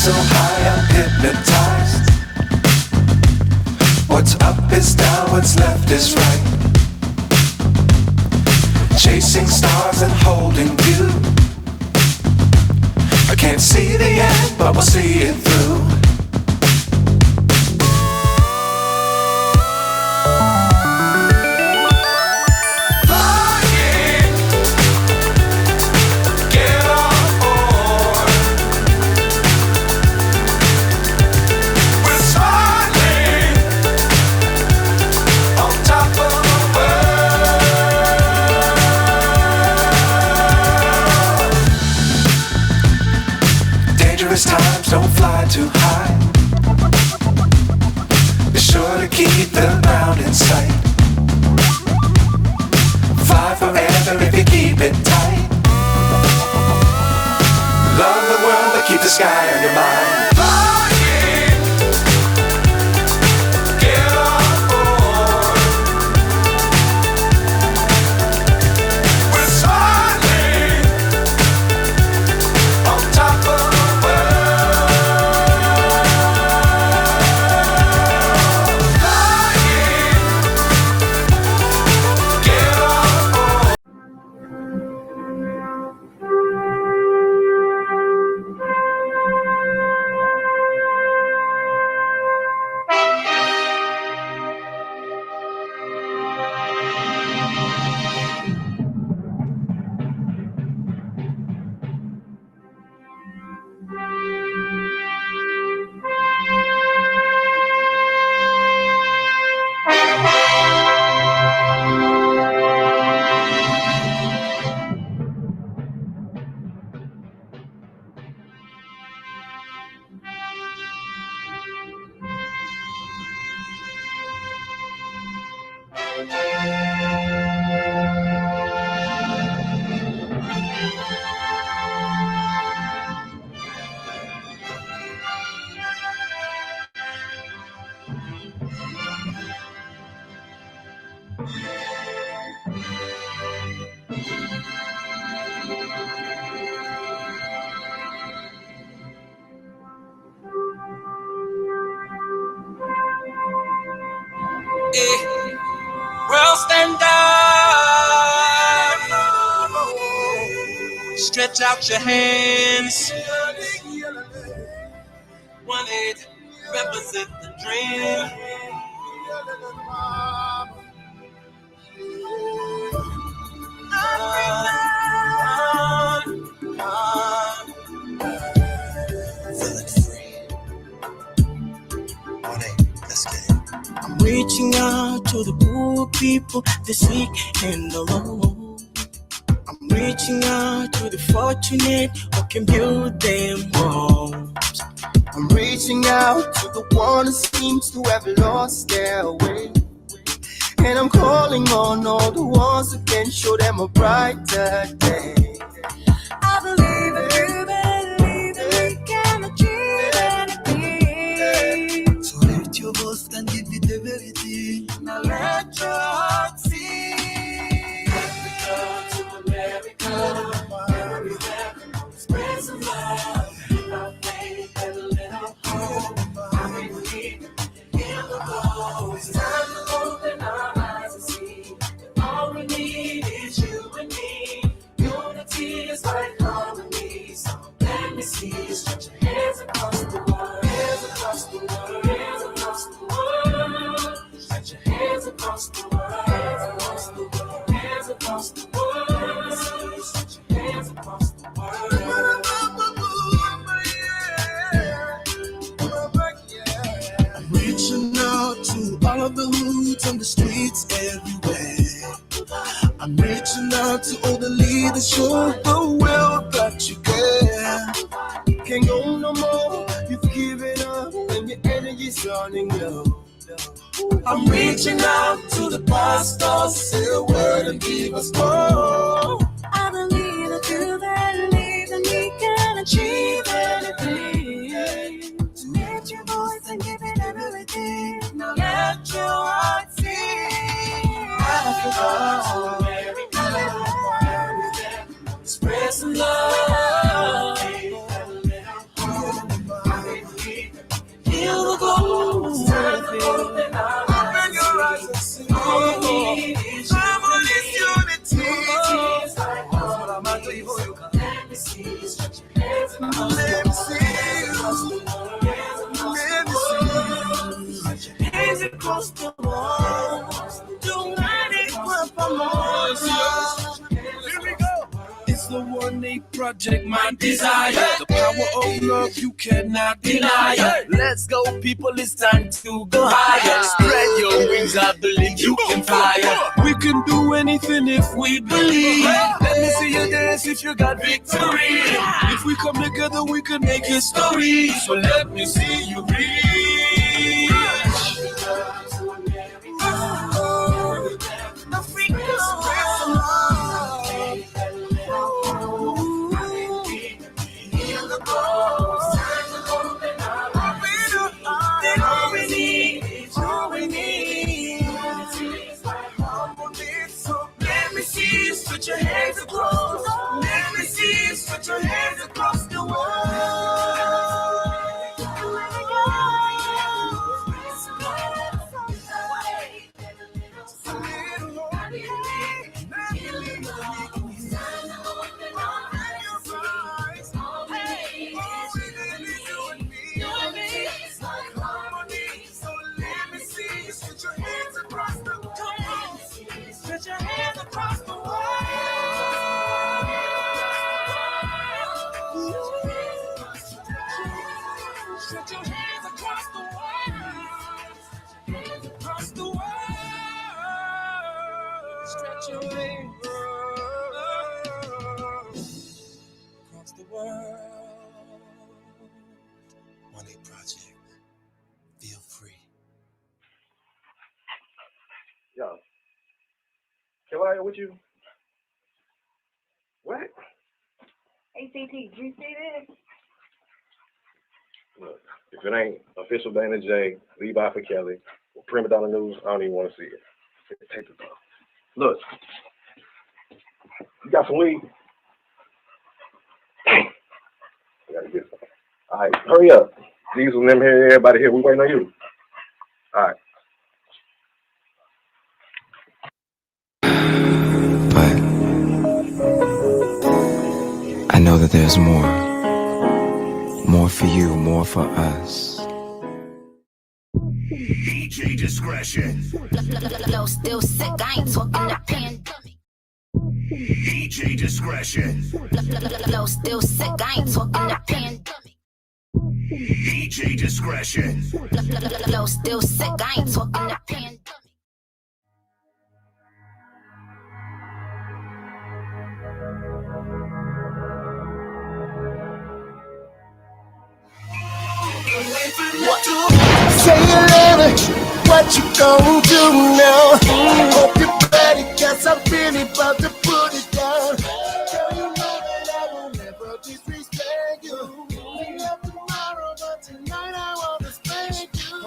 so high I'm hypnotized. What's up is down, what's left is right. Chasing stars and holding you. I can't see the end, but we'll see it through. Times don't fly too high. Be sure to keep the ground in sight. Fly forever if you keep it tight. Love the world but keep the sky on your mind. World stand up, stretch out your hands. 1-8 represent the dream. Feeling free. 1-8, let's get it. I'm reaching out to the poor people, the sick and alone. I'm reaching out to the fortunate who can build them homes. I'm reaching out to the one who seems to have lost their way. And I'm calling on all the ones who can show them a brighter day. I believe that you believe that we can achieve anything. So lift your voice and give it everything. Now let your heart see. America to America, everywhere, spread some love. Our faith and a little hope. I believe in the goal. It's time to open our eyes and see that all we need is you and me. Unity is like harmony. So let me see you stretch your hands across the world. Hands across the world. Hands across the world. Stretch your hands across the world. Hands across the world. Hands across the world. Stretch your hands across the world. I'm reaching out to all of the hoods on the streets everywhere. I'm reaching out to all the leaders, show the will that you care. Can't go no more, you've given up and your energy's running low. I'm reaching out to the pastors, say a word and give us more. I believe that you believe that we can achieve anything. So lift your voice and give it everything. Now let your heart sing. Spread some love. Let me see you. Let me see you. Hands across the wall. Don't let it grab my more. Here we go. It's the 1-8 project, my desire. The power of love you cannot deny. Let's go, people, it's time to go higher. Spread your wings, I believe you can fly. We can do anything if we believe. Let me see you dance if you got victory. If we come together, we can make history. So let me see you reach. Put your hands across. Let me see you put your hands across the world. Put your hands across the world. Put your hands across the world. Across the world. Stretch your hands across the world. 1-8 Project. Feel free. Yo. Can I with you? What? ACT, did you see this? Look, if it ain't official DanaJay, Levi for Kelly, or Prima Donna News, I don't even want to see it. Take this off. Look, you got some weed? I gotta get some. All right, hurry up. Diesel and them here, everybody here, we waiting on you. All right. I know that there's more for you, more for us. DJ discretion. Flow still sick, I ain't talking the pandemic. DJ discretion. Flow still sick, I ain't talking the pandemic. DJ discretion. Flow still sick, I ain't talking the pandemic. Say you love it, what you gon' do now? Hope you're ready, cause I'm really about to put it down. Girl, you know that I will never disrespect you. We love tomorrow, but tonight I want to spank you.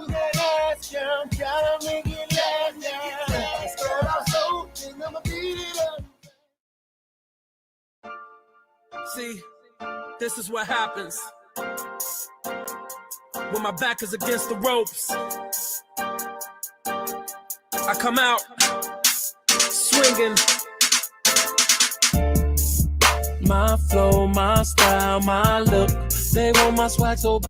That ass, girl, gotta make it last now. Start off slow, then I'ma beat it up. See, this is what happens when my back is against the ropes. I come out swinging. My flow, my style, my look, they want my swag so bad.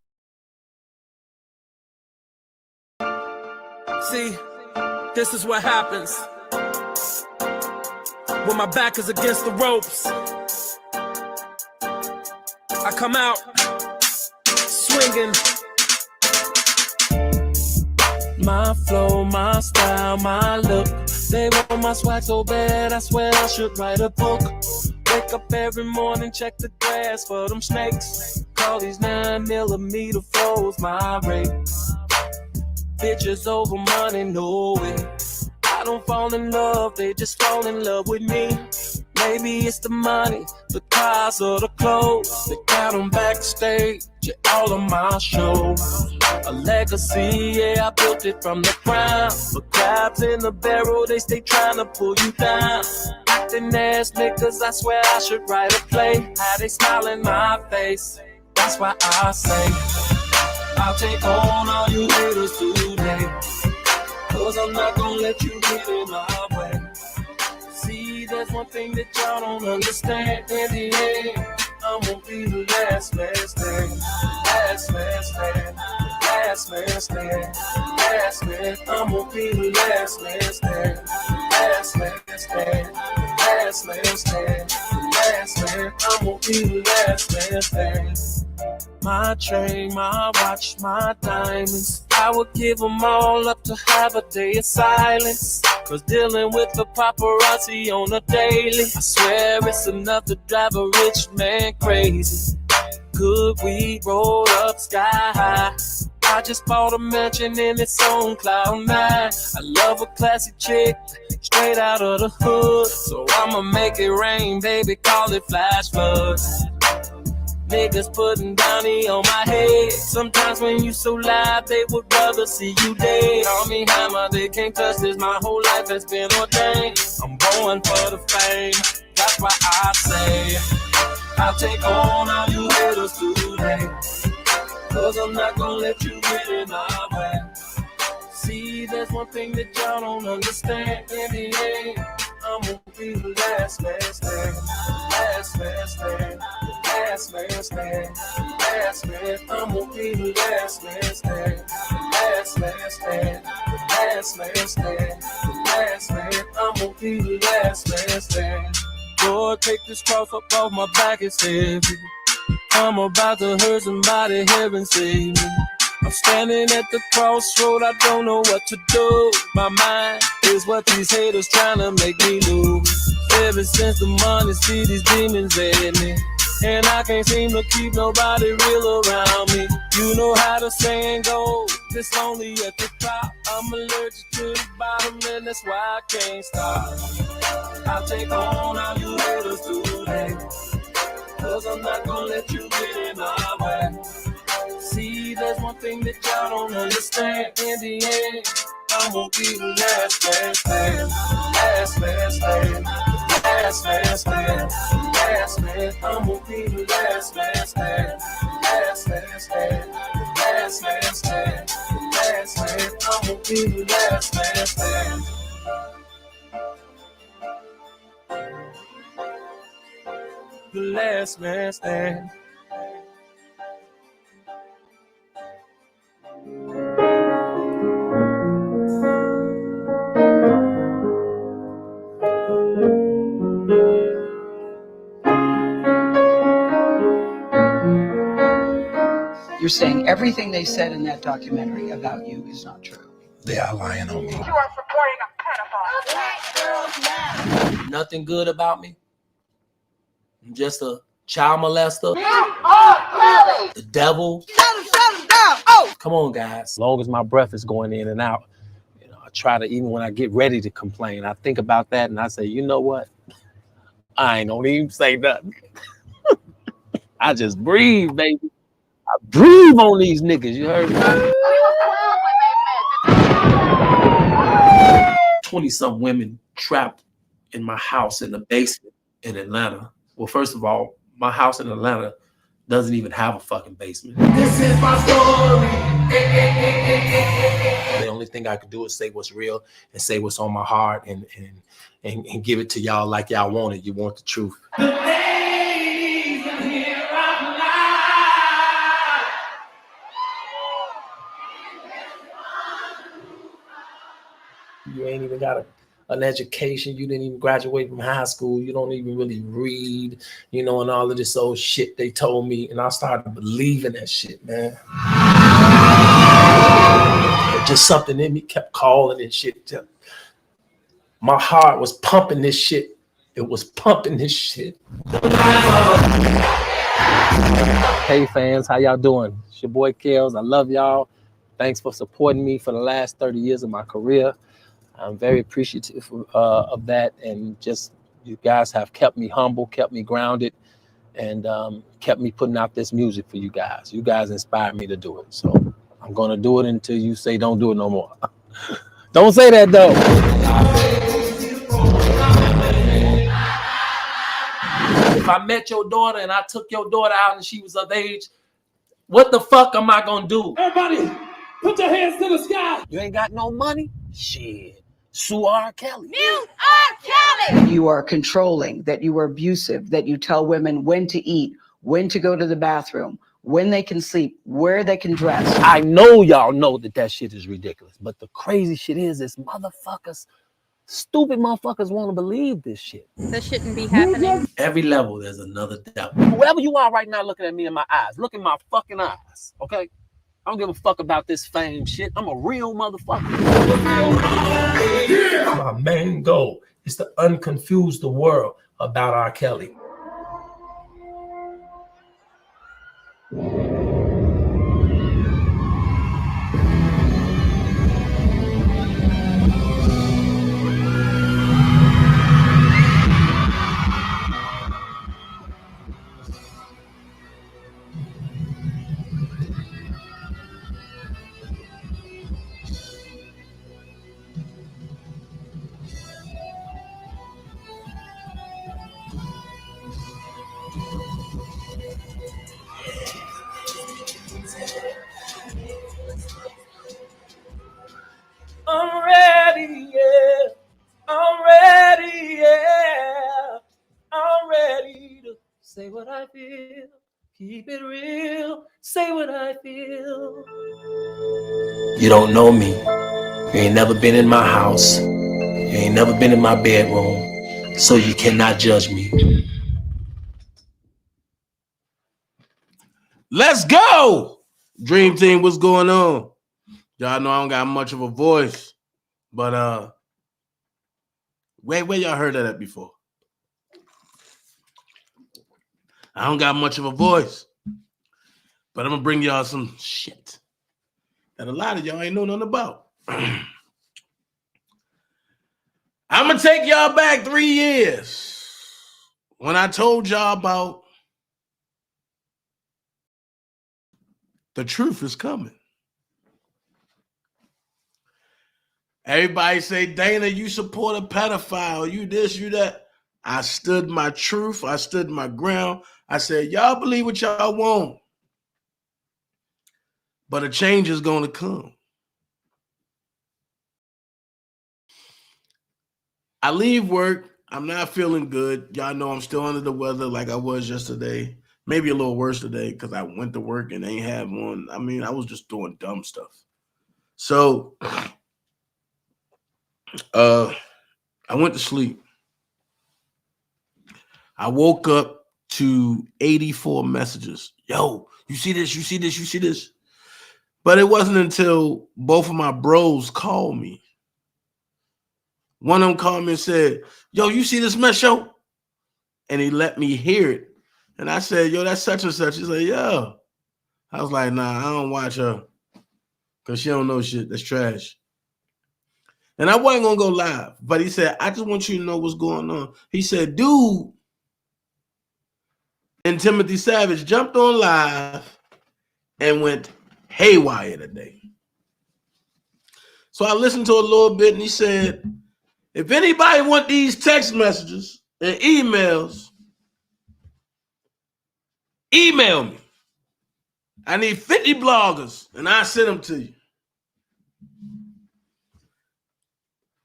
See, this is what happens when my back is against the ropes. I come out swinging. My flow, my style, my look, they want my swag so bad, I swear I should write a book. Wake up every morning, check the grass for them snakes. Call these 9mm flows my rate. Bitches over money, no way. I don't fall in love, they just fall in love with me. Maybe it's the money, the cars, or the clothes. They got them backstage at all of my shows. A legacy, yeah, I built it from the ground. But crabs in the barrel, they stay trying to pull you down. Acting ass niggas, I swear I should write a play. How they smile in my face, that's why I say I'll take on all you haters today. Cause I'm not gonna let you get in my way. See, there's one thing that y'all don't understand. In the end, I'm gonna be the last man standing. Last man standing. Last man standing. Last man, I'm gonna be the last man standing. Last man standing. Last man standing. Last man, I'm gonna be the last man standing. My chain, my watch, my diamonds, I would give them all up to have a day of silence. Cause dealing with the paparazzi on a daily, I swear it's enough to drive a rich man crazy. Good weed rolled up sky high. I just bought a mansion and it's on cloud nine. I love a classy chick, straight out of the hood. So I'ma make it rain, baby, call it flash floods. Niggas putting bounty on my head. Sometimes when you so live, they would rather see you dead. Call me hammer, they can't touch this. My whole life has been ordained. I'm going for the fame. That's why I say I'll take on all you haters today. Cause I'm not gonna let you get in my way. See, there's one thing that y'all don't understand. In the end, I'm gonna be the last man standing. Last man standing. Last man standing. Last man, I'm gonna be the last man standing. Last man standing. Last man standing. Last man, I'm gonna be the last man standing. Lord, take this cross up off my back, it's heavy. I'm about to hurt somebody, heaven save me. I'm standing at the crossroad, I don't know what to do. My mind is what these haters trying to make me lose. Ever since the money, see these demons at me. And I can't seem to keep nobody real around me. You know how the saying goes, it's lonely at the top. I'm allergic to the bottom and that's why I can't stop. I'll take on all you haters today. Cause I'm not gonna let you get in my way. See, there's one thing that y'all don't understand. In the end, I'm gonna be the last man standing. Last man standing. Last man standing. Last man, I'm gonna be the last man standing. Last man standing. Last man standing. Last man, I'm gonna be the last man standing. The last man standing. You're saying everything they said in that documentary about you is not true. They are lying on me. You are supporting a pedophile. Nothing good about me. I'm just a child molester. The devil. Shut him down. Oh! Come on, guys. As long as my breath is going in and out, you know, I try to, even when I get ready to complain, I think about that and I say, you know what? I ain't gonna even say nothing. I just breathe, baby. I breathe on these niggas, you heard me? 20-some women trapped in my house in the basement in Atlanta. Well, first of all, my house in Atlanta doesn't even have a fucking basement. This is my story. The only thing I could do is say what's real and say what's on my heart and give it to y'all like y'all want it. You want the truth. The ladies are here alive. You ain't even got an education. You didn't even graduate from high school. You don't even really read, you know, and all of this old shit they told me. And I started believing that shit, man. Just something in me kept calling and shit. My heart was pumping this shit. It was pumping this shit. Hey fans, how y'all doing? It's your boy Kels. I love y'all. Thanks for supporting me for the last 30 years of my career. I'm very appreciative of that, and just you guys have kept me humble, kept me grounded, and kept me putting out this music for you guys. You guys inspired me to do it, so I'm gonna do it until you say don't do it no more. Don't say that though. If I met your daughter and I took your daughter out and she was of age, what the fuck am I gonna do? Everybody, put your hands to the sky. You ain't got no money? Shit. Sue R. Kelly. Mute R. Kelly. You are controlling, that you are abusive, that you tell women when to eat, when to go to the bathroom, when they can sleep, where they can dress. I know y'all know that shit is ridiculous, but the crazy shit is motherfuckers, stupid motherfuckers want to believe this shit. This shouldn't be happening. Every level, there's another devil. Whoever you are right now looking at me in my eyes, look in my fucking eyes, okay? I don't give a fuck about this fame shit. I'm a real motherfucker. Yeah. My main goal is to unconfuse the world about R. Kelly. I'm ready, yeah. I'm ready, yeah. I'm ready to say what I feel. Keep it real. Say what I feel. You don't know me. You ain't never been in my house. You ain't never been in my bedroom. So you cannot judge me. Let's go! Dream Team, what's going on? Y'all know I don't got much of a voice, but where y'all heard of that before? I don't got much of a voice, but I'm gonna bring y'all some shit that a lot of y'all ain't know nothing about. I'm gonna take y'all back 3 years when I told y'all about the truth is coming. Everybody say, Dana, you support a pedophile, you this, you that. I stood my truth. I stood my ground. I said, y'all believe what y'all want, but a change is going to come. I leave work. I'm not feeling good. Y'all know I'm still under the weather like I was yesterday. Maybe a little worse today because I went to work and ain't have one. I mean, I was just doing dumb stuff. So I went to sleep. I woke up to 84 messages. Yo, you see this? You see this? You see this? But it wasn't until both of my bros called me. One of them called me and said, yo, you see this mess, yo? And he let me hear it. And I said, yo, that's such and such. He said, yeah. I was like, nah, I don't watch her because she don't know shit. That's trash. And I wasn't going to go live. But he said, I just want you to know what's going on. He said, dude, and Timothy Savage jumped on live and went haywire today. So I listened to a little bit and he said, if anybody want these text messages and emails, email me. I need 50 bloggers and I'll send them to you.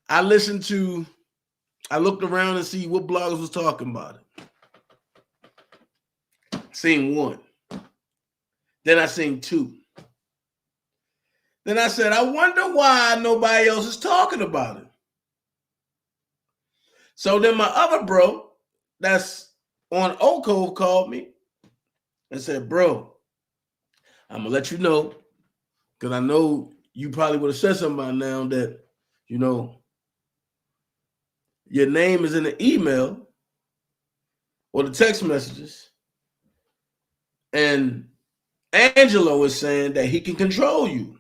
I looked around and see what bloggers was talking about it. Seen one. Then I seen two. Then I said, I wonder why nobody else is talking about it. So then my other bro that's on Oak Cove called me and said, bro, I'm going to let you know because I know you probably would have said something by now that, you know, your name is in the email or the text messages. And Angelo is saying that he can control you.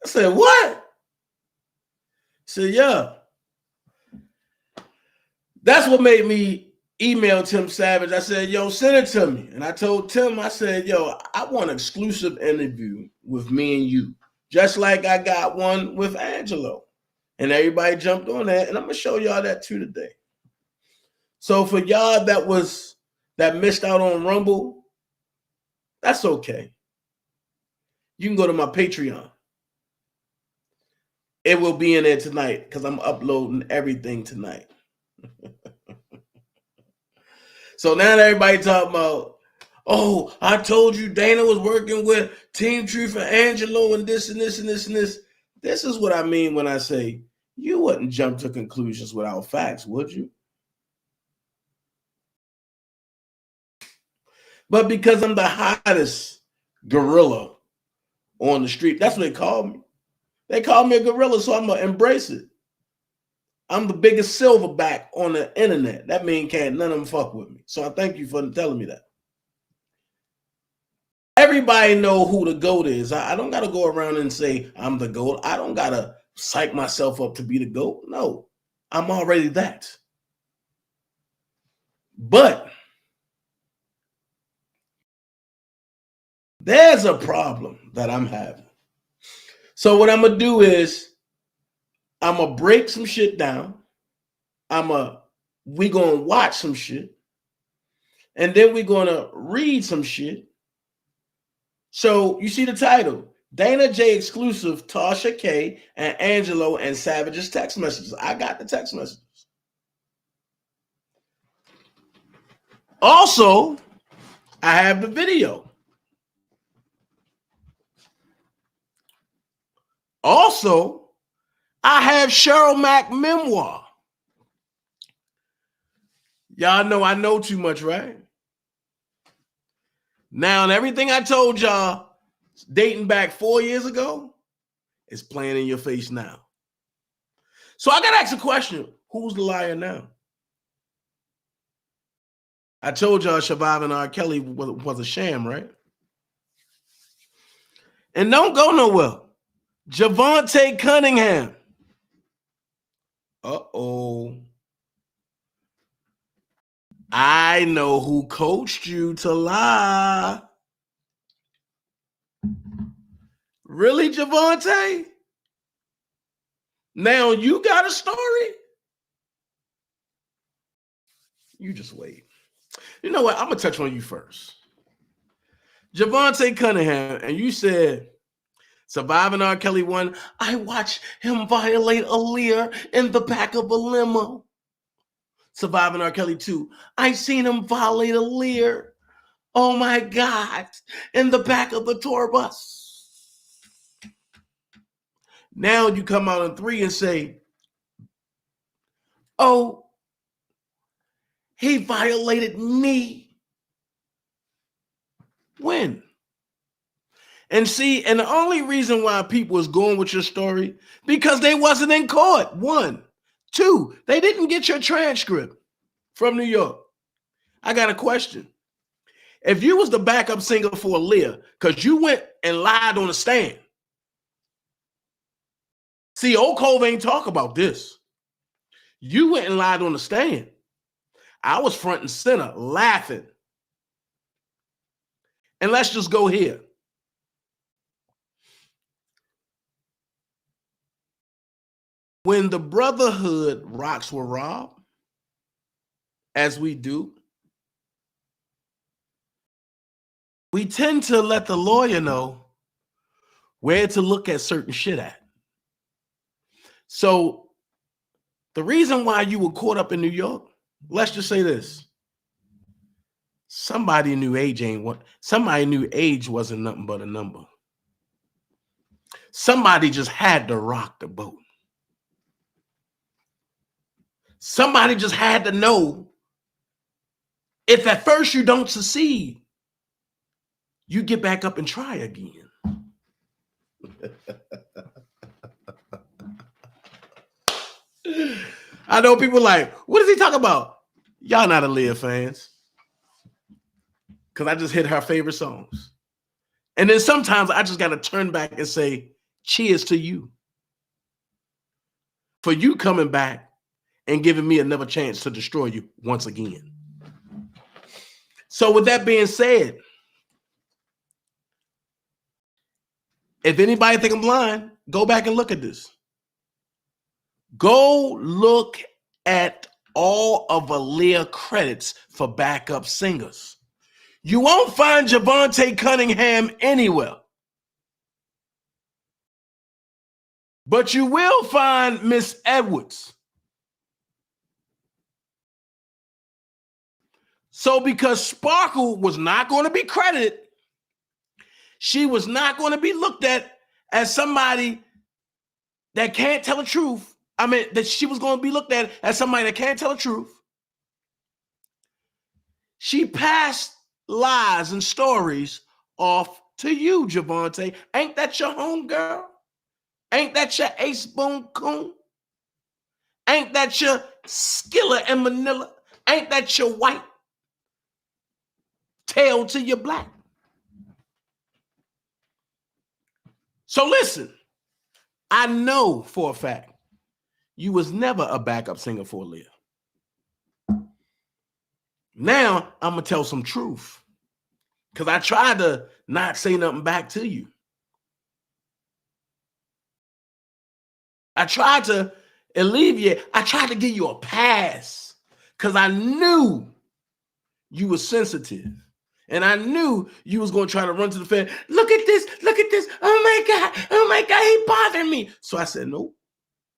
I said, what? He said, yeah. That's what made me email Tim Savage. I said, yo, send it to me. And I told Tim, I said, yo, I want an exclusive interview with me and you, just like I got one with Angelo. And everybody jumped on that. And I'm going to show y'all that too today. So for y'all that missed out on Rumble, that's okay. You can go to my Patreon. It will be in there tonight because I'm uploading everything tonight. So now everybody talking about, oh, I told you Dana was working with Team Truth and Angelo and this and this and this and this. This is what I mean when I say you wouldn't jump to conclusions without facts, would you? But because I'm the hottest gorilla on the street, that's what they call me. They call me a gorilla, so I'm going to embrace it. I'm the biggest silverback on the internet. That means can't none of them fuck with me. So I thank you for telling me that. Everybody know who the GOAT is. I don't got to go around and say I'm the GOAT. I don't got to psych myself up to be the GOAT. No, I'm already that. But there's a problem that I'm having. So what I'm going to do is I'm going to break some shit down. We going to watch some shit. And then we're going to read some shit. So you see the title, Dana J exclusive, Tasha K and Angelo and Savage's text messages. I got the text messages. Also, I have the video. Also, I have Cheryl Mack memoir. Y'all know I know too much, right? Now, and everything I told y'all dating back 4 years ago is playing in your face now. So I got to ask a question. Who's the liar now? I told y'all surviving R. Kelly was a sham, right? And don't go nowhere. Javante Cunningham. Uh-oh. I know who coached you to lie. Really, Javante? Now you got a story? You just wait. You know what? I'm going to touch on you first. Javante Cunningham, and you said, surviving R. Kelly 1, I watched him violate Aaliyah in the back of a limo. Surviving R. Kelly 2, I seen him violate Aaliyah. Oh my God, in the back of the tour bus. Now you come out in 3 and say, oh, he violated me. When? And see, and the only reason why people was going with your story, because they wasn't in court. 1. 2, they didn't get your transcript from New York. I got a question. If you was the backup singer for Aaliyah, because you went and lied on the stand. See, Old Cove ain't talk about this. You went and lied on the stand. I was front and center laughing. And let's just go here. When the Brotherhood rocks were robbed, as we do, we tend to let the lawyer know where to look at certain shit at. So the reason why you were caught up in New York, let's just say this. Somebody knew age wasn't nothing but a number. Somebody just had to rock the boat. Somebody just had to know if at first you don't succeed, you get back up and try again. I know people like, what is he talking about? Y'all not Aaliyah fans. Because I just hit her favorite songs. And then sometimes I just got to turn back and say, cheers to you. For you coming back and giving me another chance to destroy you once again. So with that being said, if anybody think I'm blind, go back and look at this. Go look at all of Aaliyah credits for backup singers. You won't find Javante Cunningham anywhere. But you will find Miss Edwards. So because Sparkle was not going to be credited, she was not going to be looked at as somebody that can't tell the truth. I mean, that she was going to be looked at as somebody that can't tell the truth. She passed lies and stories off to you, Javante. Ain't that your home girl? Ain't that your ace boom coon? Ain't that your Skilla in Manila? Ain't that your white tail to your black? So listen, I know for a fact you was never a backup singer for Aaliyah. Now I'm gonna tell some truth, because I tried to not say nothing back to you. I tried to alleviate. I tried to give you a pass because I knew you were sensitive. And I knew you was going to try to run to the Fed. Look at this. Look at this. Oh, my God. He bothered me. So I said, nope,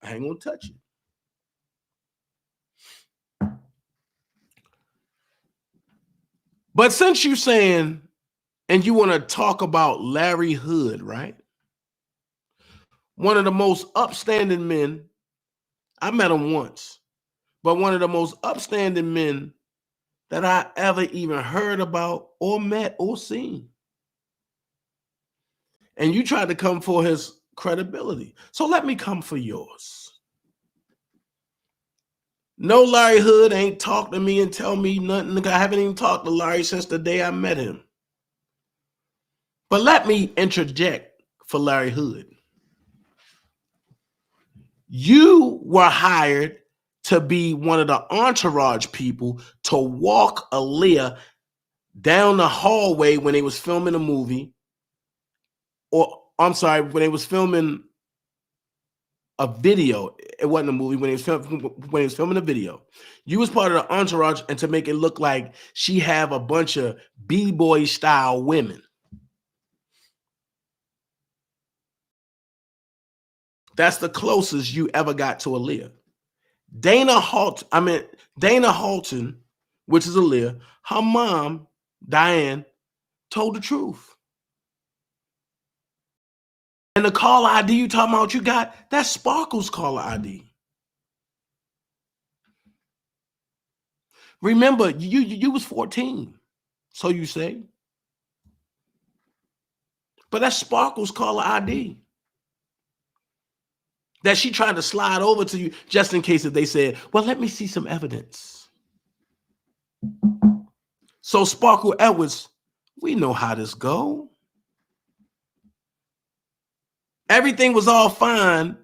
I ain't going to touch it. But since you're saying, and you want to talk about Larry Hood, right? One of the most upstanding men. I met him once, but one of the most upstanding men that I ever even heard about or met or seen. And you tried to come for his credibility. So let me come for yours. No, Larry Hood ain't talked to me and tell me nothing. I haven't even talked to Larry since the day I met him. But let me interject for Larry Hood. You were hired to be one of the entourage people to walk Aaliyah down the hallway when they was filming a movie, or I'm sorry, when they was filming a video. It wasn't a movie. When he was filming a video, you was part of the entourage, and to make it look like she have a bunch of b-boy style women. That's the closest you ever got to Aaliyah. Dana Halton, which is Aaliyah, her mom, Diane, told the truth. And the caller ID you talking about you got, that's Sparkle's caller ID. Remember, you was 14, so you say. But that's Sparkle's caller ID. That she tried to slide over to you just in case if they said, well, let me see some evidence. So Sparkle Edwards, we know how this go. Everything was all fine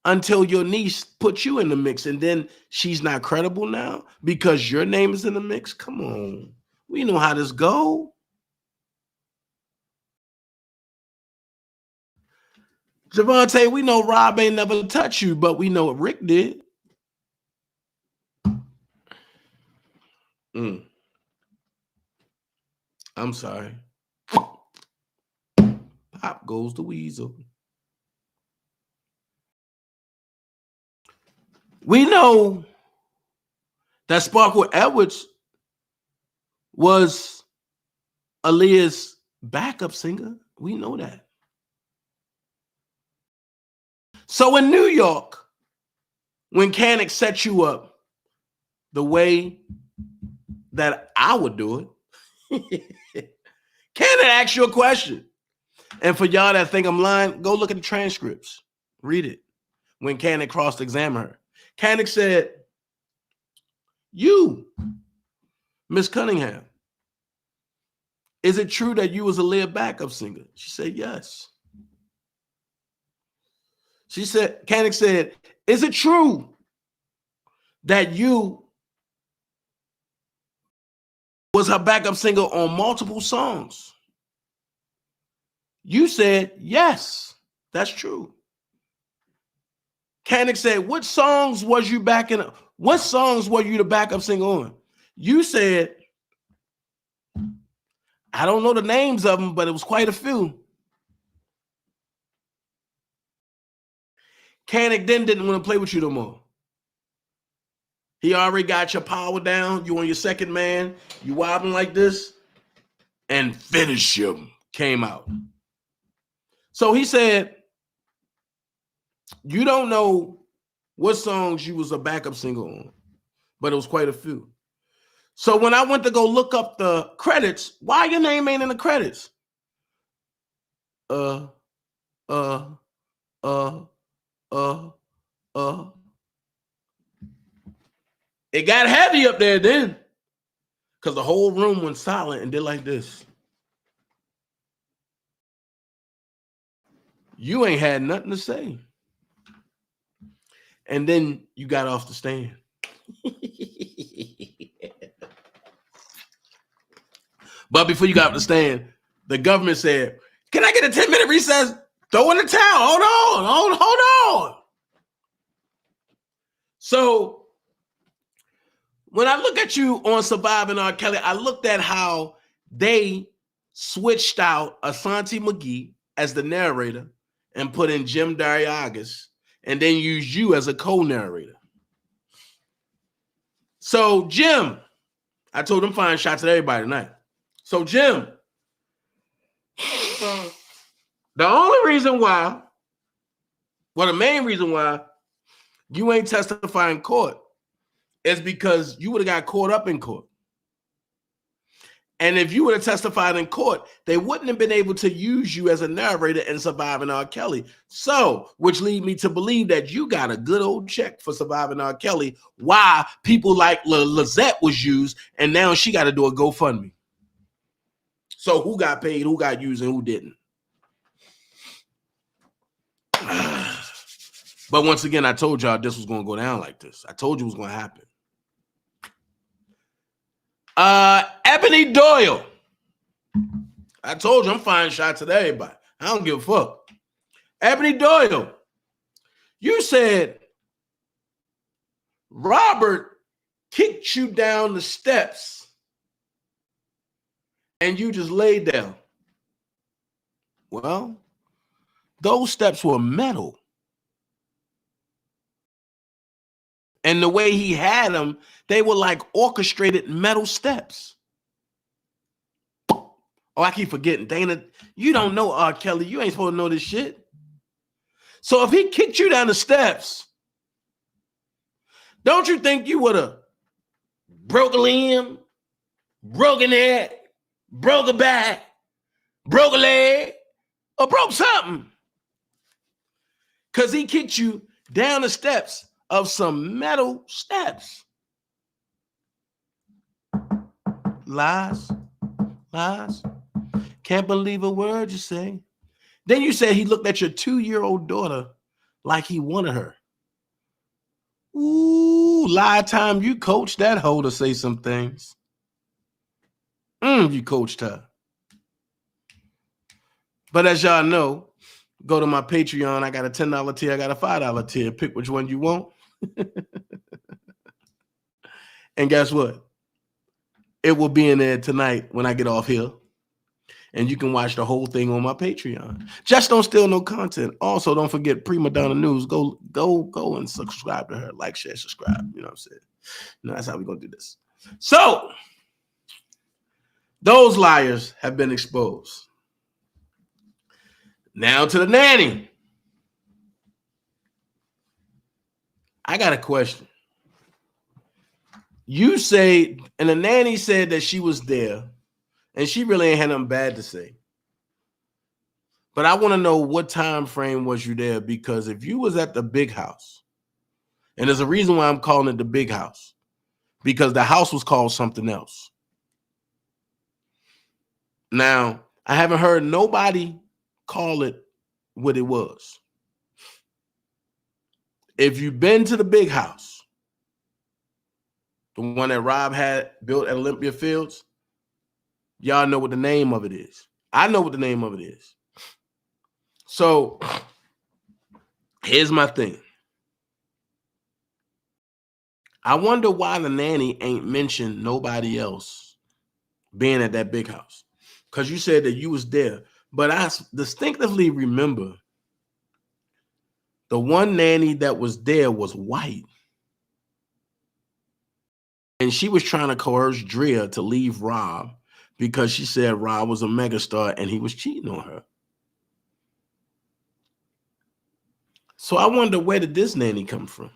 until your niece put you in the mix, and then she's not credible now because your name is in the mix. Come on. We know how this go. Javante, we know Rob ain't never touched you, but we know what Rick did. I'm sorry. Pop goes the weasel. We know that Sparkle Edwards was Aaliyah's backup singer. We know that. So in New York, when Canic set you up the way that I would do it, Canic asked you a question. And for y'all that think I'm lying, go look at the transcripts. Read it. When Canic cross-examined her, Canic said, you, Miss Cunningham, is it true that you was Aaliyah backup singer? She said, yes. She said, Canic said, is it true that you was her backup singer on multiple songs? You said, yes, that's true. Canic said, what songs was you backing up? What songs were you the backup singer on? You said, I don't know the names of them, but it was quite a few. Canic then didn't want to play with you no more. He already got your power down. You on your second man. You wobbling like this. And Finish Him came out. So he said, you don't know what songs you was a backup single on, but it was quite a few. So when I went to go look up the credits, why your name ain't in the credits? It got heavy up there then, because the whole room went silent and did like this. You ain't had nothing to say. And then you got off the stand. But before you got off the stand, the government said, can I get a 10-minute recess? Throw in the towel. Hold on. So when I look at you on Surviving R. Kelly, I looked at how they switched out Asante McGee as the narrator and put in Jim Dariagas and then used you as a co-narrator. So Jim, I told him find shots at everybody tonight. So Jim, the main reason why you ain't testifying in court is because you would have got caught up in court. And if you would have testified in court, they wouldn't have been able to use you as a narrator in Surviving R. Kelly. So, which lead me to believe that you got a good old check for Surviving R. Kelly. Why people like Lizette was used, and now she got to do a GoFundMe. So who got paid, who got used, and who didn't? But once again, I told y'all this was going to go down like this. I told you it was going to happen. Ebony Doyle. I told you I'm firing shots at everybody. I don't give a fuck. Ebony Doyle, you said Robert kicked you down the steps and you just laid down. Well, those steps were metal. And the way he had them, they were like orchestrated metal steps. Oh, I keep forgetting. Dana, you don't know R. Kelly. You ain't supposed to know this shit. So if he kicked you down the steps, don't you think you would have broke a limb, broke an head, broke a back, broke a leg, or broke something? Because he kicked you down the steps of some metal steps. Lies. Can't believe a word you say. Then you said he looked at your 2-year-old daughter like he wanted her. Ooh, lie time. You coached that hoe to say some things. You coached her. But as y'all know, go to my Patreon. I got a $10 tier. I got a $5 tier. Pick which one you want. And guess what? It will be in there tonight when I get off here. And you can watch the whole thing on my Patreon. Just don't steal no content. Also, don't forget Prima Donna News. Go and subscribe to her. Like, share, subscribe. You know what I'm saying? That's how we're going to do this. So, those liars have been exposed. Now to the nanny. I got a question. You say, and the nanny said that she was there, and she really ain't had nothing bad to say. But I want to know what time frame was you there, because if you was at the big house, and there's a reason why I'm calling it the big house, because the house was called something else. Now, I haven't heard nobody call it what it was. If you've been to the big house, the one that Rob had built at Olympia Fields, y'all know what the name of it is. I know what the name of it is. So here's my thing. I wonder why the nanny ain't mentioned nobody else being at that big house. Because you said that you was there. But I distinctively remember the one nanny that was there was white. And she was trying to coerce Drea to leave Rob because she said Rob was a megastar and he was cheating on her. So I wonder, where did this nanny come from?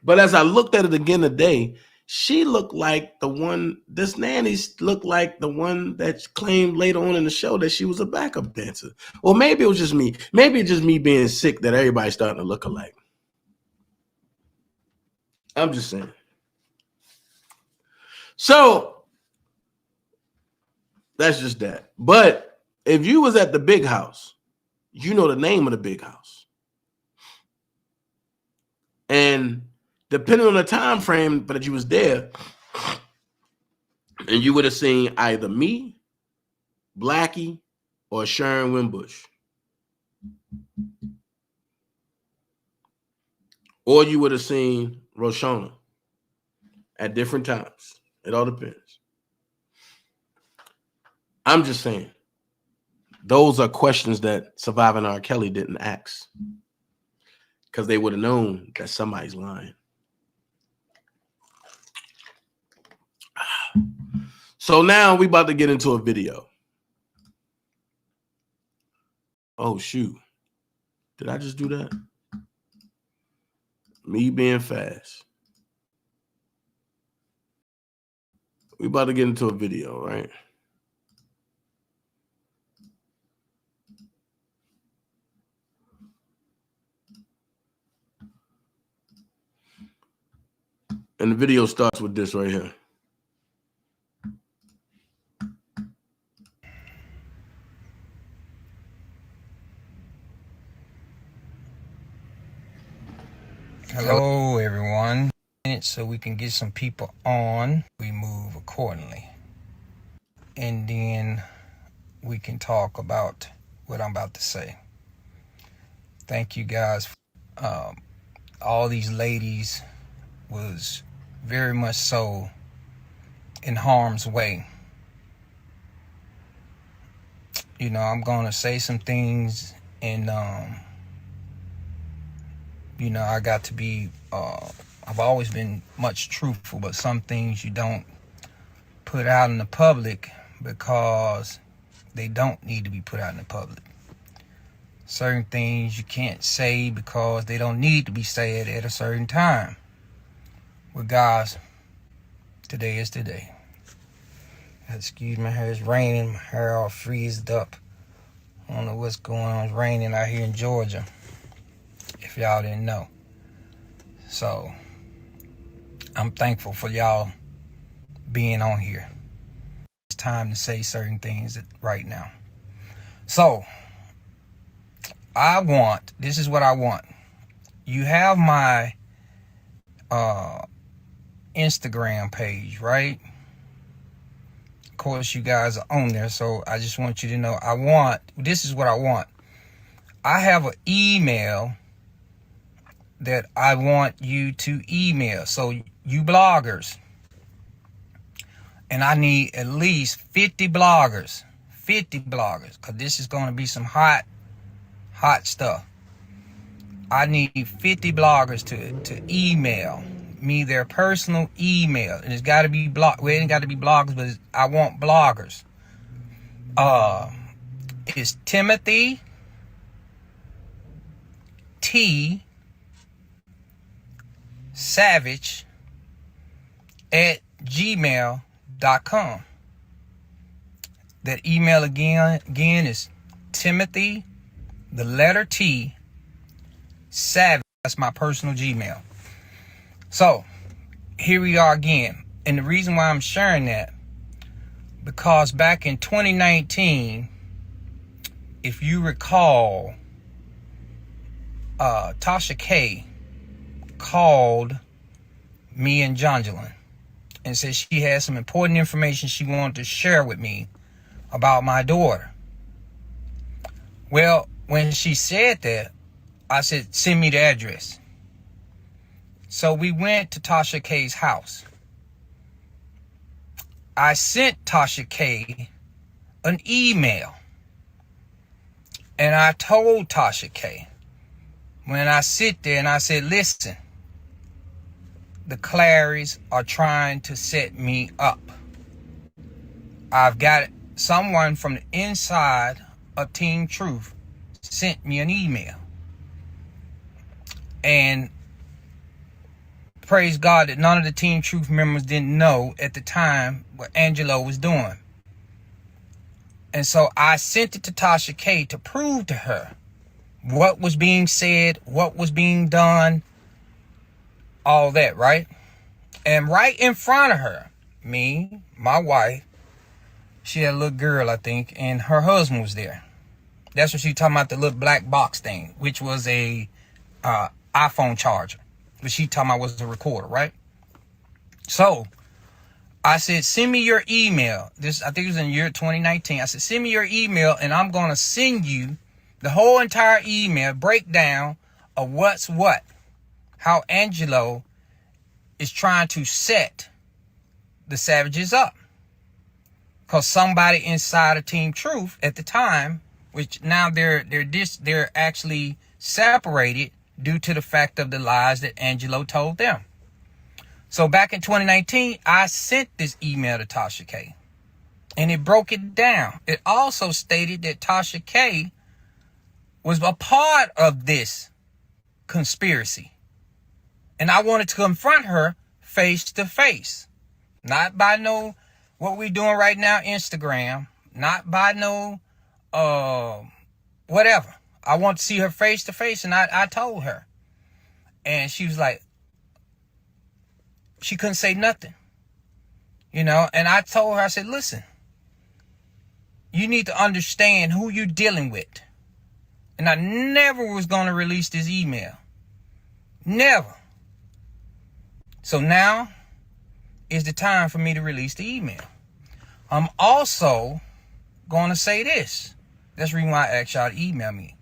But as I looked at it again today, she looked like the one, this nanny looked like the one that claimed later on in the show that she was a backup dancer. Or maybe it was just me. Maybe it's just me being sick that everybody's starting to look alike. I'm just saying. So that's just that. But if you was at the big house, you know the name of the big house. And depending on the time frame, but if you was there, and you would have seen either me, Blackie, or Sharon Wimbush. Or you would have seen Roshana at different times. It all depends. I'm just saying, those are questions that Surviving R. Kelly didn't ask, because they would have known that somebody's lying. So now we about to get into a video. Oh, shoot. Did I just do that? Me being fast. We about to get into a video, right? And the video starts with this right here. Hello, everyone. So we can get some people on, we move accordingly. And then we can talk about what I'm about to say. Thank you guys. All these ladies was very much so in harm's way. You know, I'm going to say some things, and you know, I got to be, I've always been much truthful, but some things you don't put out in the public because they don't need to be put out in the public. Certain things you can't say because they don't need to be said at a certain time. Well, guys, today is today. Excuse my hair, it's raining, my hair all freezed up. I don't know what's going on, it's raining out here in Georgia, if y'all didn't know. So I'm thankful for y'all being on here. It's time to say certain things right now. So this is what I want. You have my Instagram page, right? Of course, you guys are on there, so I just want you to know this is what I want. I have an email that I want you to email. So you bloggers, and I need at least 50 bloggers, because this is going to be some hot stuff. I need 50 bloggers to email me their personal email, and it's got to be well, it ain't got to be bloggers, but I want bloggers. It's Timothy T Savage at gmail.com. That email again is Timothy, the letter T, Savage. That's my personal Gmail. So here we are again. And the reason why I'm sharing that, because back in 2019, if you recall, Tasha K called me and Angelo and said she had some important information she wanted to share with me about my daughter. Well, when she said that, I said, send me the address. So we went to Tasha K's house. I sent Tasha K an email. And I told Tasha K, when I sit there and I said, listen, the Clarys are trying to set me up. I've got someone from the inside of Team Truth sent me an email. And praise God that none of the Team Truth members didn't know at the time what Angelo was doing. And so I sent it to Tasha K to prove to her what was being said, what was being done, all that, right? And right in front of her, me, my wife, she had a little girl, I think, and her husband was there. That's what she talking about, the little black box thing, which was a iPhone charger. But she talking about was a recorder, right? So I said, send me your email. This, I think it was in the year 2019. I said, send me your email and I'm going to send you the whole entire email breakdown of what's what. How Angelo is trying to set the Savages up. Because somebody inside of Team Truth at the time, which now they're actually separated due to the fact of the lies that Angelo told them. So back in 2019, I sent this email to Tasha K. And it broke it down. It also stated that Tasha K was a part of this conspiracy. And I wanted to confront her face to face. Not by no, what we doing right now, Instagram. Not by no, whatever. I want to see her face to face. And I told her. And she was like, she couldn't say nothing. You know, and I told her, I said, listen, you need to understand who you're dealing with. And I never was going to release this email. Never. So now is the time for me to release the email. I'm also going to say this. That's the reason why I asked y'all to email me.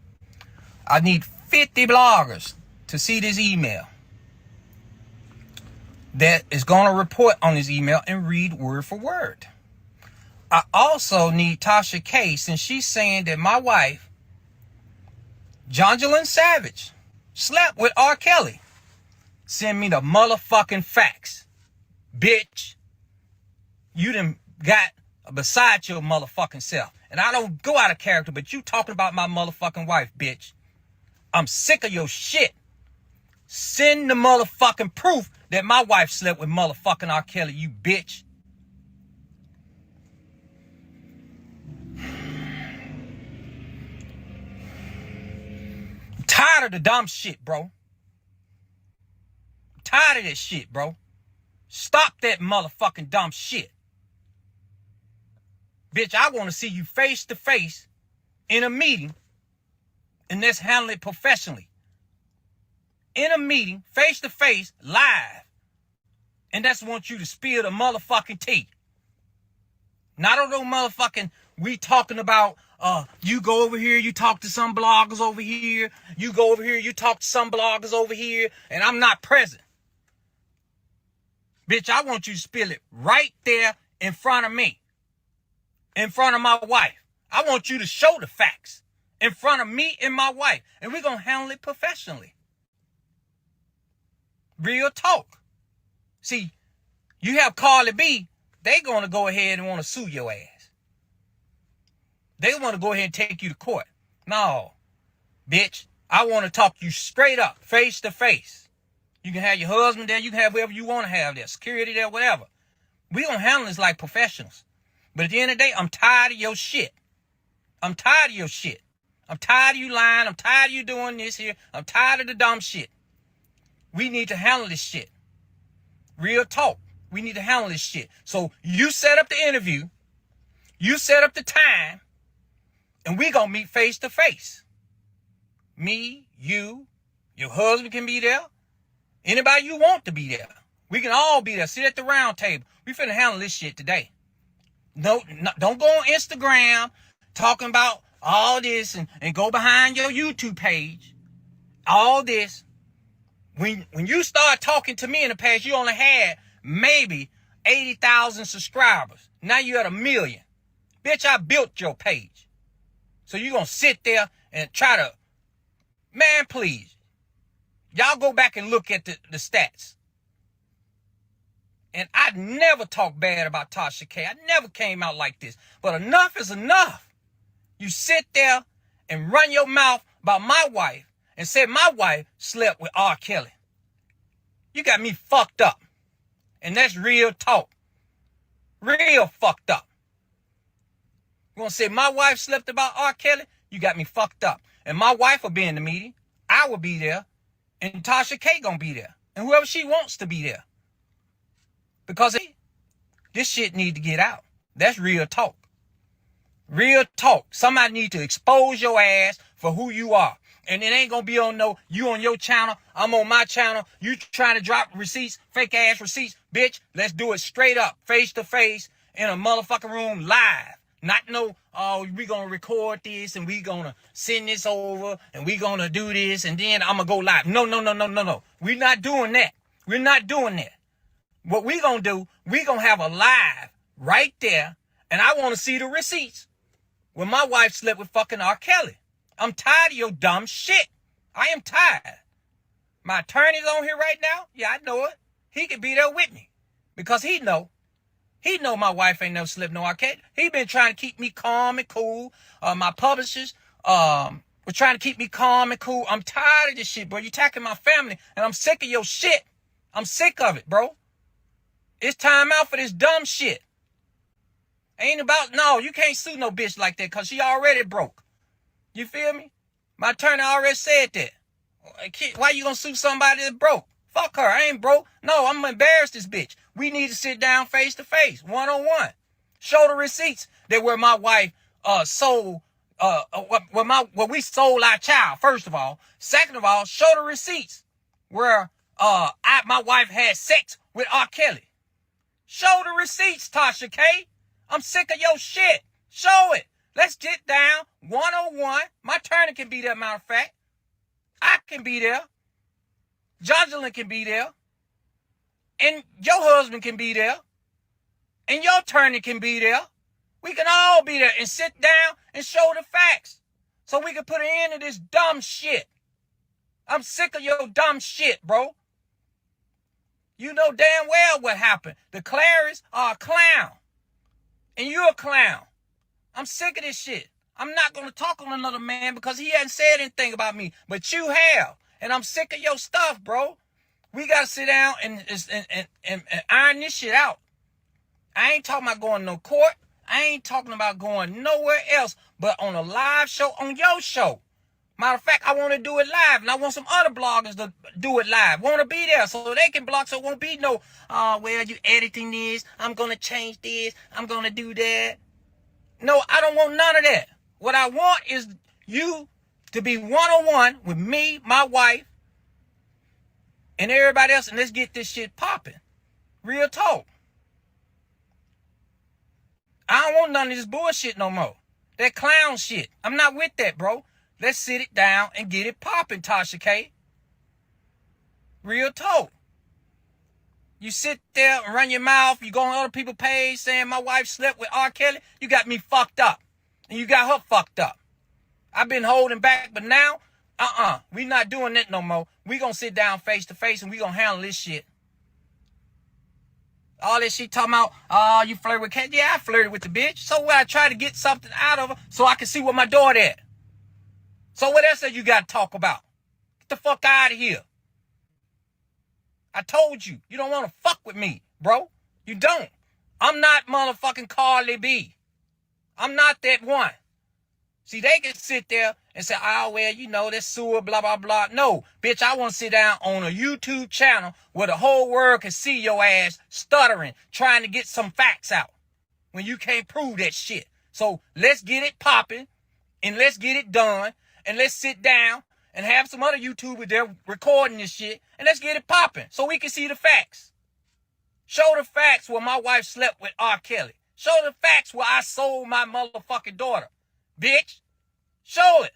I need 50 bloggers to see this email that is going to report on this email and read word for word. I also need Tasha K, since she's saying that my wife, Jongelyn Savage, slept with R. Kelly. Send me the motherfucking facts. Bitch. You done got beside your motherfucking self. And I don't go out of character, but you talking about my motherfucking wife, bitch. I'm sick of your shit. Send the motherfucking proof that my wife slept with motherfucking R. Kelly, you bitch. I'm tired of the dumb shit, bro. I'm tired of this shit, bro. Stop that motherfucking dumb shit. Bitch, I want to see you face to face in a meeting, and let's handle it professionally. In a meeting, face to face, live. And that's want you to spill the motherfucking tea. Not on no motherfucking, we talking about, you go over here, you talk to some bloggers over here. You go over here, you talk to some bloggers over here, and I'm not present. Bitch, I want you to spill it right there in front of me. In front of my wife. I want you to show the facts in front of me and my wife. And we're going to handle it professionally. Real talk. See, you have Carly B, they going to go ahead and want to sue your ass. They want to go ahead and take you to court. No, bitch, I want to talk you straight up, face to face. You can have your husband there, you can have whoever you want to have there, security there, whatever. We going to handle this like professionals. But at the end of the day, I'm tired of your shit. I'm tired of your shit. I'm tired of you lying. I'm tired of you doing this here. I'm tired of the dumb shit. We need to handle this shit. Real talk. We need to handle this shit. So you set up the interview. You set up the time. And we going to meet face to face. Me, you, your husband can be there. Anybody you want to be there. We can all be there. Sit at the round table. We finna handle this shit today. No, don't go on Instagram talking about all this and go behind your YouTube page. All this. When you start talking to me in the past, you only had maybe 80,000 subscribers. Now you at 1 million. Bitch, I built your page. So you gonna sit there and try to, man, please. Y'all go back and look at the stats. And I never talk bad about Tasha K. I never came out like this. But enough is enough. You sit there and run your mouth about my wife and say my wife slept with R. Kelly. You got me fucked up. And that's real talk. Real fucked up. You want to say my wife slept about R. Kelly? You got me fucked up. And my wife will be in the meeting. I will be there. And Tasha K gonna be there. And whoever she wants to be there. Because this shit need to get out. That's real talk. Real talk. Somebody need to expose your ass for who you are. And it ain't gonna be on you on your channel, I'm on my channel, you trying to drop receipts, fake ass receipts. Bitch, let's do it straight up, face to face, in a motherfucking room live. Not we gonna record this and we gonna send this over and we gonna do this and then I'm gonna go live. No. We're not doing that. We're not doing that. What we gonna do, we gonna have a live right there, and I wanna see the receipts when my wife slept with fucking R. Kelly. I'm tired of your dumb shit. I am tired. My attorney's on here right now. Yeah, I know it. He could be there with me because he know my wife ain't never slept no R. Kelly. He been trying to keep me calm and cool. My publishers were trying to keep me calm and cool. I'm tired of this shit, bro. You attacking my family, and I'm sick of your shit. I'm sick of it, bro. It's time out for this dumb shit. Ain't about, no, you can't sue no bitch like that because she already broke. You feel me? My attorney already said that. Why you gonna sue somebody that broke? Fuck her, I ain't broke. No, I'm gonna embarrass this bitch. We need to sit down face to face, one-on-one. Show the receipts that where my wife sold, where we sold our child, first of all. Second of all, show the receipts where my wife had sex with R. Kelly. Show the receipts, Tasha K. I'm sick of your shit. Show it. Let's get down one-on-one. My attorney can be there, matter of fact. I can be there. Jocelyn can be there. And your husband can be there. And your attorney can be there. We can all be there and sit down and show the facts. So we can put an end to this dumb shit. I'm sick of your dumb shit, bro. You know damn well what happened. The Clarys are a clown. And you're a clown. I'm sick of this shit. I'm not going to talk on another man because he hasn't said anything about me. But you have. And I'm sick of your stuff, bro. We got to sit down and iron this shit out. I ain't talking about going to no court. I ain't talking about going nowhere else but on a live show on your show. Matter of fact, I want to do it live, and I want some other bloggers to do it live. Want to be there so they can blog, so it won't be no, well, you editing this, I'm going to change this, I'm going to do that. No, I don't want none of that. What I want is you to be one-on-one with me, my wife, and everybody else, and let's get this shit popping. Real talk. I don't want none of this bullshit no more. That clown shit. I'm not with that, bro. Let's sit it down and get it popping, Tasha K. Real talk. You sit there and run your mouth. You go on other people's page saying my wife slept with R. Kelly. You got me fucked up. And you got her fucked up. I've been holding back, but now, we not doing that no more. We gonna sit down face to face and we gonna handle this shit. All this shit talking about, you flirt with Kat. Yeah, I flirted with the bitch. So what, I try to get something out of her so I can see where my daughter at. So what else that you got to talk about? Get the fuck out of here. I told you, you don't want to fuck with me, bro. You don't. I'm not motherfucking Carly B. I'm not that one. See, they can sit there and say, oh, well, you know, that's sewer, blah, blah, blah. No, bitch, I want to sit down on a YouTube channel where the whole world can see your ass stuttering, trying to get some facts out when you can't prove that shit. So let's get it popping and let's get it done. And let's sit down and have some other YouTubers there recording this shit. And let's get it popping so we can see the facts. Show the facts where my wife slept with R. Kelly. Show the facts where I sold my motherfucking daughter. Bitch. Show it.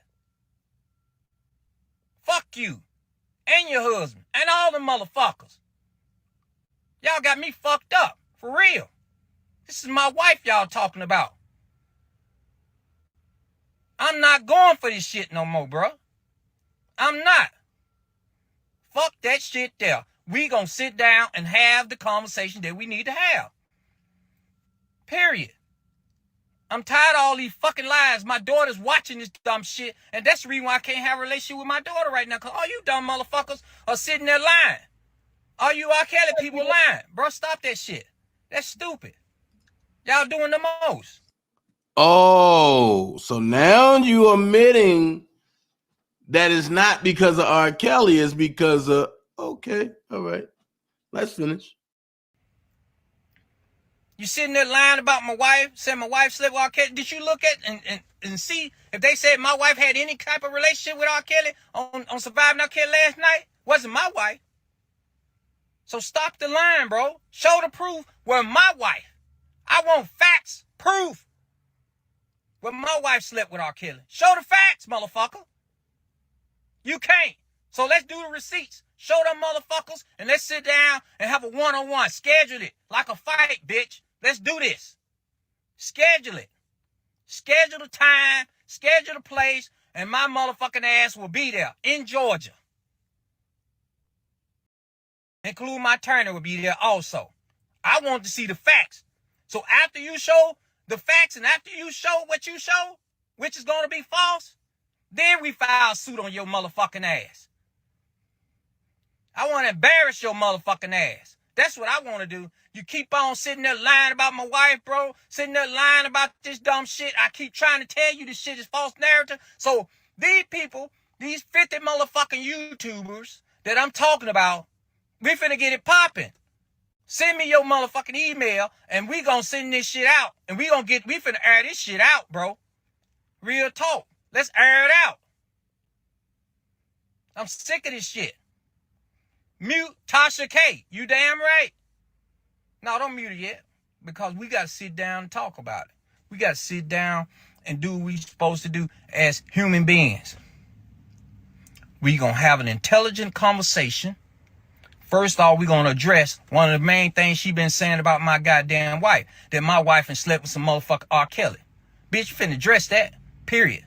Fuck you. And your husband. And all the motherfuckers. Y'all got me fucked up. For real. This is my wife y'all talking about. I'm not going for this shit no more, bro. I'm not. Fuck that shit there. We gonna sit down and have the conversation that we need to have. Period. I'm tired of all these fucking lies. My daughter's watching this dumb shit, and that's the reason why I can't have a relationship with my daughter right now, because all you dumb motherfuckers are sitting there lying. All you R. Kelly people lying. Bro, stop that shit. That's stupid. Y'all doing the most. Oh, so now you admitting that it's not because of R. Kelly, it's because of, okay, all right. Let's finish. You sitting there lying about my wife, saying my wife slept with R. Kelly. Did you look at and see if they said my wife had any type of relationship with R. Kelly on Surviving R. Kelly last night? Wasn't my wife. So stop the lying, bro. Show the proof where my wife. I want facts, proof. Where my wife slept with R. Kelly. Show the facts, motherfucker. You can't. So let's do the receipts. Show them motherfuckers and let's sit down and have a one-on-one. Schedule it like a fight, bitch. Let's do this. Schedule it. Schedule the time, schedule the place, and my motherfucking ass will be there in Georgia. Include my attorney will be there also. I want to see the facts. So after you show the facts and after you show what you show, which is going to be false, then we file a suit on your motherfucking ass. I want to embarrass your motherfucking ass. That's what I want to do. You keep on sitting there lying about my wife, bro. Sitting there lying about this dumb shit. I keep trying to tell you this shit is false narrative. So these people, these 50 motherfucking YouTubers that I'm talking about, we finna get it popping. Send me your motherfucking email and we gonna send this shit out. And we finna air this shit out, bro. Real talk. Let's air it out. I'm sick of this shit. Mute Tasha K. You damn right. No, don't mute it yet. Because we got to sit down and talk about it. We got to sit down and do what we're supposed to do as human beings. We're going to have an intelligent conversation. First off, we're going to address one of the main things she been saying about my goddamn wife. That my wife and slept with some motherfucker R. Kelly. Bitch, you finna address that. Period.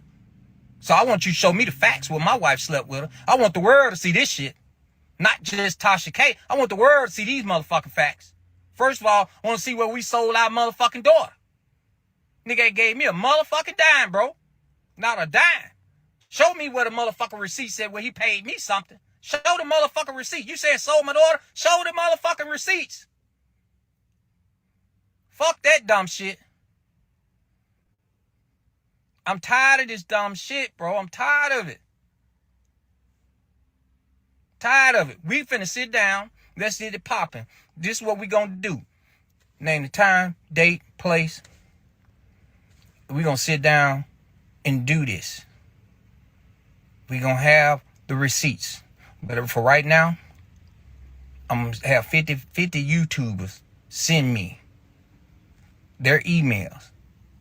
So I want you to show me the facts where my wife slept with her. I want the world to see this shit. Not just Tasha K. I want the world to see these motherfucking facts. First of all, I want to see where we sold our motherfucking daughter. Nigga gave me a motherfucking dime, bro. Not a dime. Show me where the motherfucking receipt said where he paid me something. Show the motherfucking receipt. You said sold my daughter? Show the motherfucking receipts. Fuck that dumb shit. I'm tired of this dumb shit, bro. I'm tired of it. Tired of it. We finna sit down. Let's get it popping. This is what we gonna do. Name the time, date, place. We gonna sit down and do this. We gonna have the receipts. But for right now, I'm gonna have 50 YouTubers send me their emails.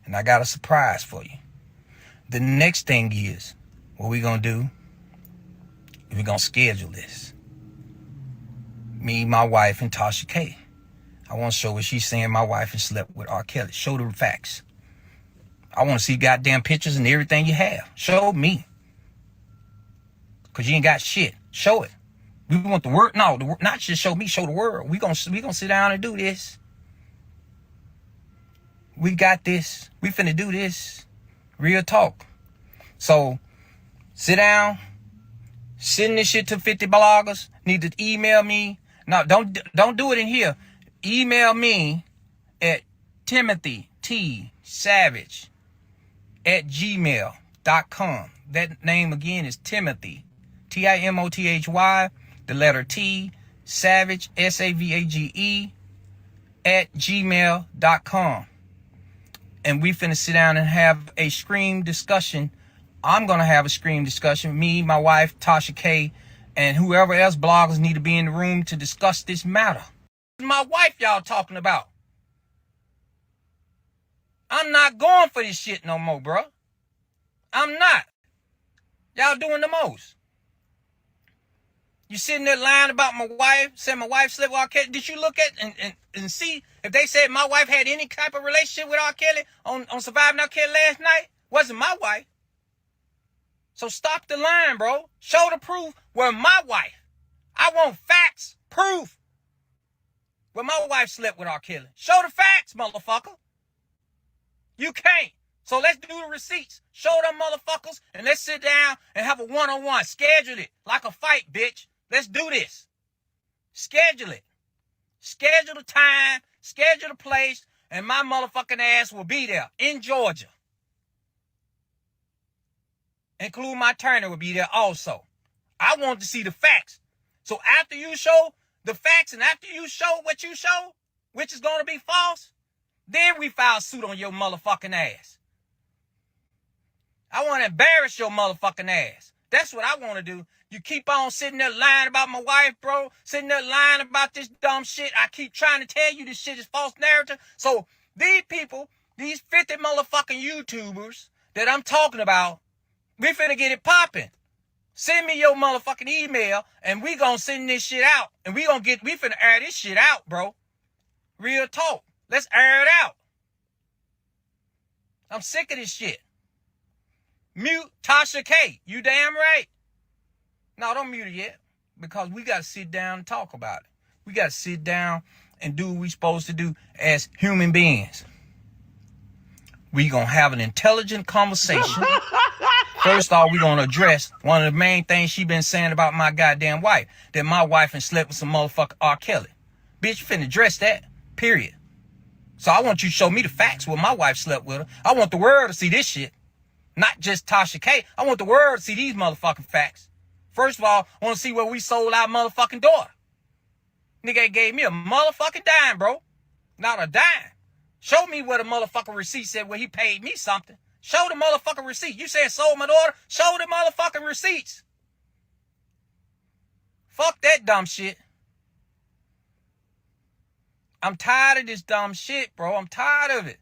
And I got a surprise for you. The next thing is, what we gonna do, we're gonna schedule this. Me, my wife, and Tasha K. I want to show what she's saying my wife and slept with R. Kelly. Show the facts. I want to see goddamn pictures and everything you have. Show me. Because you ain't got shit. Show it. We want the word. No, not just show me, show the world. We gonna sit down and do this. We got this. We finna do this. Real talk. So, sit down. Send this shit to 50 bloggers. Need to email me. No, don't do it in here. Email me at timothy.savage@gmail.com. That name again is Timothy. Timothy, the letter T, Savage, SAVAGE, @gmail.com. And we finna sit down and have a scream discussion. I'm gonna have a scream discussion. Me, my wife, Tasha K, and whoever else bloggers need to be in the room to discuss this matter. My wife y'all talking about. I'm not going for this shit no more, bro. I'm not. Y'all doing the most. You sitting there lying about my wife, saying my wife slept with R. Kelly. Did you look at and see if they said my wife had any type of relationship with R. Kelly on Surviving R. Kelly last night? Wasn't my wife. So stop the lying, bro. Show the proof where my wife. I want facts, proof where my wife slept with R. Kelly. Show the facts, motherfucker. You can't. So let's do the receipts. Show them motherfuckers, and let's sit down and have a one-on-one. Schedule it like a fight, bitch. Let's do this. Schedule it. Schedule the time, schedule the place, and my motherfucking ass will be there in Georgia. Include my attorney will be there also. I want to see the facts. So after you show the facts and after you show what you show, which is going to be false, then we file suit on your motherfucking ass. I want to embarrass your motherfucking ass. That's what I want to do. You keep on sitting there lying about my wife, bro. Sitting there lying about this dumb shit. I keep trying to tell you this shit is false narrative. So these people, these 50 motherfucking YouTubers that I'm talking about, we finna get it popping. Send me your motherfucking email and we gonna send this shit out. And we finna air this shit out, bro. Real talk. Let's air it out. I'm sick of this shit. Mute Tasha K. You damn right. No, don't mute it yet. Because we got to sit down and talk about it. We got to sit down and do what we supposed to do as human beings. We going to have an intelligent conversation. First off, we going to address one of the main things she been saying about my goddamn wife. That my wife and slept with some motherfucker R. Kelly. Bitch, you finna address that. Period. So I want you to show me the facts where my wife slept with her. I want the world to see this shit. Not just Tasha K. I want the world to see these motherfucking facts. First of all, I want to see where we sold our motherfucking daughter. Nigga gave me a motherfucking dime, bro. Not a dime. Show me where the motherfucking receipt said where he paid me something. Show the motherfucking receipt. You said sold my daughter? Show the motherfucking receipts. Fuck that dumb shit. I'm tired of this dumb shit, bro. I'm tired of it.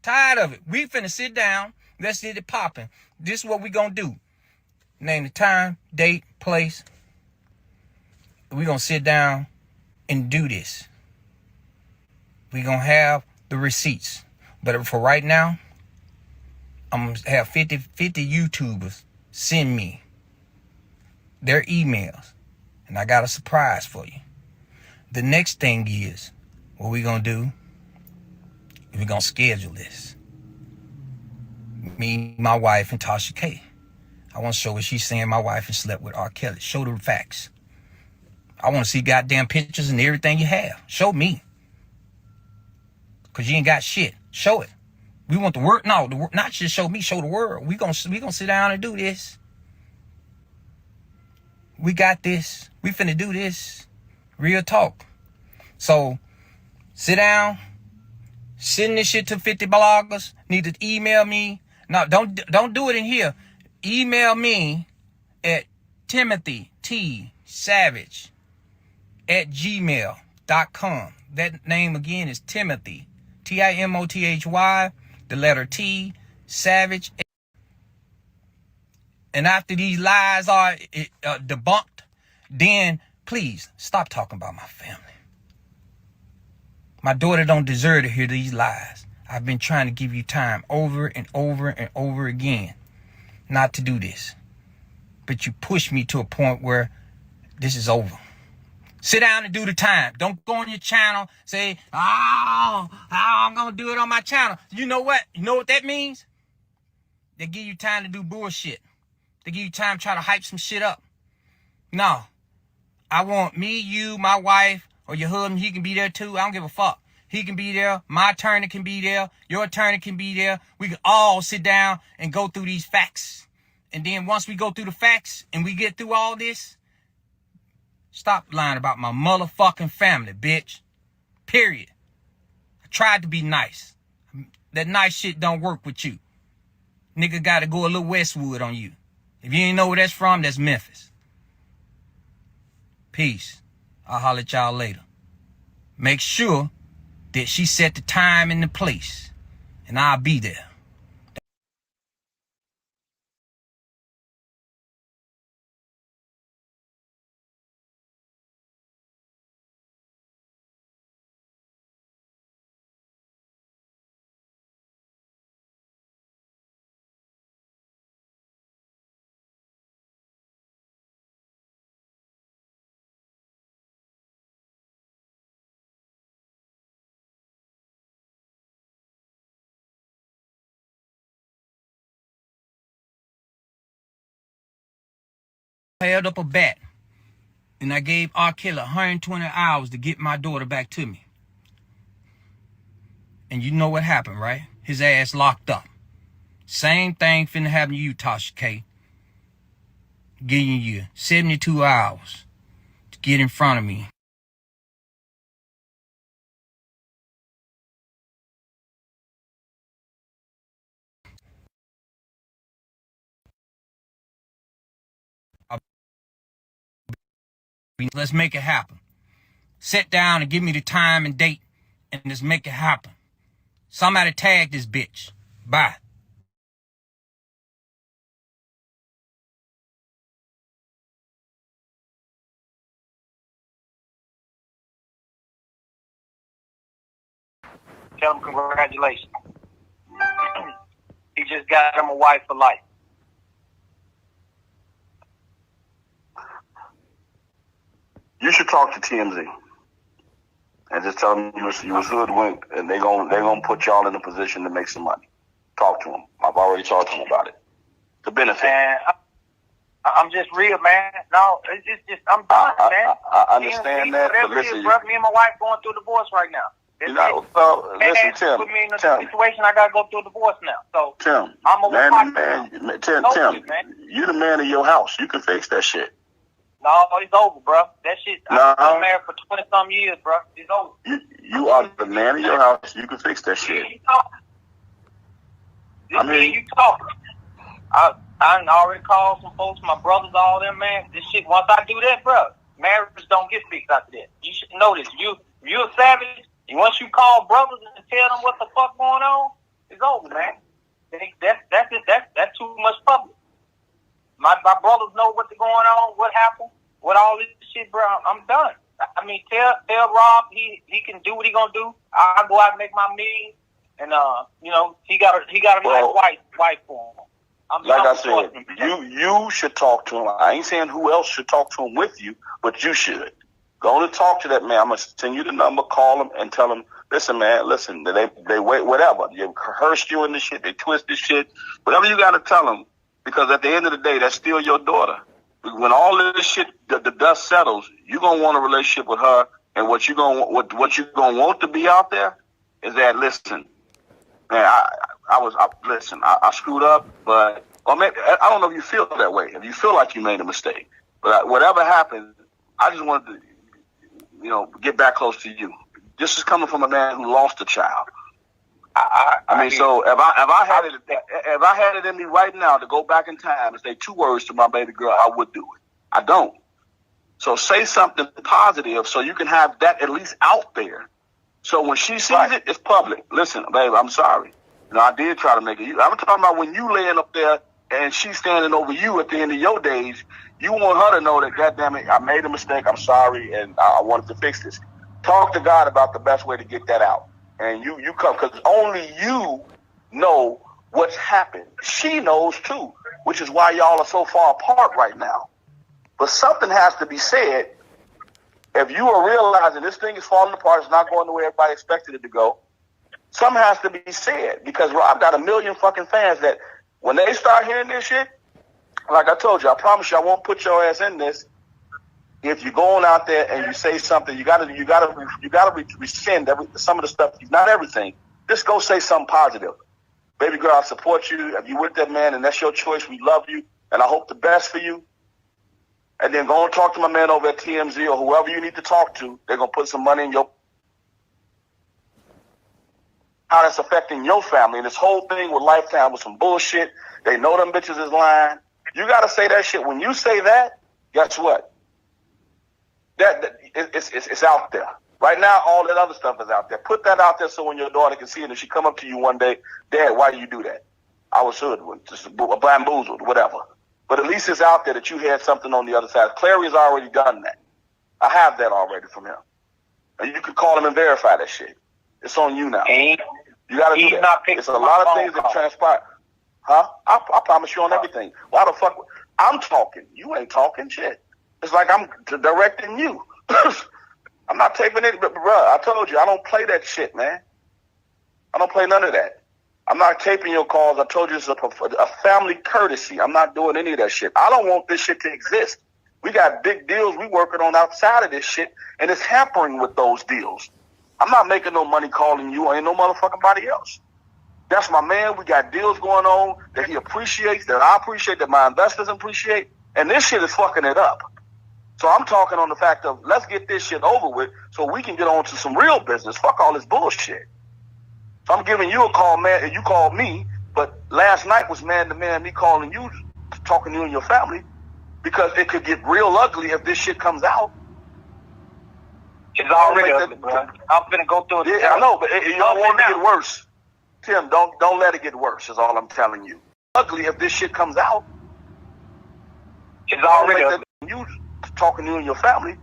Tired of it. We finna sit down. Let's get it popping. This is what we gonna do. Name the time, date, place. We gonna sit down and do this. We gonna have the receipts. But for right now, I'm gonna have 50 YouTubers send me their emails. And I got a surprise for you. The next thing is, what we gonna do, we're gonna schedule this. Me, my wife, and Tasha K. I want to show what she's saying my wife has slept with R. Kelly. Show the facts. I want to see goddamn pictures and everything you have. Show me. Because you ain't got shit. Show it. We want the world. No, not just show me, show the world. We gonna sit down and do this. We got this. We finna do this. Real talk. So, sit down. Send this shit to 50 bloggers. Need to email me. No, don't do it in here. Email me at timothy.savage@gmail.com. That name again is Timothy. Timothy. The letter T. Savage. And after these lies are debunked, then please stop talking about my family. My daughter don't deserve to hear these lies. I've been trying to give you time over and over and over again not to do this. But you push me to a point where this is over. Sit down and do the time. Don't go on your channel, say, I'm going to do it on my channel. You know what? You know what that means? They give you time to do bullshit. They give you time to try to hype some shit up. No. I want me, you, my wife, or your husband, he can be there too. I don't give a fuck. He can be there. My attorney can be there. Your attorney can be there. We can all sit down and go through these facts. And then once we go through the facts and we get through all this, stop lying about my motherfucking family, bitch. Period. I tried to be nice. That nice shit don't work with you. Nigga gotta go a little Westwood on you. If you ain't know where that's from, that's Memphis. Peace. I'll holler at y'all later. Make sure that she set the time and the place, and I'll be there. held up a bat and I gave R. Kelly 120 hours to get my daughter back to me. And you know what happened, right? His ass locked up. Same thing finna happen to you, Tasha K. Giving you 72 hours to get in front of me. Let's make it happen. Sit down and give me the time and date and let's make it happen. Somebody tag this bitch. Bye. Tell him congratulations. He just got him a wife for life. You should talk to TMZ and just tell them you was hoodwinked, and they gonna put y'all in a position to make some money. Talk to them. I've already talked to them about it. The benefit. And I'm just real, man. No, it's just I'm done, man. I understand that, but listen, me and my wife going through a divorce right now. Listen, Tim. Put me in a situation I gotta go through a divorce now. So Tim, Tim, you the man of your house. You can fix that shit. No, it's over, bro. That shit. I've been married for 20-some years, bro. It's over. You are the man of your house. You can fix that shit. You talk. I already called some folks, my brothers, all them, man. This shit. Once I do that, bro, marriage don't get fixed after that. You should know this. You're a savage. Once you call brothers and tell them what the fuck going on, it's over, man. That's too much public. My brothers know what's going on, what happened, what all this shit, bro. I'm done. I mean, tell Rob he can do what he gonna do. I'll go out and make my million, and he got a nice wife for him. Like I said, you should talk to him. I ain't saying who else should talk to him with you, but you should. Go to talk to that man. I'm gonna send you the number, call him, and tell him, listen, man, listen, they wait, whatever. They rehearsed you in this shit, they twist this shit, whatever you gotta tell them. Because at the end of the day, that's still your daughter. When all this shit, the dust settles, you're gonna want a relationship with her, and what you gonna want to be out there is that, listen, man, I screwed up, but or maybe I don't know if you feel that way. If you feel like you made a mistake, but whatever happened, I just wanted to, get back close to you. This is coming from a man who lost a child. So if I had it in me right now to go back in time and say 2 words to my baby girl, I would do it. I don't. So say something positive so you can have that at least out there. So when she sees it, it's public. Listen, babe, I'm sorry. I did try to make it. I'm talking about when you laying up there and she's standing over you at the end of your days. You want her to know that, goddamn it, I made a mistake. I'm sorry, and I wanted to fix this. Talk to God about the best way to get that out. And you come, because only you know what's happened. She knows too, which is why y'all are so far apart right now. But something has to be said. If you are realizing this thing is falling apart, it's not going the way everybody expected it to go, something has to be said. Because I've got a million fucking fans that when they start hearing this shit, like I told you, I promise you I won't put your ass in this. If you're going out there and you say something, you gotta rescind some of the stuff. Not everything. Just go say something positive. Baby girl, I support you. If you with that man and that's your choice, we love you and I hope the best for you. And then go and talk to my man over at TMZ or whoever you need to talk to. They're gonna put some money in your how that's affecting your family. And this whole thing with Lifetime was some bullshit. They know them bitches is lying. You gotta say that shit. When you say that, guess what? It's out there. Right now, all that other stuff is out there. Put that out there so when your daughter can see it and she come up to you one day, Dad, why do you do that? I was hoodwinked, just bamboozled, whatever. But at least it's out there that you had something on the other side. Clary's already done that. I have that already from him. And you can call him and verify that shit. It's on you now. You got to do that. It's a lot of things that transpire. Huh? I promise you on everything. Why the fuck? I'm talking. You ain't talking shit. It's like I'm directing you. I'm not taping it, but bro, I told you, I don't play that shit, man. I don't play none of that. I'm not taping your calls. I told you it's a family courtesy. I'm not doing any of that shit. I don't want this shit to exist. We got big deals we working on outside of this shit, and it's hampering with those deals. I'm not making no money calling you. I ain't no motherfucking body else. That's my man. We got deals going on that he appreciates, that I appreciate, that my investors appreciate, and this shit is fucking it up. So I'm talking on the fact of let's get this shit over with so we can get on to some real business. Fuck all this bullshit. So I'm giving you a call, man, and you called me, but last night was man-to-man, me calling you, talking to you and your family, because it could get real ugly if this shit comes out. It's already ugly, bro. I'm finna go through it. Yeah, I know, but you don't want it to get worse. Tim, don't let it get worse, is all I'm telling you. Ugly if this shit comes out. It's already ugly. You talking to you and your family,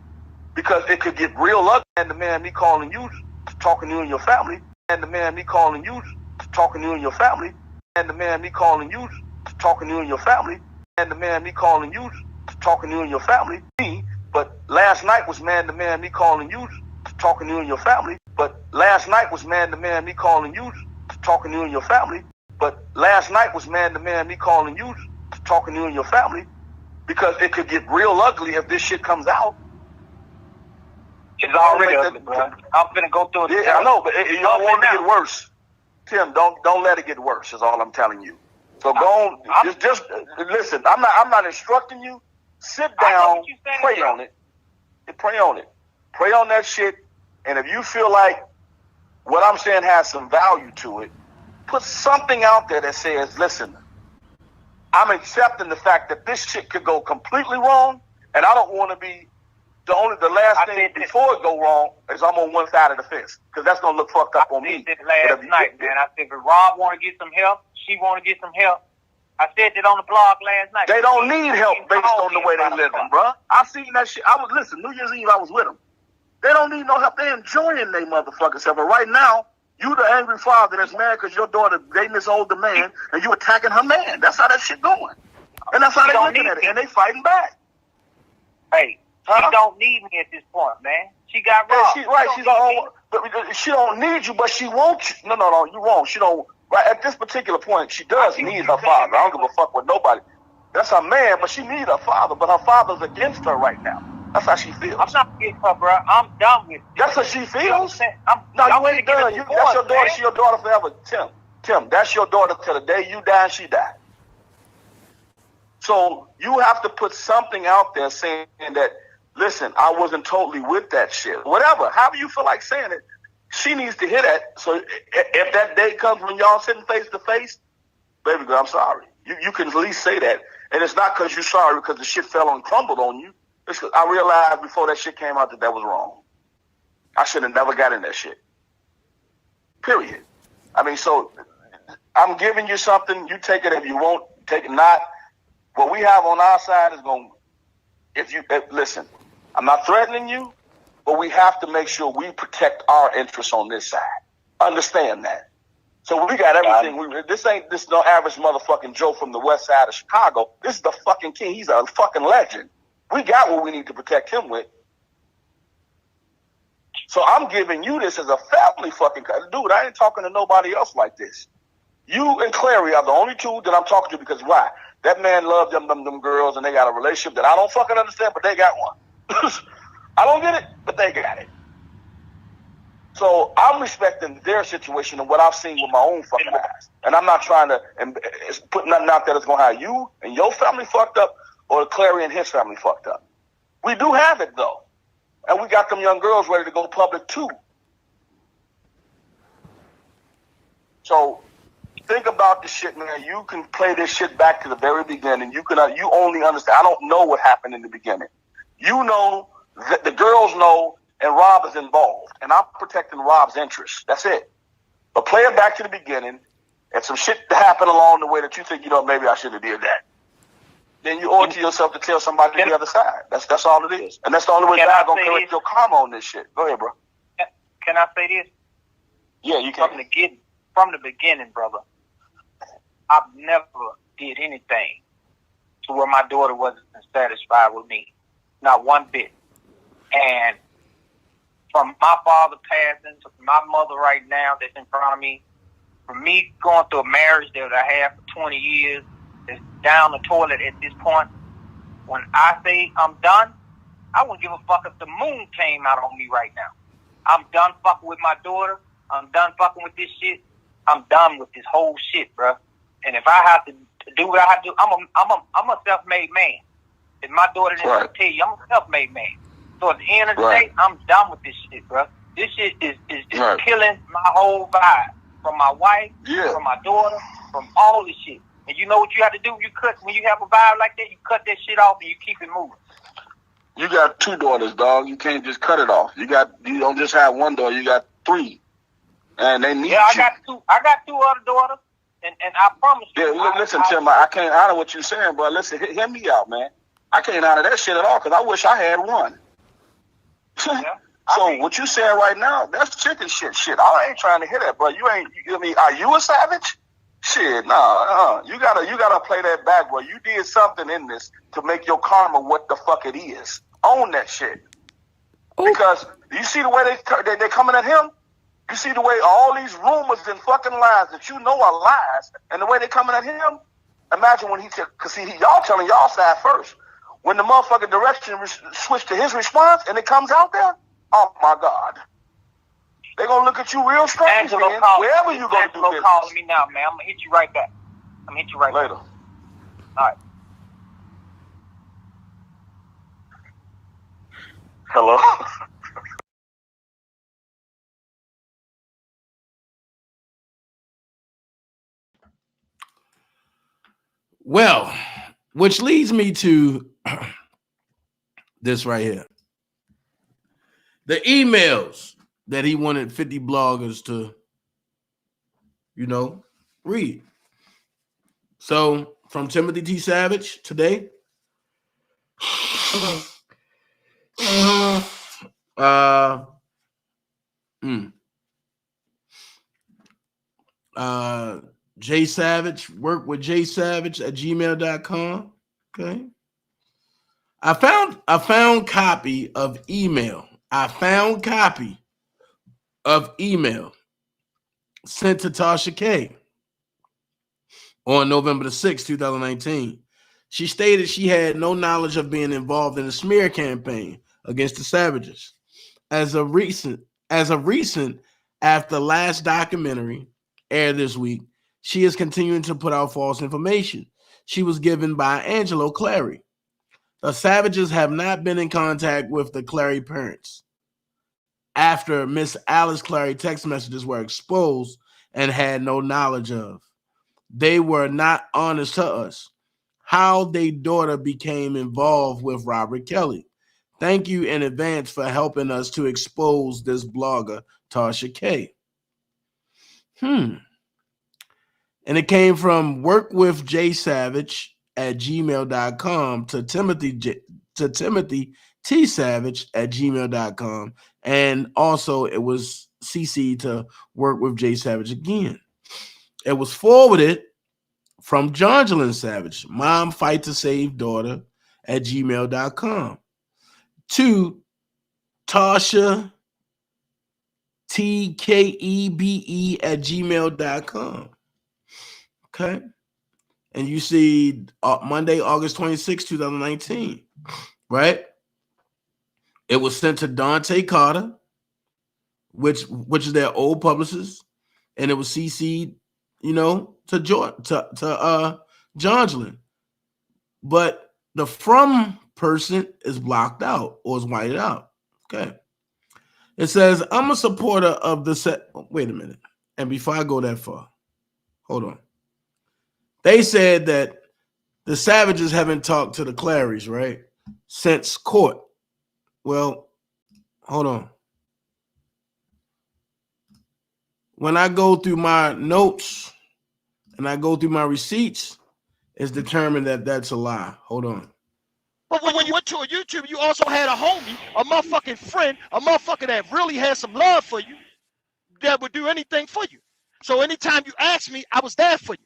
because it could get real ugly. And the man, me calling you, talking to you and your family. And the man, me calling you, talking to you and your family. And the man, me calling you, talking to you and your family. And the man, me calling you, talking to you and your family. But last night was man-to-man, me calling you, talking to you and your family. But last night was man-to-man, me calling you, talking to you and your family. But last night was man-to-man, me calling you, talking to you and your family, because it could get real ugly if this shit comes out. It's already ugly, bro. I'm finna go through it. Yeah, I know, but you don't want it to get worse. Tim, don't let it get worse, is all I'm telling you. So go on, just listen, I'm not instructing you. Sit down, pray on it. Pray on it. Pray on that shit. And if you feel like what I'm saying has some value to it, put something out there that says, listen, I'm accepting the fact that this shit could go completely wrong, and I don't want to be the last thing before it go wrong is I'm on one side of the fence, because that's going to look fucked up on me. I said that last night, man. I said, if Rob want to get some help, she want to get some help. I said that on the blog last night. They don't need help based on the way they living, bro. I seen that shit. Listen, New Year's Eve, I was with them. They don't need no help. They enjoying they motherfucking self. But right now, you the angry father that's mad because your daughter dating this older man and you attacking her man. That's how that shit going. And that's how they looking at it. And they fighting back. Hey, she don't need me at this point, man. She got robbed. She don't need you, but she wants you. No, you wrong. She don't. Right at this particular point, she does need her father. I don't give a fuck with nobody. That's her man, but she needs her father. But her father's against her right now. That's how she feels. I'm not against her, bro. I'm done with it. That's what she feels. No, you ain't done. That's your daughter. Man. She your daughter forever. Tim, that's your daughter till the day you die and she die. So you have to put something out there saying that, listen, I wasn't totally with that shit. Whatever. However you feel like saying it. She needs to hear that. So if that day comes when y'all sitting face to face, baby girl, I'm sorry. You can at least say that. And it's not because you're sorry because the shit fell and crumbled on you. It's 'cause I realized before that shit came out that was wrong. I should have never got in that shit. Period. I mean, so I'm giving you something. You take it if you won't. Take it not. What we have on our side is going to, listen, I'm not threatening you. But we have to make sure we protect our interests on this side. Understand that. So we got everything. This ain't no average motherfucking Joe from the west side of Chicago. This is the fucking king. He's a fucking legend. We got what we need to protect him with. So I'm giving you this as a family fucking dude. I ain't talking to nobody else like this. You and Clary are the only two that I'm talking to because why? That man loved them girls and they got a relationship that I don't fucking understand, but they got one. I don't get it, but they got it. So I'm respecting their situation and what I've seen with my own fucking eyes. And I'm not trying to put nothing out there that's going to have you and your family fucked up or Clary and his family fucked up. We do have it, though. And we got them young girls ready to go public, too. So think about this shit, man. You can play this shit back to the very beginning. You only understand. I don't know what happened in the beginning. You know. The girls know, and Rob is involved, and I'm protecting Rob's interests. That's it. But play it back to the beginning, and some shit happened along the way that you think, maybe I should have did that. Then you owe it to yourself to tell somebody on the other side. That's all it is, and that's the only way God's gonna correct your karma on this shit. Go ahead, bro. Can I say this? Yeah, you can. From the beginning, brother, I've never did anything to where my daughter wasn't satisfied with me, not one bit. And from my father passing to my mother right now that's in front of me, from me going through a marriage that I had for 20 years, that's down the toilet at this point, when I say I'm done, I wouldn't give a fuck if the moon came out on me right now. I'm done fucking with my daughter. I'm done fucking with this shit. I'm done with this whole shit, bro. And if I have to do what I have to do, I'm a self-made man. If my daughter didn't tell you, I'm a self-made man. So at the end of the day, I'm done with this shit, bro. This shit is killing my whole vibe. From my wife, from my daughter, from all this shit. And you know what you have to do? You cut, when you have a vibe like that, you cut that shit off and you keep it moving. You got 2 daughters, dog. You can't just cut it off. You don't just have 1 daughter. You got 3, and they need you. I got 2 other daughters, and I promise you. Yeah, listen, Tim. I can't honor what you're saying, but listen, hear me out, man. I can't honor that shit at all because I wish I had 1. So what you saying right now? That's chicken shit. Shit, I ain't trying to hear that, bro. You ain't. I mean, are you a savage? Shit, nah. You gotta play that back, bro. You did something in this to make your karma what the fuck it is. Own that shit. Because you see the way they're coming at him. You see the way all these rumors and fucking lies that you know are lies, and the way they're coming at him. Imagine when cause see, y'all telling y'all side first. When the motherfucking direction switched to his response and it comes out there, oh my God. They're going to look at you real strange, Angelo, man. Wherever you going to do business. Calling me now, man. I'm going to hit you right back. I'm going to hit you right later. Back. All right. Hello? Well, which leads me to this right here. The emails that he wanted 50 bloggers to, read. So from Timothy T. Savage today. Jay Savage, work with Jay Savage at gmail.com. Okay. I found copy of email. Sent to Tasha K on November the 6th, 2019. She stated she had no knowledge of being involved in a smear campaign against the Savages. As of recent, after the last documentary aired this week, she is continuing to put out false information she was given by Angelo Clary. The Savages have not been in contact with the Clary parents after Miss Alice Clary text messages were exposed and had no knowledge of. They were not honest to us. How their daughter became involved with Robert Kelly. Thank you in advance for helping us to expose this blogger, Tasha K. And it came from workwithjsavage at gmail.com to Timothy T. Savage at gmail.com. And also it was CC to work with Jay Savage again. It was forwarded from Jongelyn Savage, mom fight to save daughter at gmail.com, to Tasha TKEBE at gmail.com. Okay. And you see Monday, August 26, 2019, right? It was sent to Dante Carter, which is their old publicist, and it was CC'd, to Jongelyn. But the from person is blocked out or is whited out. Okay. It says, I'm a supporter of the set. Wait a minute. And before I go that far, hold on. They said that the Savages haven't talked to the Clarys, right, since court. Well, hold on. When I go through my notes and I go through my receipts, it's determined that that's a lie. Hold on. But when you went to a YouTube, you also had a homie, a motherfucking friend, a motherfucker that really had some love for you, that would do anything for you. So anytime you asked me, I was there for you.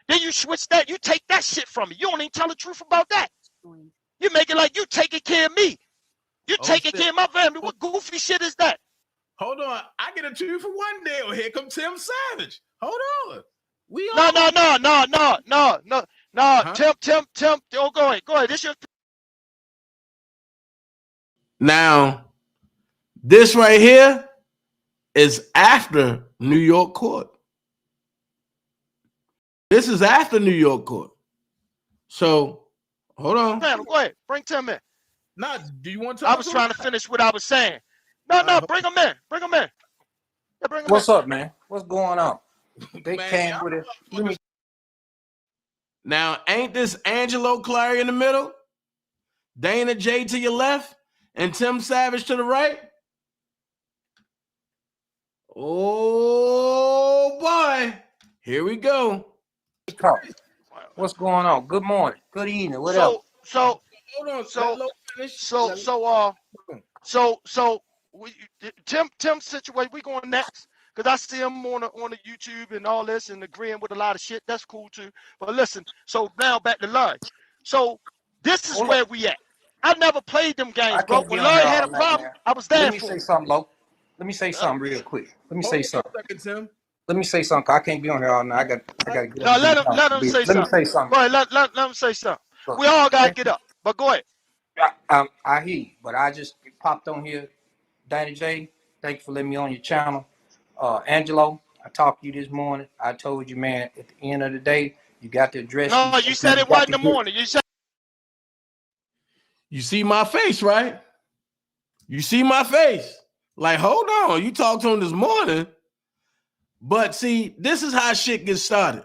Then you switch that, you take that shit from me. You don't even tell the truth about that. You make it like you taking care of me. You taking care of my family. What goofy shit is that? Hold on. I get a 2 for 1 deal. Here comes Tim Savage. Hold on. No. Tim. Oh, go ahead. This your Now, this right here is after New York court. This is after New York court. So, hold on. Go ahead. Bring Tim in. Nah, do you want to? I was trying to finish what I was saying. No, bring him in. Bring him in. Yeah, bring him What's in. up, man? What's going on? They came with it. Let me. Now, ain't this Angelo Clary in the middle? Dana J to your left? And Tim Savage to the right? Oh, boy. Here we go. What's going on? Good morning. Good evening. Whatever. So Tim's situation, we going next. Because I see him on the YouTube and all this and agreeing with a lot of shit. That's cool too. But listen, so now back to Larry. So this is where we at. I never played them games, bro. When Larry had a problem, I was there for him. Let me say something, Lo. Let me say something real quick. Let me say something. Let me say something. I can't be on here all night. I got to get up. No, let him say something. Let me say something. Go ahead, let him say something. We all got to get up. But go ahead. I hear you, but I just popped on here. DanaJay, thank you for letting me on your channel. Angelo, I talked to you this morning. I told you, man, at the end of the day, you got to address. No, you said it wasn't in the morning. You said. You see my face, right? You see my face. Like, hold on. You talked to him this morning. But see, this is how shit gets started.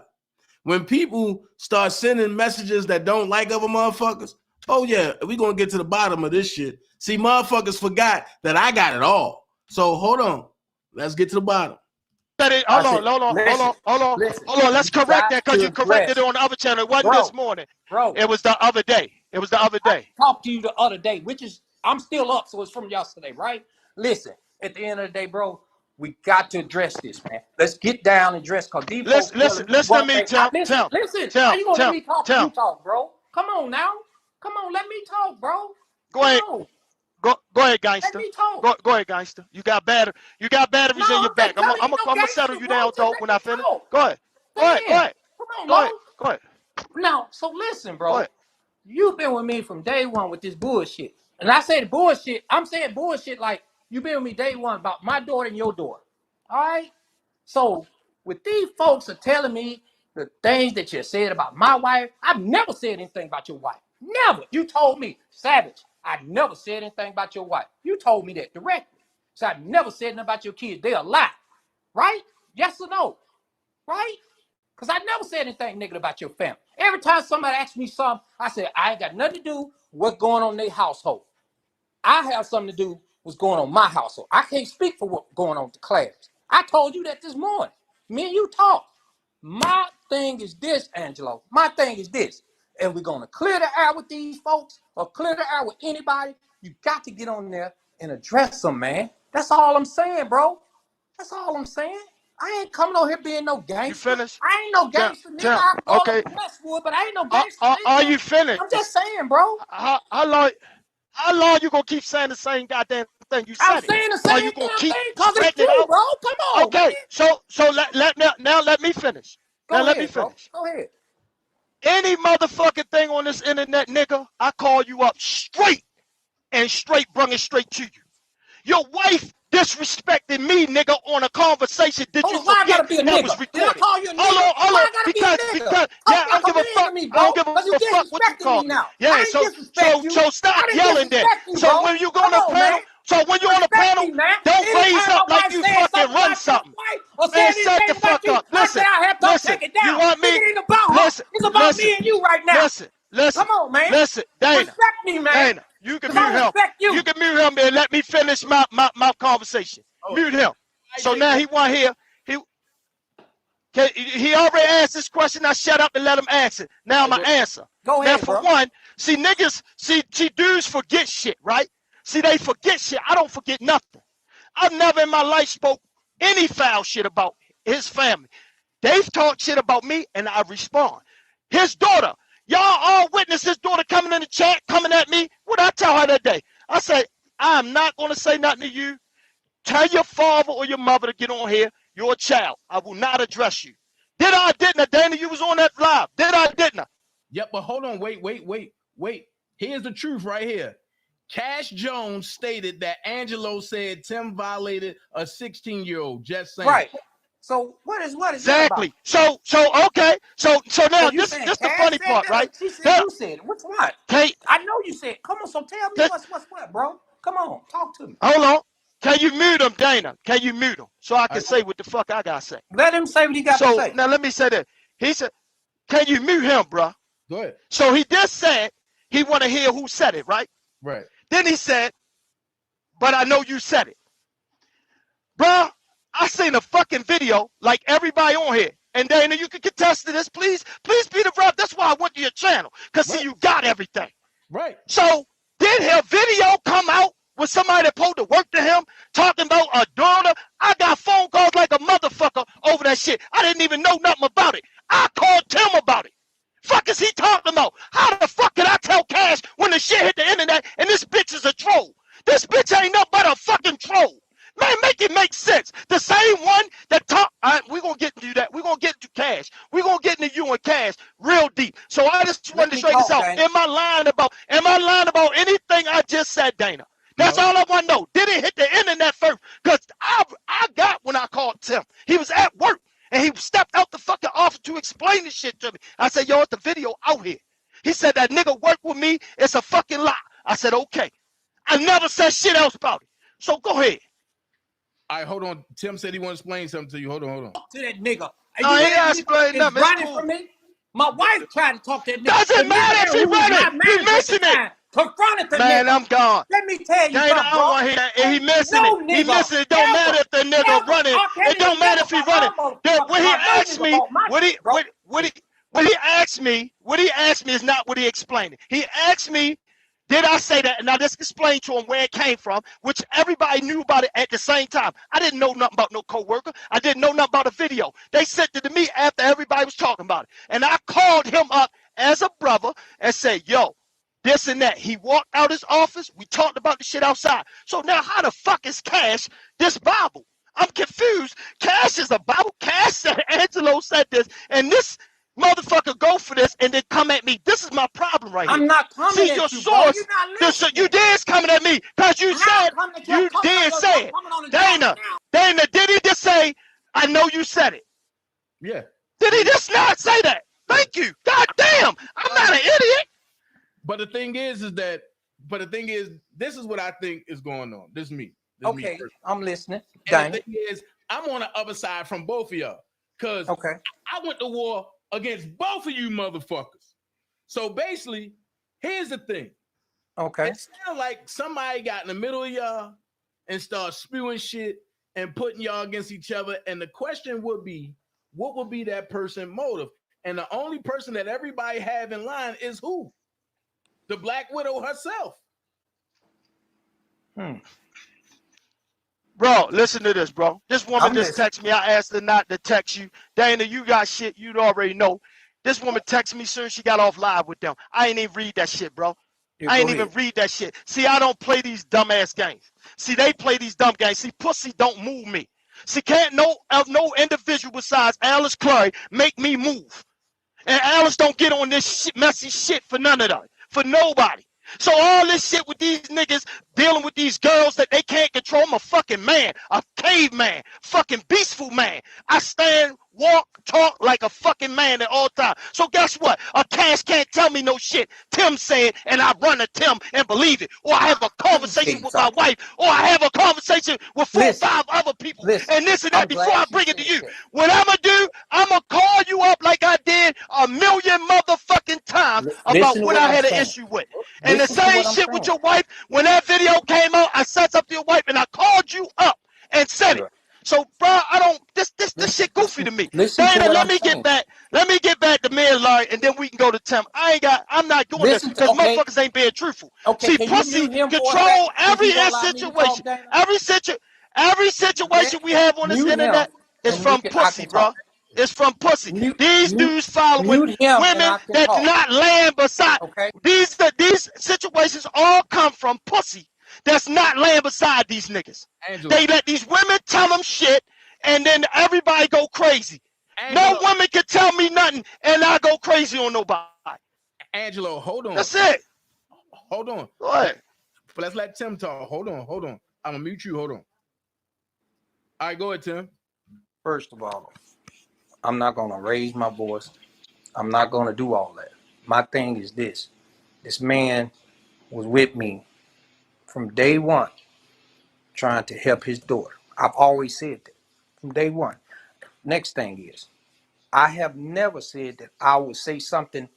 When people start sending messages that don't like other motherfuckers, oh yeah, we're going to get to the bottom of this shit. See, motherfuckers forgot that I got it all. So hold on. Let's get to the bottom. Hold on. Let's correct that because you corrected it on the other channel. It wasn't this morning. Bro. It was the other day. I talked to you the other day, which is, I'm still up, so it's from yesterday, right? Listen, at the end of the day, bro, we got to address this, man. Let's get down and address. Listen to me, Tim. Listen. How you gonna let me talk? You talk, bro. Come on now. Come on, let me talk, bro. Go ahead. Go ahead, gangster. Let me talk. Go ahead, gangster. You got batteries in your back. I'm gonna settle you down, though, when I finish. Go ahead. Go ahead. Come on, Go ahead. Now, so listen, bro. You've been with me from day one with this bullshit. And I said bullshit. I'm saying bullshit like you've been with me day one about my daughter and your daughter. All right? So, with these folks are telling me the things that you said about my wife, I've never said anything about your wife. Never. You told me, Savage, I never said anything about your wife. You told me that directly. So I never said nothing about your kids. They're alive. Right? Yes or no? Right? Because I never said anything negative about your family. Every time somebody asks me something, I said, I ain't got nothing to do with what's going on in their household. I have something to do with what's going on in my household. I can't speak for what's going on with the class. I told you that this morning. Me and you talked. My thing is this, Angelo. My thing is this. And we're going to clear the air with these folks or clear the air with anybody. You got to get on there and address them, man. That's all I'm saying, bro. That's all I'm saying. I ain't coming on here being no gangster. You finished? I ain't no gangster, nigga. I can call it Westwood, but I ain't no gangster. Are you finished? I'm just saying, bro. How long you gonna keep saying the same goddamn thing you said? I'm saying the same you gonna damn keep thing because it's true, bro. Come on. Okay, man. so let me finish. Let me finish. Go ahead. Any motherfucking thing on this internet, nigga, I call you up straight bring it straight to you. Your wife disrespected me, nigga, on a conversation. Did you forget that was recorded? Did I call you a nigga? Hold on. Because I don't give a fuck. I don't give a fuck what you call me. Yeah, so stop yelling then. So when you go on the panel, don't raise up like you fucking run something. Man, shut the fuck up. Listen. You want me? It's about me and you right now. Listen. Come on, man. Listen, Dana. Respect me, man. Dana, you can mute him. You can mute him and let me finish my conversation. Mute him. So now he want here. He already asked this question. I shut up and let him ask it. Now I'm going to answer. Go ahead, now, for one, see, niggas, see, dudes forget shit, right? See, they forget shit. I don't forget nothing. I've never in my life spoke any foul shit about his family. They've talked shit about me, and I respond. His daughter. Y'all all witness his daughter coming in the chat, coming at me. What I tell her that day? I said, I'm not going to say nothing to you. Tell your father or your mother to get on here. You're a child. I will not address you. Did I, didn't I? Dana, you was on that live. Did I, didn't I? Yep, but hold on. Wait. Here's the truth right here. Cash Jones stated that Angelo said Tim violated a 16-year-old. Just saying. Right. So what is exactly? So okay. So now so this Cass the funny part, that, right? She said Now, you said it. Which one? I know you said. Come on. So tell me what's what, bro. Come on, talk to me. Hold on. Can you mute him, Dana? Can you mute him so I can say what the fuck I gotta say? Let him say what he got to say. Now let me say that. He said, "Can you mute him, bro?" Go ahead. So he just said he want to hear who said it, right? Right. Then he said, "But I know you said it, bro." I seen a fucking video like everybody on here, and Dana, you can contest to this, please be the rep. That's why I went to your channel, cause see, you got everything. Right. So did her video come out with somebody that supposed to work to him talking about a daughter? I got phone calls like a motherfucker over that shit. I didn't even know nothing about it. I called Tim about it. Fuck is he talking about? How the fuck could I tell Cash when the shit hit the internet and this bitch is a troll? This bitch ain't nothing but a fucking troll. Man, make it make sense. The same one that talk. We're going to get into that. We're going to get into Cash. We're going to get into you and Cash real deep. So I just wanted to straighten this out. Am I lying about anything I just said, Dana? That's all I want to know. Did it hit the internet first? Because I got when I called Tim. He was at work, and he stepped out the fucking office to explain this shit to me. I said, yo, it's the video out here. He said, that nigga worked with me. It's a fucking lie. I said, okay. I never said shit else about it. So go ahead. All right, hold on. Tim said he want to explain something to you. Hold on. Talk to that nigga. No, he ain't explained nothing. Running from me. My wife tried to talk to that nigga. Doesn't matter if he running. He missing it. Confronted the Man, nigga. I'm gone. Let me tell you Dana, something, I don't want to hear that. He missing no it. He missing it. It don't matter if the nigga running. It don't matter if he running. When he asked me, what he asked me is not what he explained. He asked me, did I say that? And I just explained to him where it came from, which everybody knew about it at the same time. I didn't know nothing about no coworker. I didn't know nothing about a video. They sent it to me after everybody was talking about it. And I called him up as a brother and said, yo, this and that. He walked out his office. We talked about the shit outside. So now how the fuck is Cash this Bible? I'm confused. Cash is a Bible. Cash said, Angelo said this, and this motherfucker go for this and then come at me. This is my problem right here. I'm not coming See, at your you, source, bro. You're not listening. you did coming at me because you said, you did say it. Dana, did he just say, I know you said it? Yeah. Did he just not say that? Thank you. God damn. I'm not an idiot. But the thing is this is what I think is going on. This is me. Okay, I'm listening. And the thing is, I'm on the other side from both of y'all. Because I went to war against both of you motherfuckers. So basically, here's the thing. Okay. It sounds like somebody got in the middle of y'all and start spewing shit and putting y'all against each other. And the question would be, what would be that person's motive? And the only person that everybody have in line is who? The Black Widow herself. Bro, listen to this, bro. This woman just texted me. I asked her not to text you. Dana, you got shit you already know. This woman texted me soon as she got off live with them. I ain't even read that shit, bro. I ain't even read that shit. See, I don't play these dumbass games. See, they play these dumb games. See, pussy don't move me. See, can't no individual besides Alice Clary make me move. And Alice don't get on this shit, messy shit for none of that. For nobody. So all this shit with these niggas dealing with these girls that they can't control. I'm a fucking man, a caveman, fucking beastful man. I stand, walk, talk like a fucking man at all times. So guess what? A Cash can't tell me no shit. Tim said, and I run to Tim and believe it. Or I have a conversation with my wife. Or I have a conversation with 4 or 5 other people. And this and that before I bring it to you. What I'm going to do, I'm going to call you up like I did a million motherfucking times about what I had an issue with. And the same shit with your wife. When that video came out, I said something to your wife and I called you up and said it. So, bro, this shit goofy to me. Dana, let me get back to me and Larry, and then we can go to Tim. I'm not doing this because motherfuckers ain't being truthful. See, pussy control every situation. Every situation we have on this internet is from pussy, bro. It's from pussy. These dudes following women that not laying beside. These situations all come from pussy that's not laying beside these niggas. Angelo. They let these women tell them shit, and then everybody go crazy. Angelo. No woman can tell me nothing, and I go crazy on nobody. Angelo, hold on. That's it. Hold on. What? But let's let Tim talk. Hold on. I'm gonna mute you. Hold on. All right, go ahead, Tim. First of all, I'm not gonna raise my voice. I'm not gonna do all that. My thing is this: this man was with me from day one, trying to help his daughter. I've always said that from day one. Next thing is, I have never said that I would say something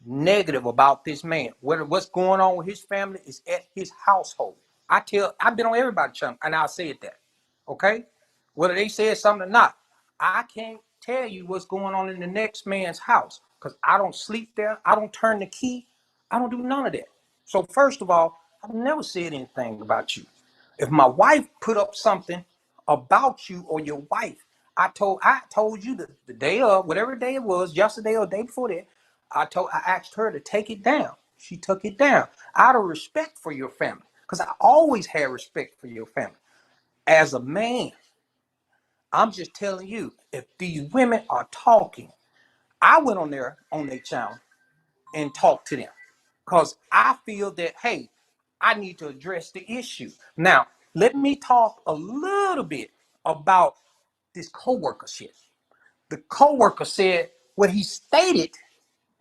negative about this man. What's going on with his family is at his household. I've been on everybody's channel, and I said that. Okay? Whether they said something or not, I can't tell you what's going on in the next man's house because I don't sleep there. I don't turn the key. I don't do none of that. So first of all, I've never said anything about you. If my wife put up something about you or your wife, I told you the day of, whatever day it was, yesterday or the day before that, I asked her to take it down. She took it down out of respect for your family, because I always had respect for your family. As a man, I'm just telling you, if these women are talking, I went on their channel and talked to them because I feel that, hey, I need to address the issue. Now, let me talk a little bit about this coworker shit. The coworker said what he stated,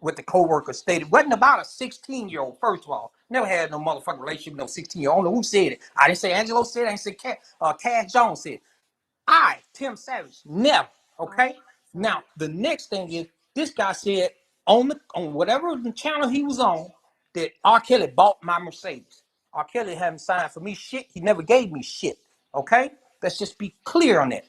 what the coworker stated, wasn't about a 16-year-old, first of all. Never had no motherfucking relationship with no 16-year-old. I don't know who said it. I didn't say Angelo said it. I didn't say Cash Jones said it. I, Tim Savage, never. Okay? Now, the next thing is, this guy said on whatever the channel he was on, that R. Kelly bought my Mercedes. R. Kelly haven't signed for me shit. He never gave me shit. Okay? Let's just be clear on that.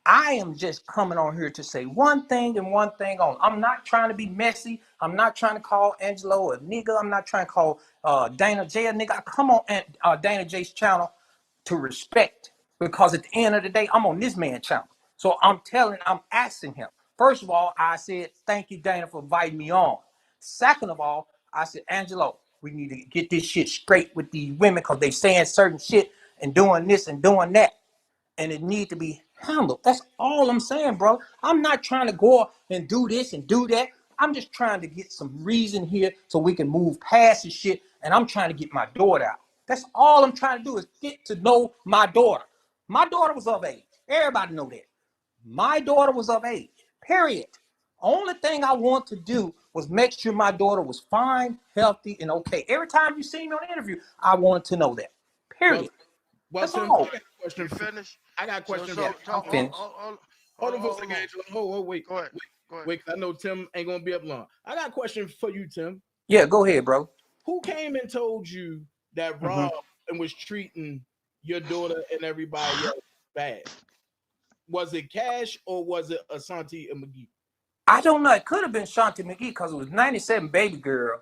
I am just coming on here to say one thing and one thing only. I'm not trying to be messy. I'm not trying to call Angelo a nigga. I'm not trying to call DanaJay a nigga. I come on DanaJay's channel to respect, because at the end of the day, I'm on this man's channel. So I'm asking him. First of all, I said, thank you, Dana, for inviting me on. Second of all, I said, Angelo, we need to get this shit straight with these women because they saying certain shit and doing this and doing that. And it need to be handled. That's all I'm saying, bro. I'm not trying to go and do this and do that. I'm just trying to get some reason here so we can move past this shit. And I'm trying to get my daughter out. That's all I'm trying to do, is get to know my daughter. My daughter was of age. Everybody know that. My daughter was of age. Period. Only thing I want to do was make sure my daughter was fine, healthy, and okay. Every time you see me on the interview, I wanted to know that. Period. Well, Tim, I got a question. Finish. I got a question. I'm finished. Hold on for a second, Angelo. Hold, wait. Go ahead. Wait, because I know Tim ain't gonna be up long. I got a question for you, Tim. Yeah, go ahead, bro. Who came and told you that Rob and was treating your daughter and everybody else bad? Was it Cash or was it Asante and McGee? I don't know. It could have been Shanti McGee, because it was 97 Baby Girl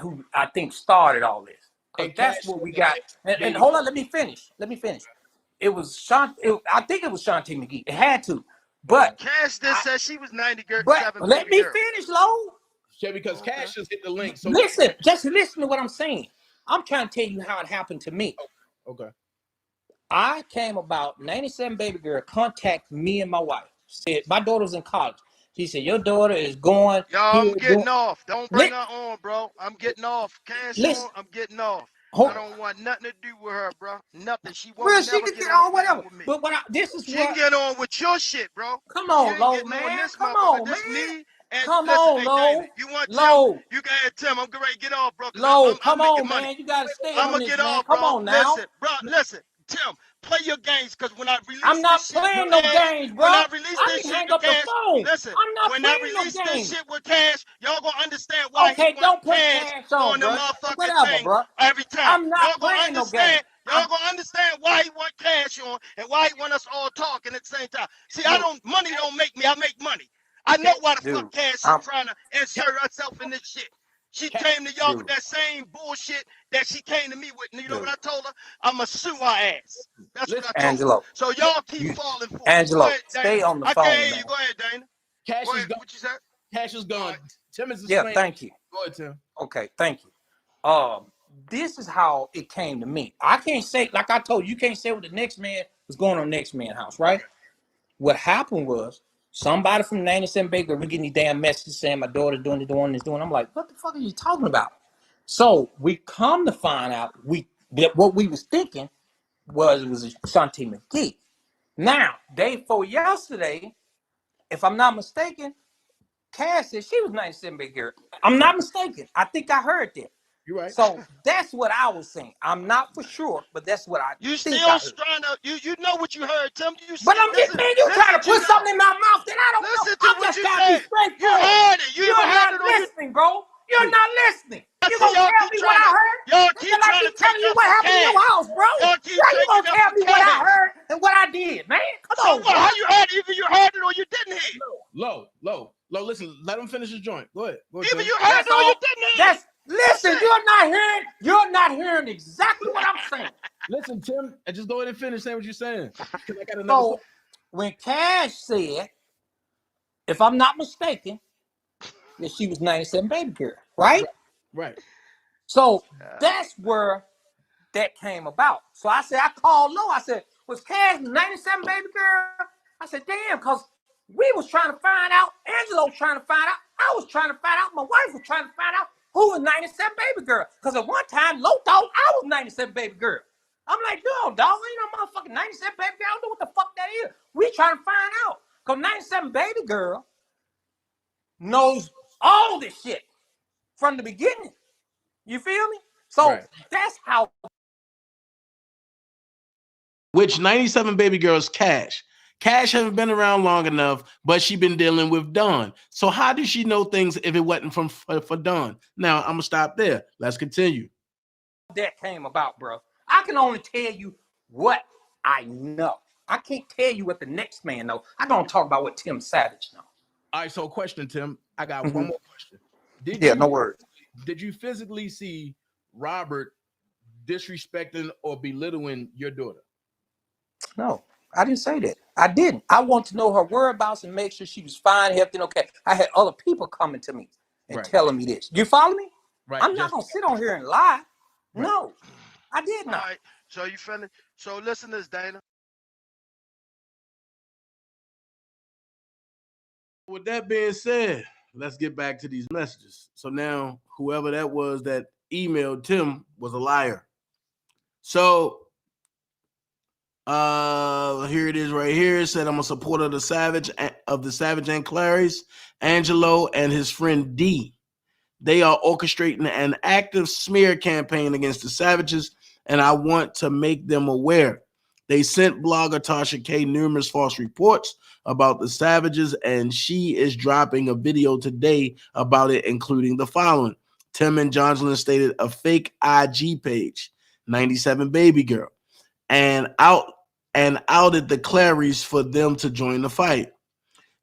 who I think started all this. Because that's what we got. And hold on, let me finish. It was I think it was Shanti McGee. It had to. But Cash just said she was 97. But let me finish, Lo. Yeah, because Cash just hit the link. So listen, just listen to what I'm saying. I'm trying to tell you how it happened to me. Okay. I came about 97 Baby Girl contacted me and my wife. Said my daughter was in college. She said, your daughter is going. Y'all, I'm getting off. Don't bring her on, bro. I'm getting off. Cash on, I'm getting off. I don't want nothing to do with her, bro. Nothing. She won't never she can get on whatever. With me. But she can get on with your shit, bro. Come on, Lo, man. Come on, man. Me and come listen, on, hey, Lo. David, you want Lo. Tim? You got Tim. I'm ready to get off, bro. Lo, come on, money. man. You gotta stay I'm on gonna this, get man. off, bro. Come on now. Listen, bro. Listen, Tim. Play your games, because when I release I'm not this shit playing with no Cash, games, bro. When I release this shit hang with up Cash, the phone. listen. I'm not When playing I release no games. this shit with Cash, y'all gonna understand why okay, he don't want put Cash on the bro. motherfucking Whatever, thing bro. every time. I'm not Y'all gonna playing no understand. games. Y'all gonna understand why he want Cash on and why he want us all talking at the same time. See, money don't make me. I make money. I know why the fuck Cash is trying to insert herself in this shit. She came to y'all with that same bullshit that she came to me with. And you know what I told her? I'ma sue her ass. That's what I told Angelo. her. So y'all keep falling for it. Angelo, Go ahead, stay on the phone, I can't hear man. you. Go ahead, Dana. Cash Go is ahead. gone. What you said? Cash is gone. Tim is explaining. Thank you. Go ahead, Tim. Okay, thank you. This is how it came to me. I can't say, like I told you, you can't say what the next man was going on next man's house, right? What happened was somebody from 97 Baker was getting these damn messages saying my daughter's doing this, doing this, doing. I'm like, what the fuck are you talking about? So we come to find out that what we was thinking was Shanti McGee. Now, day before yesterday, if I'm not mistaken, Cass said she was 97 baby girl. I'm not mistaken. I think I heard that. You're right. So that's what I was saying. I'm not for sure, but that's what I You think still I heard. trying to you know what you heard, Tim. You But see, I'm just man, you trying to put something in my mouth that I don't know. Listen to I'm what just you trying to be said. You straightforward. heard it. You either You're heard not it or you listening, bro. You're not listening. You see, gonna y'all tell keep me what trying I to heard? y'all Nigga, keep like trying me to take telling you up what for happened in your cash. house, bro. Y'all keep How you taking gonna up tell for me what I cash. heard and what I did, man? Come So on, what? bro. How you heard it? Either you heard it or you didn't hear it. Low. Listen, let him finish his joint. Go ahead. Go ahead, Either Tim. you heard That's it or you all. didn't hear it. Listen, you're not hearing exactly what I'm saying. Listen, Tim, and just go ahead and finish saying what you're saying. Because I got another So when Cash said, if I'm not mistaken, that she was 97 baby girl, right? Right. So that's where that came about. So I said, I called Low. I said, was Cash 97 baby girl? I said, damn, because we was trying to find out, Angelo was trying to find out, I was trying to find out, my wife was trying to find out who was 97 baby girl. Because at one time, Low thought I was 97 baby girl. I'm like, no, dog, ain't no motherfucking 97 baby girl. I don't know what the fuck that is. We trying to find out. Because 97 baby girl knows all this shit from the beginning. You feel me? So that's how. Which 97 baby girls Cash. Cash hasn't been around long enough, but she been dealing with Dawn. So how did she know things if it wasn't for Dawn? Now I'm gonna stop there. Let's continue. That came about, bro. I can only tell you what I know. I can't tell you what the next man knows. I don't talk about what Tim Savage knows. All right, so question, Tim. I got one more question. No worries. Did you physically see Robert disrespecting or belittling your daughter? No, I didn't say that. I didn't. I want to know her whereabouts and make sure she was fine, healthy, and okay. I had other people coming to me and telling me this. You follow me? Right. I'm not gonna sit on here and lie. Right. No, I did not. All right. So you feeling? So listen to this, Dana. With that being said, let's get back to these messages. So now, whoever that was that emailed Tim was a liar. So here it is right here. It said, I'm a supporter of the Savage and Clary's, Angelo, and his friend D. They are orchestrating an active smear campaign against the Savages, and I want to make them aware. They sent blogger Tasha K numerous false reports about the Savages, and she is dropping a video today about it, including the following. Tim and Jocelyn stated a fake IG page, 97 baby girl, and outed the Clarys for them to join the fight.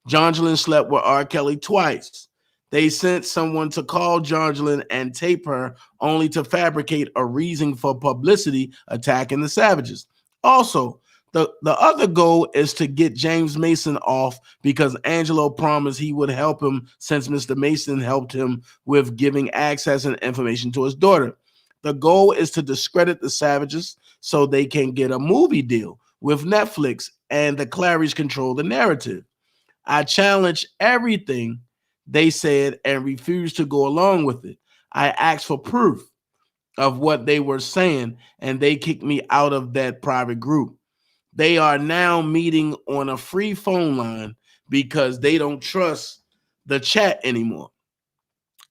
Jocelyn slept with R. Kelly twice. They sent someone to call Jocelyn and tape her, only to fabricate a reason for publicity attacking the Savages. Also, the other goal is to get James Mason off because Angelo promised he would help him since Mr. Mason helped him with giving access and information to his daughter. The goal is to discredit the Savages so they can get a movie deal with Netflix and the Clarys control the narrative. I challenged everything they said and refused to go along with it. I asked for proof of what they were saying, and they kicked me out of that private group. They are now meeting on a free phone line because they don't trust the chat anymore.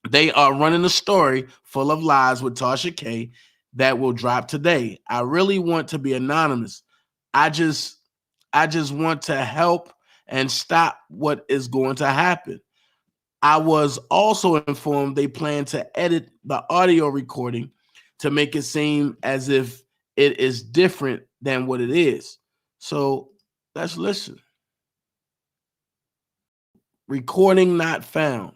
They are running a story full of lies with Tasha K that will drop today. I really want to be anonymous. I just want to help and stop what is going to happen. I was also informed they plan to edit the audio recording to make it seem as if it is different than what it is. So let's listen. Recording not found.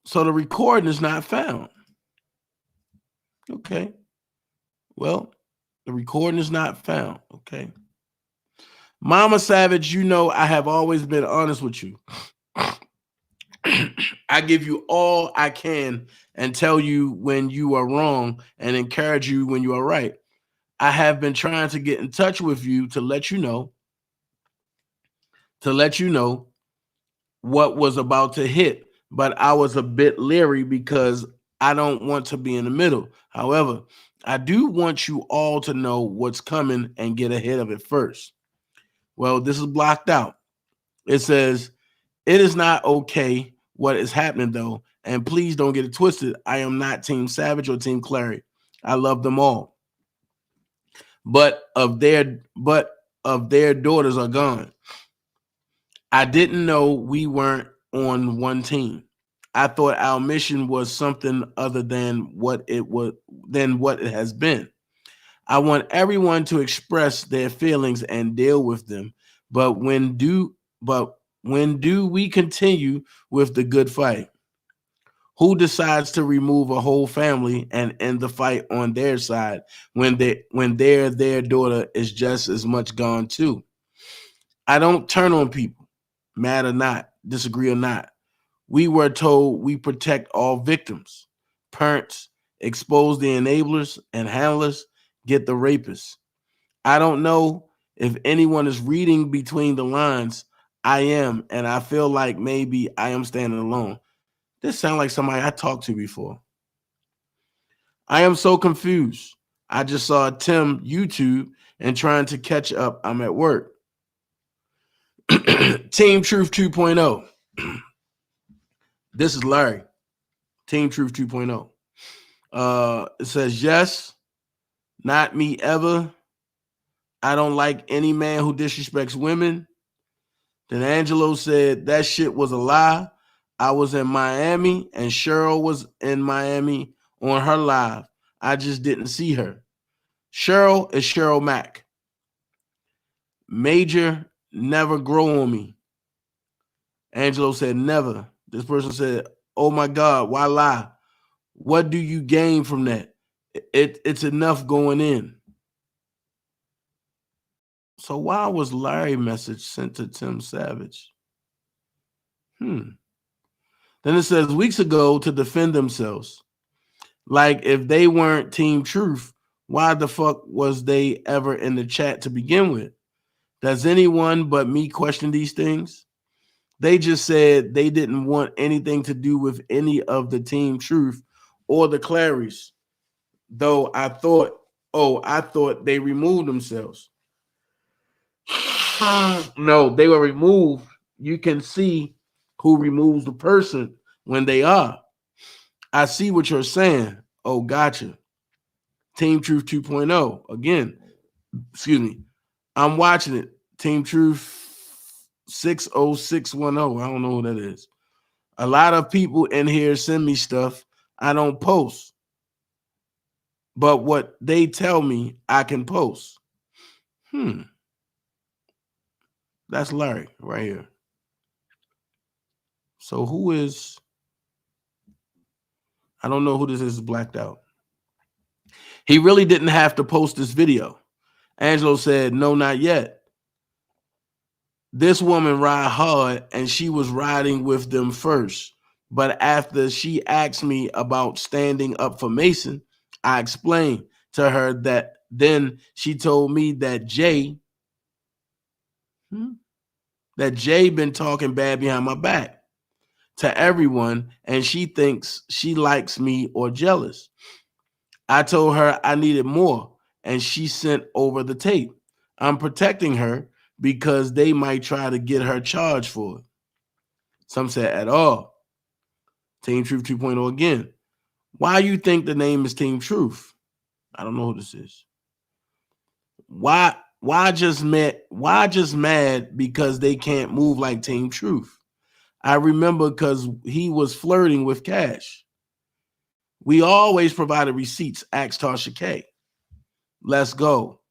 So the recording is not found. Okay. Well, the recording is not found. Okay. Mama Savage, you know I have always been honest with you. I give you all I can and tell you when you are wrong and encourage you when you are right. I have been trying to get in touch with you to let you know what was about to hit. but I was a bit leery because I don't want to be in the middle. However, I do want you all to know what's coming and get ahead of it first. Well, this is blocked out. It says, it is not okay what is happening though, and please don't get it twisted. I am not Team Savage or Team Clary. I love them all. But of their daughters are gone. I didn't know we weren't on one team. I thought our mission was something other than what it has been. I want everyone to express their feelings and deal with them. But when do we continue with the good fight? Who decides to remove a whole family and end the fight on their side when their daughter is just as much gone too? I don't turn on people, mad or not, disagree or not. We were told we protect all victims. Parents, expose the enablers and handlers, get the rapists. I don't know if anyone is reading between the lines. I am, and I feel like maybe I am standing alone. This sounds like somebody I talked to before. I am so confused. I just saw Tim YouTube and trying to catch up. I'm at work. Team Truth 2.0. This is Larry. Team Truth 2.0. It says, yes, not me ever. I don't like any man who disrespects women. Then Angelo said that shit was a lie. I was in Miami and Cheryl was in Miami on her live. I just didn't see her. Cheryl is Cheryl Mack. Major, never grow on me. Angelo said never. This person said, oh my God, why lie? What do you gain from that? It's enough going in. So why was Larry message sent to Tim Savage? Then it says weeks ago to defend themselves. Like if they weren't Team Truth, why the fuck was they ever in the chat to begin with? Does anyone but me question these things? They just said they didn't want anything to do with any of the Team Truth or the Clarys. Though I thought they removed themselves. No, they were removed. You can see who removes the person when they are. I see what you're saying. Oh, gotcha. Team Truth 2.0. Again, excuse me. I'm watching it. Team Truth 60610. I don't know who that is. A lot of people in here send me stuff I don't post. But what they tell me I can post. That's Larry right here. So who is, I don't know who this is blacked out. He really didn't have to post this video. Angelo said, no, not yet. This woman ride hard and she was riding with them first. But after she asked me about standing up for Mason, I explained to her that then she told me that Jay been talking bad behind my back to everyone, and she thinks she likes me or jealous. I told her I needed more, and she sent over the tape. I'm protecting her because they might try to get her charged for it. Some said at all. Team Truth 2.0 again. Why you think the name is Team Truth? I don't know who this is. Why just mad because they can't move like Team Truth? I remember because he was flirting with Cash. We always provided receipts. Ask Tasha K. Let's go.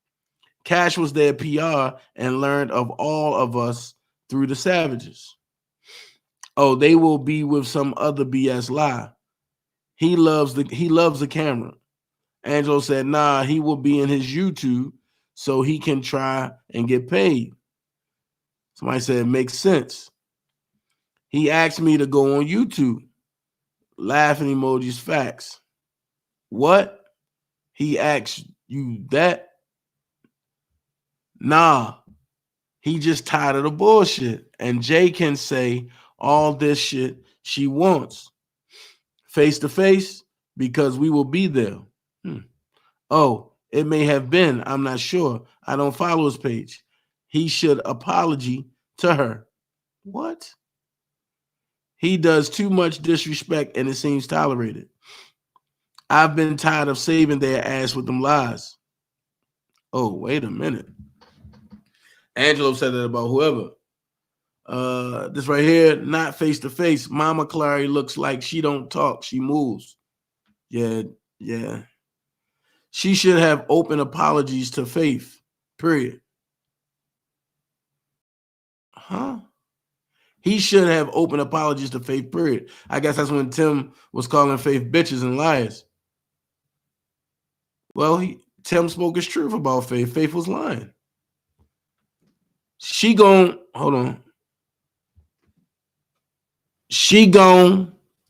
Cash was their PR and learned of all of us through the Savages. Oh, they will be with some other BS lie. He loves the camera. Angelo said, nah, he will be in his YouTube so he can try and get paid. Somebody said, makes sense. He asked me to go on YouTube. Laughing emojis, facts. What? He asked you that? Nah, he just tired of the bullshit. And Jay can say all this shit she wants. Face to face, because we will be there. Oh, it may have been. I'm not sure. I don't follow his page. He should apology to her. What? He does too much disrespect and it seems tolerated. I've been tired of saving their ass with them lies. Oh, wait a minute. Angelo said that about whoever. This right here, not face to face. Mama Clary looks like she don't talk. She moves. Yeah. She should have open apologies to Faith. Period. Huh? He should have open apologies to Faith. Period. I guess that's when Tim was calling Faith bitches and liars. Well, Tim spoke his truth about Faith. Faith was lying. She gone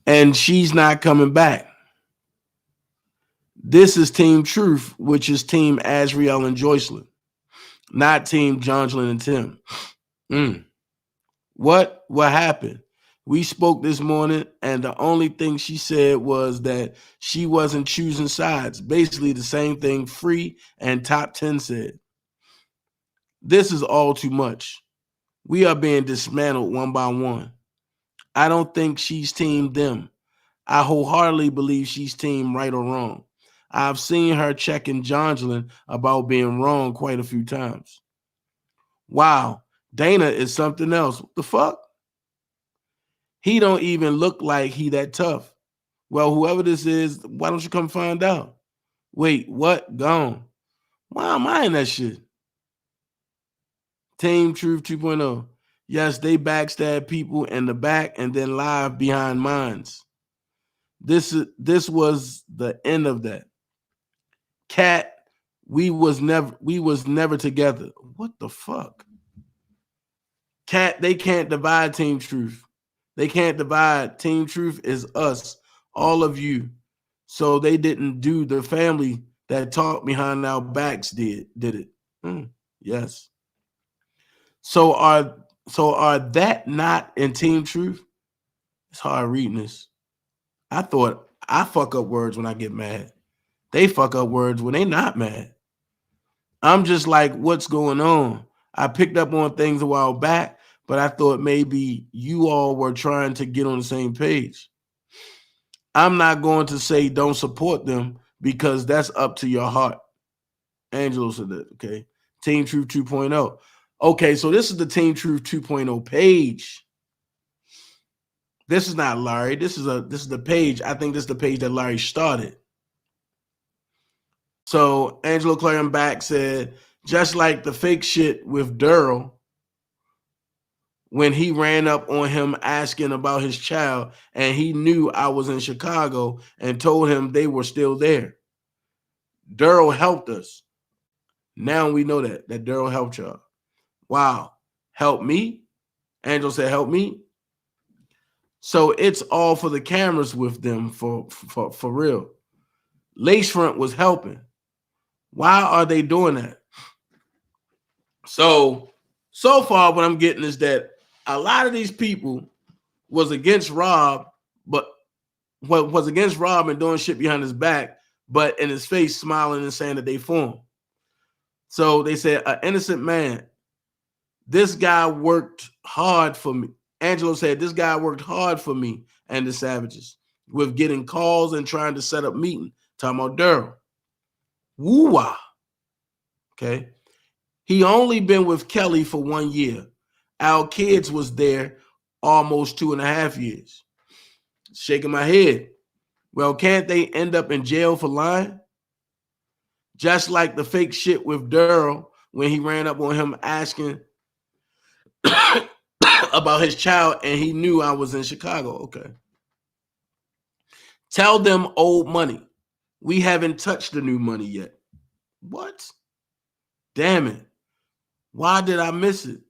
and she's not coming back. This is Team Truth, which is Team Azriel and Joycelyn, not Team Jonjolyn and Tim. What happened? We spoke this morning, and the only thing she said was that she wasn't choosing sides. Basically, the same thing Free and Top 10 said. This is all too much. We are being dismantled one by one. I don't think she's team them. I wholeheartedly believe she's team right or wrong. I've seen her checking Jonjolyn about being wrong quite a few times. Wow, Dana is something else. What the fuck? He don't even look like he that tough. Well, whoever this is, why don't you come find out? Wait, what? Gone. Why am I in that shit? Team Truth 2.0. Yes, they backstab people in the back and then live behind minds. This was the end of that. Cat, we was never together. What the fuck? Cat, they can't divide Team Truth. They can't divide. Team Truth is us, all of you. So they didn't do the family that talked behind our backs did it. Yes. So are that not in Team Truth? It's hard reading this. I thought I fuck up words when I get mad. They fuck up words when they not mad. I'm just like, what's going on? I picked up on things a while back, but I thought maybe you all were trying to get on the same page. I'm not going to say don't support them because that's up to your heart. Angelo said that, okay? Team Truth 2.0. Okay, so this is the Team Truth 2.0 page. This is not Larry. This is the page. I think this is the page that Larry started. So Angelo Clarion back said, just like the fake shit with Daryl, when he ran up on him asking about his child, and he knew I was in Chicago and told him they were still there. Daryl helped us. Now we know that Daryl helped y'all. Wow. Help me? Angelo said, help me? So it's all for the cameras with them for real. Lacefront was helping. Why are they doing that? So far what I'm getting is that a lot of these people was against Rob, but was against Rob and doing shit behind his back, but in his face smiling and saying that they for him. So they said, an innocent man, this guy worked hard for me. Angelo said, this guy worked hard for me and the Savages with getting calls and trying to set up meeting. Talking about Daryl. Woo-wah. Okay. He only been with Kelly for 1 year. Our kids was there almost 2.5 years. Shaking my head. Well, can't they end up in jail for lying? Just like the fake shit with Daryl when he ran up on him asking about his child and he knew I was in Chicago. Okay. Tell them old money. We haven't touched the new money yet. What? Damn it. Why did I miss it?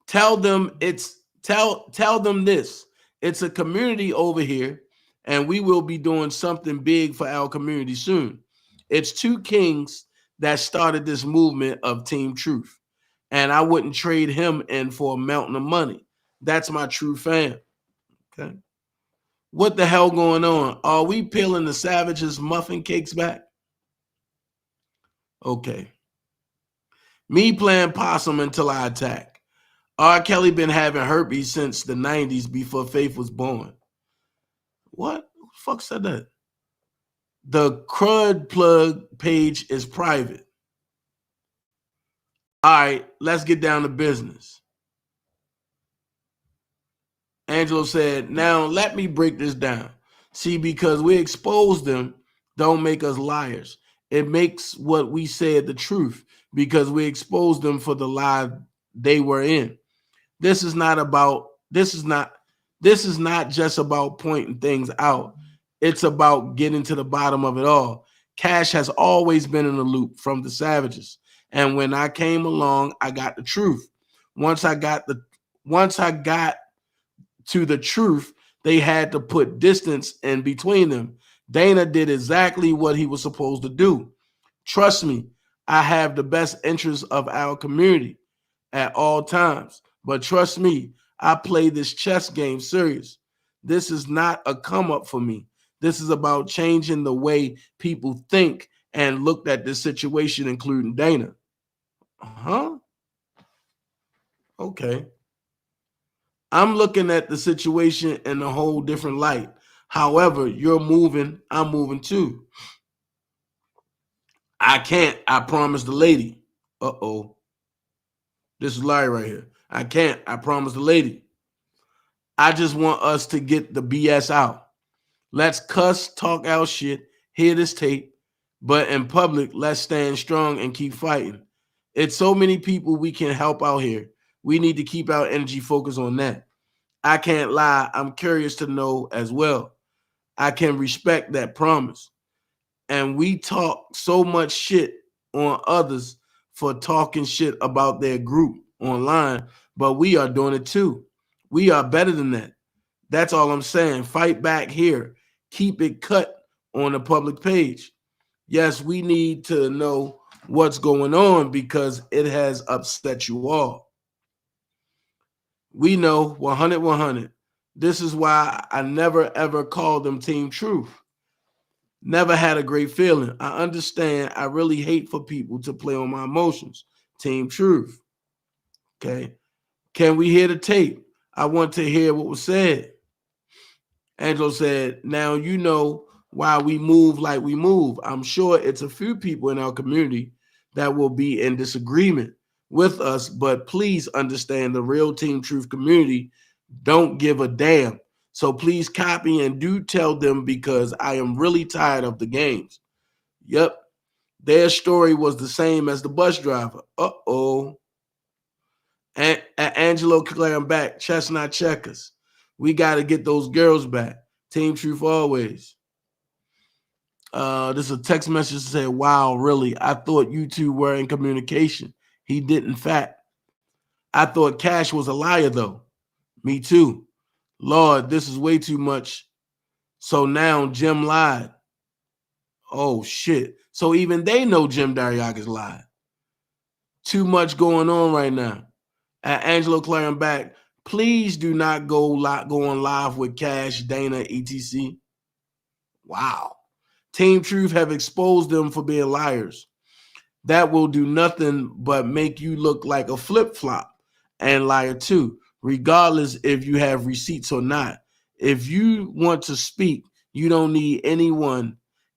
Tell them tell them this. It's a community over here, and we will be doing something big for our community soon. It's two kings that started this movement of Team Truth, and I wouldn't trade him in for a mountain of money. That's my true fan. Okay. What the hell going on? Are we peeling the Savages muffin cakes back? Okay. Me playing possum until I attack. R. Kelly been having herpes since the 90s before Faith was born. What? Who the fuck said that? The crud plug page is private. All right, let's get down to business. Angelo said, now let me break this down. See, because we exposed them, don't make us liars. It makes what we said the truth because we exposed them for the lie they were in. This is not just about pointing things out. It's about getting to the bottom of it all. Cash has always been in the loop from the Savages. And when I came along, I got the truth. Once I got to the truth, they had to put distance in between them. Dana did exactly what he was supposed to do. Trust me, I have the best interests of our community at all times. But trust me, I play this chess game serious. This is not a come up for me. This is about changing the way people think and looked at this situation, including Dana. Huh? Okay. I'm looking at the situation in a whole different light. However, you're moving, I'm moving too. I can't, I promised the lady. Uh-oh. This is Larry right here. I can't, I promised the lady. I just want us to get the BS out. Let's cuss, talk our shit, hear this tape, but in public, let's stand strong and keep fighting. It's so many people we can help out here. We need to keep our energy focused on that. I can't lie. I'm curious to know as well. I can respect that promise. And we talk so much shit on others for talking shit about their group online, but we are doing it too. We are better than that. That's all I'm saying. Fight back here. Keep it cut on the public page. Yes, we need to know what's going on because it has upset you all. We know 100. This is why I never ever called them Team Truth. Never had a great feeling. I understand. I really hate for people to play on my emotions. Team Truth. Okay. Can we hear the tape? I want to hear what was said. Angelo said, now you know why we move like we move. I'm sure it's a few people in our community that will be in disagreement with us, but please understand the real Team Truth community don't give a damn. So please copy and do tell them because I am really tired of the games. Yep. Their story was the same as the bus driver. Uh-oh. And Angelo clearing back, chestnut checkers. We got to get those girls back. Team Truth always. This is a text message that said, wow, really? I thought you two were in communication. He did, in fact. I thought Cash was a liar, though. Me too. Lord, this is way too much. So now Jim lied. Oh, shit. So even they know Jim Dariakis lied. Too much going on right now. Angelo clearing back. Please do not go on live with Cash, Dana, etc. Wow. Team Truth have exposed them for being liars. That will do nothing but make you look like a flip-flop and liar too, regardless if you have receipts or not. If you want to speak, you don't need anyone.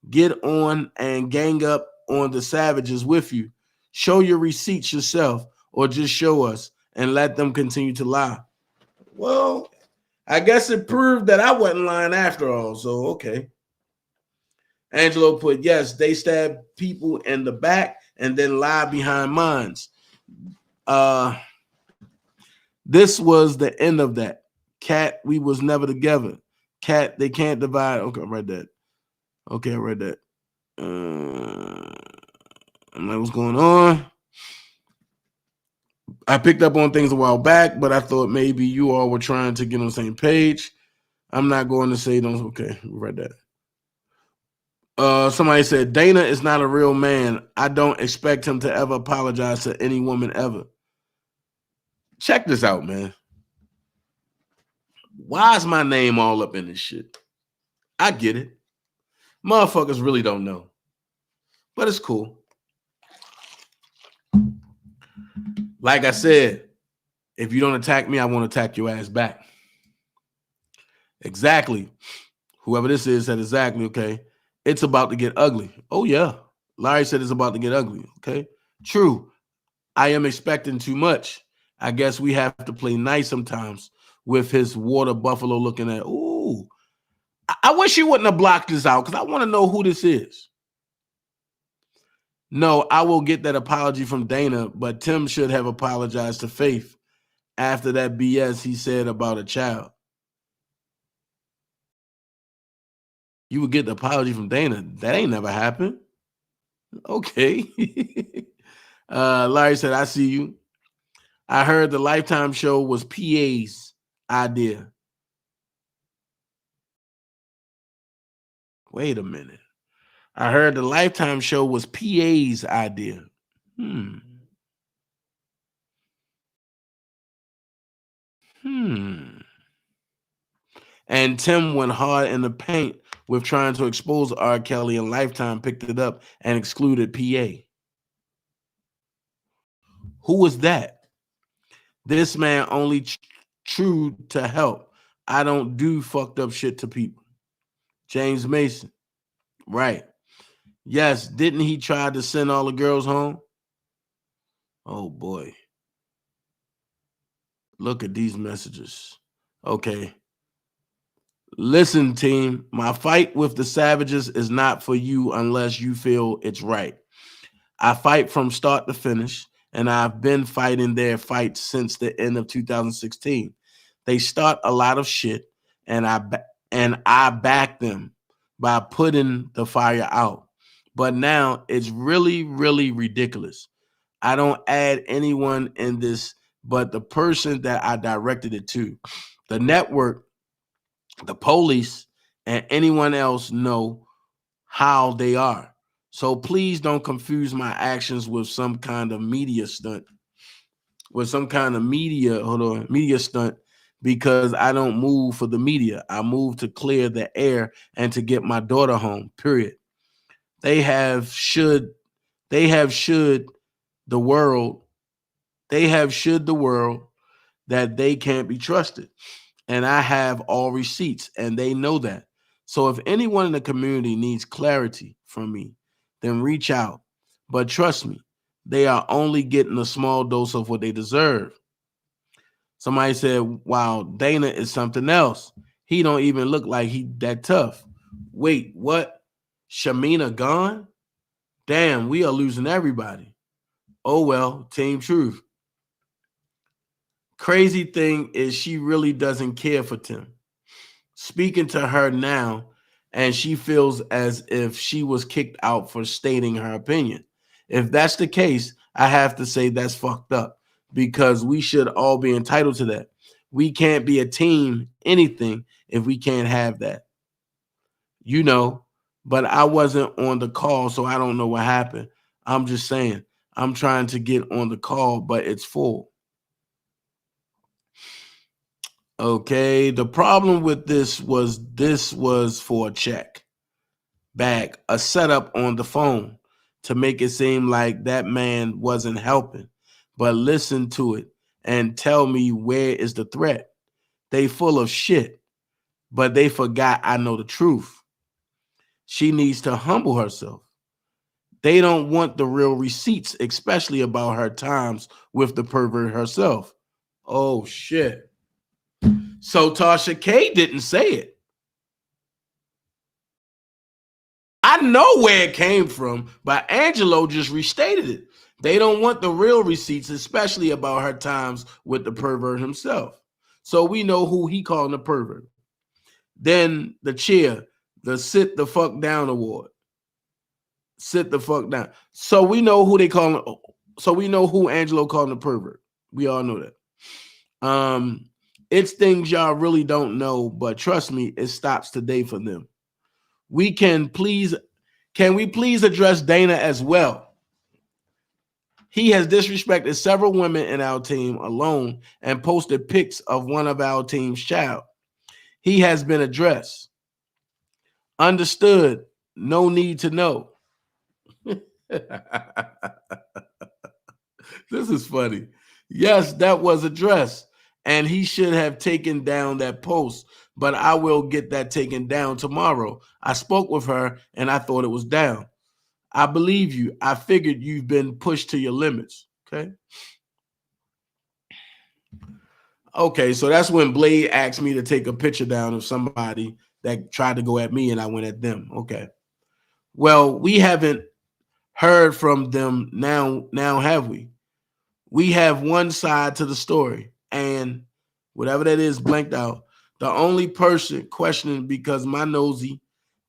Get on and gang up on the Savages with you. Show your receipts yourself or just show us and let them continue to lie. Well, I guess it proved that I wasn't lying after all, so okay. Angelo put, yes, they stabbed people in the back and then lie behind mines. This was the end of that. Cat, we was never together. Cat, they can't divide. Okay, I read that. Okay, I read that. And that was going on. I picked up on things a while back, but I thought maybe you all were trying to get on the same page. I'm not going to say those. Okay, we read that. Somebody said, Dana is not a real man. I don't expect him to ever apologize to any woman ever. Check this out, man. Why is my name all up in this shit? I get it. Motherfuckers really don't know. But it's cool. Like I said, if you don't attack me, I won't attack your ass back. Exactly. Whoever this is said exactly, okay? It's about to get ugly. Oh, yeah. Larry said it's about to get ugly, okay? True. I am expecting too much. I guess we have to play nice sometimes with his water buffalo looking at. Ooh. I wish you wouldn't have blocked this out because I want to know who this is. No, I will get that apology from Dana, but Tim should have apologized to Faith after that BS he said about a child. You would get the apology from Dana. That ain't never happened. Okay. Larry said, I see you. I heard the Lifetime show was PA's idea. Wait a minute. I heard the Lifetime show was PA's idea. And Tim went hard in the paint with trying to expose R. Kelly, and Lifetime picked it up and excluded PA. Who was that? This man only true to help. I don't do fucked up shit to people. James Mason. Right. Yes, didn't he try to send all the girls home? Oh, boy. Look at these messages. Okay. Listen, team, my fight with the savages is not for you unless you feel it's right. I fight from start to finish, and I've been fighting their fights since the end of 2016. They start a lot of shit, and I back them by putting the fire out. But now it's really, really ridiculous. I don't add anyone in this but the person that I directed it to. The network, the police, and anyone else know how they are. So please don't confuse my actions with some kind of media stunt. Media stunt, because I don't move for the media. I move to clear the air and to get my daughter home, period. They have should the world that they can't be trusted. And I have all receipts, and they know that. So if anyone in the community needs clarity from me, then reach out. But trust me, they are only getting a small dose of what they deserve. Somebody said, wow, Dana is something else. He don't even look like he that tough. Wait, what? Shamina gone? Damn, we are losing everybody. Oh, well, Team Truth. Crazy thing is she really doesn't care for Tim. Speaking to her now, and she feels as if she was kicked out for stating her opinion. If that's the case, I have to say that's fucked up, because we should all be entitled to that. We can't be a team, anything, if we can't have that. You know, but I wasn't on the call, so I don't know what happened. I'm just saying, I'm trying to get on the call, but it's full. Okay, the problem with this was for a check back, a setup on the phone to make it seem like that man wasn't helping. But listen to it and tell me, where is the threat? They full of shit, but they forgot I know the truth. She needs to humble herself. They don't want the real receipts, especially about her times with the pervert herself. Oh, shit. So Tasha K didn't say it. I know where it came from, but Angelo just restated it. They don't want the real receipts, especially about her times with the pervert himself. So we know who he called the pervert. Then the cheer, the sit the fuck down award. Sit the fuck down. So we know who they call him. So we know who Angelo called the pervert. We all know that. It's things y'all really don't know, but trust me, it stops today for them. Can we please address Dana as well? He has disrespected several women in our team alone and posted pics of one of our team's child. He has been addressed. Understood. No need to know. This is funny. Yes, that was addressed, and he should have taken down that post, but I will get that taken down tomorrow. I spoke with her, and I thought it was down. I believe you. I figured you've been pushed to your limits. Okay. Okay, so that's when Blade asked me to take a picture down of somebody that tried to go at me, and I went at them. Okay. Well, we haven't heard from them now, have we? We have one side to the story, and whatever that is blanked out. The only person questioning because my nosy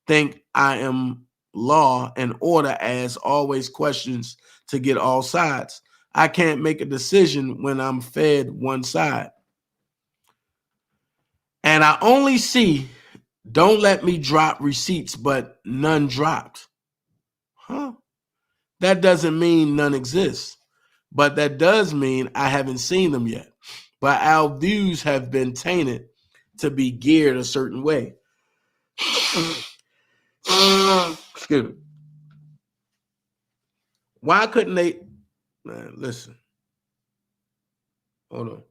think I am law and order as always questions to get all sides. I can't make a decision when I'm fed one side. And I only see, don't let me drop receipts, but none dropped. Huh? That doesn't mean none exists, but that does mean I haven't seen them yet. But our views have been tainted to be geared a certain way. Excuse me. Why couldn't they? Man, listen. Hold on.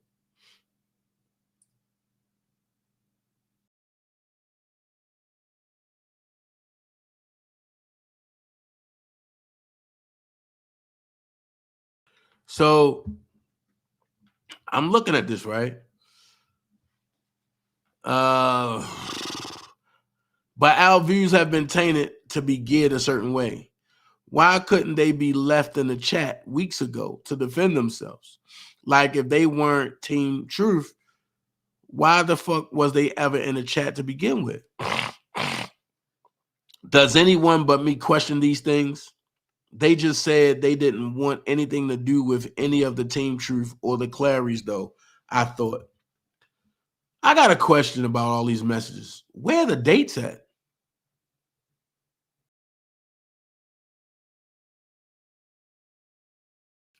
So I'm looking at this, right? But our views have been tainted to be geared a certain way. Why couldn't they be left in the chat weeks ago to defend themselves? Like if they weren't Team Truth, why the fuck was they ever in the chat to begin with? Does anyone but me question these things? They just said they didn't want anything to do with any of the Team Truth or the Clarys, though. I thought. I got a question about all these messages. Where are the dates at?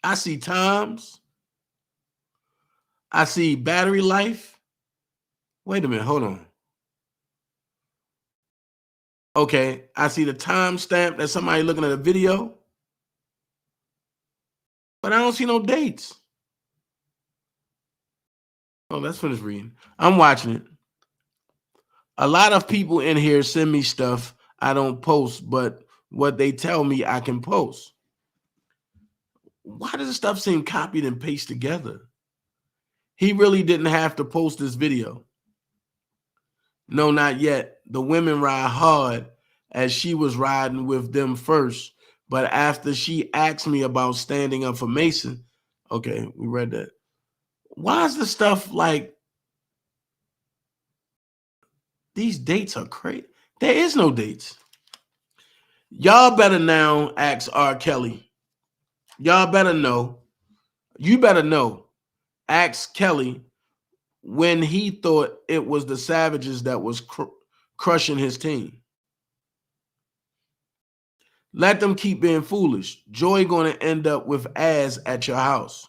I see times. I see battery life. Wait a minute. Hold on. Okay. I see the timestamp that somebody looking at a video. But I don't see no dates. Oh, let's finish reading. I'm watching it. A lot of people in here send me stuff I don't post, but what they tell me I can post. Why does the stuff seem copied and pasted together? He really didn't have to post this video. No, not yet. The women ride hard as she was riding with them first. But after she asked me about standing up for Mason, okay, we read that. Why is the stuff like these dates are crazy? There is no dates. Y'all better now ask R. Kelly. Y'all better know. You better know. Ask Kelly when he thought it was the Savages that was crushing his team. Let them keep being foolish. Joy going to end up with ass at your house.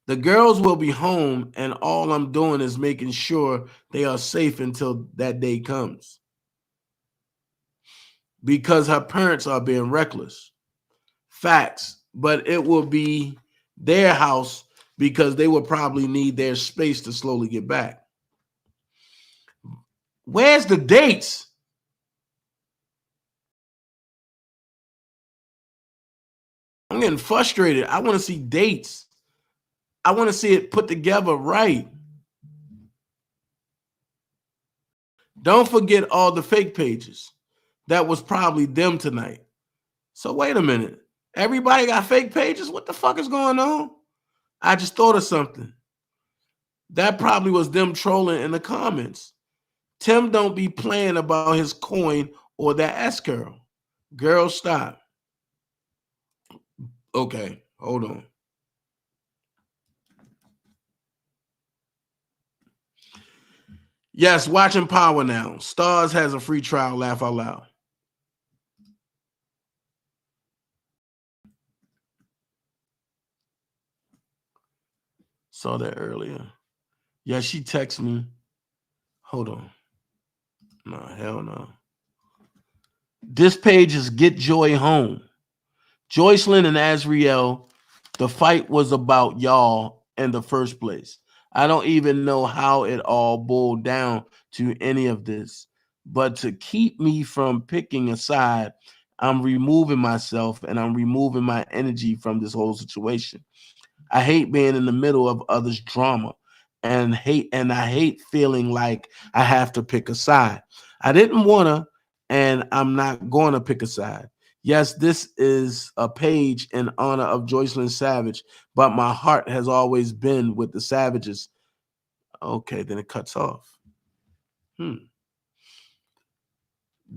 The girls will be home, and all I'm doing is making sure they are safe until that day comes. Because her parents are being reckless. Facts, but it will be their house because they will probably need their space to slowly get back. Where's the dates? I'm getting frustrated. I want to see dates. I want to see it put together right. Don't forget all the fake pages. That was probably them tonight. So wait a minute. Everybody got fake pages? What the fuck is going on? I just thought of something. That probably was them trolling in the comments. Tim don't be playing about his coin or that S-girl. Girl, stop. Okay, hold on. Yes, watching Power now. Stars has a free trial. Laugh out loud. Saw that earlier. Yeah, she texted me. Hold on. No, hell no. This page is Get Joy Home. Joycelyn and Azriel, the fight was about y'all in the first place. I don't even know how it all boiled down to any of this. But to keep me from picking a side, I'm removing myself and I'm removing my energy from this whole situation. I hate being in the middle of others' drama and I hate feeling like I have to pick a side. I didn't want to, and I'm not going to pick a side. Yes, this is a page in honor of Joycelyn Savage, but my heart has always been with the Savages. Okay, then it cuts off.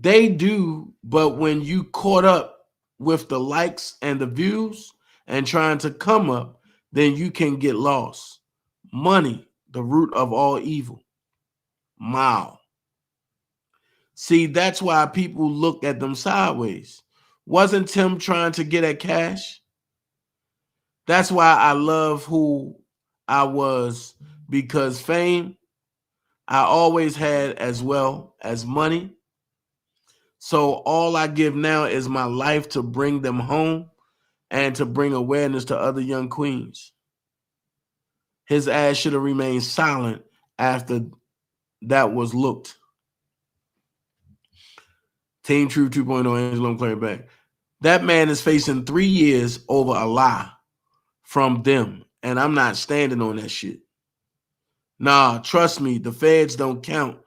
They do, but when you caught up with the likes and the views and trying to come up, then you can get lost. Money, the root of all evil. Mao. See, that's why people look at them sideways. Wasn't Tim trying to get at cash? That's why I love who I was, because fame I always had as well as money. So all I give now is my life to bring them home and to bring awareness to other young queens. His ass should have remained silent after that was looked. Team True 2.0, Angelo and Claire back. That man is facing 3 years over a lie from them, and I'm not standing on that shit. Nah, trust me, the feds don't count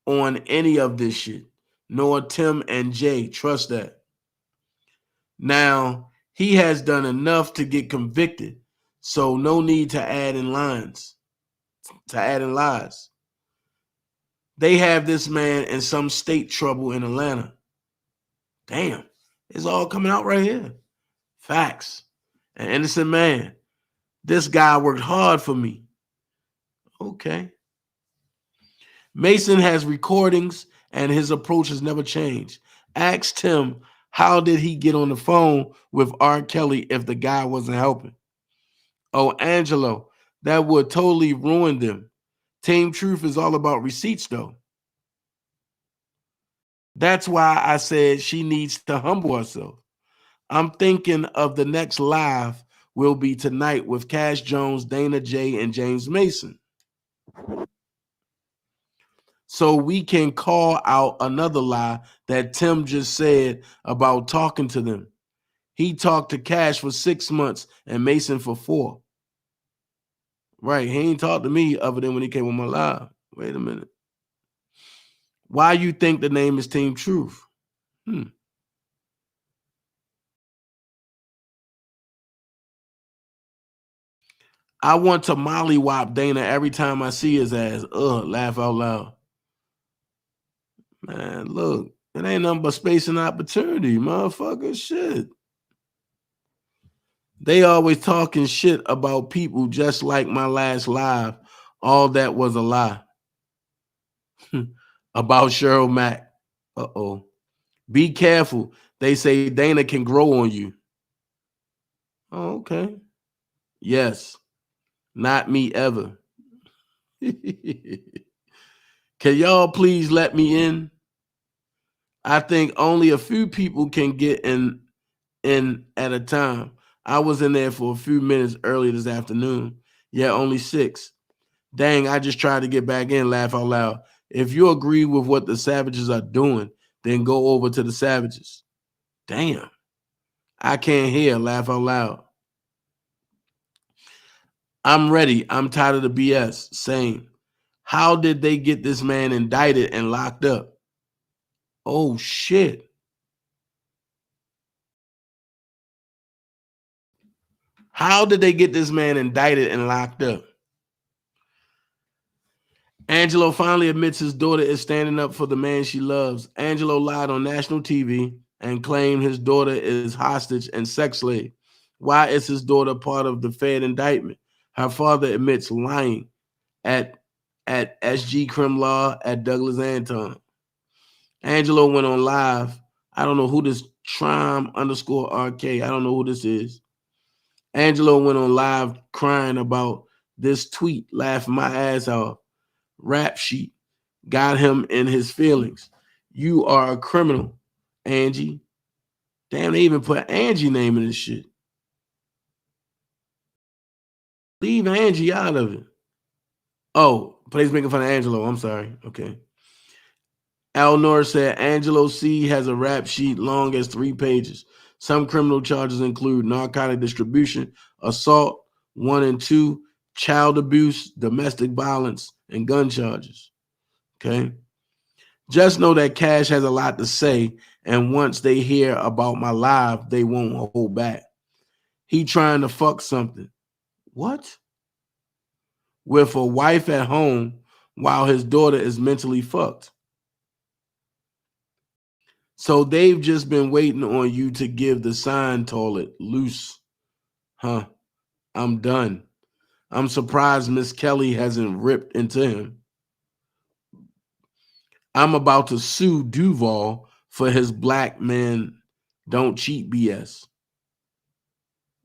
on any of this shit, nor Tim and Jay. Trust that. Now, he has done enough to get convicted, so no need to add in lies. They have this man in some state trouble in Atlanta. Damn, it's all coming out right here. Facts. An innocent man. This guy worked hard for me. Okay. Mason has recordings and his approach has never changed. Asked him, how did he get on the phone with R. Kelly if the guy wasn't helping? Oh, Angelo, that would totally ruin them. Team Truth is all about receipts, though. That's why I said she needs to humble herself. I'm thinking of the next live will be tonight with Cash Jones, DanaJay, and James Mason. So we can call out another lie that Tim just said about talking to them. He talked to Cash for 6 months and Mason for 4. Right, he ain't talked to me other than when he came on my live. Wait a minute. Why you think the name is Team Truth? I want to mollywop Dana every time I see his ass. Laugh out loud. Man, look, it ain't nothing but space and opportunity, motherfucker. Shit. They always talking shit about people just like my last live. All that was a lie. About Cheryl Mack. Uh-oh. Be careful. They say Dana can grow on you. Oh, okay. Yes. Not me ever. Can y'all please let me in? I think only a few people can get in at a time. I was in there for a few minutes earlier this afternoon. Yeah, only 6. Dang, I just tried to get back in, laugh out loud. If you agree with what the Savages are doing, then go over to the Savages. Damn. I can't hear, laugh out loud. I'm ready. I'm tired of the BS. Same. How did they get this man indicted and locked up? Oh, shit. How did they get this man indicted and locked up? Angelo finally admits his daughter is standing up for the man she loves. Angelo lied on national TV and claimed his daughter is hostage and sex slave. Why is his daughter part of the Fed indictment? Her father admits lying at SG Crim Law at Douglas Anton. Angelo went on live. I don't know who this Trim_RK. I don't know who this is. Angelo went on live crying about this tweet, laughing my ass off. Rap sheet. got him in his feelings. You are a criminal, Angie. Damn, they even put Angie name in this shit. Leave Angie out of it. Oh, please making fun of Angelo. I'm sorry. Okay. Alnor said Angelo C has a rap sheet long as 3 pages. Some criminal charges include narcotic distribution, assault, 1 and 2, child abuse, domestic violence, and gun charges. Okay. Just know that Cash has a lot to say, and once they hear about my live, they won't hold back. He trying to fuck something. What? With a wife at home while his daughter is mentally fucked. So they've just been waiting on you to give the sign toilet loose. Huh. I'm done. I'm surprised Miss Kelly hasn't ripped into him. I'm about to sue Duval for his black man don't cheat BS.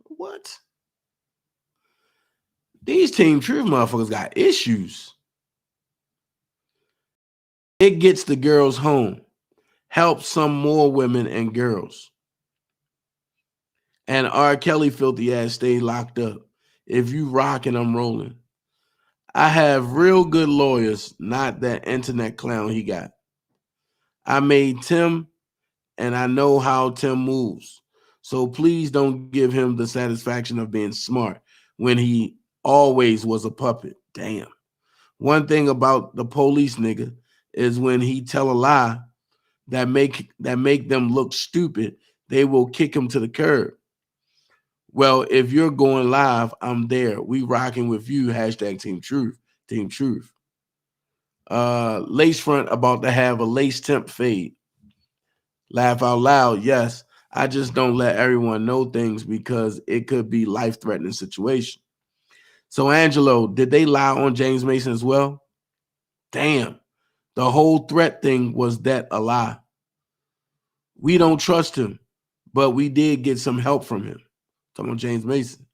What? These Team Truth motherfuckers got issues. It gets the girls home. Help some more women and girls. And R. Kelly filthy ass stay locked up. If you rockin', I'm rolling. I have real good lawyers, not that internet clown he got. I made Tim, and I know how Tim moves. So please don't give him the satisfaction of being smart when he always was a puppet. Damn. One thing about the police nigga is when he tell a lie that make them look stupid, they will kick him to the curb. Well, if you're going live, I'm there. We rocking with you. Hashtag Team Truth. Team Truth. Lace front about to have a lace temp fade. Laugh out loud. Yes, I just don't let everyone know things because it could be life-threatening situation. So, Angelo, did they lie on James Mason as well? Damn. The whole threat thing was that a lie. We don't trust him, but we did get some help from him. Talking about James Mason.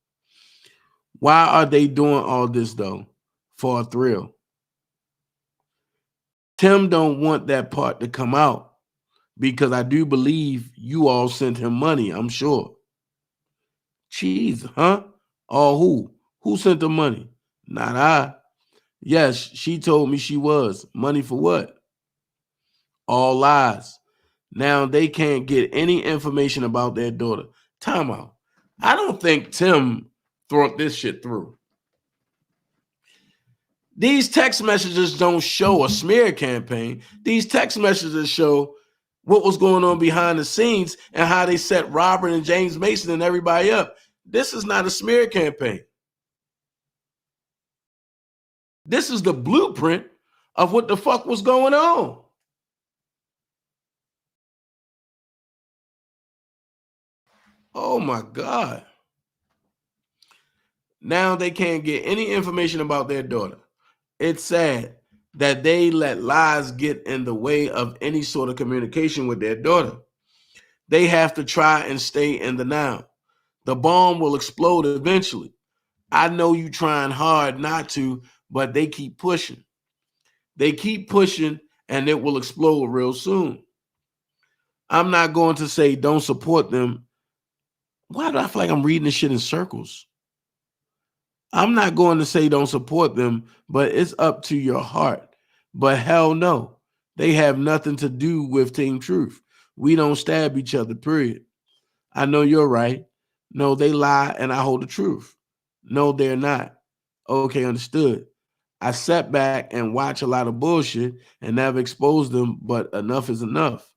Why are they doing all this, though? For a thrill. Tim don't want that part to come out because I do believe you all sent him money, I'm sure. Jeez, huh? Oh, who? Who sent the money? Not I. Yes, she told me she was. Money for what? All lies. Now they can't get any information about their daughter. Time out. I don't think Tim thought this shit through. These text messages don't show a smear campaign. These text messages show what was going on behind the scenes and how they set Robert and James Mason and everybody up. This is not a smear campaign. This is the blueprint of what the fuck was going on. Oh my God. Now they can't get any information about their daughter. It's sad that they let lies get in the way of any sort of communication with their daughter. They have to try and stay in the now. The bomb will explode eventually. I know you trying hard not to, but they keep pushing. They keep pushing and it will explode real soon. I'm not going to say don't support them. Why do I feel like I'm reading this shit in circles? I'm not going to say don't support them, but it's up to your heart. But hell no, they have nothing to do with Team Truth. We don't stab each other, period. I know you're right. No, they lie and I hold the truth. No, they're not. Okay, understood. I sat back and watched a lot of bullshit and never exposed them, but enough is enough.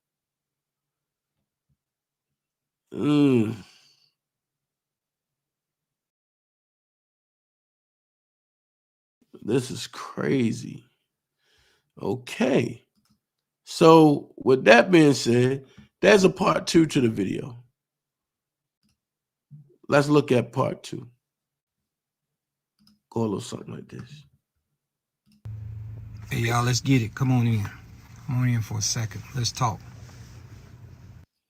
This is crazy. Okay. So with that being said, there's a part 2 to the video. Let's look at part 2. Go a little something like this. Hey, y'all, let's get it. Come on in. Come on in for a second. Let's talk.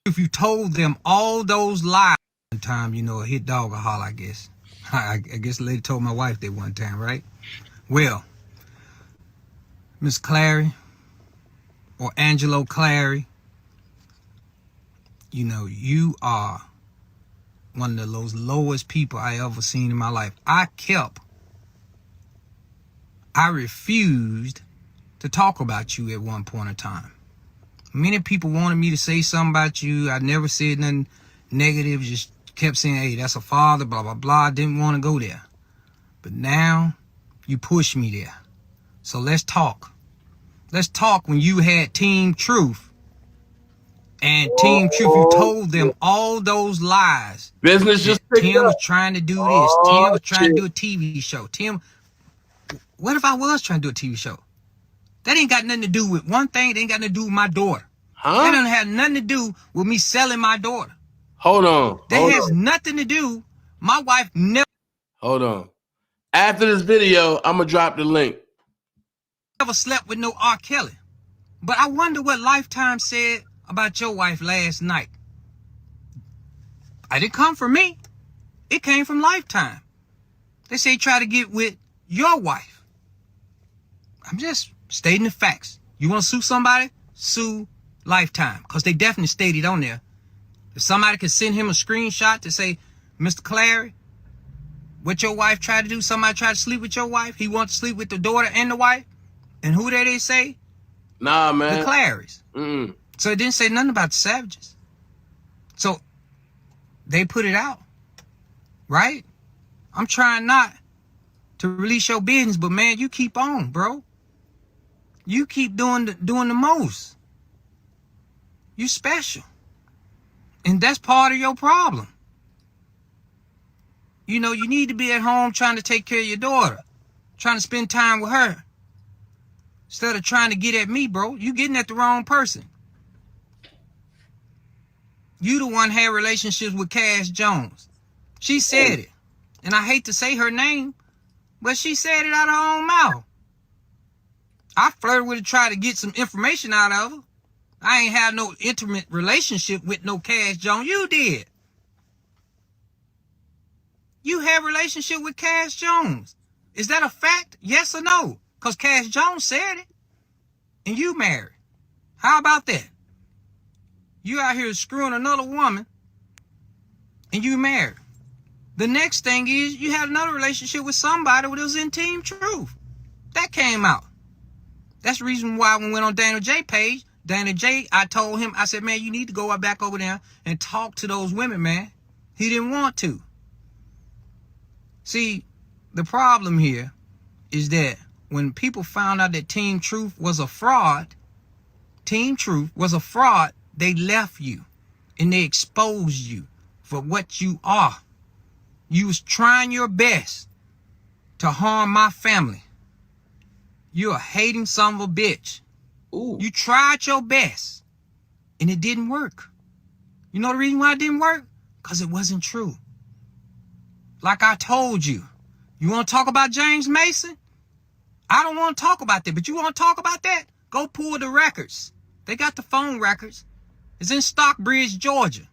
If you told them all those lies one time, you know, a hit dog or holler, I guess. I guess the lady told my wife that one time, right? Well, Miss Clary, or Angelo Clary, you know, you are one of those lowest people I ever seen in my life. I refused to talk about you at one point in time. Many people wanted me to say something about you. I never said nothing negative, just kept saying, hey, that's a father, blah, blah, blah. I didn't want to go there. But now you push me there. So let's talk. Let's talk when you had Team Truth. And Team Truth, you told them all those lies. Business just Tim was trying to do this. Tim was trying to do a TV show. Tim, what if I was trying to do a TV show? That ain't got nothing to do with one thing. It ain't got nothing to do with my daughter. That doesn't have nothing to do with me selling my daughter. Hold on. That has nothing to do. My wife never. Hold on. After this video, I'm going to drop the link. Never slept with no R. Kelly. But I wonder what Lifetime said about your wife last night. It didn't come from me. It came from Lifetime. They say try to get with your wife. I'm just stating the facts. You want to sue somebody? Sue Lifetime. Because they definitely stated on there. If somebody could send him a screenshot to say, Mr. Clary, what your wife tried to do, somebody tried to sleep with your wife. He wants to sleep with the daughter and the wife. And who did they say? Nah, man. The Clarys. So it didn't say nothing about the Savages. So they put it out. Right? I'm trying not to release your business, but man, you keep on, bro. You keep doing the most. You special. And that's part of your problem. You know, you need to be at home trying to take care of your daughter. Trying to spend time with her. Instead of trying to get at me, bro. You getting at the wrong person. You the one had relationships with Cash Jones. She said it. And I hate to say her name, but she said it out of her own mouth. I flirted with her, tried to get some information out of her. I ain't had no intimate relationship with no Cash Jones. You did. You had a relationship with Cash Jones. Is that a fact? Yes or no? Because Cash Jones said it. And you married. How about that? You out here screwing another woman. And you married. The next thing is you had another relationship with somebody that was in Team Truth. That came out. That's the reason why when we went on DanaJay page, DanaJay, I told him, I said, man, you need to go back over there and talk to those women, man. He didn't want to. See, the problem here is that when people found out that Team Truth was a fraud, they left you and they exposed you for what you are. You was trying your best to harm my family. You're a hating son of a bitch. Ooh. You tried your best and it didn't work. You know the reason why it didn't work? Because it wasn't true. Like I told you, you want to talk about James Mason? I don't want to talk about that, but you want to talk about that? Go pull the records. They got the phone records. It's in Stockbridge, Georgia.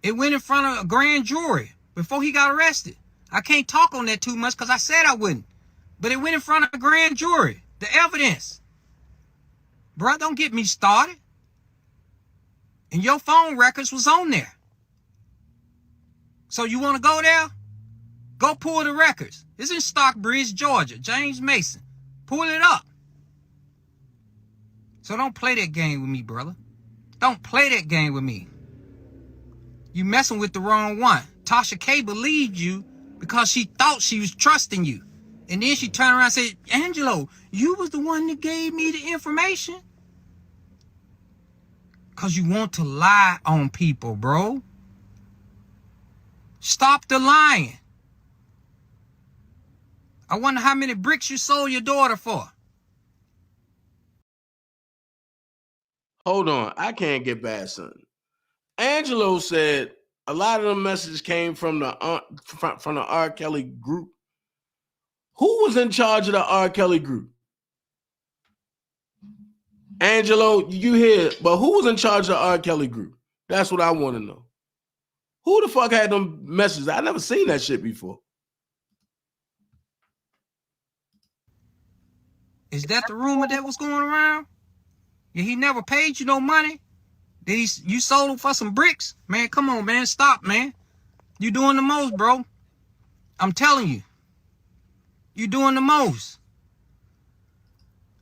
It went in front of a grand jury before he got arrested. I can't talk on that too much because I said I wouldn't. But it went in front of a grand jury. The evidence. Bruh, don't get me started. And your phone records was on there. So you want to go there? Go pull the records. It's in Stockbridge, Georgia. James Mason. Pull it up. So don't play that game with me, brother. Don't play that game with me. You messing with the wrong one. Tasha K believed you because she thought she was trusting you. And then she turned around and said, Angelo, you was the one that gave me the information. Because you want to lie on people, bro. Stop the lying. I wonder how many bricks you sold your daughter for. Hold on. I can't get past something. Angelo said a lot of them messages came from the R. Kelly group. Who was in charge of the R. Kelly group? Angelo, you hear, but who was in charge of the R. Kelly group? That's what I want to know. Who the fuck had them messages? I never seen that shit before. Is that the rumor that was going around? Yeah, he never paid you no money. You sold him for some bricks? Man, come on, man. Stop, man. You doing the most, bro. I'm telling you. You doing the most.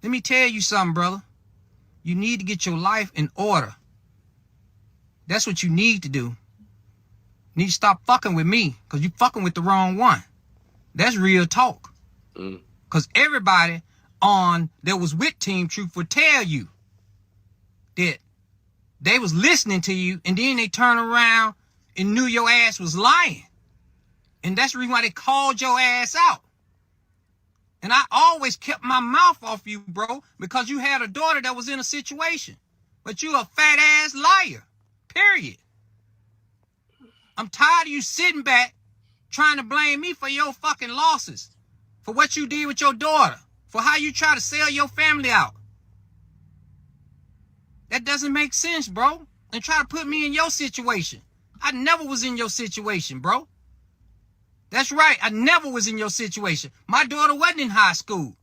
Let me tell you something, brother. You need to get your life in order. That's what you need to do. You need to stop fucking with me, because you fucking with the wrong one. That's real talk. Because everybody that was with Team Truth would tell you that they was listening to you, and then they turn around and knew your ass was lying. And that's the reason why they called your ass out. And I always kept my mouth off you, bro, because you had a daughter that was in a situation. But you a fat ass liar. Period. I'm tired of you sitting back trying to blame me for your fucking losses, for what you did with your daughter, for how you try to sell your family out. That doesn't make sense, bro. And try to put me in your situation. I never was in your situation, bro. That's right. I never was in your situation. My daughter wasn't in high school.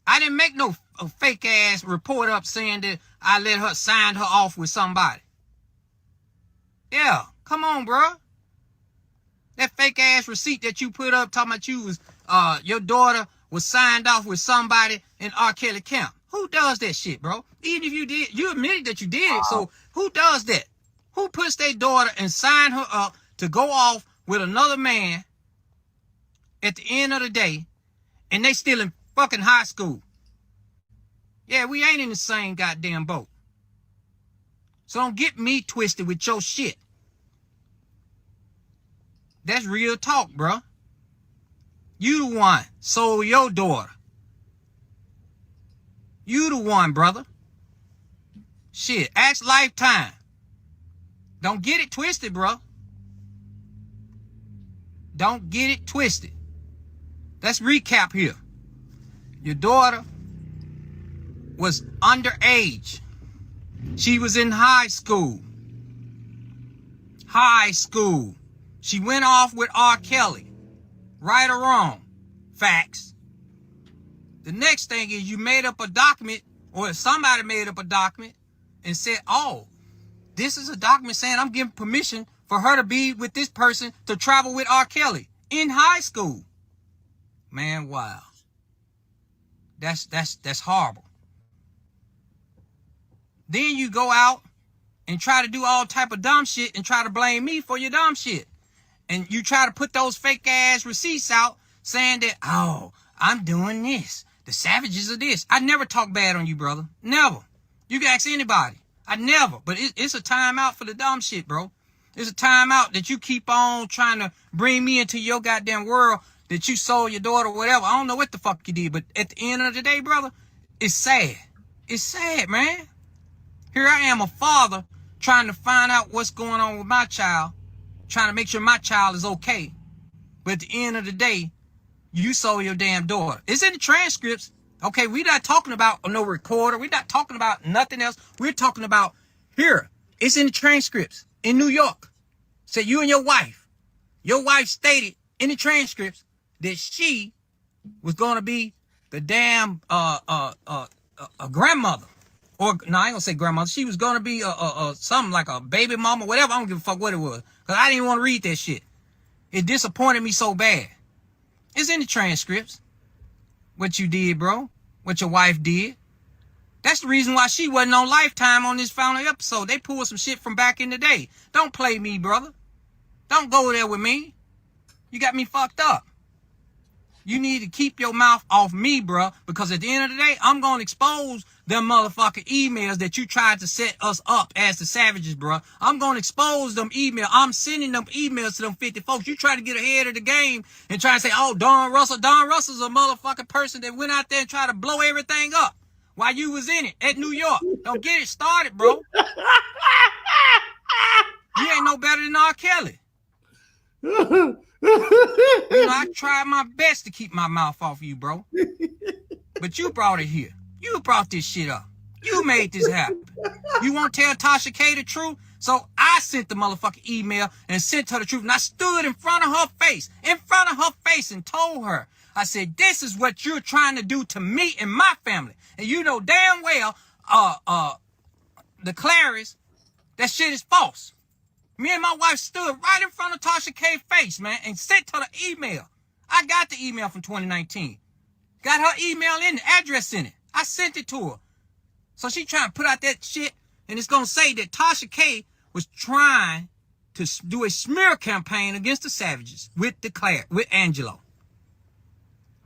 I didn't make no fake ass report up saying that I let her sign her off with somebody. Yeah, come on, bro. That fake ass receipt that you put up talking about you was your daughter was signed off with somebody in R. Kelly camp. Who does that shit, bro? Even if you did, you admitted that you did it. So who does that? Who puts their daughter and sign her up to go off with another man at the end of the day, and they still in fucking high school? Yeah, we ain't in the same goddamn boat. So don't get me twisted with your shit. That's real talk, bro. You the one sold your daughter. You the one, brother. Shit, ask Lifetime. Don't get it twisted, bro. Don't get it twisted. Let's recap here. Your daughter was underage. She was in high school. High school. She went off with R. Kelly. Right or wrong? Facts. The next thing is you made up a document, or somebody made up a document and said, oh, this is a document saying I'm giving permission for her to be with this person to travel with R. Kelly in high school. Man, wow. That's horrible. Then you go out and try to do all type of dumb shit and try to blame me for your dumb shit. And you try to put those fake ass receipts out saying that, oh, I'm doing this. The savages are this. I never talk bad on you, brother. Never. You can ask anybody. I never. But it's a time out for the dumb shit, bro. It's a time out that you keep on trying to bring me into your goddamn world that you sold your daughter or whatever. I don't know what the fuck you did. But at the end of the day, brother, it's sad. It's sad, man. Here I am, a father, trying to find out what's going on with my child, trying to make sure my child is okay. But at the end of the day, you sold your damn daughter. It's in the transcripts. Okay, we're not talking about no recorder. We're not talking about nothing else. We're talking about here. It's in the transcripts in New York. Said you and your wife stated in the transcripts that she was going to be the damn a grandmother. Or, no, I ain't gonna say grandmother. She was gonna be something like a baby mama, whatever. I don't give a fuck what it was. Because I didn't want to read that shit. It disappointed me so bad. It's in the transcripts. What you did, bro. What your wife did. That's the reason why she wasn't on Lifetime on this final episode. They pulled some shit from back in the day. Don't play me, brother. Don't go there with me. You got me fucked up. You need to keep your mouth off me, bro, because at the end of the day, I'm going to expose them motherfucking emails that you tried to set us up as the savages, bro. I'm going to expose them emails. I'm sending them emails to them 50 folks. You try to get ahead of the game and try to say, oh, Don Russell's a motherfucking person that went out there and tried to blow everything up while you was in it at New York. Don't get it started, bro. You ain't no better than R. Kelly. You know, I tried my best to keep my mouth off you, bro. But you brought it here. You brought this shit up. You made this happen. You won't tell Tasha K the truth? So I sent the motherfucking email and sent her the truth. And I stood in front of her face, and told her, I said, this is what you're trying to do to me and my family. And you know damn well the Clarice, that shit is false. Me and my wife stood right in front of Tasha K's face, man, and sent her the email. I got the email from 2019. Got her email in, the address in it. I sent it to her. So she trying to put out that shit, and it's going to say that Tasha K was trying to do a smear campaign against the Savages with Angelo.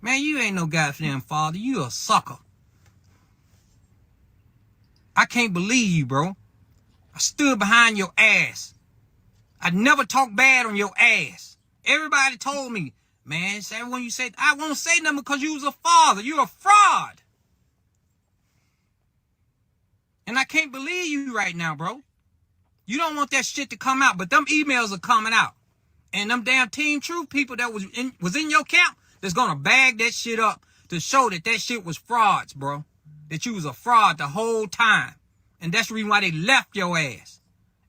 Man, you ain't no goddamn father. You a sucker. I can't believe you, bro. I stood behind your ass. I never talked bad on your ass. Everybody told me, man, when you say, I won't say nothing because you was a father. You're a fraud. And I can't believe you right now, bro. You don't want that shit to come out, but them emails are coming out. And them damn Team Truth people that was in your camp that's gonna bag that shit up to show that that shit was frauds, bro. That you was a fraud the whole time. And that's the reason why they left your ass.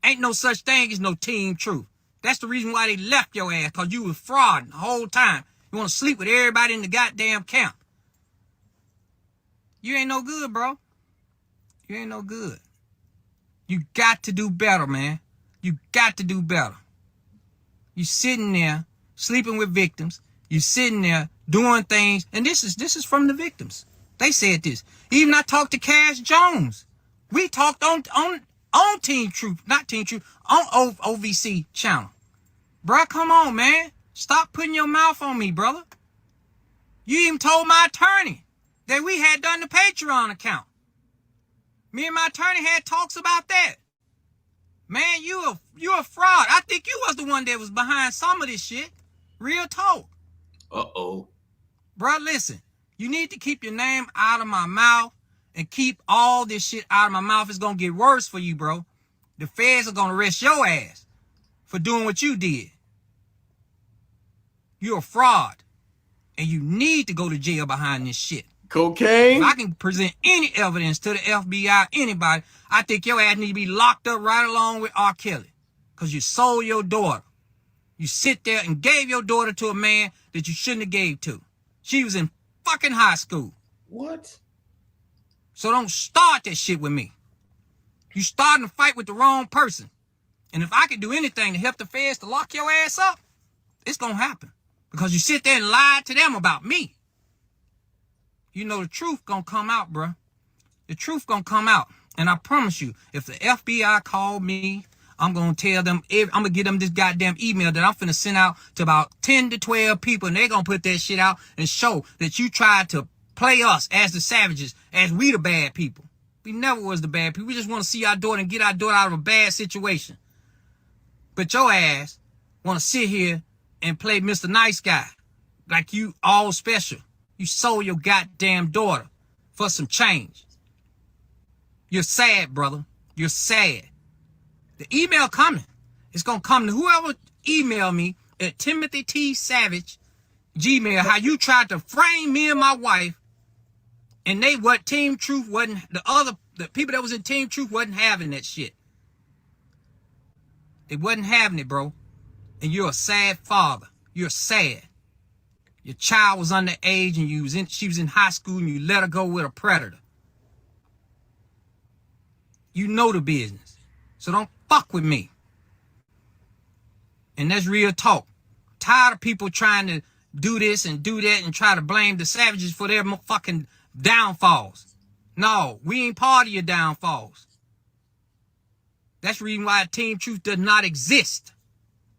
Ain't no such thing as no Team Truth. That's the reason why they left your ass, because you was fraud the whole time. You want to sleep with everybody in the goddamn camp. You ain't no good, bro. You ain't no good. You got to do better, man. You got to do better. You sitting there sleeping with victims. You sitting there doing things, and this is from the victims. They said this. Even I talked to Cash Jones. We talked on Team Truth, not Team Truth, on OVC channel. Bruh, come on, man. Stop putting your mouth on me, brother. You even told my attorney that we had done the Patreon account. Me and my attorney had talks about that. Man, you a fraud. I think you was the one that was behind some of this shit. Real talk. Uh-oh. Bruh, listen. You need to keep your name out of my mouth and keep all this shit out of my mouth. It's going to get worse for you, bro. The feds are going to arrest your ass for doing what you did. You're a fraud. And you need to go to jail behind this shit. Cocaine? If I can present any evidence to the FBI, anybody, I think your ass need to be locked up right along with R. Kelly. Because you sold your daughter. You sit there and gave your daughter to a man that you shouldn't have gave to. She was in fucking high school. What? So don't start that shit with me. You starting to fight with the wrong person. And if I could do anything to help the feds to lock your ass up, it's going to happen. Because you sit there and lie to them about me. You know the truth going to come out, bro. The truth going to come out. And I promise you, if the FBI call me, I'm going to tell them, I'm going to give them this goddamn email that I'm finna send out to about 10 to 12 people. And they're going to put that shit out and show that you tried to play us as the savages, as we the bad people. We never was the bad people. We just want to see our daughter and get our daughter out of a bad situation. But your ass want to sit here and play Mr. Nice Guy like you all special. You sold your goddamn daughter for some change. You're sad, brother. You're sad. The email coming. It's going to come to whoever email me at Timothy T. Savage Gmail, how you tried to frame me and my wife, and Team Truth wasn't, the people that was in Team Truth wasn't having that shit. They wasn't having it, bro. And you're a sad father. You're sad. Your child was underage and she was in high school and you let her go with a predator. You know the business. So don't fuck with me. And that's real talk. Tired of people trying to do this and do that and try to blame the savages for their fucking downfalls. No, we ain't part of your downfalls. That's the reason why Team Truth does not exist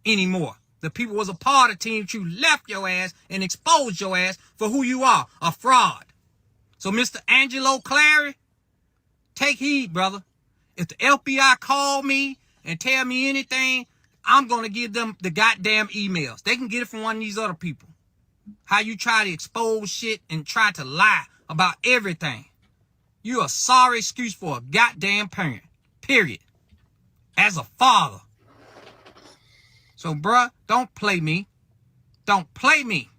anymore. The people was a part of Team Truth, left your ass and exposed your ass for who you are, a fraud. So Mr. Angelo Clary, take heed, brother. If the FBI call me and tell me anything, I'm going to give them the goddamn emails. They can get it from one of these other people. How you try to expose shit and try to lie about everything. You're a sorry excuse for a goddamn parent. Period. As a father. So, bruh, don't play me. Don't play me.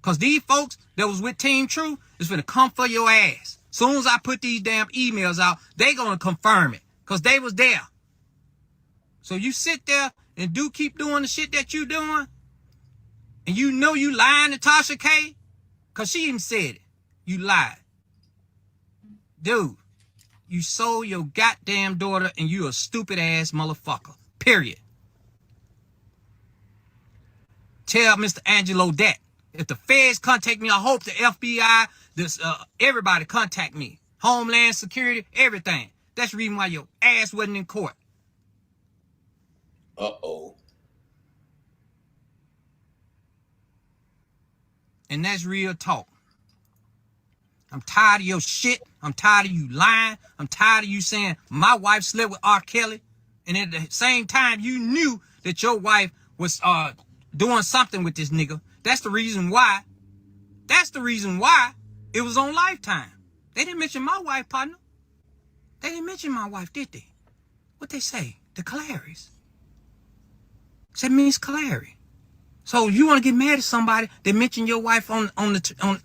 Because these folks that was with Team Truth is finna come for your ass. Soon as I put these damn emails out, they gonna confirm it. Because they was there. So you sit there and keep doing the shit that you doing. And you know you lying to Tasha K. Because she even said it. You lied. Dude, You sold your goddamn daughter and you a stupid ass motherfucker. Period. Tell Mr. Angelo that. If the feds contact me, I hope the FBI, everybody contact me. Homeland Security, everything. That's the reason why your ass wasn't in court. Uh-oh. And that's real talk. I'm tired of your shit. I'm tired of you lying. I'm tired of you saying my wife slept with R. Kelly. And at the same time, you knew that your wife was doing something with this nigga. That's the reason why. That's the reason why it was on Lifetime. They didn't mention my wife, partner. They didn't mention my wife, did they? What they say? The Claries. Said Miss Clary. So you want to get mad at somebody that mentioned your wife on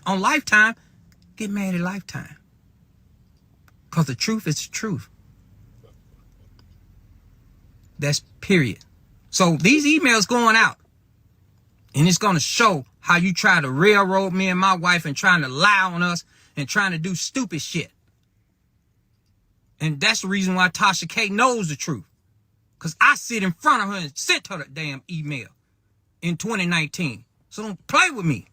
Lifetime? Get mad at Lifetime. Because the truth is the truth. That's period. So these emails going out. And it's going to show how you try to railroad me and my wife and trying to lie on us and trying to do stupid shit. And that's the reason why Tasha K knows the truth. Because I sit in front of her and sent her that damn email in 2019. So don't play with me.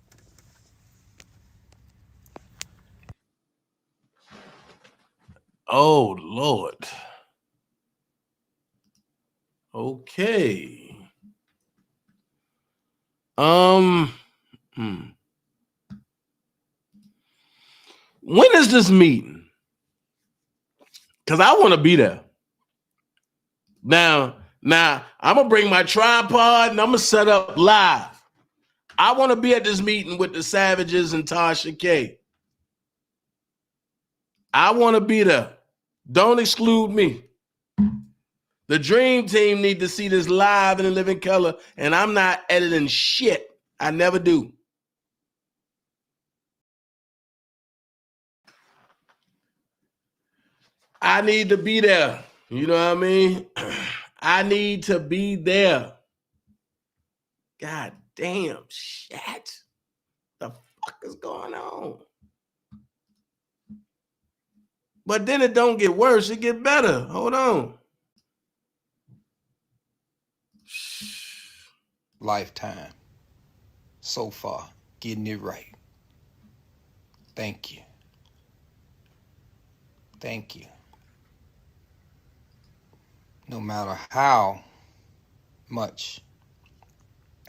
Oh, Lord. Okay. When is this meeting? Because I want to be there. Now, I'm going to bring my tripod and I'm going to set up live. I want to be at this meeting with the Savages and Tasha K. I want to be there. Don't exclude me. The Dream Team need to see this live and in living color, and I'm not editing shit. I never do. I need to be there. You know what I mean? I need to be there. God damn shit. The fuck is going on? But then it don't get worse. It get better. Hold on. Lifetime. So far, getting it right. Thank you. Thank you. No matter how much,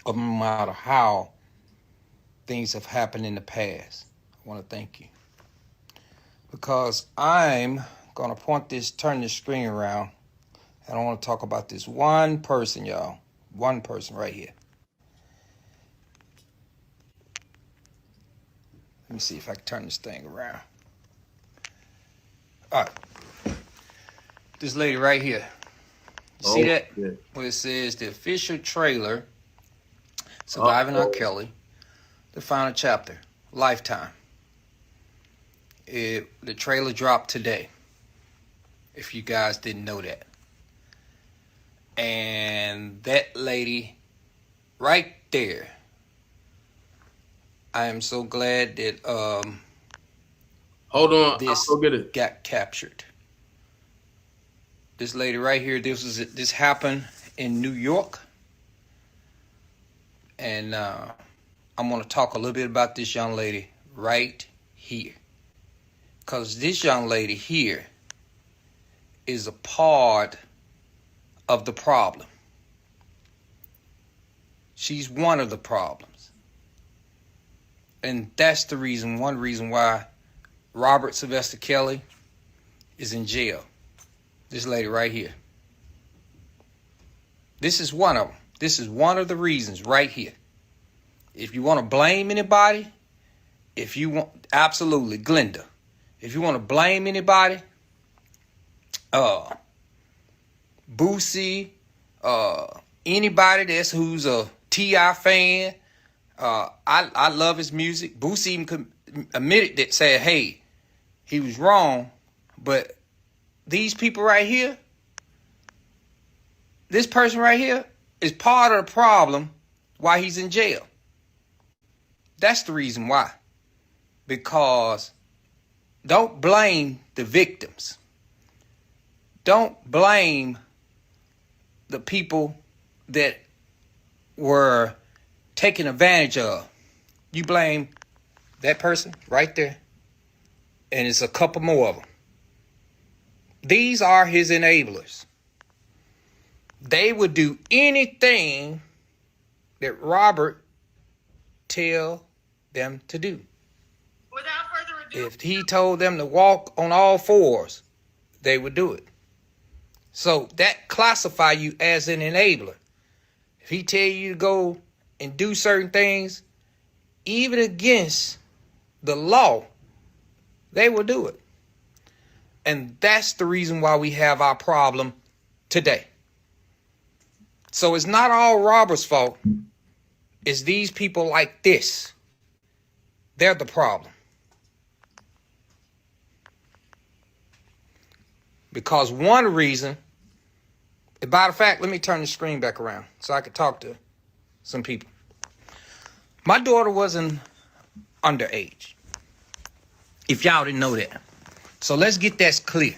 or no matter how things have happened in the past, I want to thank you. Because I'm going to turn this screen around, and I want to talk about this one person, y'all. One person right here. Let me see if I can turn this thing around. All right. This lady right here. You see that? Yeah. Where it says the official trailer, Surviving R. Kelly, the final chapter, Lifetime. The trailer dropped today, if you guys didn't know that. And that lady right there, I am so glad that hold on, this got captured. This lady right here, this happened in New York. And I'm going to talk a little bit about this young lady right here. Because this young lady here is a part of the problem. She's one of the problems. And that's one reason why Robert Sylvester Kelly is in jail. This lady right here. This is one of them. This is one of the reasons right here. If you want to blame anybody, absolutely, Glenda. If you want to blame anybody, Boosie, anybody who's a T.I. fan, I love his music. Boosie even admitted that, said, hey, he was wrong, but these people right here, this person right here is part of the problem why he's in jail. That's the reason why. Because don't blame the victims. don't blame the people that were taken advantage of. You blame that person right there, and it's a couple more of them. These are his enablers. They would do anything that Robert tell them to do. Without further ado, If he told them to walk on all fours, they would do it. So that classify you as an enabler. If he tell you to go and do certain things, even against the law, they will do it. And that's the reason why we have our problem today. So it's not all Robert's fault. It's these people like this. They're the problem. Because one reason, as a matter of fact, let me turn the screen back around so I could talk to some people. My daughter wasn't underage, if y'all didn't know that. So let's get that clear.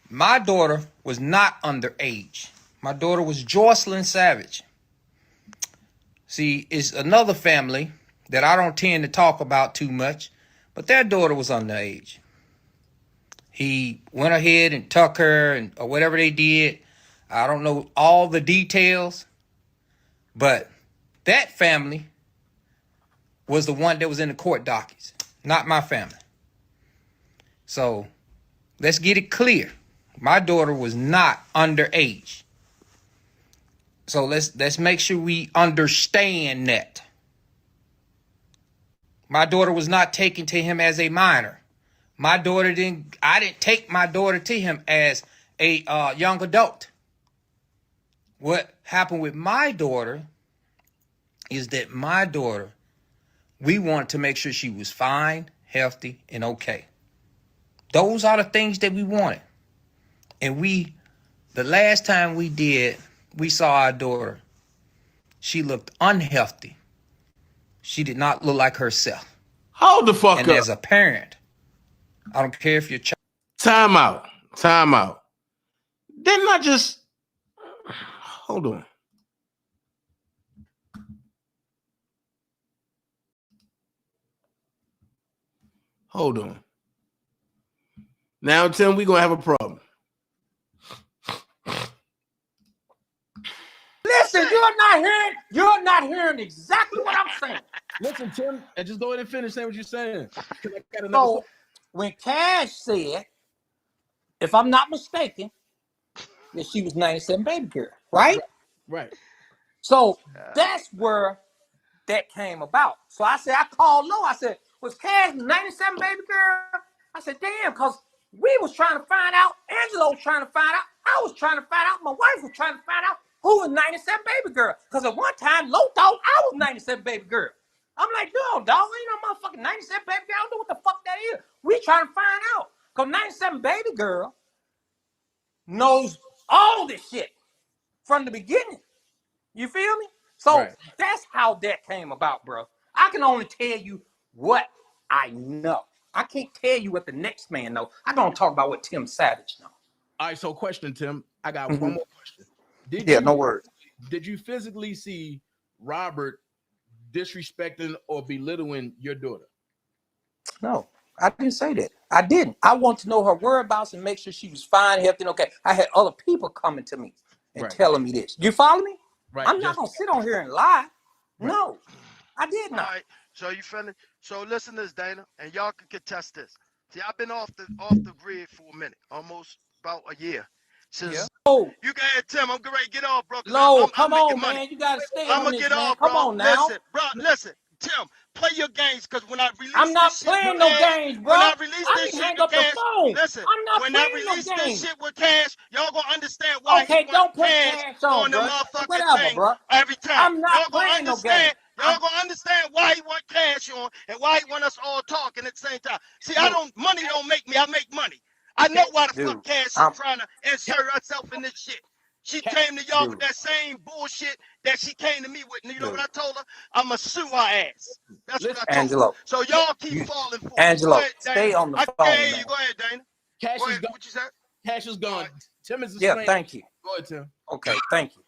My daughter was not underage. My daughter was Jocelyn Savage. See, it's another family that I don't tend to talk about too much, but their daughter was underage. He went ahead and took her or whatever they did. I don't know all the details, but that family was the one that was in the court dockets, not my family. So let's get it clear. My daughter was not underage. So let's make sure we understand that. My daughter was not taken to him as a minor. I didn't take my daughter to him as a young adult. What happened with my daughter is that my daughter, we wanted to make sure she was fine, healthy, and okay. Those are the things that we wanted. And the last time we saw our daughter, she looked unhealthy. She did not look like herself. Hold the fuck up. And as a parent, I don't care if you're Time out. Didn't I just hold on? Hold on. Now, Tim, we're gonna have a problem. Listen, you're not hearing exactly what I'm saying. Listen, Tim, and just go ahead and finish saying what you're saying. So when Cash said, if I'm not mistaken, that she was 97 baby girl, right? Right. So that's where that came about. So I called Lo. I said, was Cash 97 baby girl? I said, damn, because we was trying to find out, Angelo was trying to find out, I was trying to find out, my wife was trying to find out who was 97 baby girl. Because at one time, Lo thought I was 97 baby girl. I'm like, no, dog, ain't no motherfucking 97 baby girl. I don't know what the fuck that is. We trying to find out. Because 97 baby girl knows all this shit from the beginning. You feel me? So that's how that came about, bro. I can only tell you what I know. I can't tell you what the next man knows. I don't talk about what Tim Savage knows. All right, so question, Tim. I got one more question. No worries. Did you physically see Robert disrespecting or belittling your daughter? No, I didn't say that. I didn't. I want to know her whereabouts and make sure she was fine, healthy, and okay. I had other people coming to me and telling me this. You follow me? Right. I'm not going to sit on here and lie. Right. No, I did not. All right. So you feeling? So listen to this, Dana, and y'all can contest this. See, I've been off the grid for a minute, almost about a year. Since you go ahead, Tim. I'm getting ready to get off, bro. No, come on, man. You got to stay on this, get man. off, come bro. on now. Listen, Tim. Play your games, because when I release I'm not this playing shit no with Cash, games, bro. When I release this shit hang with up Cash, the phone. listen. I'm not When I playing no release games. this shit with Cash, y'all gonna understand why okay, he don't put Cash on the bro. motherfucking Whatever, thing bro. every time. I'm not Y'all gonna playing no understand. games. Y'all gonna understand why he want Cash on and why he want us all talking at the same time. See, money don't make me. I make money. I know why the fuck Cash is trying to insert herself in this shit. She came to y'all with that same bullshit that she came to me with. And you know what I told her? I'ma sue her ass. That's what I told Angelo. her. So y'all keep falling for it. Angelo, Ahead, stay on the phone, I can hear man. you. Go ahead, Dana. Cash Go is ahead. What you said? Cash is gone. Tim is a Yeah, stranger. thank you. Go ahead, Tim. Okay, thank you.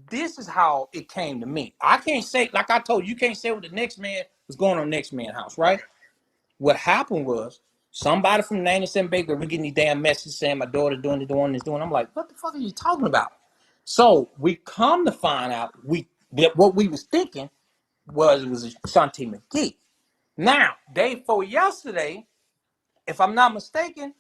This is how it came to me. I can't say, like I told you, you can't say what the next man was going on next man's house, right? What happened was somebody from 97 Baker, we getting these damn messages saying my daughter doing this. I'm like, what the fuck are you talking about? So we come to find out that what we was thinking was Shanti McGee. Now, day before yesterday, if I'm not mistaken,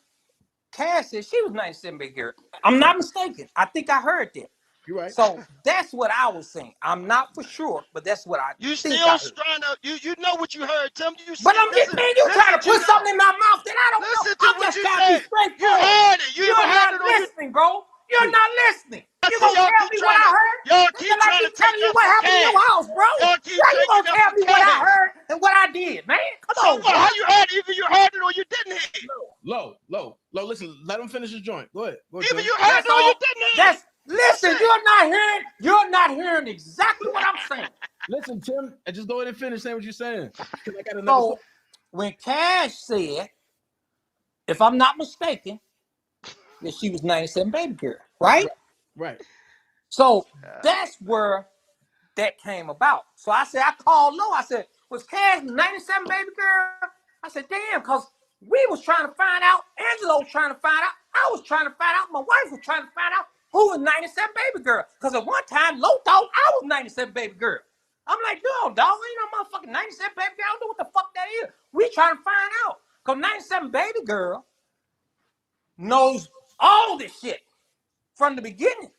Cass said she was 97 Baker girl. I'm not mistaken. I think I heard that. You're right. So that's what I was saying. I'm not for sure, but that's what I You think still I heard. trying to you know what you heard, Tim. You But I'm getting, man, you trying to put something in my mouth that I don't know. Listen to I'm what just you trying to be said. straightforward. You heard it. You You're either not heard it or you listening, bro. You're not listening. You Listen, gonna y'all tell keep me what trying I to- heard? y'all It's keep just like trying me to telling take you up what for happened in your Cash. house, bro. Y'all keep How you taking gonna up tell for me what I Cash. heard and what I did, man? Come So on, what? bro. How you heard? Either you heard it or you didn't hear it. Low. Listen, let him finish his joint. Go ahead. Go ahead, Either Tim. you heard it or you didn't hear it. Listen, you're not hearing exactly what I'm saying. Listen, Tim, and just go ahead and finish saying what you're saying. I got another So when Cash said, if I'm not mistaken, that she was 97 Baby Girl, right? Right. So that's where that came about. So I said, I called Low. I said, was Cash 97 Baby Girl? I said, damn, because we was trying to find out, Angelo was trying to find out, I was trying to find out, my wife was trying to find out who was 97 Baby Girl. Because at one time, Low thought I was 97 Baby Girl. I'm like, no, dog, ain't no motherfucking 97 Baby Girl. I don't know what the fuck that is. We trying to find out. Because 97 Baby Girl knows all this shit from the beginning.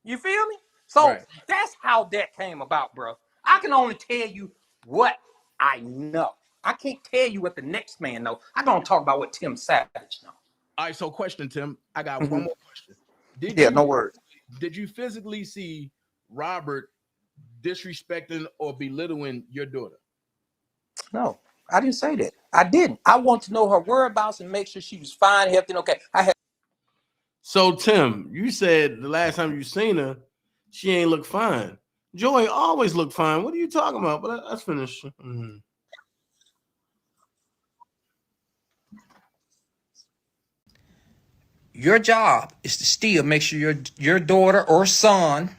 You feel me? So that's how that came about, bro. I can only tell you what I know. I can't tell you what the next man knows. I don't talk about what Tim Savage knows. All right, so question, Tim. I got one more question. No word. Did you physically see Robert disrespecting or belittling your daughter? No, I didn't say that. I didn't. I want to know her whereabouts and make sure she was fine, healthy, and okay. So, Tim, you said the last time you seen her, she ain't look fine. Joy always look fine. What are you talking about? But let's finish. Your job is to still make sure your daughter or son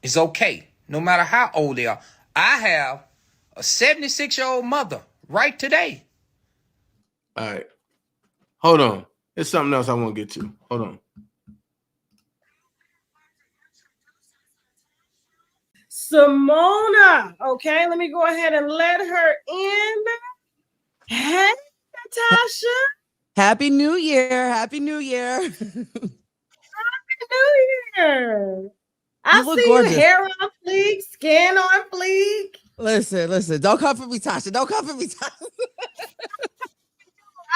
is okay, no matter how old they are. I have a 76-year-old mother right today. All right. Hold on. There's something else I want to get to. Hold on. Simona. Okay, let me go ahead and let her in. Hey, Tasha. Happy New Year. Happy New Year. Happy New Year. I look see gorgeous. you, hair on fleek, skin on fleek. Listen. Don't come for me, Tasha. Don't come for me, Tasha.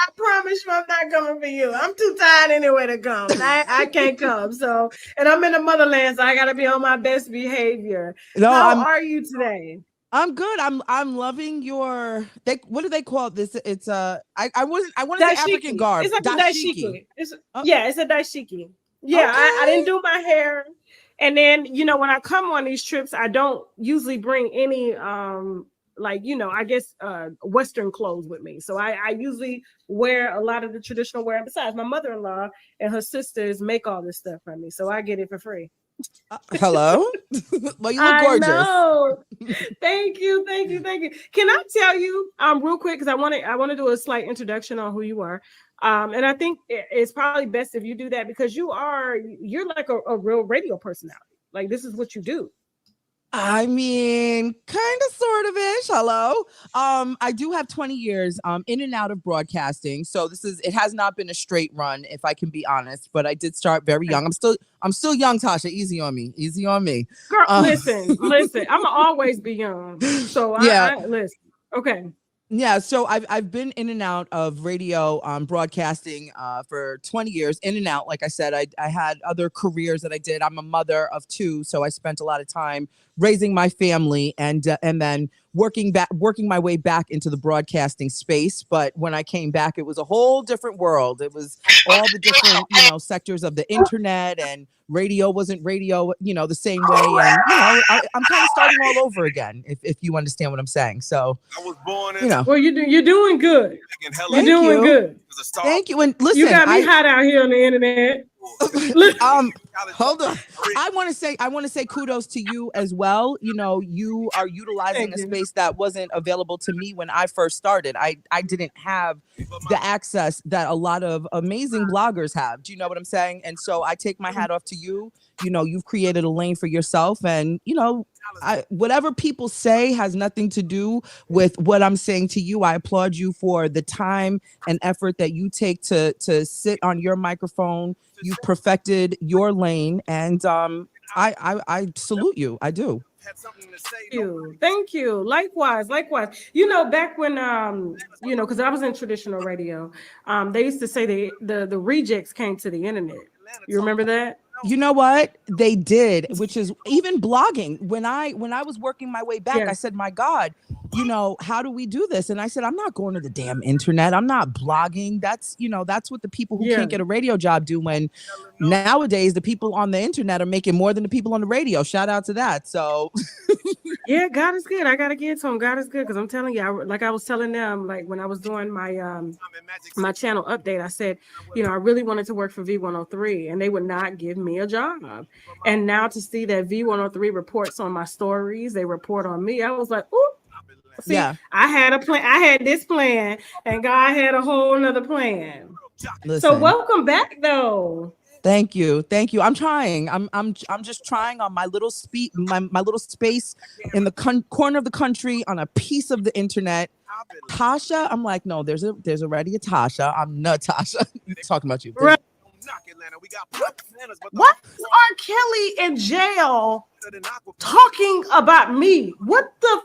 I promise you I'm not coming for you. I'm too tired anyway to come. I can't come. So, and I'm in the motherland, so I gotta be on my best behavior. No, How are you today? I'm good. I'm loving your what do they call this? It's I want to say African garb. It's like a dashiki. It's a dashiki. Yeah, Okay. I didn't do my hair. And then, when I come on these trips, I don't usually bring any I guess Western clothes with me. So I usually wear a lot of the traditional wear. And besides, my mother-in-law and her sisters make all this stuff for me. So I get it for free. Hello? Well, you look gorgeous. I know. Thank you. Can I tell you real quick, because I want to do a slight introduction on who you are. And I think it's probably best if you do that, because you're like a real radio personality. Like, this is what you do. I mean, kind of, sort of ish. Hello. I do have 20 years in and out of broadcasting. So it has not been a straight run, if I can be honest, but I did start very young. I'm still young, Tasha. Easy on me. Girl, listen. I'm always be young. So yeah. I listen. Okay. Yeah, so I've been in and out of radio broadcasting for 20 years, in and out. Like I said, I had other careers that I did. I'm a mother of two, so I spent a lot of time raising my family, and then working my way back into the broadcasting space. But when I came back, it was a whole different world. It was all the different, sectors of the internet, and radio wasn't radio, the same way. And, I'm kind of starting all over again, if you understand what I'm saying. So, Well, you're doing good. You're doing good. Thank you. And listen, you got me hot out here on the internet. Hold on. I want to say kudos to you as well. You are utilizing a space that wasn't available to me when I first started. I didn't have the access that a lot of amazing bloggers have. Do you know what I'm saying? And so I take my hat off to you. You've created a lane for yourself, and whatever people say has nothing to do with what I'm saying to you. I applaud you for the time and effort that you take to sit on your microphone. You've perfected your lane, and I salute you. I do. Thank you. Likewise. Back when because I was in traditional radio, they used to say the rejects came to the internet. You remember that? You know what they did, which is even blogging. When I was working my way back, I said, my God, how do we do this? And I said, I'm not going to the damn internet. I'm not blogging. That's what the people who can't get a radio job do, when nowadays the people on the internet are making more than the people on the radio. Shout out to that. So yeah, God is good. I got to get to him. God is good. Because I'm telling you, like I was telling them, like when I was doing my my channel update, I said, I really wanted to work for V103, and they would not give me a job. And now to see that V103 reports on my stories, they report on me, I was like, ooh. See, I had a plan. I had this plan, and God had a whole nother plan. Listen. So welcome back, though. Thank you. I'm trying. I'm just trying on my little my little space in the corner of the country on a piece of the internet. Tasha, I'm like, no, there's already a Tasha. I'm not Tasha. Talking about you. Right. What is R. Kelly in jail talking about me? What the?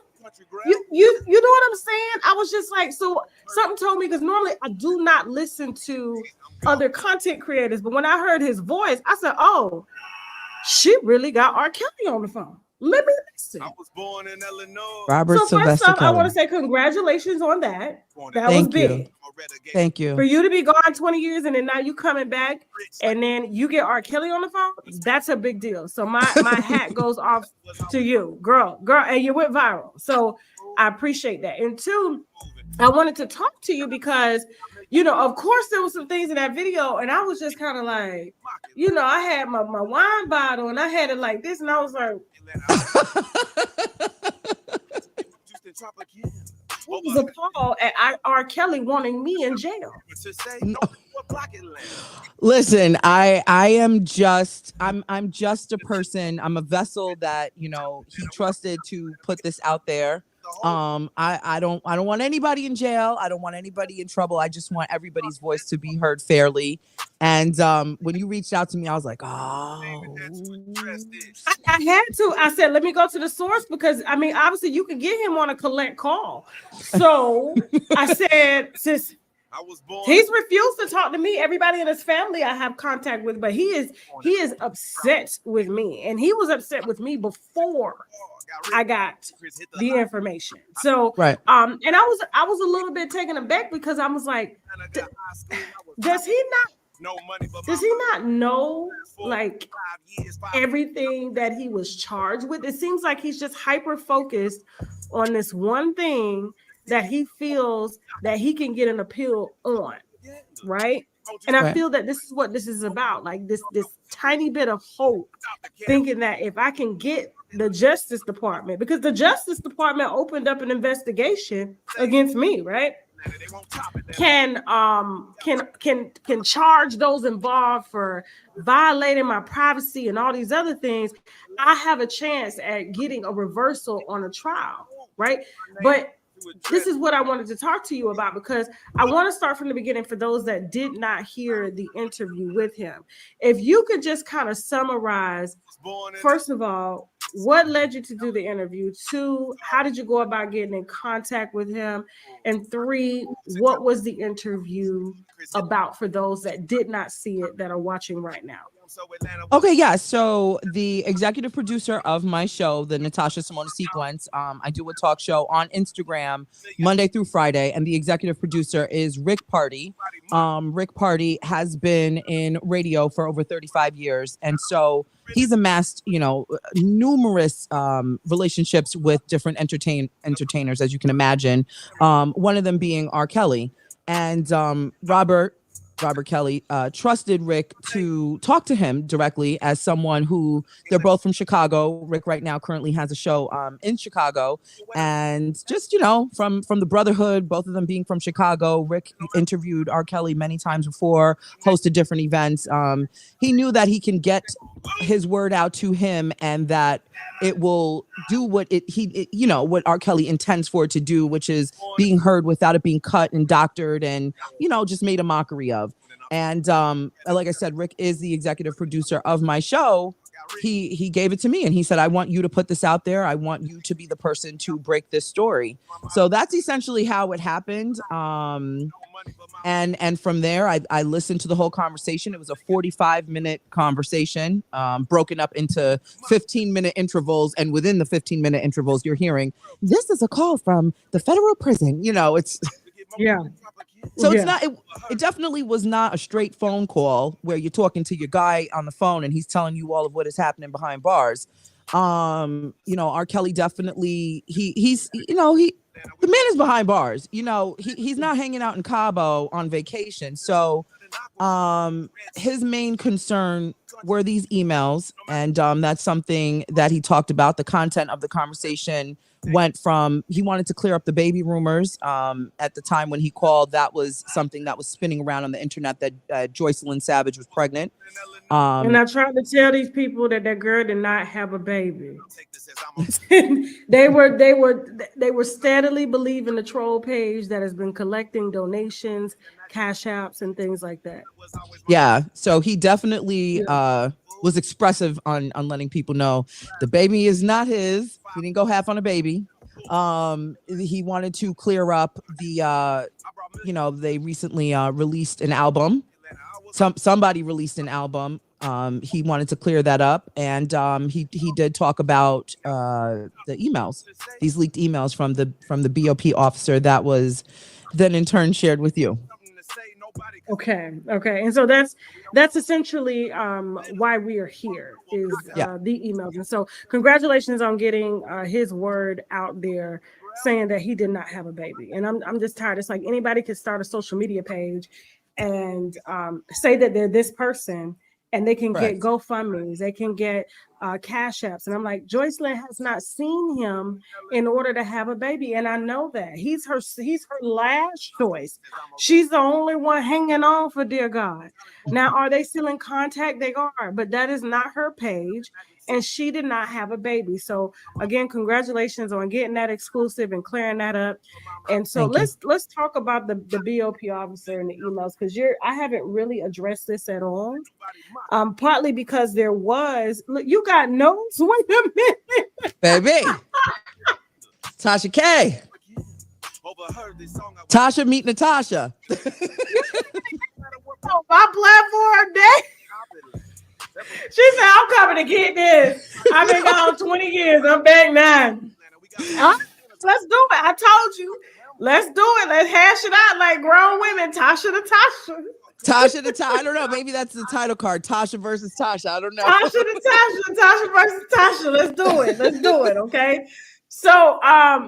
You know what I'm saying? I was just like, so something told me, because normally I do not listen to other content creators, but when I heard his voice, I said, oh, she really got R. Kelly on the phone. Let me listen. I was born in Illinois. Robert so Sylvester first off, Kelly. I want to say congratulations on that. That was big. Thank you. For you to be gone 20 years and then now you coming back and then you get R. Kelly on the phone, that's a big deal. So my hat goes off to you, girl, and you went viral. So I appreciate that. And two, I wanted to talk to you because, of course there was some things in that video, and I was just kind of like, I had my wine bottle and I had it like this, and I was like, I was appalled at R. Kelly wanting me in jail. No. Listen, I'm just a person. I'm a vessel that, he trusted to put this out there. I don't want anybody in jail. I don't want anybody in trouble. I just want everybody's voice to be heard fairly. And when you reached out to me, I was like, oh. I had to. I said, let me go to the source, because obviously you can get him on a collect call. So I said, since he's refused to talk to me, everybody in his family I have contact with, but he is upset with me, and he was upset with me before I got the information. So right. And I was a little bit taken aback, because I was like, does he not know like everything that he was charged with? It seems like he's just hyper focused on this one thing that he feels that he can get an appeal on, right? And I feel that this is what this is about, like this tiny bit of hope, thinking that if I can get the Justice Department, because the Justice Department opened up an investigation against me, right? Can charge those involved for violating my privacy and all these other things, I have a chance at getting a reversal on a trial, right? But this is what I wanted to talk to you about, because I want to start from the beginning for those that did not hear the interview with him. If you could just kind of summarize, first of all, what led you to do the interview? 2, how did you go about getting in contact with him? And 3, what was the interview about for those that did not see it, that are watching right now? Okay, yeah. So the executive producer of my show, the Natasha Simona Sequence, I do a talk show on Instagram Monday through Friday, and the executive producer is Rick Party. Rick Party has been in radio for over 35 years, and so he's amassed, numerous relationships with different entertainers, as you can imagine. One of them being R. Kelly, and Robert Kelly trusted Rick to talk to him directly as someone who, they're both from Chicago. Rick right now currently has a show in Chicago, and just, from the brotherhood, both of them being from Chicago. Rick interviewed R. Kelly many times before, hosted different events. He knew that he can get his word out to him, and that it will do what what R. Kelly intends for it to do, which is being heard without it being cut and doctored and, just made a mockery of. And like I said, Rick is the executive producer of my show. He gave it to me and he said, I want you to put this out there. I want you to be the person to break this story. So that's essentially how it happened. And from there, I listened to the whole conversation. It was a 45-minute conversation, broken up into 15-minute intervals. And within the 15-minute intervals, you're hearing, this is a call from the federal prison. It's yeah. So it's not, it definitely was not a straight phone call where you're talking to your guy on the phone and he's telling you all of what is happening behind bars. R. Kelly definitely, he's the man is behind bars. He's not hanging out in Cabo on vacation. So his main concern were these emails, and that's something that he talked about. The content of the conversation went from, he wanted to clear up the baby rumors. At the time when he called, that was something that was spinning around on the internet, that Joycelyn Savage was pregnant. And I tried to tell these people that girl did not have a baby. they were steadily believing the troll page that has been collecting donations, cash apps, and things like that. Yeah. So he definitely was expressive on letting people know the baby is not his. He didn't go half on a baby. He wanted to clear up the they recently released an album. Somebody released an album. He wanted to clear that up, and he did talk about the emails, these leaked emails from the BOP officer that was then in turn shared with you. Okay. And so that's essentially why we are here, is the emails. And so congratulations on getting his word out there, saying that he did not have a baby. And I'm just tired. It's like anybody could start a social media page and say that they're this person, and they can get GoFundMes, they can get cash apps. And I'm like, Joycelyn has not seen him in order to have a baby. And I know that he's her last choice. She's the only one hanging on for dear God. Now, are they still in contact? They are, but that is not her page. And she did not have a baby. So again, congratulations on getting that exclusive and clearing that up. And so let's talk about the BOP officer and the emails, because I haven't really addressed this at all. Partly because there was, look, you got notes. Wait a minute, baby. Tasha K. Tasha meet Natasha. My platform day. She said, I'm coming to get this. I've been gone 20 years. I'm back now. Let's do it. I told you. Let's do it. Let's hash it out like grown women. Tasha to Tasha. Tasha to Tasha. I don't know. Maybe that's the title card. Tasha versus Tasha. I don't know. Tasha to Tasha. Tasha versus Tasha. Let's do it. Okay. So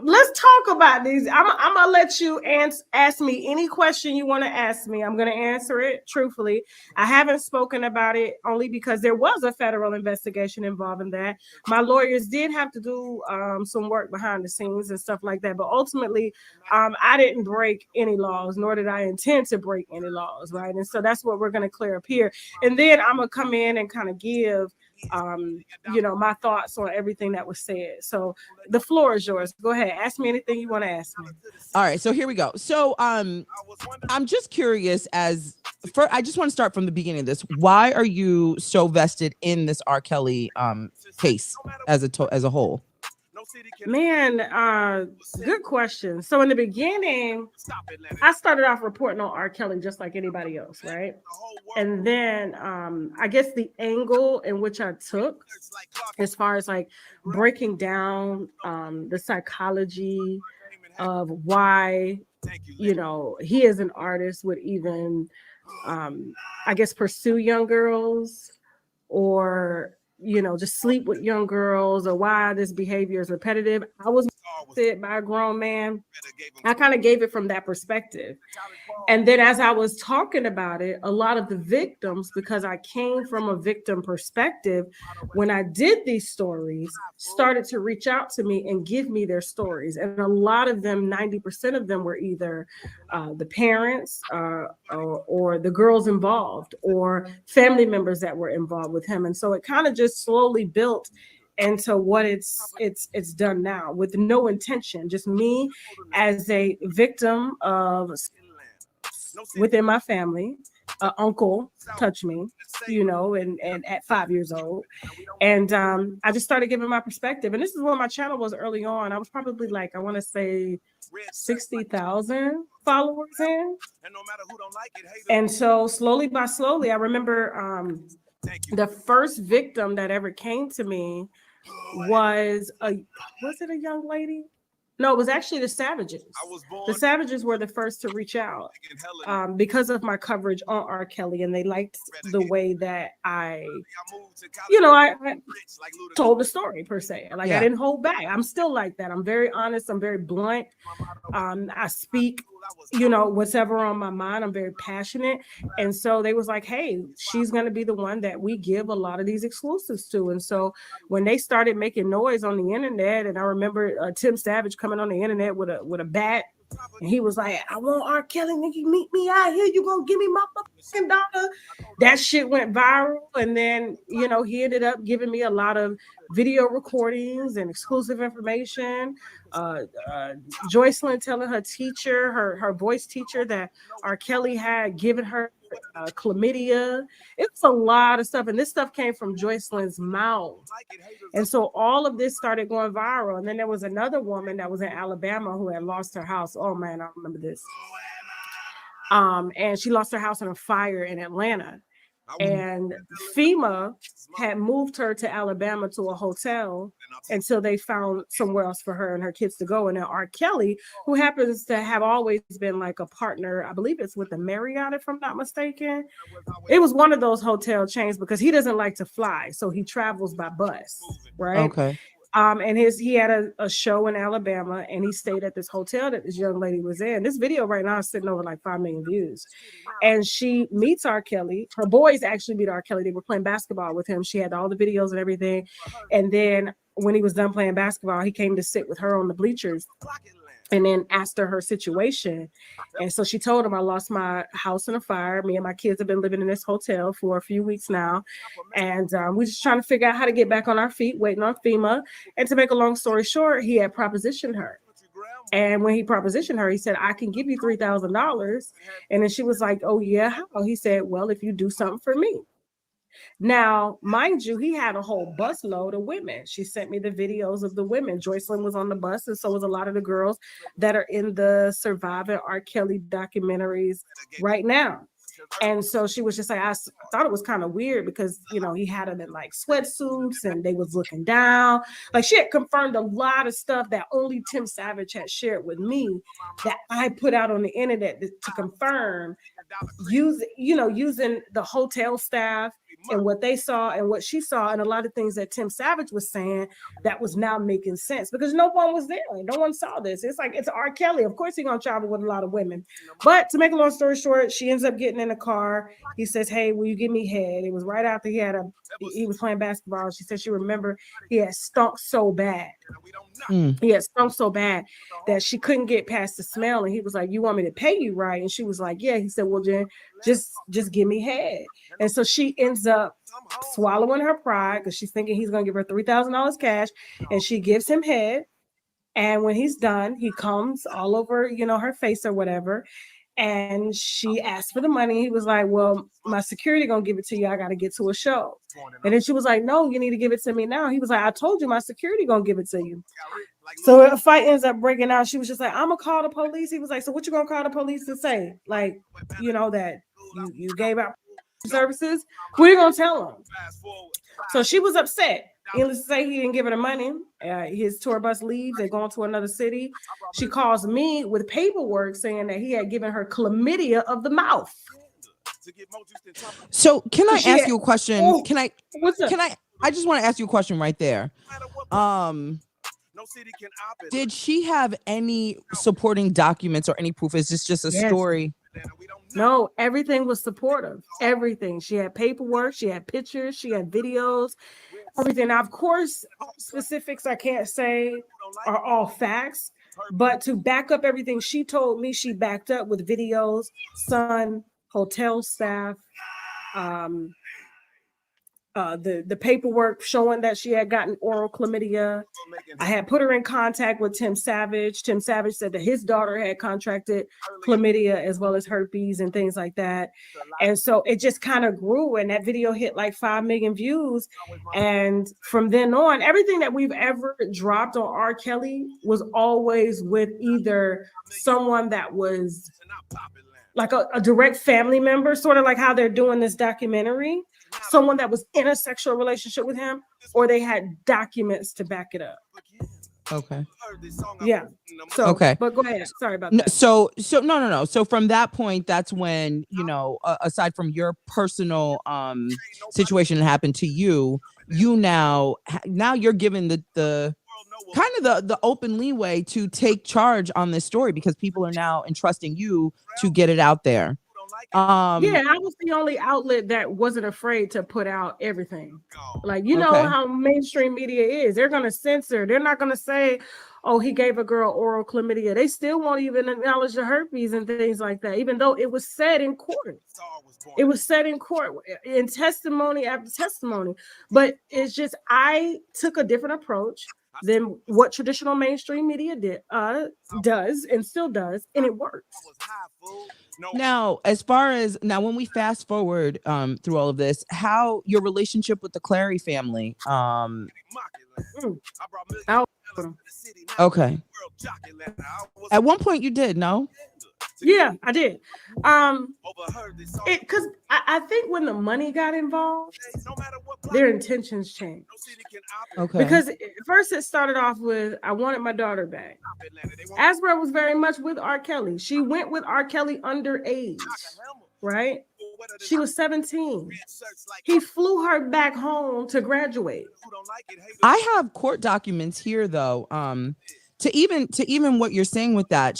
let's talk about these. I'm gonna let you ask me any question you want to ask me. I'm gonna answer it truthfully. I haven't spoken about it only because there was a federal investigation involving that. My lawyers did have to do some work behind the scenes and stuff like that. But ultimately, I didn't break any laws, nor did I intend to break any laws, right? And so that's what we're gonna clear up here. And then I'm gonna come in and kind of give my thoughts on everything that was said. So the floor is yours. Go ahead. Ask me anything you want to ask me. All right. So here we go. So I'm just curious I just want to start from the beginning of this. Why are you so vested in this R. Kelly case as a whole? Man, good question. So in the beginning, I started off reporting on R. Kelly just like anybody else, right? And then I guess the angle in which I took, as far as like breaking down the psychology of why, you know, he as an artist would even, I guess, pursue young girls, or you know, just sleep with young girls, or why this behavior is repetitive. I was molested by a grown man. I kind of gave it from that perspective. And then as I was talking about it, a lot of the victims, because I came from a victim perspective, when I did these stories, started to reach out to me and give me their stories. And a lot of them, 90% of them, were either the parents or the girls involved, or family members that were involved with him. And so it kind of just slowly built into what it's done now, with no intention, just me as a victim of within my family. Uncle touched me, you know, and at 5 years old. And I just started giving my perspective. And this is when my channel was early on. I was probably like, I want to say 60,000 followers in. And so slowly by slowly, I remember the first victim that ever came to me was it a young lady? No, it was actually the Savages. The Savages were the first to reach out because of my coverage on R. Kelly, and they liked the way that I told the story per se. Like, I didn't hold back. I'm still like that. I'm very honest. I'm very blunt. I speak, you know, whatever on my mind. I'm very passionate. And so they was like, hey, she's going to be the one that we give a lot of these exclusives to. And so when they started making noise on the internet, and I remember Tim Savage coming on the internet with a bat, and he was like, I want R. Kelly, nigga, meet me out here. You gonna give me my fucking dollar? That shit went viral. And then, you know, he ended up giving me a lot of video recordings and exclusive information. Joycelyn telling her teacher, her voice teacher, that R. Kelly had given her chlamydia. It was a lot of stuff. And this stuff came from Joycelyn's mouth. And so all of this started going viral. And then there was another woman that was in Alabama who had lost her house. Oh man, I remember this. And she lost her house in a fire in Atlanta. And FEMA had moved her to Alabama to a hotel until they found somewhere else for her and her kids to go. And then R. Kelly, who happens to have always been like a partner, I believe it's with the Marriott, if I'm not mistaken. It was one of those hotel chains, because he doesn't like to fly, so he travels by bus, right? Okay. And he had a show in Alabama, and he stayed at this hotel that this young lady was in. This video right now is sitting over like 5 million views. And she meets R. Kelly. Her boys actually meet R. Kelly. They were playing basketball with him. She had all the videos and everything. And then when he was done playing basketball, he came to sit with her on the bleachers and then asked her situation. And so she told him, I lost my house in a fire. Me and my kids have been living in this hotel for a few weeks now. And we're just trying to figure out how to get back on our feet, waiting on FEMA. And to make a long story short, he had propositioned her. And when he propositioned her, he said, I can give you $3,000. And then she was like, oh yeah, how? He said, well, if you do something for me. Now, mind you, he had a whole busload of women. She sent me the videos of the women. Joycelyn was on the bus, and so was a lot of the girls that are in the Surviving R. Kelly documentaries right now. And so she was just like, I thought it was kind of weird because, you know, he had them in like sweatsuits and they was looking down. Like, she had confirmed a lot of stuff that only Tim Savage had shared with me that I put out on the internet to confirm, using the hotel staff and what they saw and what she saw, and a lot of things that Tim Savage was saying that was now making sense because no one was there. No one saw this. It's like, it's R. Kelly. Of course, he's going to travel with a lot of women. But to make a long story short, she ends up getting in the car. He says, hey, will you give me head? It was right after he was playing basketball. She said she remembered he had stunk so bad. He had stunk so bad that she couldn't get past the smell. And he was like, you want me to pay you, right? And she was like, yeah. He said, well, Jen, just give me head. And so she ends up swallowing her pride because she's thinking he's going to give her $3,000 cash, and she gives him head. And when he's done, he comes all over, her face or whatever. And she asked for the money. He was like, well, my security gonna give it to you. I gotta get to a show. And then she was like, no, you need to give it to me now. He was like, I told you my security gonna give it to you. So a fight ends up breaking out. She was just like, I'm gonna call the police. He was like, so what you gonna call the police to say? Like, you know, that you gave out services? What are you gonna tell them? So she was upset. Needless to say, he didn't give her the money. His tour bus leaves. They're going to another city. She calls me with paperwork saying that he had given her chlamydia of the mouth. So can I ask you a question? Oh, can I? What's up? Can I? I just want to ask you a question right there. Did she have any supporting documents or any proof? Is this just a story? No, everything was supportive. Everything. She had paperwork. She had pictures. She had videos. Everything. Now, of course, specifics I can't say are all facts, but to back up everything she told me, she backed up with videos, son, hotel staff, the paperwork showing that she had gotten oral chlamydia. I had put her in contact with Tim Savage. Tim Savage said that his daughter had contracted chlamydia as well as herpes and things like that. And so it just kind of grew, and that video hit like 5 million views. And from then on, everything that we've ever dropped on R. Kelly was always with either someone that was like a direct family member, sort of like how they're doing this documentary, someone that was in a sexual relationship with him, or they had documents to back it up. Okay. Yeah. So, okay. But go ahead. Sorry about No, that. so no. So from that point, that's when, you know, aside from your personal situation that happened to you, you now you're given the kind of the open leeway to take charge on this story because people are now entrusting you to get it out there. Yeah, I was the only outlet that wasn't afraid to put out everything. Like, you know how mainstream media is. They're going to censor. They're not going to say, oh, he gave a girl oral chlamydia. They still won't even acknowledge the herpes and things like that, even though it was said in court. It was said in court in testimony after testimony. But it's just, I took a different approach than what traditional mainstream media does and still does, and it works. Now, as far as when we fast forward through all of this, how your relationship with the Clary family? Okay. At one point, you did, no? Yeah, I did. Because I think when the money got involved, their intentions changed. Okay. Because first it started off with, I wanted my daughter back. Asbra was very much with R. Kelly. She went with R. Kelly underage, right? She was 17. He flew her back home to graduate. I have court documents here, though. To even what you're saying with that,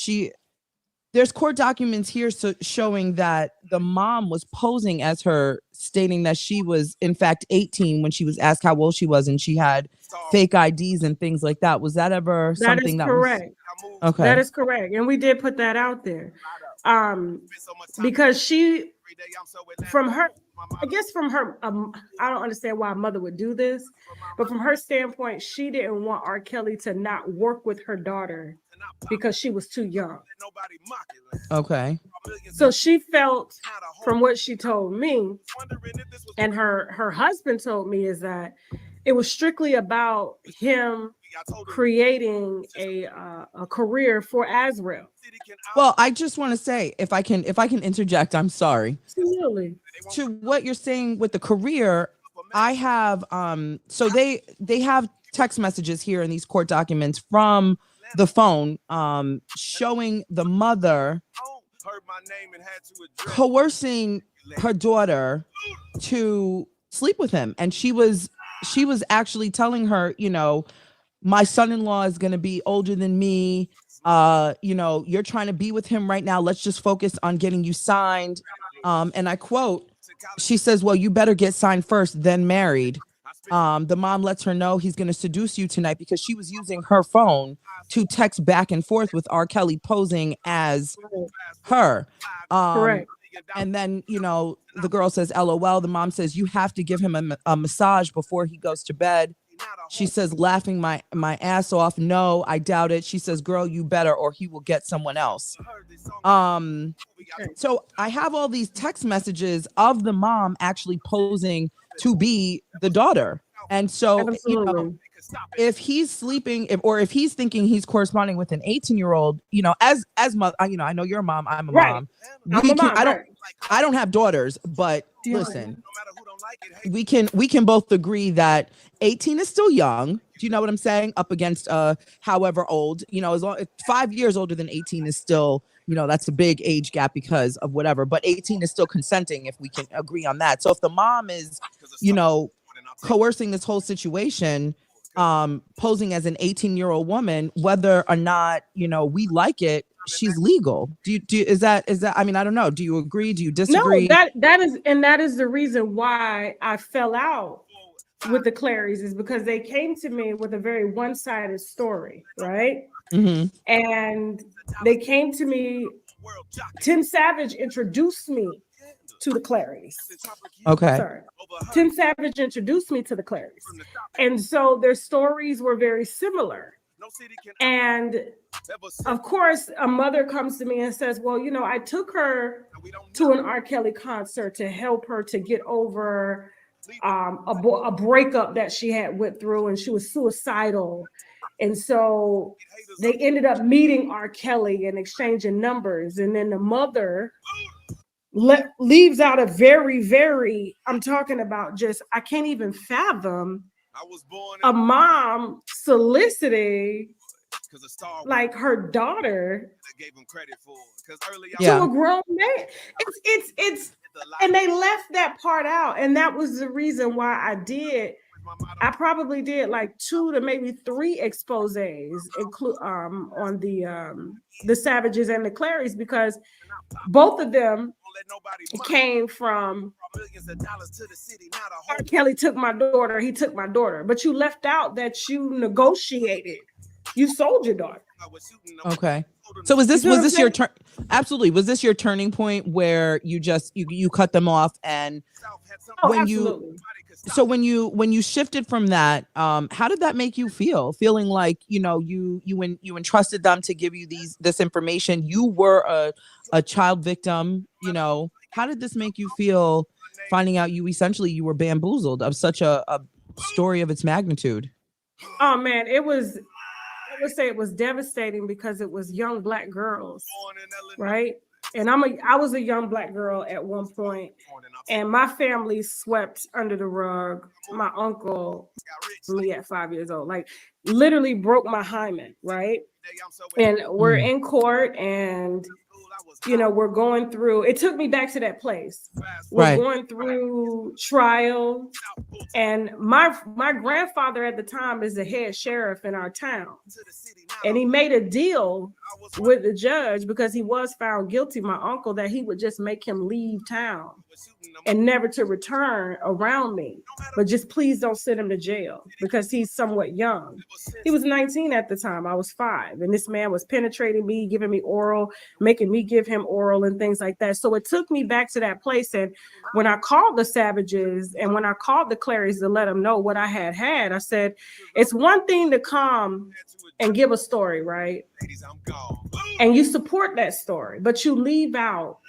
there's court documents here showing that the mom was posing as her, stating that she was in fact 18 when she was asked how old she was, and she had fake IDs and things like that. Was that ever something that correct? Okay, that is correct, and we did put that out there, because she, from her, I guess from her, I don't understand why a mother would do this, but from her standpoint, she didn't want R. Kelly to not work with her daughter because she was too young. Okay. So she felt, from what she told me, and her husband told me, is that it was strictly about him creating a career for Azrael. Well, I just want to say, if I can interject, I'm sorry. Absolutely. To what you're saying with the career, I have so they have text messages here in these court documents from the phone showing the mother coercing her daughter to sleep with him, and she was actually telling her, you know, my son-in-law is going to be older than me, you know, you're trying to be with him right now, let's just focus on getting you signed, and I quote, she says, well, you better get signed first, then married. The mom lets her know he's going to seduce you tonight, because she was using her phone to text back and forth with R. Kelly posing as her. Correct. And then, you know, the girl says, LOL. The mom says, you have to give him a massage before he goes to bed. She says, laughing my ass off. No, I doubt it. She says, girl, you better, or he will get someone else. So I have all these text messages of the mom actually posing to be the daughter. And so, you know, if he's sleeping or if he's thinking he's corresponding with an 18-year-old, you know, as mother, you know, I know you're a mom, I'm a mom. I don't have daughters, but listen, we can both agree that 18 is still young. Do you know what I'm saying? Up against however old, you know, as long 5 years older than 18 is still, you know, that's a big age gap because of whatever, but 18 is still consenting if we can agree on that. So if the mom is, you know, coercing this whole situation, posing as an 18-year-old woman, whether or not, you know, we like it, she's legal. Is that I mean, I don't know. Do you agree? Do you disagree? No, that is the reason why I fell out with the Clarys, is because they came to me with a very one-sided story, right? Mm-hmm. And they came to me. Tim Savage introduced me to the Clarys. Okay. Sorry. Tim Savage introduced me to the Clarys. And so their stories were very similar. And of course, a mother comes to me and says, well, you know, I took her to an R. Kelly concert to help her to get over a breakup that she had went through, and she was suicidal. And so they ended up meeting R. Kelly and exchanging numbers. And then the mother leaves out a very, very, I'm talking about just, I can't even fathom a mom soliciting like her daughter to a grown man. It's and they left that part out. And that was the reason why I probably did like 2 to maybe 3 exposés on the Savages and the Clarys, because both of them came from R. Kelly took my daughter, he took my daughter, but you left out that you negotiated, you sold your daughter. Okay. So was this your turn? Absolutely. Was this your turning point where you just you cut them off, and when you shifted from that, how did that make you feel? Feeling like, you know, you entrusted them to give you this information. You were a child victim, you know. How did this make you feel, finding out you were bamboozled of such a story of its magnitude? Oh man, I would say it was devastating because it was young Black girls, right? And I was a young Black girl at one point, and my family swept under the rug. My uncle, me at 5 years old, like literally broke my hymen, right? And we're in court, and you know, we're going through, it took me back to that place. We're going through trial, and my grandfather at the time is the head sheriff in our town, and he made a deal with the judge because he was found guilty, my uncle, that he would just make him leave town and never to return around me, but just please don't send him to jail because he's somewhat young. He was 19 at the time, I was 5, and this man was penetrating me, giving me oral, making me give him oral and things like that. So it took me back to that place. And when I called the Savages and when I called the Clarys to let them know what I had, I said, it's one thing to come and give a story, right? And you support that story, but you leave out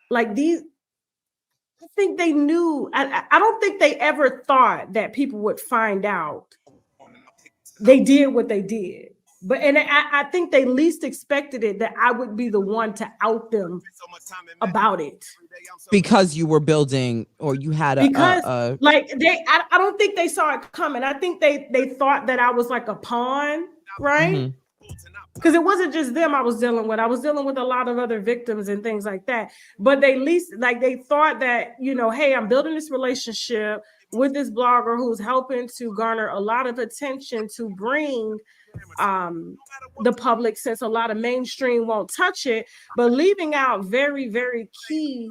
like these. I think they knew. I don't think they ever thought that people would find out. They did what they did. But I think they least expected it, that I would be the one to out them about it. Because you were building, or you had I don't think they saw it coming. I think they thought that I was like a pawn, right? Because it wasn't just them I was dealing with. I was dealing with a lot of other victims and things like that. But they thought that, you know, hey, I'm building this relationship with this blogger who's helping to garner a lot of attention to bring the public, since a lot of mainstream won't touch it, but leaving out very, very key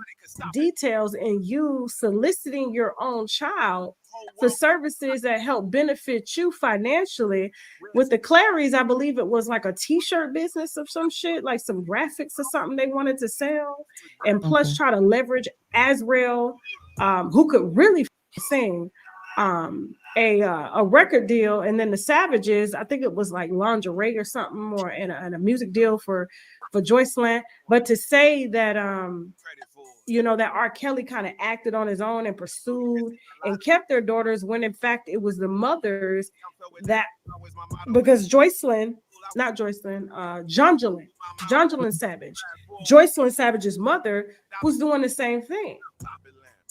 details, and you soliciting your own child for services that help benefit you financially. With the Clarys, I believe it was like a t-shirt business of some shit, like some graphics or something they wanted to sell, and plus try to leverage Azrael, who could really sing, a record deal. And then the Savages, I think it was like lingerie or something, or and a music deal for for Joycelyn. But to say that that R. Kelly kind of acted on his own and pursued and kept their daughters, when in fact it was the mothers that, because Jonjolyn Savage, Joycelyn Savage's mother was doing the same thing.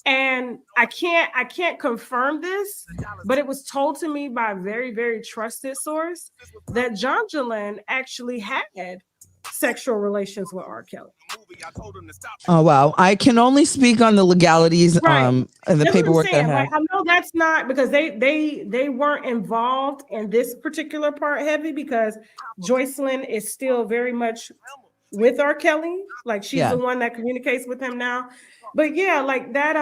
And I can't confirm this, but it was told to me by a very, very trusted source that Jonjolyn actually had sexual relations with R. Kelly. Oh wow! I can only speak on the legalities, and the paperwork that I have. Like, I know that's not because they weren't involved in this particular part heavy, because Joycelyn is still very much with R. Kelly. Like, she's the one that communicates with him now. But yeah, like that.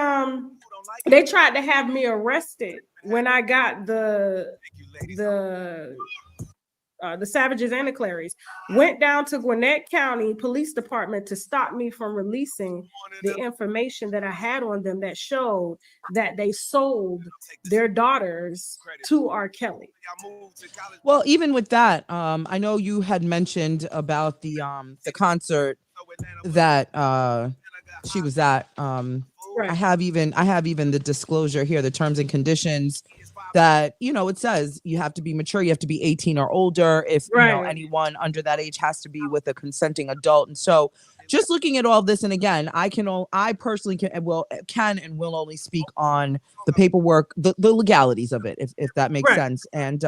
They tried to have me arrested when I got the Savages and the Clarys. Went down to Gwinnett County Police Department to stop me from releasing the information that I had on them that showed that they sold their daughters to R. Kelly. Well, even with that, I know you had mentioned about the concert that she was at. I have even the disclosure here, the terms and conditions that, it says you have to be mature, you have to be 18 or older. If anyone under that age has to be with a consenting adult. And so just looking at all this, and again, I personally can and will only speak on the paperwork, the legalities of it, if that makes sense. And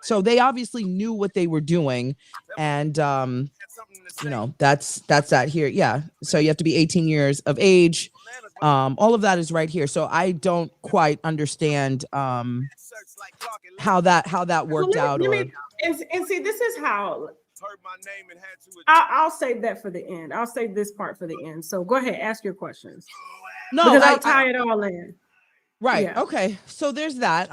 so they obviously knew what they were doing, and that's that here. Yeah. So you have to be 18 years of age. All of that is right here. So I don't quite understand how that worked out. And see, this is how I'll save that for the end. I'll save this part for the end. So go ahead, ask your questions. No, because I'll tie it all in. Right. Yeah. Okay. So there's that.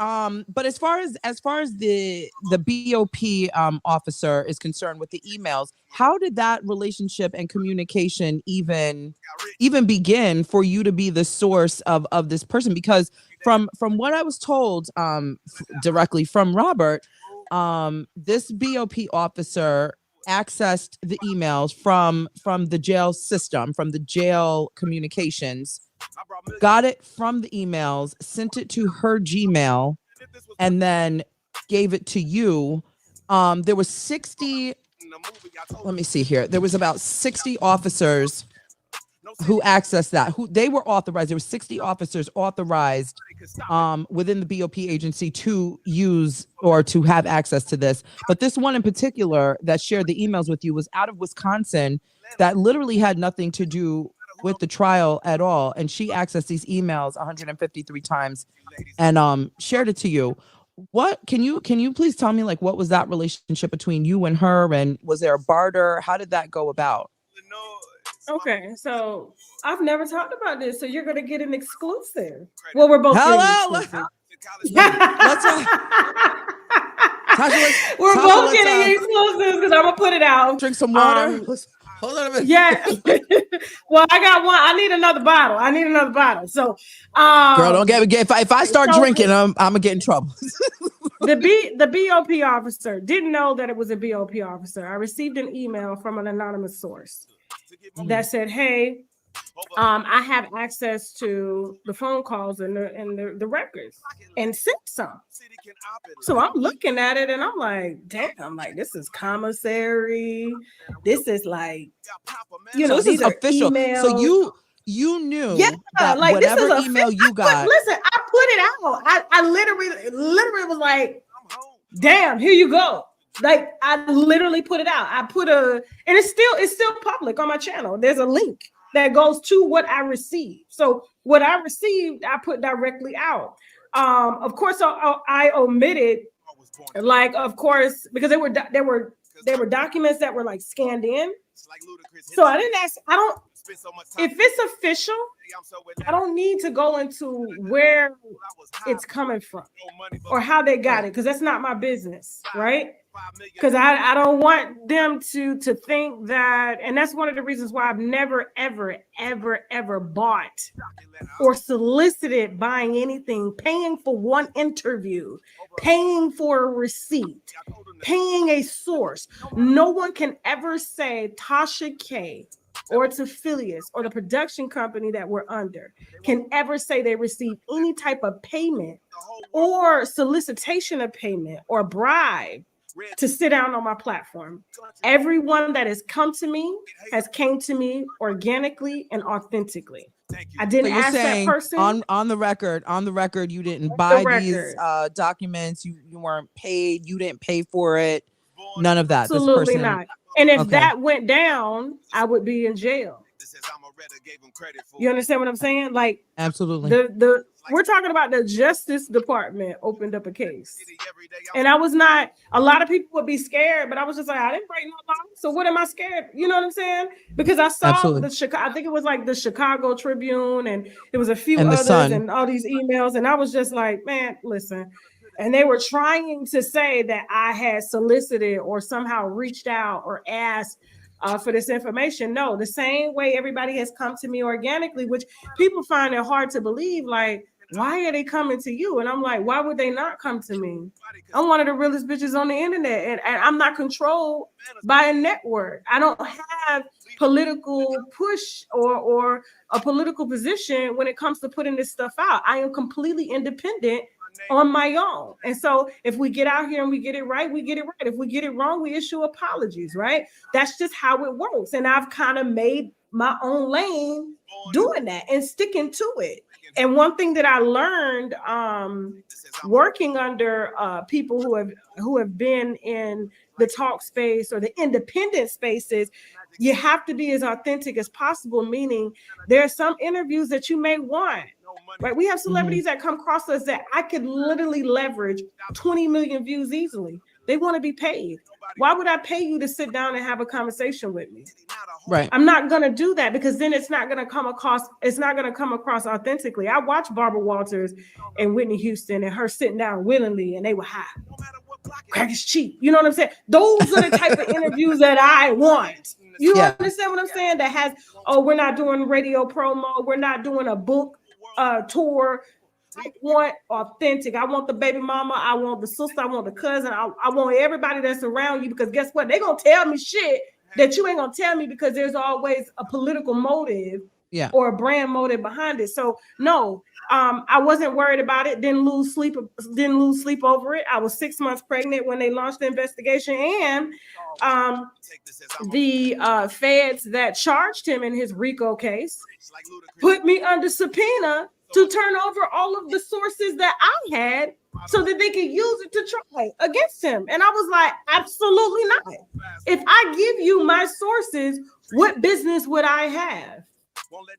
But as far as the BOP officer is concerned with the emails, how did that relationship and communication even begin for you to be the source of this person? Because from what I was told directly from Robert, this BOP officer accessed the emails from the jail system, from the jail communications, got it from the emails, sent it to her Gmail, and then gave it to you. There was 60, let me see here. There was about 60 officers who accessed that, who they were authorized. There were 60 officers authorized within the BOP agency to use or to have access to this. But this one in particular that shared the emails with you was out of Wisconsin, that literally had nothing to do with the trial at all. And she accessed these emails 153 times and shared it to you. What can you please tell me, like, what was that relationship between you and her, and was there a barter? How did that go about? Okay, so I've never talked about this, so you're gonna get an exclusive. Well, we're both getting an exclusive. We're both getting exclusives because I'm gonna put it out. Drink some water. Hold on a minute. Yeah. Well, I got one. I need another bottle. So, girl, don't get if I start drinking, I'm gonna get in trouble. The BOP officer didn't know that it was a BOP officer. I received an email from an anonymous source that said, "Hey, I have access to the phone calls and the records, and sent some." So I'm looking at it and I'm like, "Damn! Like, this is commissary. This is like, so this is official." Emails. So you knew, that like, whatever this is email you got. Listen, I put it out. I literally was like, "Damn, here you go." Like, I literally put it out. And it's still public on my channel. There's a link that goes to what I received. So what I received, I put directly out. Of course, I omitted, like, of course, because there were documents that were like scanned in. So I didn't ask. If it's official, I don't need to go into where it's coming from or how they got it, because that's not my business, right? Because I don't want them to think that, and that's one of the reasons why I've never, ever bought or solicited buying anything, paying for one interview, paying for a receipt, paying a source. No one can ever say Tasha K or its affiliates or the production company that we're under can ever say they received any type of payment or solicitation of payment or bribe to sit down on my platform. Everyone that has come to me has came to me organically and authentically. I didn't ask that person on the record, you didn't buy these documents, you weren't paid, you didn't pay for it, none of that. Absolutely this person, not. And if that went down, I would be in jail. You understand what I'm saying? Like, absolutely. The we're talking about the Justice Department opened up a case, and I was not. A lot of people would be scared, but I was just like, I didn't break no law, so what am I scared? You know what I'm saying? Because I saw the Chicago. I think it was like the Chicago Tribune, and it was a few and others, Sun. and all these emails, and I was just like, man, listen. And they were trying to say that I had solicited or somehow reached out or asked for this information. No, the same way everybody has come to me organically, which people find it hard to believe. Like, why are they coming to you? And I'm like, why would they not come to me? I'm one of the realest bitches on the internet, and I'm not controlled by a network. I don't have political push or a political position when it comes to putting this stuff out. I am completely independent on my own. And so if we get out here and we get it right, we get it right. If we get it wrong, we issue apologies, right? That's just how it works. And I've kind of made my own lane doing that and sticking to it. And one thing that I learned working under people who have been in the talk space or the independent spaces, you have to be as authentic as possible, meaning there are some interviews that you may want. Right, we have celebrities that come across us that I could literally leverage 20 million views easily. They want to be paid. Why would I pay you to sit down and have a conversation with me? Right. I'm not going to do that because then it's not going to come across. It's not going to come across authentically. I watched Barbara Walters and Whitney Houston and her sitting down willingly, and they were high. Crack is cheap. You know what I'm saying? Those are the type of interviews that I want. You understand what I'm saying? That has, we're not doing radio promo. We're not doing a book tour. I want authentic. I want the baby mama. I want the sister. I want the cousin. I want everybody that's around you, because guess what? They're going to tell me shit that you ain't going to tell me, because there's always a political motive or a brand motive behind it. So no, I wasn't worried about it. Didn't lose sleep over it. I was 6 months pregnant when they launched the investigation, and the feds that charged him in his RICO case put me under subpoena to turn over all of the sources that I had so that they could use it to try against him. And I was like, absolutely not. If I give you my sources, what business would I have?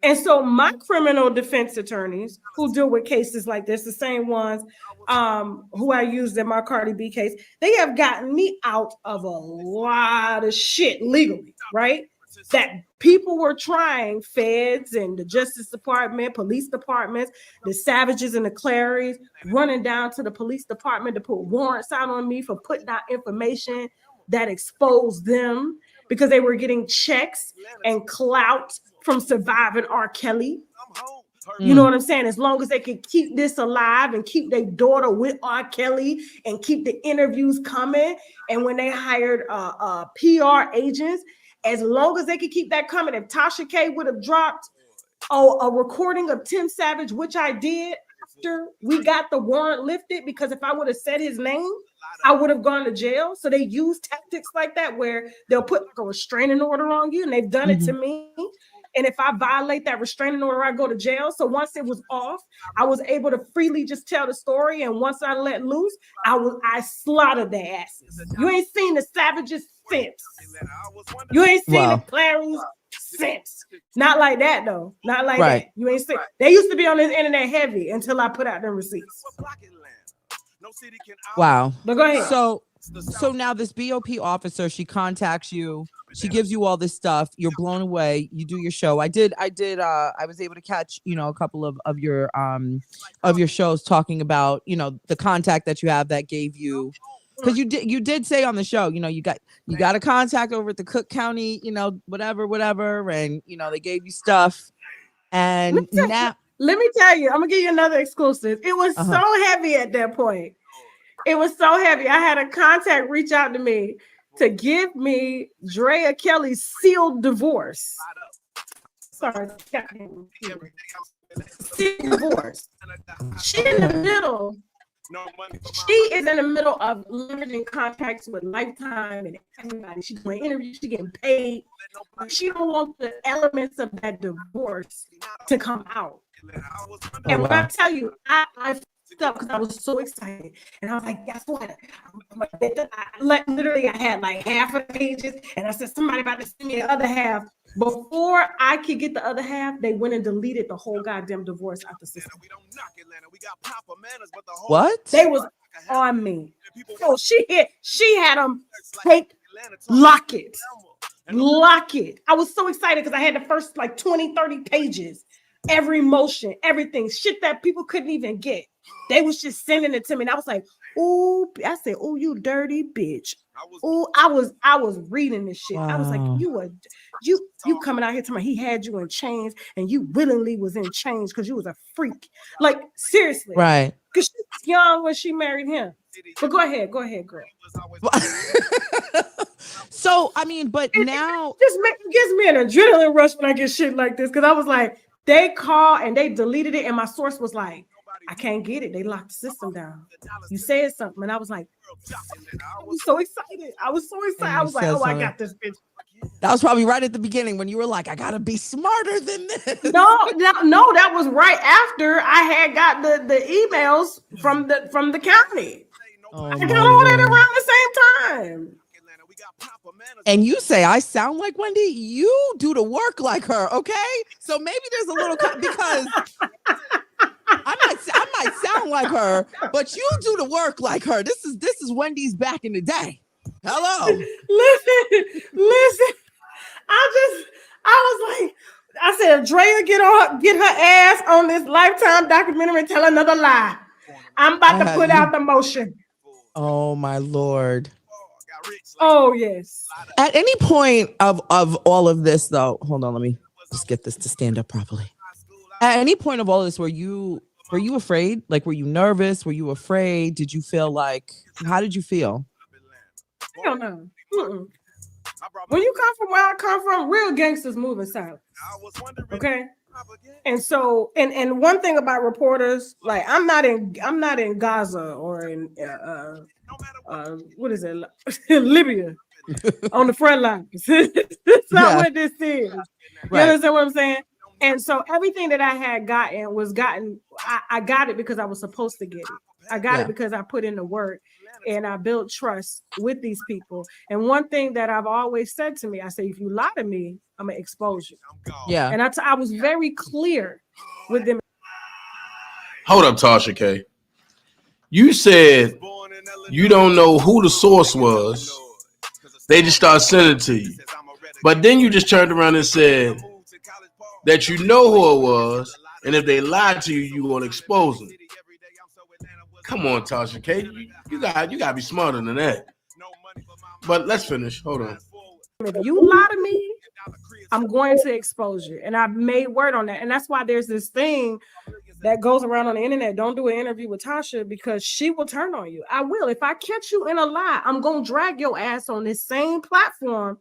And so my criminal defense attorneys who deal with cases like this, the same ones who I used in my Cardi B case, they have gotten me out of a lot of shit legally, right? That people were trying, feds and the Justice Department, police departments, the Savages and the Clarys, running down to the police department to put warrants out on me for putting out information that exposed them because they were getting checks and clout from surviving R. Kelly. You know what I'm saying? As long as they can keep this alive and keep their daughter with R. Kelly and keep the interviews coming. And when they hired PR agents, as long as they could keep that coming, if Tasha K would have dropped a recording of Tim Savage, which I did after we got the warrant lifted, because if I would have said his name, I would have gone to jail. So they use tactics like that where they'll put like a restraining order on you, and they've done it to me. And if I violate that restraining order, I go to jail. So once it was off, I was able to freely just tell the story. And once I let loose, I slaughtered their asses. You ain't seen the Savages since. You ain't seen the Clarys since. Not like that though. Not like that. You ain't seen. They used to be on this internet heavy until I put out the receipts. Wow. But go ahead. So So now this BOP officer, she contacts you. She gives you all this stuff. You're blown away. You do your show. I was able to catch, a couple of your shows talking about, the contact that you have that gave you, because you did say on the show, you got a contact over at the Cook County, whatever, and they gave you stuff. And let me tell you, I'm gonna give you another exclusive. It was so heavy at that point. It was so heavy. I had a contact reach out to me to give me Drea Kelly's sealed divorce. Sorry, sealed divorce. She in the middle. She is in the middle of limiting contacts with Lifetime and everybody. She's doing interviews. She's getting paid. She don't want the elements of that divorce to come out. And when I tell you, I up because I was so excited, and I was like, "Guess what?" Literally, I had like half of the pages, and I said, "Somebody about to send me the other half." Before I could get the other half, they went and deleted the whole goddamn divorce out the system. What? They was on me. So she had them take lock it. I was so excited because I had the first like 20, 30 pages. Every motion, everything, shit that people couldn't even get. They was just sending it to me. And I was like, "Ooh," I said, "Oh, you dirty bitch." Ooh, I was reading this shit. Wow. I was like, you coming out here to me. He had you in chains and you willingly was in chains because you was a freak. Like, seriously. Right. Because she was young when she married him. But go ahead, girl. So, I mean, but now it gives me an adrenaline rush when I get shit like this. Because I was like, they called and they deleted it, and my source was like, "I can't get it. They locked the system down. You said something." And I was like, I was so excited. I was like, "Oh, I got this bitch." That was probably right at the beginning when you were like, "I gotta be smarter than this." No, that was right after I had got the emails from the county. I got all that around the same time. And you say, "I sound like Wendy." You do the work like her, okay? So maybe there's a little because I might sound like her, but you do the work like her. This is Wendy's back in the day. Hello. Listen. I said, if Drea get her ass on this Lifetime documentary and tell another lie, I'm about to put out the motion. Oh my Lord. Oh yes. At any point of all of this, though, hold on, let me just get this to stand up properly. At any point of all this, were you afraid? Like, were you nervous? Were you afraid? Did you feel like? How did you feel? I don't know. When you come from where I come from, real gangsters move in silence. Okay. And so, and one thing about reporters, like I'm not in Gaza or in what is it, Libya, on the front lines. It's not what this is. You understand what I'm saying? And so everything that I had gotten, I got it because I was supposed to get it. I got it because I put in the work and I built trust with these people. And one thing that I've always said to me, I say, if you lie to me, I'm gonna expose you. Yeah. And I was very clear with them. Hold up, Tasha K. You said you don't know who the source was. They just start sending it to you. But then you just turned around and said that you know who it was, and if they lied to you, you want to expose them. Come on, Tasha K. You gotta be smarter than that. But let's finish. Hold on. If you lie to me, I'm going to expose you. And I've made word on that. And that's why there's this thing that goes around on the internet. Don't do an interview with Tasha because she will turn on you. I will. If I catch you in a lie, I'm going to drag your ass on this same platform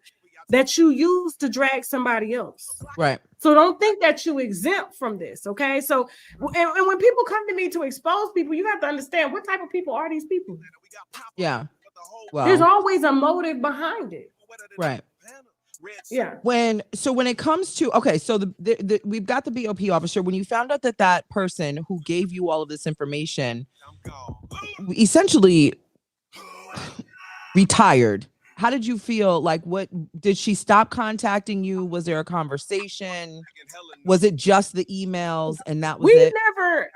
that you use to drag somebody else. Right. So don't think that you exempt from this, okay? So, and when people come to me to expose people, you have to understand what type of people are these people? Yeah. Well, there's always a motive behind it. Right. Yeah. When it comes to, okay, so we've got the BOP officer. When you found out that person who gave you all of this information essentially retired, How did you feel? Like, what did she stop contacting you? Was there a conversation? Was it just the emails and that was it? Never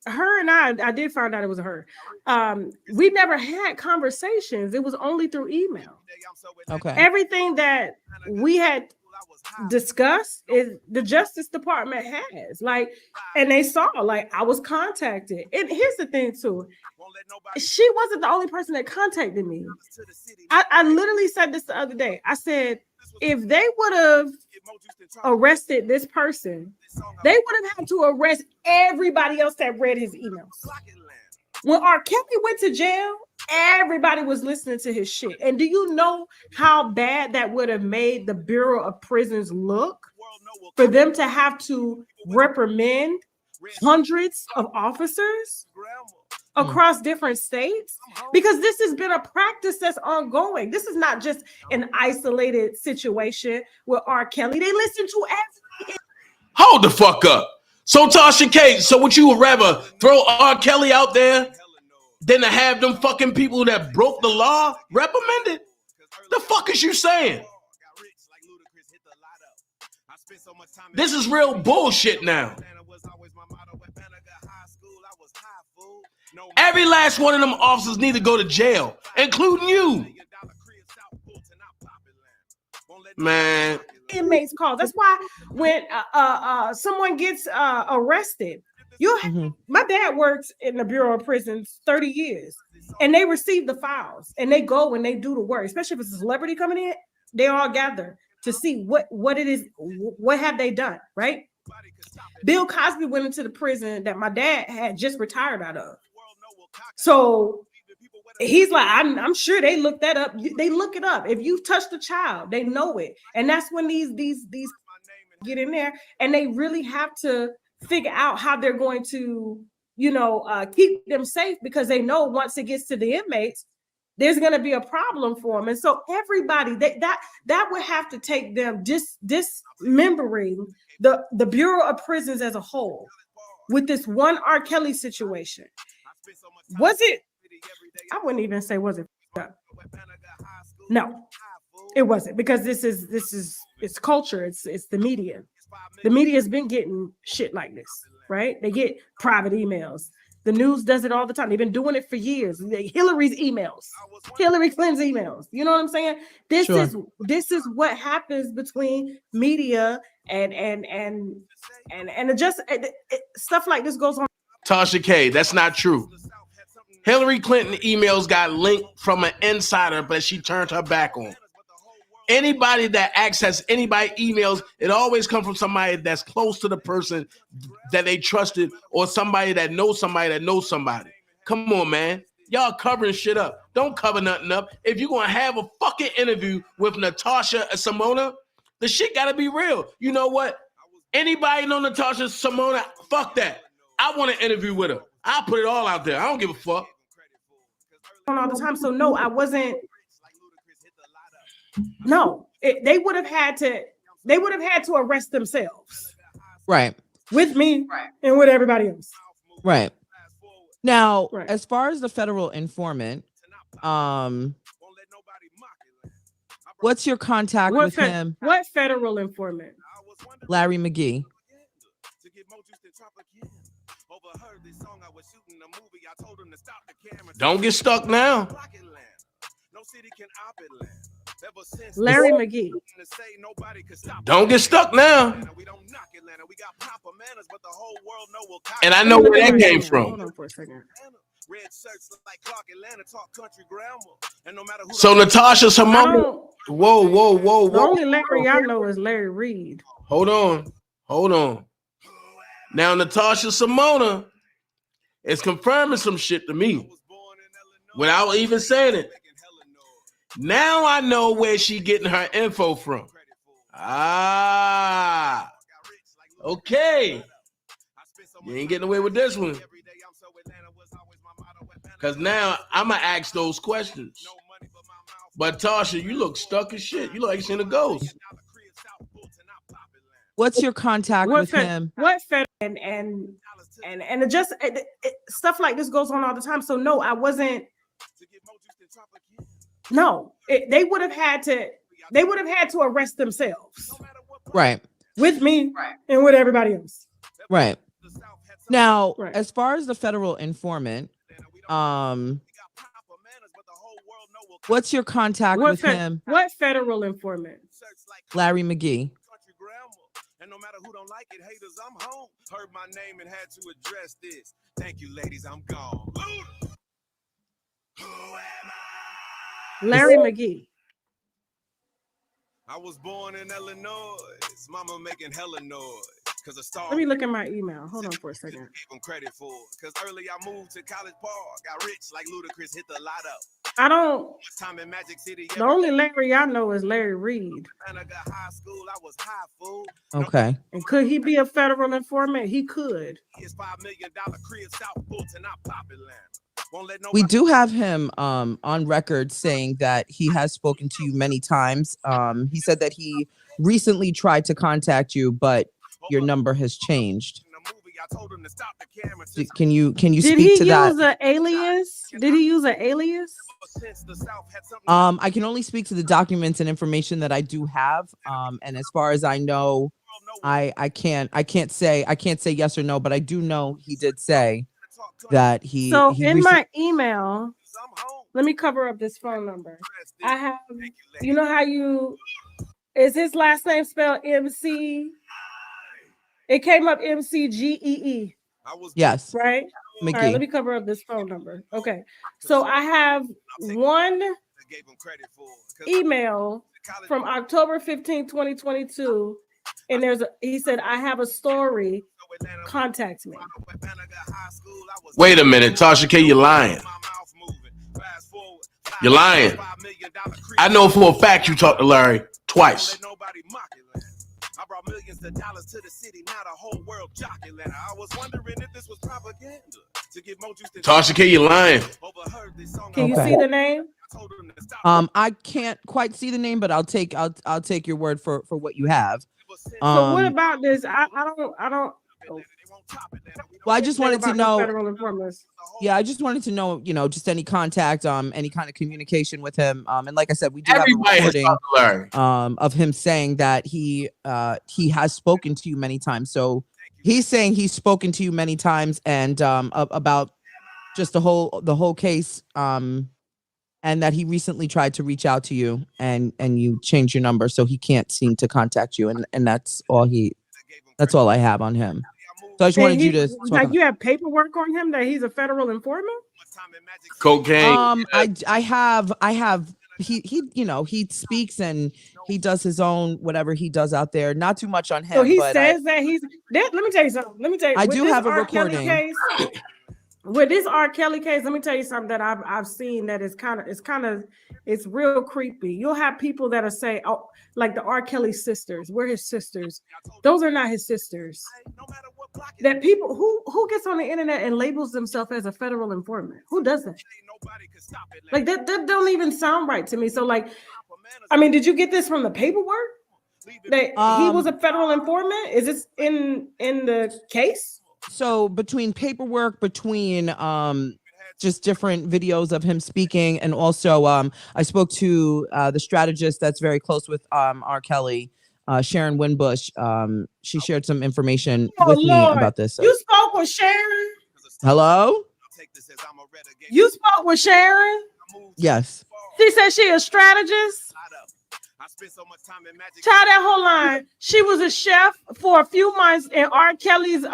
her and I did find out it was her. We never had conversations. It was only through email. Okay. Everything that we had discussed is the Justice Department has, like, and they saw, like, I was contacted. And here's the thing too, she wasn't the only person that contacted me. I literally said this the other day. I said, if they would have arrested this person, they would have had to arrest everybody else that read his emails. When R. Kelly went to jail, everybody was listening to his shit. And do you know how bad that would have made the Bureau of Prisons look for them to have to reprimand hundreds of officers across different states? Because this has been a practice that's ongoing. This is not just an isolated situation with R. Kelly. They listen to every. Hold the fuck up. So Tasha K, so would you rather throw R. Kelly out there than to have them fucking people that broke the law reprimanded? The fuck is you saying? This is real bullshit now. Every last one of them officers need to go to jail, including you. Man. Inmates call. That's why when someone gets arrested, my dad works in the Bureau of Prisons 30 years, and they receive the files and they go and they do the work. Especially if it's a celebrity coming in, they all gather to see what it is, what have they done, right? Bill Cosby went into the prison that my dad had just retired out of. So he's like, I'm sure they looked that up. They look it up. If you've touched a child, they know it. And that's when these get in there, and they really have to figure out how they're going to, keep them safe, because they know once it gets to the inmates, there's going to be a problem for them. And so everybody that would have to take them dismembering the Bureau of Prisons as a whole with this one R. Kelly situation. Was it? I wouldn't even say was it. No, it wasn't, because this is it's culture. It's the media. The media has been getting shit like this, right? They get private emails. The news does it all the time. They've been doing it for years. Hillary's emails, Hillary Clinton's emails. You know what I'm saying? This is what happens between media and just stuff like this goes on. Tasha K, that's not true. Hillary Clinton emails got linked from an insider, but she turned her back on. Anybody that access anybody emails, it always comes from somebody that's close to the person that they trusted, or somebody that knows somebody that knows somebody. Come on, man. Y'all covering shit up. Don't cover nothing up. If you're going to have a fucking interview with Natasha Simona, the shit got to be real. You know what? Anybody know Natasha Simona? Fuck that. I want to interview with her. I'll put it all out there. I don't give a fuck. All the time. So no, I wasn't. No, they would have had to arrest themselves. Right. With me and with everybody else. Right. Now, as far as the federal informant, what's your contact with him? What federal informant? Larry McGee. Don't get stuck now. Larry McGee. Don't get stuck now. And I know where that came from. Hold on for a second. So Natasha Simona. Whoa. The only Larry I know is Larry Reed. Hold on. Now Natasha Simona is confirming some shit to me without even saying it. Now I know where she getting her info from. Okay. You ain't getting away with this one. Because now I'm going to ask those questions. But Tasha, you look stuck as shit. You look like you seen a ghost. What's your contact with him? What fed and just stuff like this goes on all the time. So no, I wasn't. No, they would have had to. They would have had to arrest themselves. Right. With me and with everybody else. Right. Now, as far as the federal informant, what's your contact with him? What federal informant? Larry McGee. And no matter who don't like it, haters, I'm home. Heard my name and had to address this. Thank you, ladies, I'm gone. Larry McGee. I was born in Illinois. Mama making hella noise. Cause a star. Let me look at my email. Hold on for a second. Gave him credit for. Cause early I moved to College Park. Got rich like Ludacris, hit the lot up. I don't. Time in Magic City. The only Larry I know is Larry Reed. High school, I was high, fool. Okay. And could he be a federal informant? He could. His $5 million crib, South Fulton, I pop it land. We do have him on record saying that he has spoken to you many times. He said that he recently tried to contact you, but your number has changed. Can you speak to that? Did he use an alias? Did he use an alias? I can only speak to the documents and information that I do have. And as far as I know, I can't say yes or no, but I do know he did say that he. So in my email, let me cover up this phone number. I have, you know how is his last name spelled MC? It came up MCGEE. Yes. Right? McGee. All right, let me cover up this phone number. Okay. So I have one email from October 15, 2022. And he said, I have a story. Contact me. Wait a minute, Tasha K, you're lying. You're lying. I know for a fact you talked to Larry twice. I brought millions of dollars to the city, not a whole world jocular. I was wondering if this was propaganda to give more juice. Tasha K, you're lying. Can you see the name? I can't quite see the name, but I'll take your word for what you have. So what about this? I don't. Well, I just wanted to know. Federal informers. Yeah, I just wanted to know, just any contact, any kind of communication with him. And like I said, we do have a recording of him saying that he has spoken to you many times. So he's saying he's spoken to you many times and about just the whole case. And that he recently tried to reach out to you and you changed your number, so he can't seem to contact you. And that's all I have on him. So I just wanted you to you have paperwork on him that he's a federal informant? Cocaine. I have he speaks and he does his own whatever he does out there. Not too much on him. So he says that he's let me tell you something. I do have a recording. With this R. Kelly case, let me tell you something that I've seen that is it's real creepy. You'll have people that'll say, oh, like the R. Kelly sisters, we're his sisters. Those are not his sisters. That people who gets on the internet and labels themselves as a federal informant? Who does that? Like that don't even sound right to me. So like, I mean, did you get this from the paperwork that he was a federal informant? Is this in the case? So between paperwork, between just different videos of him speaking, and also I spoke to the strategist that's very close with R. Kelly, Sharon Winbush. She shared some information with me about this. So. You spoke with Sharon? Hello? You spoke with Sharon? Yes. She said she a strategist? Try that whole line. She was a chef for a few months in R. Kelly's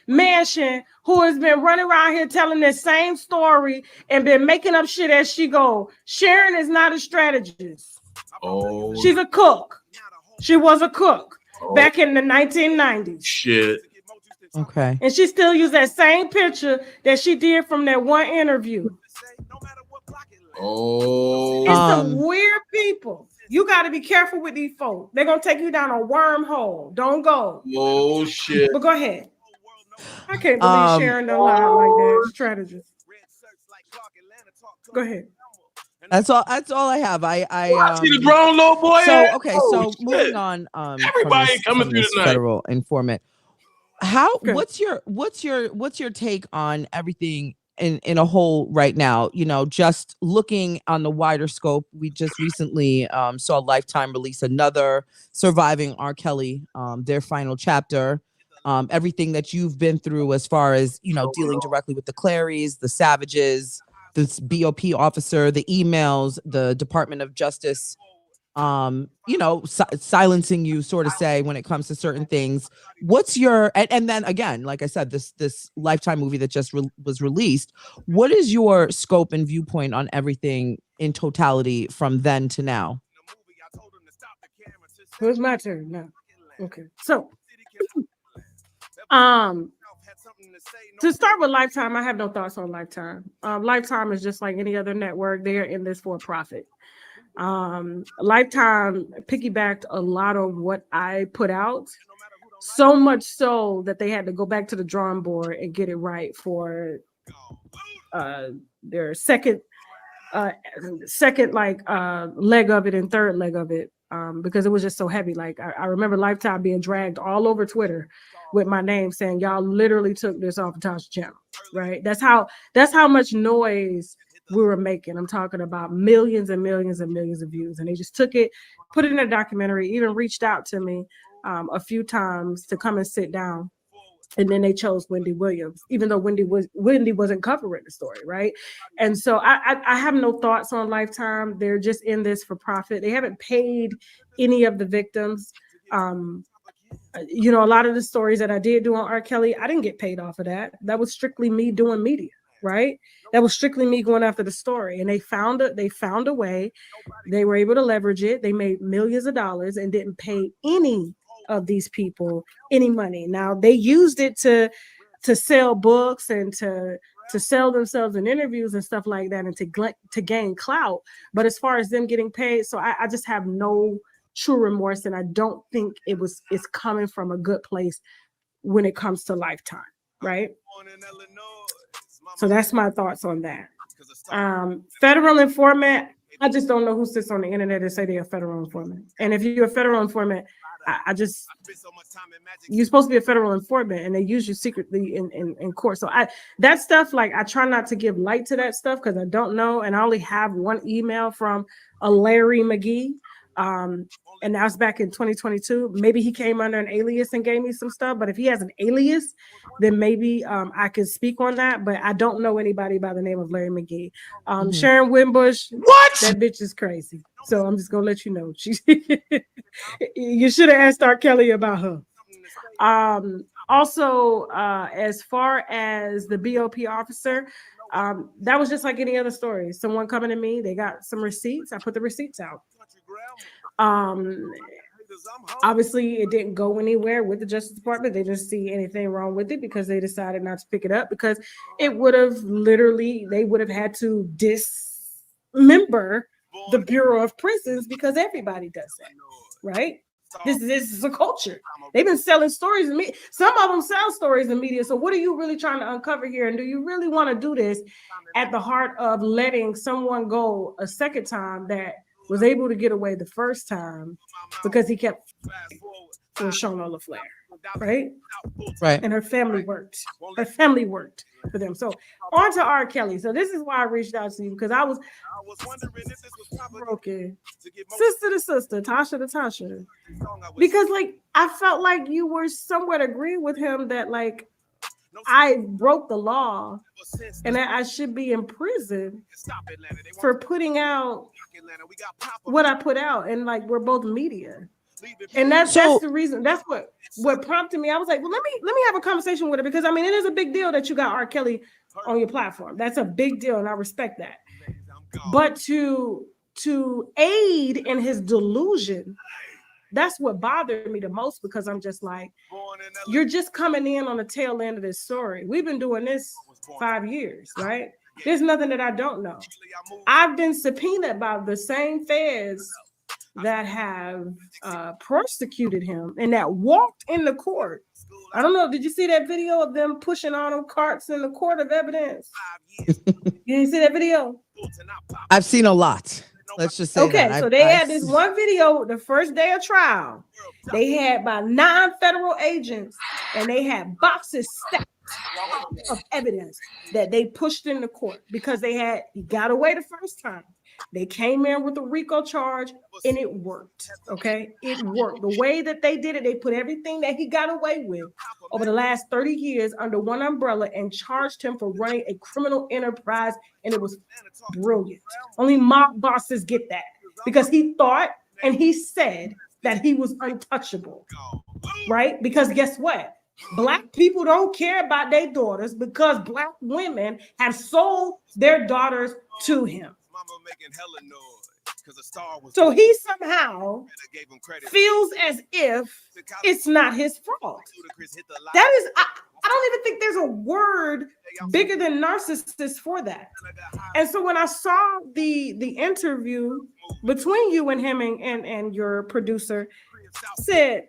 mansion, who has been running around here telling this same story and been making up shit as she go. Sharon is not a strategist. Oh, she's a cook. She was a cook back in the 1990s. Shit. Okay. And she still used that same picture that she did from that one interview. Oh, it's some weird people. You got to be careful with these folks. They're going to take you down a wormhole. Don't go. Oh, shit. But go ahead. I can't believe Sharon don't lie like that. Strategist. Go ahead. That's all I have. I see the grown little boy. So okay, so moving on. Everybody coming through tonight. Federal informant. What's your take on everything in a hole right now. You know, just looking on the wider scope, we just recently saw Lifetime release another Surviving R. Kelly, their final chapter. Everything that you've been through as far as, you know, dealing directly with the Clarys, the Savages, this BOP officer, the emails, the Department of Justice, you know, silencing you, sort of say, when it comes to certain things. What's your, and then again, like I said, this Lifetime movie that just was released, what is your scope and viewpoint on everything in totality from then to now? So it's my turn now. Okay. So to start with Lifetime, I have no thoughts on Lifetime. Lifetime is just like any other network. They're in this for profit. Lifetime piggybacked a lot of what I put out, so much so that they had to go back to the drawing board and get it right for their second leg of it and third leg of it, because it was just so heavy. Like I remember Lifetime being dragged all over Twitter with my name saying y'all literally took this off of Tasha's channel, right? That's how much noise we were making. I'm talking about millions and millions and millions of views, and they just took it, put it in a documentary, even reached out to me a few times to come and sit down. And then they chose Wendy Williams, even though Wendy wasn't covering the story, right? And so I have no thoughts on Lifetime. They're just in this for profit. They haven't paid any of the victims. You know, a lot of the stories that I did do on R. Kelly, I didn't get paid off of that. That was strictly me doing media, right? That was strictly me going after the story. And they found a way. They were able to leverage it. They made millions of dollars and didn't pay any of these people any money. Now they used it to sell books and to sell themselves in interviews and stuff like that, and to gain clout. But as far as them getting paid, so I just have no true remorse, and I don't think it's coming from a good place when it comes to Lifetime, right? So that's my thoughts on that. Federal informant, I just don't know who sits on the internet and say they're a federal informant. And if you're a federal informant, you're supposed to be a federal informant, and they use you secretly in court. So that stuff, like, I try not to give light to that stuff because I don't know. And I only have one email from a Larry McGee. And that was back in 2022. Maybe he came under an alias and gave me some stuff. But if he has an alias, then maybe I could speak on that. But I don't know anybody by the name of Larry McGee. Sharon Wimbush, what? That bitch is crazy. So I'm just gonna let you know. You should have asked R. Kelly about her. Also, as far as the BOP officer, that was just like any other story. Someone coming to me, they got some receipts. I put the receipts out. Obviously it didn't go anywhere with the Justice Department. They didn't see anything wrong with it because they decided not to pick it up, because they would have had to dismember the Bureau of Prisons, because everybody does that, right? This is a culture. They've been selling stories in media. Some of them sell stories in media. So what are you really trying to uncover here? And do you really want to do this at the heart of letting someone go a second time that was able to get away the first time because he kept for Shona LaFleur, right? Right. And her family worked. Her family worked for them. So on to R. Kelly. So this is why I reached out to you, because I was broken. Sister to sister, Tasha to Tasha. Because, like, I felt like you were somewhat agreeing with him that, like, I broke the law and that I should be in prison for putting out what I put out. And, like, we're both media. And that's the reason. That's what prompted me. I was like, well, let me have a conversation with her, because I mean, it is a big deal that you got R. Kelly on your platform. That's a big deal, and I respect that. But to aid in his delusion, that's what bothered me the most, because I'm just like, you're just coming in on the tail end of this story. We've been doing this 5 years, right? There's nothing that I don't know. I've been subpoenaed by the same feds that have persecuted him and that walked in the court. I don't know. Did you see that video of them pushing all them carts in the court of evidence? You didn't see that video? I've seen a lot. Let's just say okay, that. So they had this one video the first day of trial. They had about 9 federal agents, and they had boxes stacked of evidence that they pushed into court because he got away the first time. They came in with a RICO charge and it worked. Okay. It worked. The way that they did it, they put everything that he got away with over the last 30 years under one umbrella and charged him for running a criminal enterprise. And it was brilliant. Only mob bosses get that because he thought and he said that he was untouchable. Right? Because guess what? Black people don't care about their daughters because Black women have sold their daughters to him. So he somehow feels as if it's not his fault. That is, I don't even think there's a word bigger than narcissist for that. And so when I saw the interview between you and him and your producer, said,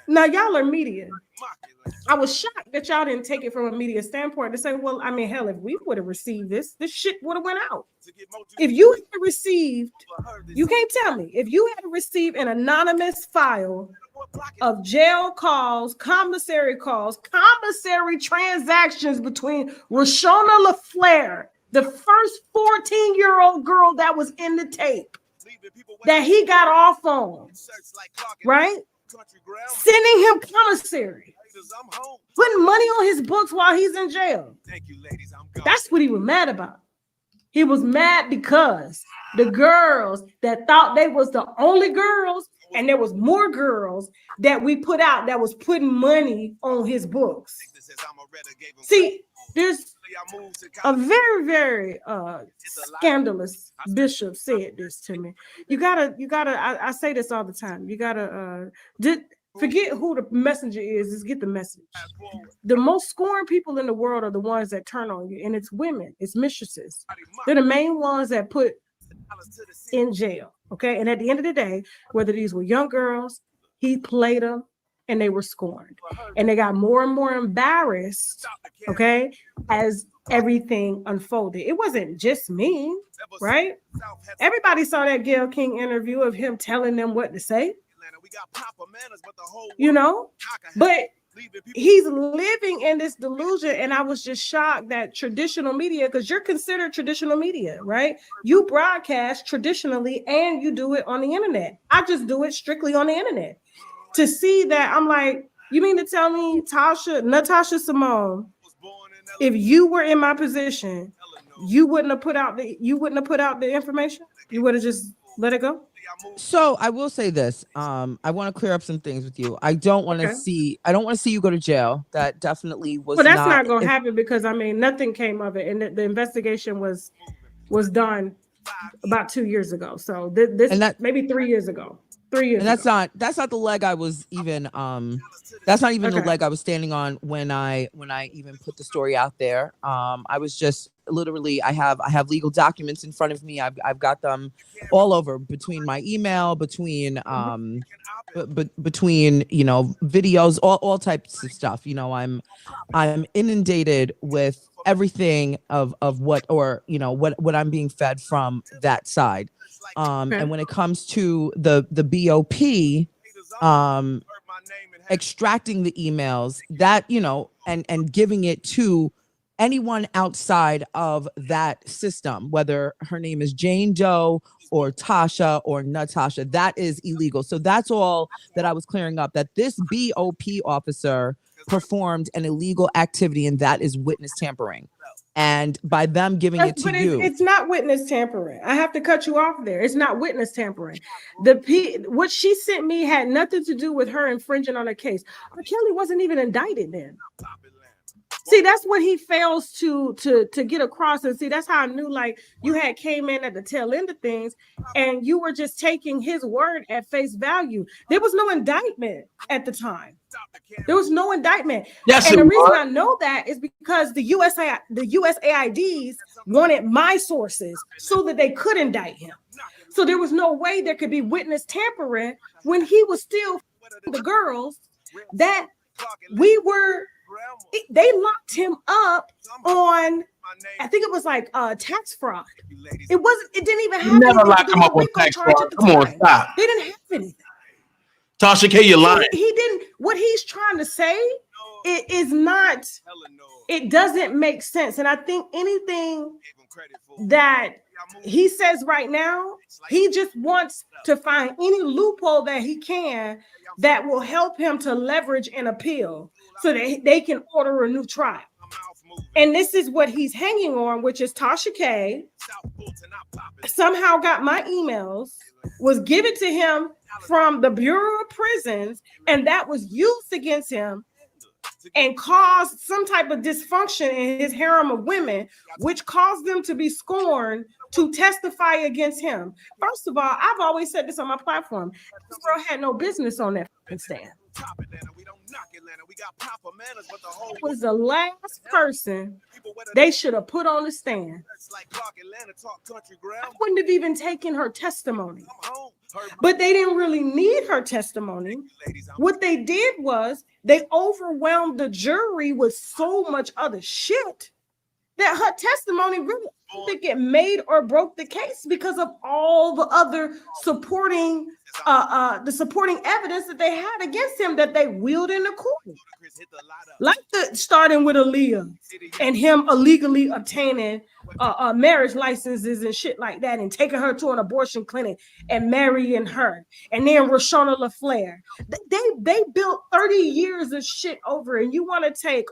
now y'all are media. I was shocked that y'all didn't take it from a media standpoint to say, well, I mean, hell, if we would have received this shit would have went out. If you had received, you can't tell me, if you had received an anonymous file of jail calls, commissary transactions between Rashona LaFleur, the first 14-year-old girl that was in the tape that he got off on, right? Sending him commissary, putting money on his books while he's in jail. That's what he was mad about. He was mad because the girls that thought they was the only girls, and there was more girls that we put out that was putting money on his books. See, there's a very, very scandalous bishop said this to me. You gotta, I say this all the time. You gotta forget who the messenger is, just get the message. The most scorned people in the world are the ones that turn on you, and it's women, it's mistresses. They're the main ones that put in jail. Okay. And at the end of the day, whether these were young girls, he played them and they were scorned. And they got more and more embarrassed, okay, as everything unfolded. It wasn't just me, right? Everybody saw that Gayle King interview of him telling them what to say. You know, but he's living in this delusion. And I was just shocked that traditional media, because you're considered traditional media, right? You broadcast traditionally and you do it on the internet. I just do it strictly on the internet. To see that, I'm like, you mean to tell me, Natasha Simone, if you were in my position, you wouldn't have put out the information? You would have just let it go? So I will say this. I want to clear up some things with you. I don't want to see you go to jail. That definitely was. Well, that's not going to happen because I mean nothing came of it, and the investigation was done about 2 years ago. So maybe 3 years ago. 3 years. And that's not the leg I was even. That's not even the leg I was standing on when I even put the story out there. I was just literally, I have legal documents in front of me. I've got them all over, between my email, between videos, all types of stuff. You know, I'm inundated with everything of what I'm being fed from that side. And when it comes to the BOP, extracting the emails that, and giving it to anyone outside of that system, whether her name is Jane Doe or Tasha or Natasha, that is illegal. So that's all that I was clearing up, that this BOP officer performed an illegal activity, and that is witness tampering. And by them giving it to you, it's not witness tampering. I have to cut you off there. It's not witness tampering. What she sent me had nothing to do with her infringing on her case. R. Kelly wasn't even indicted then. See, that's what he fails to get across. And see, that's how I knew, like, you had came in at the tail end of things and you were just taking his word at face value. There was no indictment at the time. There was no indictment. Yes, and the reason I know that is because the USAIDs wanted my sources so that they could indict him. So there was no way there could be witness tampering when he was still the girls that they locked him up on, I think it was like tax fraud. It didn't even have never locked him up on tax fraud. Come on, stop. They didn't have anything. Tasha K, you're lying. He didn't. What he's trying to say it is not, it doesn't make sense. And I think anything that he says right now, he just wants to find any loophole that he can that will help him to leverage an appeal so that they can order a new trial. And this is what he's hanging on, which is Tasha K somehow got my emails, was given to him from the Bureau of Prisons, and that was used against him and caused some type of dysfunction in his harem of women, which caused them to be scorned to testify against him. First of all, I've always said this on my platform. This girl had no business on that stand. It was the last person they should have put on the stand. I wouldn't have even taken her testimony. But they didn't really need her testimony. What they did was they overwhelmed the jury with so much other shit that her testimony really, I don't think it made or broke the case because of all the other supporting evidence that they had against him that they wheeled in the court. Like starting with Aaliyah and him illegally obtaining marriage licenses and shit like that and taking her to an abortion clinic and marrying her. And then Roshana LaFleur. They built 30 years of shit over, and you want to take,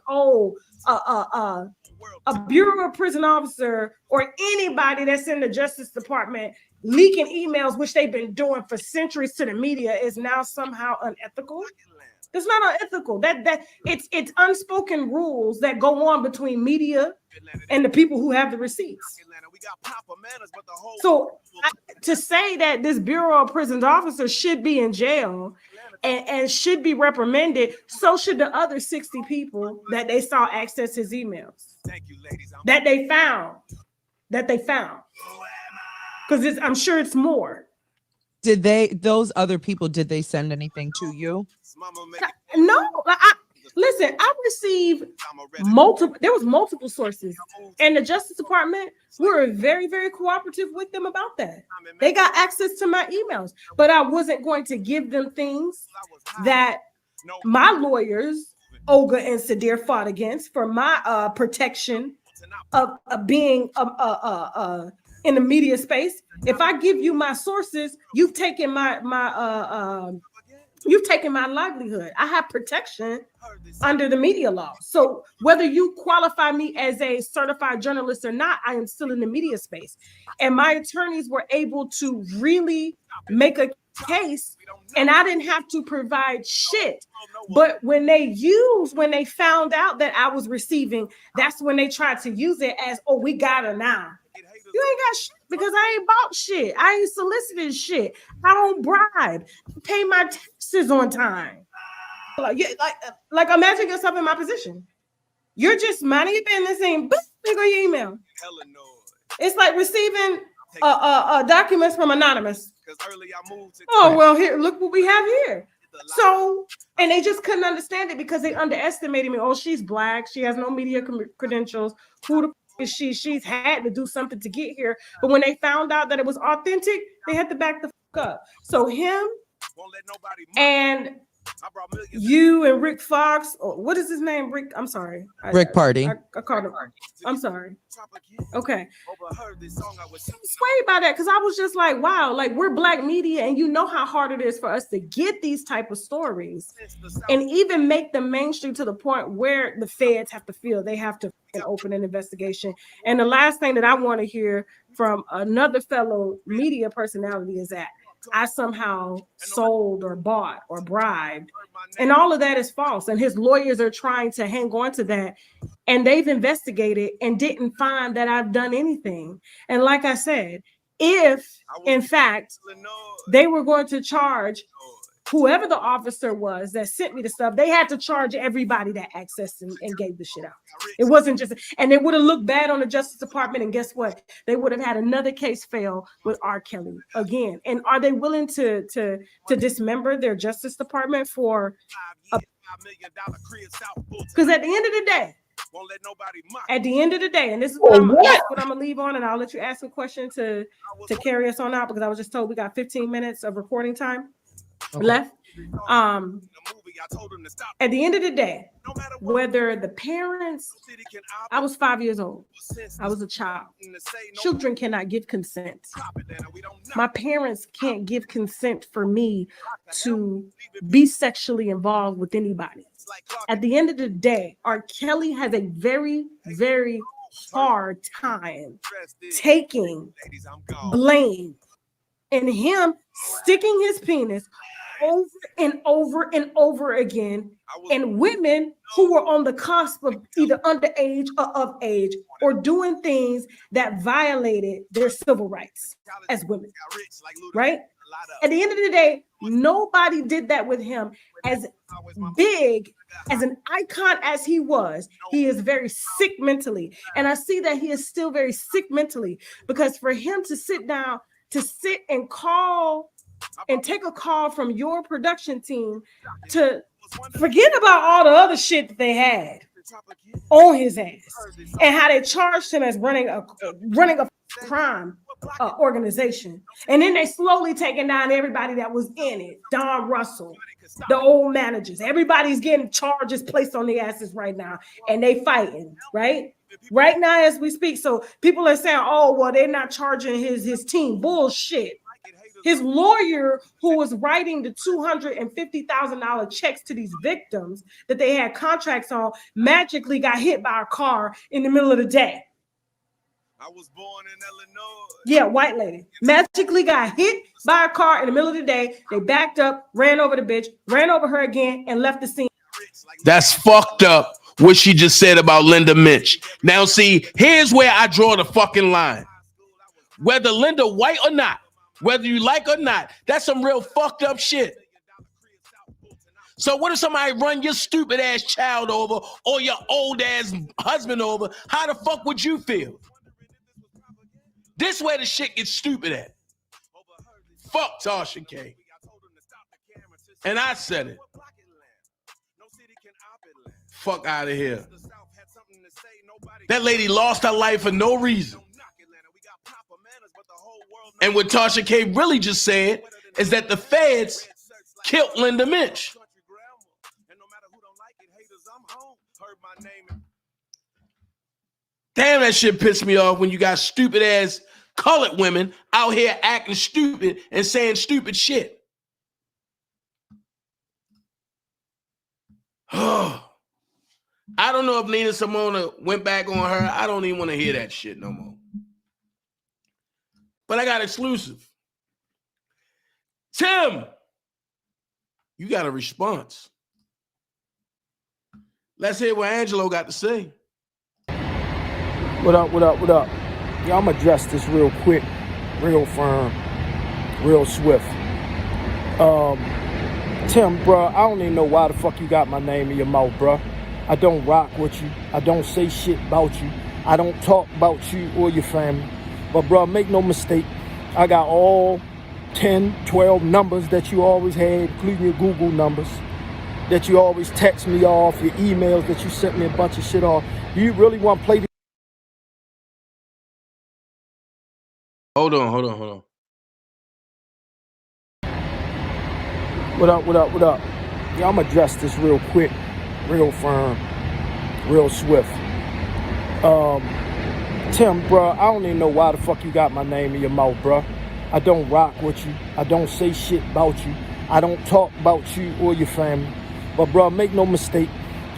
a Bureau of Prison officer or anybody that's in the Justice Department leaking emails, which they've been doing for centuries to the media, is now somehow unethical. It's not unethical. That it's unspoken rules that go on between media and the people who have the receipts. So to say that this Bureau of Prisons officer should be in jail and should be reprimanded, so should the other 60 people that they saw access his emails. That they found. Because I'm sure it's more. Did those other people, did they send anything to you? No, listen, I received multiple sources, and the Justice Department were very, very cooperative with them about that. They got access to my emails, but I wasn't going to give them things that my lawyers, Olga and Sadir, fought against for my protection of being in the media space. If I give you my sources, you've taken you've taken my livelihood. I have protection under the media law. So whether you qualify me as a certified journalist or not, I am still in the media space. And my attorneys were able to really make a case, and I didn't have to provide shit. But when they found out that I was receiving, that's when they tried to use it as, oh, we got her now. You ain't got shit because I ain't bought shit. I ain't solicited shit. I don't bribe. I pay my taxes on time. Like imagine yourself in my position. You're just minding your business and boop, there go your email. It's like receiving documents from anonymous. Oh, well, here, look what we have here. So, and they just couldn't understand it because they underestimated me. Oh, she's black. She has no media credentials. Who the f- is she? She's had to do something to get here. But when they found out that it was authentic, they had to back the f- up. So him and you and Rick Fox, or what is his name? Rick, I'm sorry. Rick Party. I called him. I'm sorry. Okay. Swayed by that because I was just like, wow, like we're black media, and you know how hard it is for us to get these type of stories and even make them mainstream to the point where the feds have to feel they have to open an investigation. And the last thing that I want to hear from another fellow media personality is that I somehow sold or bought or bribed. And all of that is false. And his lawyers are trying to hang on to that. And they've investigated and didn't find that I've done anything. And like I said, if in fact they were going to charge whoever the officer was that sent me the stuff, they had to charge everybody that accessed and gave the shit out. It wasn't just, and it would have looked bad on the Justice Department. And guess what? They would have had another case fail with R. Kelly again. And are they willing to dismember their Justice Department for because at the end of the day, and this is what I'm gonna leave on, and I'll let you ask a question to carry us on out because I was just told we got 15 minutes of recording time left. At the end of the day, whether the parents, I was 5 years old. I was a child. Children cannot give consent. My parents can't give consent for me to be sexually involved with anybody. At the end of the day, R. Kelly has a very, very hard time taking blame and him sticking his penis over and over and over again, and women who were on the cusp of either underage or of age or doing things that violated their civil rights as women, right? At the end of the day, nobody did that with him. As big as an icon as he was, he is very sick mentally. And I see that he is still very sick mentally, because for him to sit down, to sit and call and take a call from your production team to forget about all the other shit that they had on his ass and how they charged him as running a crime organization, and then they slowly taking down everybody that was in it. Don Russell, the old managers, everybody's getting charges placed on their asses right now, and they fighting right now as we speak. So people are saying, oh well, they're not charging his team. Bullshit. His lawyer, who was writing the $250,000 checks to these victims that they had contracts on, magically got hit by a car in the middle of the day. I was born in Illinois. Yeah, white lady. Magically got hit by a car in the middle of the day. They backed up, ran over the bitch, ran over her again, and left the scene. That's fucked up what she just said about Linda Mitch. Now, see, here's where I draw the fucking line. Whether Linda white or not, whether you like or not, that's some real fucked up shit. So what if somebody run your stupid ass child over or your old ass husband over? How the fuck would you feel? This where the shit gets stupid at. Fuck Tasha K. And I said it. Fuck out of here. That lady lost her life for no reason. And what Tasha K really just said is that the feds killed Linda Mitch. Damn, that shit pissed me off when you got stupid ass colored women out here acting stupid and saying stupid shit. I don't know if Nina Simone went back on her. I don't even want to hear that shit no more. But I got exclusive. Tim, you got a response. Let's hear what Angelo got to say. What up, what up, what up? Yeah, I'm gonna address this real quick, real firm, real swift. Tim, bro, I don't even know why the fuck you got my name in your mouth, bro. I don't rock with you. I don't say shit about you. I don't talk about you or your family. But, bro, make no mistake, I got all 10, 12 numbers that you always had, including your Google numbers, that you always text me off, your emails that you sent me a bunch of shit off. Do you really want to play? Hold on. What up, what up, what up? Yeah, I'm gonna address this real quick, real firm, real swift. Tim, bro, I don't even know why the fuck you got my name in your mouth, bro. I don't rock with you. I don't say shit about you. I don't talk about you or your family. But, bro, make no mistake,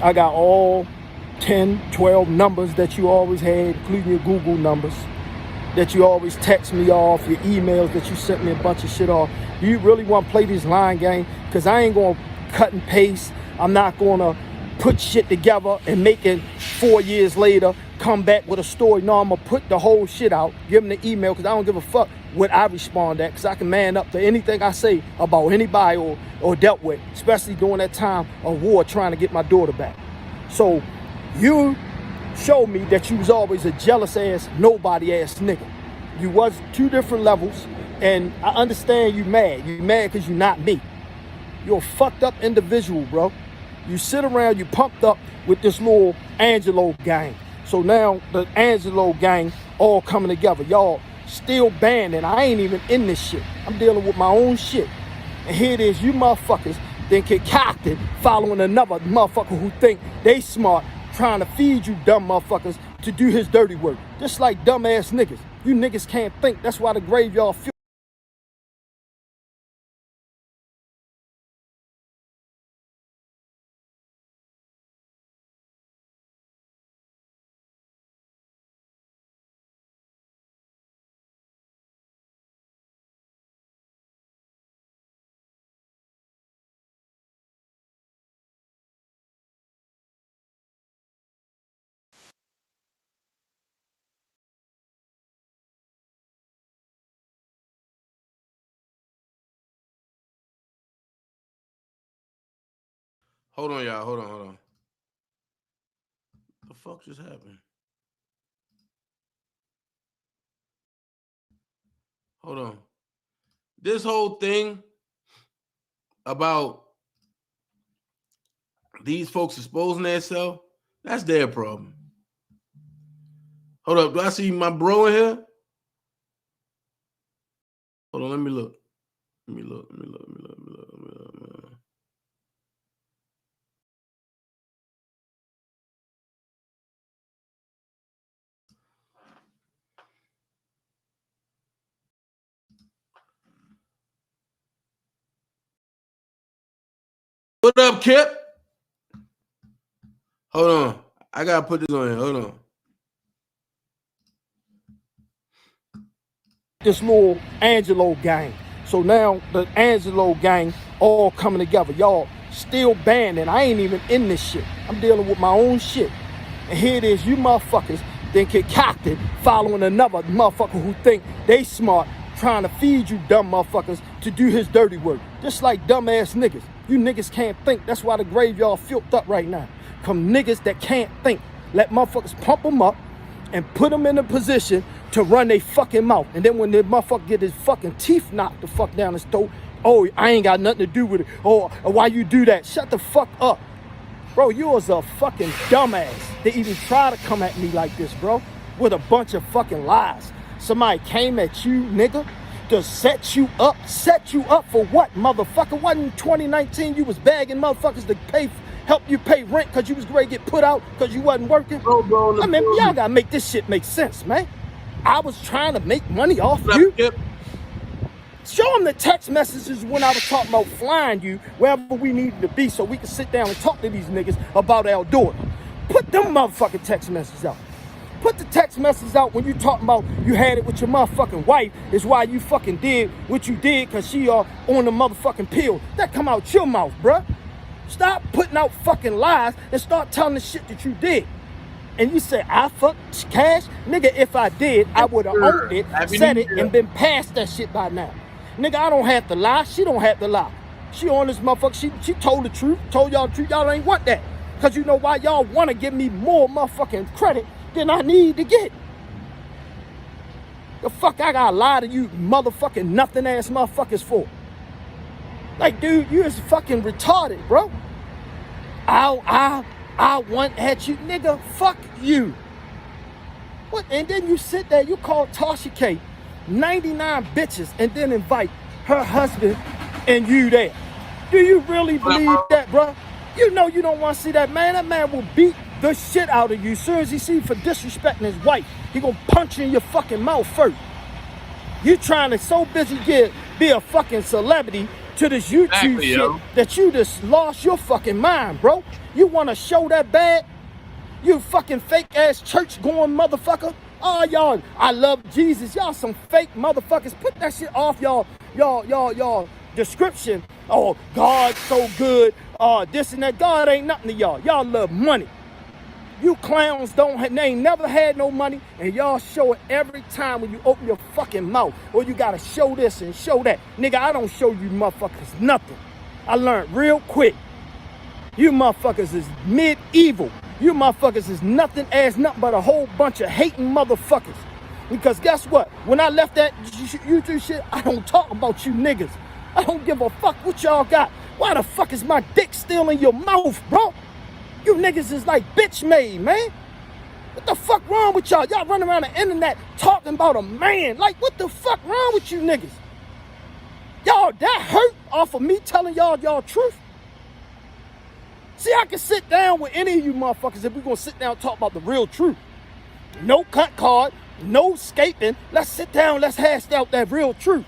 I got all 10, 12 numbers that you always had, including your Google numbers, that you always text me off, your emails that you sent me a bunch of shit off. Do you really want to play this line game? Because I ain't going to cut and paste. I'm not going to put shit together and make it 4 years later come back with a story. No, I'm going to put the whole shit out, give them the email, because I don't give a fuck what I respond at, because I can man up to anything I say about anybody or dealt with, especially during that time of war trying to get my daughter back. So you showed me that you was always a jealous ass, nobody ass nigga. You was two different levels, and I understand you mad. You mad because you're not me. You're a fucked up individual, bro. You sit around, you pumped up with this little Angelo gang. So now the Angelo gang all coming together. Y'all still banding. I ain't even in this shit. I'm dealing with my own shit. And here it is, you motherfuckers then concocted, following another motherfucker who think they smart, trying to feed you dumb motherfuckers to do his dirty work. Just like dumbass niggas. You niggas can't think. That's why the graveyard feel. Hold on, y'all. Hold on. The fuck just happened? Hold on. This whole thing about these folks exposing themselves, that's their problem. Hold up. Do I see my bro in here? Hold on. Let me look. What up, Kip? Hold on. I gotta put this on here. Hold on. This little Angelo gang. So now the Angelo gang all coming together. Y'all still banding. I ain't even in this shit. I'm dealing with my own shit. And here it is, you motherfuckers then concocted, following another motherfucker who think they smart, trying to feed you dumb motherfuckers to do his dirty work. Just like dumbass niggas. You niggas can't think. That's why the graveyard filled up right now. Come niggas that can't think. Let motherfuckers pump them up and put them in a position to run their fucking mouth. And then when the motherfucker get his fucking teeth knocked the fuck down his throat, oh, I ain't got nothing to do with it. Oh, why you do that? Shut the fuck up. Bro, you was a fucking dumbass to even try to come at me like this, bro, with a bunch of fucking lies. Somebody came at you, nigga, to set you up. Set you up for what, motherfucker? Wasn't in 2019 you was begging motherfuckers to help you pay rent because you was ready to get put out because you wasn't working? Bro, I mean, y'all gotta make this shit make sense, man. I was trying to make money off you. Show them the text messages when I was talking about flying you wherever we needed to be so we could sit down and talk to these niggas about our daughter. Put them motherfucking text messages out. Put the text messages out when you talking about you had it with your motherfucking wife is why you fucking did what you did because she on the motherfucking pill. That come out your mouth, bruh. Stop putting out fucking lies and start telling the shit that you did. And you say, I fucked Cash? Nigga, if I did, I would have owned it, said it, and been past that shit by now. Nigga, I don't have to lie. She don't have to lie. She on this motherfucker. She told the truth. Told y'all the truth. Y'all ain't want that. Because you know why? Y'all want to give me more motherfucking credit than I need to get. The fuck I gotta lie to you motherfucking nothing ass motherfuckers for? Like, dude, you is fucking retarded, bro. I want at you, nigga. Fuck you. What? And then you sit there, you call Tasha K 99 bitches and then invite her husband and you there. Do you really believe that, bro? You know you don't want to see that man. That man will beat the shit out of you. As soon as he see you for disrespecting his wife, he gonna punch you in your fucking mouth first. You trying to so busy be a fucking celebrity to this YouTube shit that you just lost your fucking mind, bro. You want to show that bad? You fucking fake ass church going motherfucker. Oh, y'all, I love Jesus. Y'all some fake motherfuckers. Put that shit off y'all description. Oh, God's so good. This and that. God ain't nothing to y'all. Y'all love money. You clowns they ain't never had no money, and y'all show it every time when you open your fucking mouth. Or you gotta show this and show that. Nigga, I don't show you motherfuckers nothing. I learned real quick. You motherfuckers is medieval. You motherfuckers is nothing but a whole bunch of hating motherfuckers. Because guess what? When I left that YouTube shit, I don't talk about you niggas. I don't give a fuck what y'all got. Why the fuck is my dick still in your mouth, bro? You niggas is like bitch made, man. What the fuck wrong with y'all? Y'all running around the internet talking about a man. Like, what the fuck wrong with you niggas? Y'all that hurt off of me telling y'all truth? See, I can sit down with any of you motherfuckers if we're gonna sit down and talk about the real truth. No cut card, no escaping. Let's sit down, let's hash out that real truth.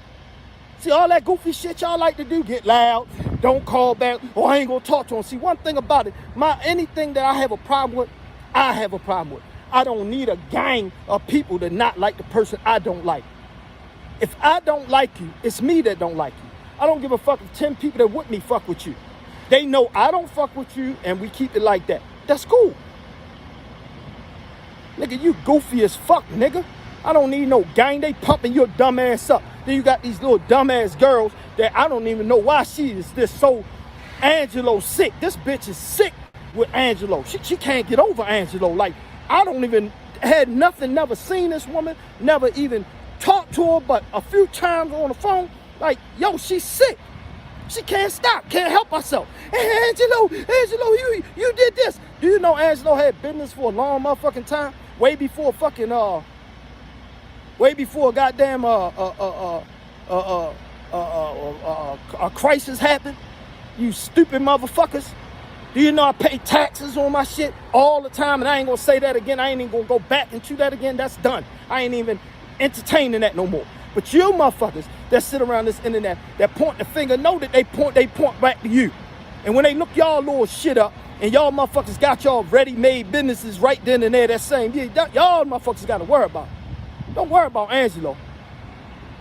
See, all that goofy shit y'all like to do, get loud, don't call back, or I ain't gonna talk to him. See, one thing about it, anything that I have a problem with, I have a problem with. I don't need a gang of people to not like the person I don't like. If I don't like you, it's me that don't like you. I don't give a fuck if 10 people that with me fuck with you. They know I don't fuck with you and we keep it like that. That's cool. Nigga, you goofy as fuck, nigga. I don't need no gang. They pumping your dumb ass up. Then you got these little dumb ass girls that I don't even know why she is this so Angelo sick. This bitch is sick with Angelo. She can't get over Angelo. Like, I don't even had nothing, never seen this woman, never even talked to her, but a few times on the phone, like, yo, she's sick. She can't stop, can't help herself. Hey, Angelo, you did this. Do you know Angelo had business for a long motherfucking time? Way before fucking, way before goddamn, a crisis happened? You stupid motherfuckers. Do you know I pay taxes on my shit all the time? And I ain't gonna say that again. I ain't even gonna go back into that again. That's done. I ain't even entertaining that no more. But you motherfuckers that sit around this internet that point the finger, know that they point back to you. And when they look y'all little shit up and y'all motherfuckers got y'all ready-made businesses right then and there that same year, y'all motherfuckers gotta worry about. Don't worry about Angelo.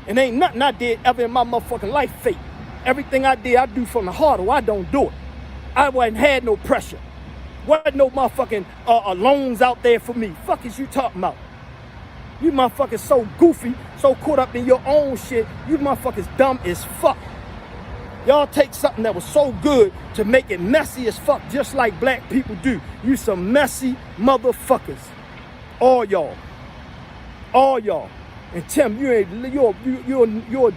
And ain't nothing I did ever in my motherfucking life fake. Everything I did, I do from the heart, or I don't do it. I wasn't had no pressure. Wasn't no motherfucking loans out there for me. Fuck is you talking about? You motherfuckers so goofy, so caught up in your own shit. You motherfuckers dumb as fuck. Y'all take something that was so good to make it messy as fuck, just like black people do. You some messy motherfuckers. All y'all. All y'all. And Tim, you're a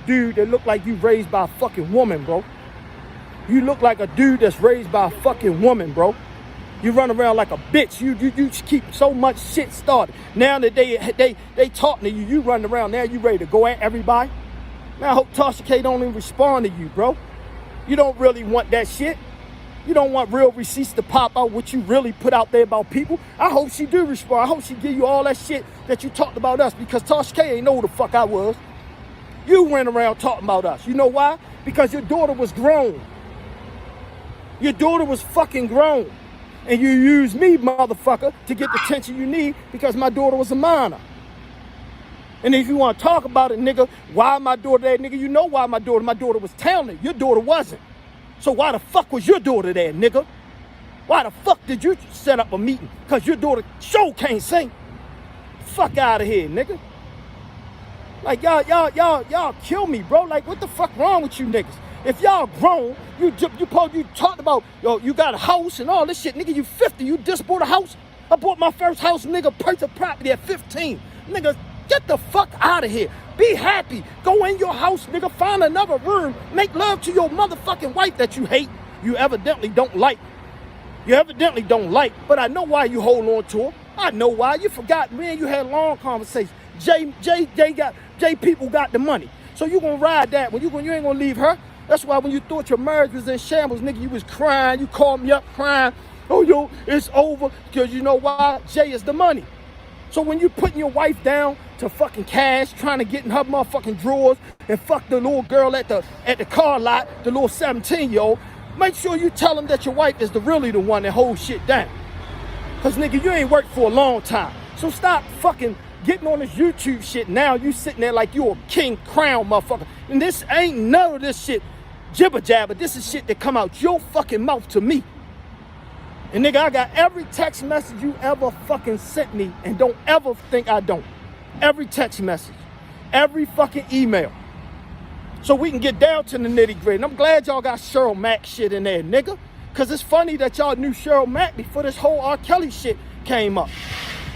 dude that look like you raised by a fucking woman, bro. You look like a dude that's raised by a fucking woman, bro. You run around like a bitch. You keep so much shit started. Now that they talking to you, you run around now, you ready to go at everybody. Now I hope Tasha K don't even respond to you, bro. You don't really want that shit. You don't want real receipts to pop out what you really put out there about people. I hope she do respond. I hope she give you all that shit that you talked about us, because Tasha K ain't know who the fuck I was. You went around talking about us. You know why? Because your daughter was grown. Your daughter was fucking grown. And you used me, motherfucker, to get the attention you need because my daughter was a minor. And if you want to talk about it, nigga, why my daughter there, nigga, you know why my daughter was talented. Your daughter wasn't. So why the fuck was your daughter there, nigga? Why the fuck did you set up a meeting? Because your daughter sure can't sing. Fuck out of here, nigga. Like, y'all kill me, bro. Like, what the fuck wrong with you niggas? If y'all grown, you talked about, yo, you got a house and all this shit. Nigga, you 50, you just bought a house. I bought my first house, nigga, purchased property at 15. Nigga, get the fuck out of here. Be happy. Go in your house, nigga, find another room. Make love to your motherfucking wife that you hate. You evidently don't like. But I know why you hold on to her. I know why. You forgot, man, you had long conversations. J people got the money. So you gonna ride that when you ain't gonna leave her. That's why when you thought your marriage was in shambles, nigga, you was crying. You called me up crying. Oh, yo, it's over. Because you know why? Jay is the money. So when you putting your wife down to fucking cash, trying to get in her motherfucking drawers and fuck the little girl at the car lot, the little 17-year-old, make sure you tell them that your wife is really the one that holds shit down. Because, nigga, you ain't worked for a long time. So stop fucking getting on this YouTube shit. Now you sitting there like you a king crown motherfucker. And this ain't none of this shit jibber jabber. This is shit that come out your fucking mouth to me. And nigga, I got every text message you ever fucking sent me, and don't ever think I don't. Every text message, every fucking email. So we can get down to the nitty gritty. And I'm glad y'all got Cheryl Mack shit in there, nigga. Cause it's funny that y'all knew Cheryl Mack before this whole R. Kelly shit came up.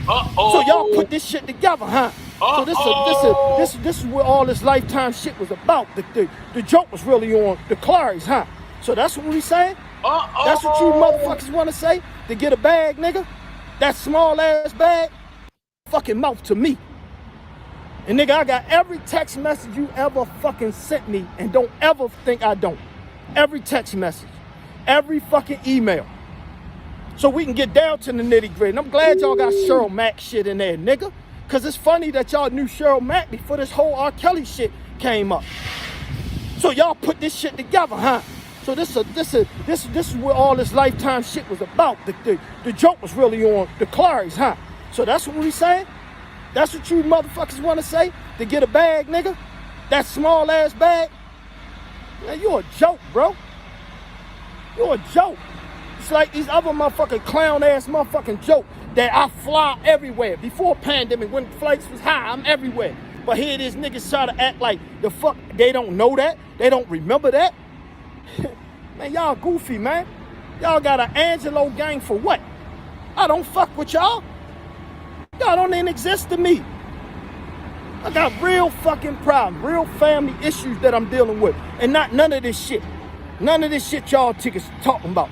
So y'all put this shit together, huh? So this is what all this Lifetime shit was about. The joke was really on the Claries, huh? So that's what we saying? That's what you motherfuckers want to say? To get a bag, nigga? That small ass bag? Fucking mouth to me. And nigga, I got every text message you ever fucking sent me, and don't ever think I don't. Every text message. Every fucking email. so we can get down to the nitty gritty. And I'm glad y'all got Cheryl Mack shit in there, nigga. Cause it's funny that y'all knew Cheryl Mack before this whole R. Kelly shit came up. So y'all put this shit together, huh? So this is what all this Lifetime shit was about. The joke was really on the Clarys, huh? So that's what we saying? That's what you motherfuckers want to say? To get a bag, nigga? That small ass bag? Man, you a joke, bro. You a joke. It's like these other motherfucking clown ass motherfucking joke that I fly everywhere. Before pandemic, when flights was high, I'm everywhere. But here these niggas try to act like the fuck they don't know that. They don't remember that. Man, y'all goofy, man. Y'all got an Angelo gang for what? I don't fuck with y'all. Y'all don't even exist to me. I got real fucking problems, real family issues that I'm dealing with. And not none of this shit. None of this shit y'all tickets talking about.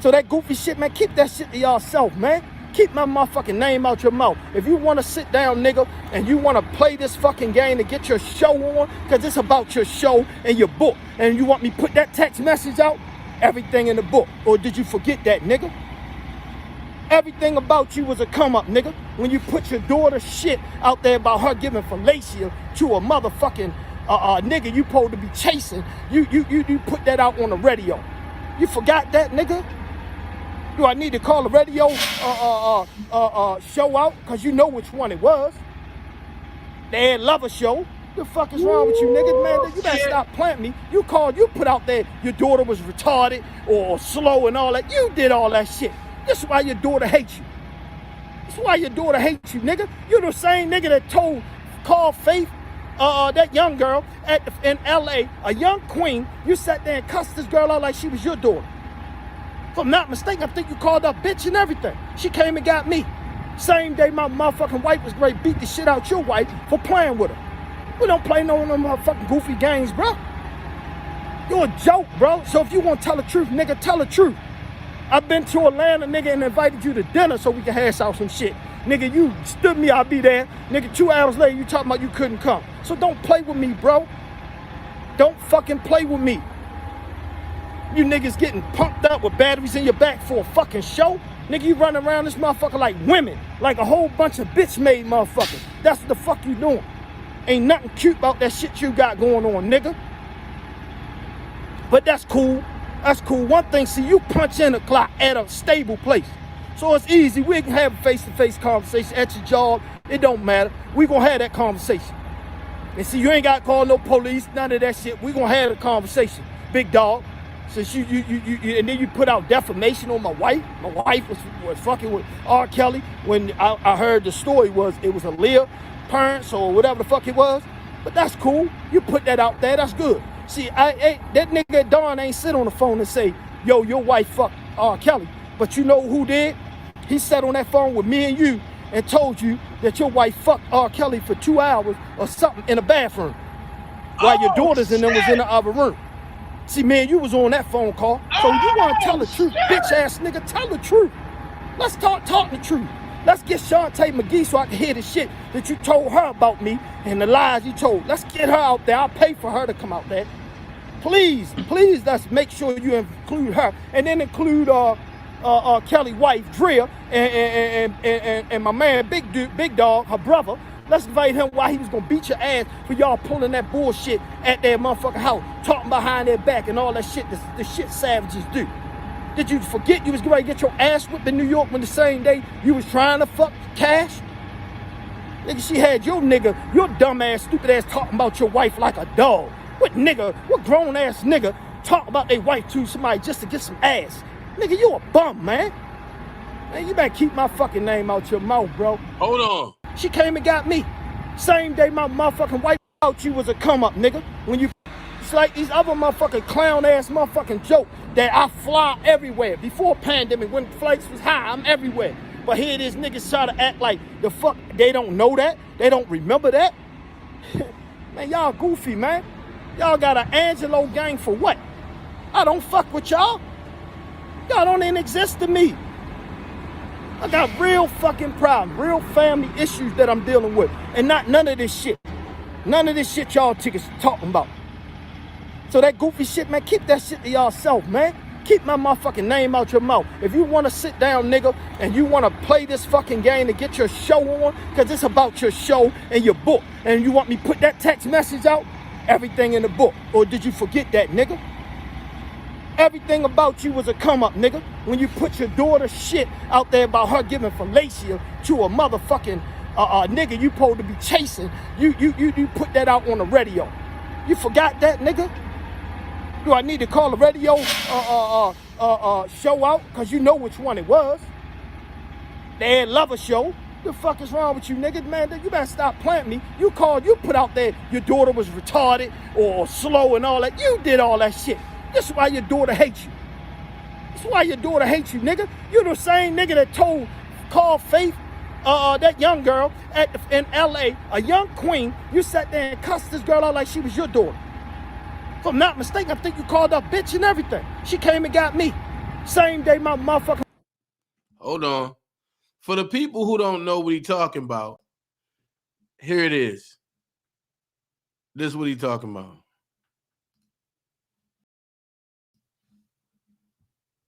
So that goofy shit, man, keep that shit to yourself, man. Keep my motherfucking name out your mouth. If you want to sit down, nigga, and you want to play this fucking game to get your show on, because it's about your show and your book, and you want me to put that text message out, everything in the book. Or did you forget that, nigga? Everything about you was a come up, nigga. When you put your daughter's shit out there about her giving fellatio to a motherfucking nigga you supposed to be chasing, you put that out on the radio. You forgot that, nigga? Do I need to call the radio show out? Because you know which one it was. The Ed Lover show. The fuck is wrong with you, niggas, man? You better stop planting me. You put out there your daughter was retarded or slow and all that. You did all that shit. This is why your daughter hates you. This is why your daughter hates you, nigga. You're the same nigga that called Faith, that young girl in LA, a young queen. You sat there and cussed this girl out like she was your daughter. If I'm not mistaken, I think you called her bitch and everything. She came and got me. Same day my motherfucking wife was great, beat the shit out your wife for playing with her. We don't play no motherfucking goofy games, bro. You're a joke, bro. So if you want to tell the truth, nigga, tell the truth. I've been to Atlanta, nigga, and invited you to dinner so we can hash out some shit. Nigga, you stood me, I'll be there. Nigga, 2 hours later, you talking about you couldn't come. So don't play with me, bro. Don't fucking play with me. You niggas getting pumped up with batteries in your back for a fucking show? Nigga, you running around this motherfucker like women. Like a whole bunch of bitch-made motherfuckers. That's what the fuck you doing. Ain't nothing cute about that shit you got going on, nigga. But that's cool. That's cool. One thing, see, you punch in a clock at a stable place. So it's easy. We can have a face-to-face conversation at your job. It don't matter. We gonna have that conversation. And see, you ain't got to call no police, none of that shit. We gonna have a conversation, big dog. Since you and then you put out defamation on my wife. My wife was fucking with R. Kelly when I heard the story was it was Aaliyah parents or whatever the fuck it was. But that's cool. You put that out there. That's good. See, that nigga Don ain't sit on the phone and say, yo, your wife fucked R. Kelly. But you know who did? He sat on that phone with me and you and told you that your wife fucked R. Kelly for 2 hours or something in the bathroom while your daughters and them was in the other room. See, man, you was on that phone call. So you want to tell the truth, bitch ass nigga, tell the truth. Let's talk the truth. Let's get Shantae McGee so I can hear the shit that you told her about me and the lies you told. Let's get her out there. I'll pay for her to come out there. Please, let's make sure you include her. And then include Kelly's wife, Drea, and my man, Big Dog, her brother. Let's invite him while he was gonna beat your ass for y'all pulling that bullshit at their motherfucking house, talking behind their back and all that shit, the shit savages do. Did you forget you was going to get your ass whipped in New York when the same day you was trying to fuck Cash? Nigga, she had your dumb ass, stupid ass talking about your wife like a dog. What grown ass nigga talk about their wife to somebody just to get some ass? Nigga, you a bum, man. Man, you better keep my fucking name out your mouth, bro. Hold on. She came and got me. Same day my motherfucking wife out you was a come up, nigga. It's like these other motherfucking clown ass motherfucking joke that I fly everywhere. Before pandemic, when flights was high, I'm everywhere. But here these niggas try to act like the fuck they don't know that. They don't remember that. Man, y'all goofy, man. Y'all got an Angelo gang for what? I don't fuck with y'all. Y'all don't even exist to me. I got real fucking problems, real family issues that I'm dealing with. And not none of this shit. None of this shit y'all tickets talking about. So that goofy shit, man, keep that shit to yourself, man. Keep my motherfucking name out your mouth. If you want to sit down, nigga, and you want to play this fucking game to get your show on, because it's about your show and your book, and you want me to put that text message out, everything in the book. Or did you forget that, nigga? Everything about you was a come up, nigga. When you put your daughter's shit out there about her giving fellatio to a motherfucking nigga you supposed to be chasing, you put that out on the radio. You forgot that, nigga? Do I need to call the radio show out? Because you know which one it was. The Ed Lover show. The fuck is wrong with you, nigga? Man, you better stop planting me. You put out there your daughter was retarded or slow and all that. You did all that shit. This is why your daughter hates you. This is why your daughter hates you, nigga. You're the same nigga that called Faith, that young girl in LA, a young queen. You sat there and cussed this girl out like she was your daughter. If I'm not mistaken, I think you called her bitch and everything. She came and got me. Same day my motherfucker. Hold on. For the people who don't know what he's talking about, here it is. This is what he's talking about.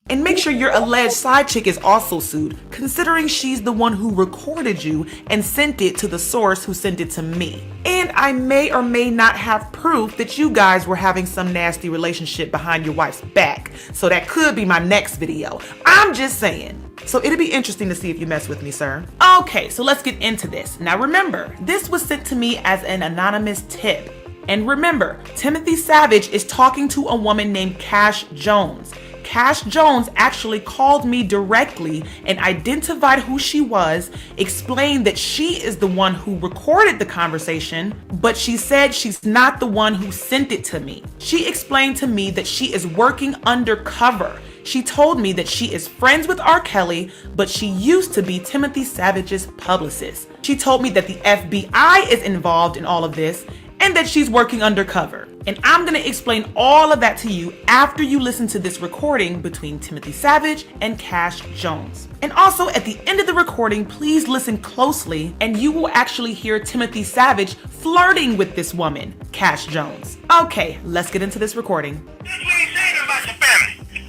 And make sure your alleged side chick is also sued, considering she's the one who recorded you and sent it to the source who sent it to me. And I may or may not have proof that you guys were having some nasty relationship behind your wife's back. So that could be my next video. I'm just saying. So it'll be interesting to see if you mess with me, sir. Okay, so let's get into this. Now remember, this was sent to me as an anonymous tip. And remember, Timothy Savage is talking to a woman named Cash Jones. Cash Jones actually called me directly and identified who she was, explained that she is the one who recorded the conversation, but she said she's not the one who sent it to me. She explained to me that she is working undercover. She told me that she is friends with R. Kelly, but she used to be Timothy Savage's publicist. She told me that the FBI is involved in all of this and that she's working undercover. And I'm gonna explain all of that to you after you listen to this recording between Timothy Savage and Cash Jones. And also at the end of the recording, please listen closely and you will actually hear Timothy Savage flirting with this woman, Cash Jones. Okay, let's get into this recording.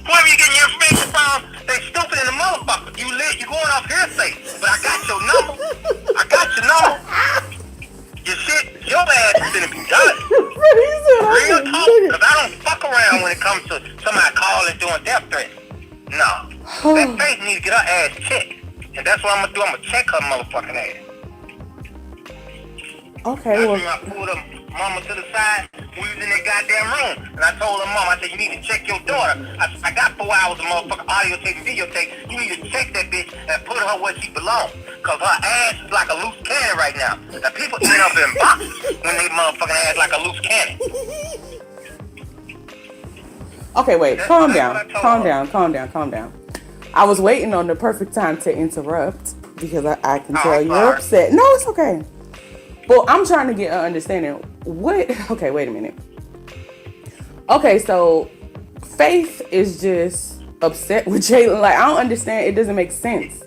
Whoever you getting your information from, they stupid in the motherfucker. You going off hearsay, but I got your number. I got your number. Your shit, your ass is gonna be done. Real talk, because I don't fuck around when it comes to somebody calling doing death threats. No. That Faith needs to get her ass checked. And that's what I'm gonna do. I'm gonna check her motherfucking ass. Okay, well. I pulled her mama to the side. We was in that goddamn room. And I told her mom, I said, you need to check your daughter. I got 4 hours of motherfucking audio tape and video tape. You need to check that bitch and put her where she belongs. Because her ass is like a loose cannon right now. Now people end up in boxes when they motherfucking ass like a loose cannon. Okay, wait, calm down. I was waiting on the perfect time to interrupt because I can tell you're upset. No, it's okay. Well, I'm trying to get an understanding. Okay, wait a minute. Okay, so Faith is just upset with Jalen. Like, I don't understand. It doesn't make sense.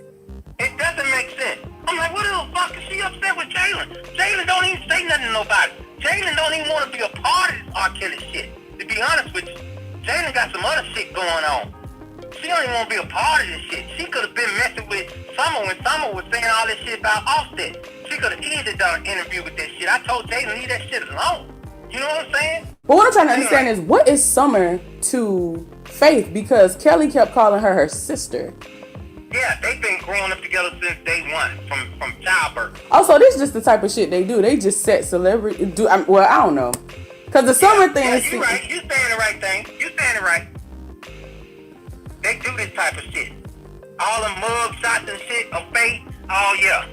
It doesn't make sense. I'm like, what the fuck is she upset with Jalen? Jalen don't even say nothing to nobody. Jalen don't even want to be a part of this R. Kelly shit. To be honest with you, Jalen got some other shit going on. She don't even want to be a part of this shit. She could have been messing with Summer when Summer was saying all this shit about Offset. She could have easily done an interview with that shit. I told Jalen, leave that shit alone. You know what I'm saying? But what I'm trying to understand is, what is Summer to Faith? Because Kelly kept calling her sister. Yeah, they've been growing up together since day one, from childbirth. Also, this is just the type of shit they do. They just set celebrity. Well, I don't know. Because the Summer thing is... You're right. You're saying the right thing. You're saying it right. They do this type of shit. All the mug shots and shit of Faith. Oh, yeah.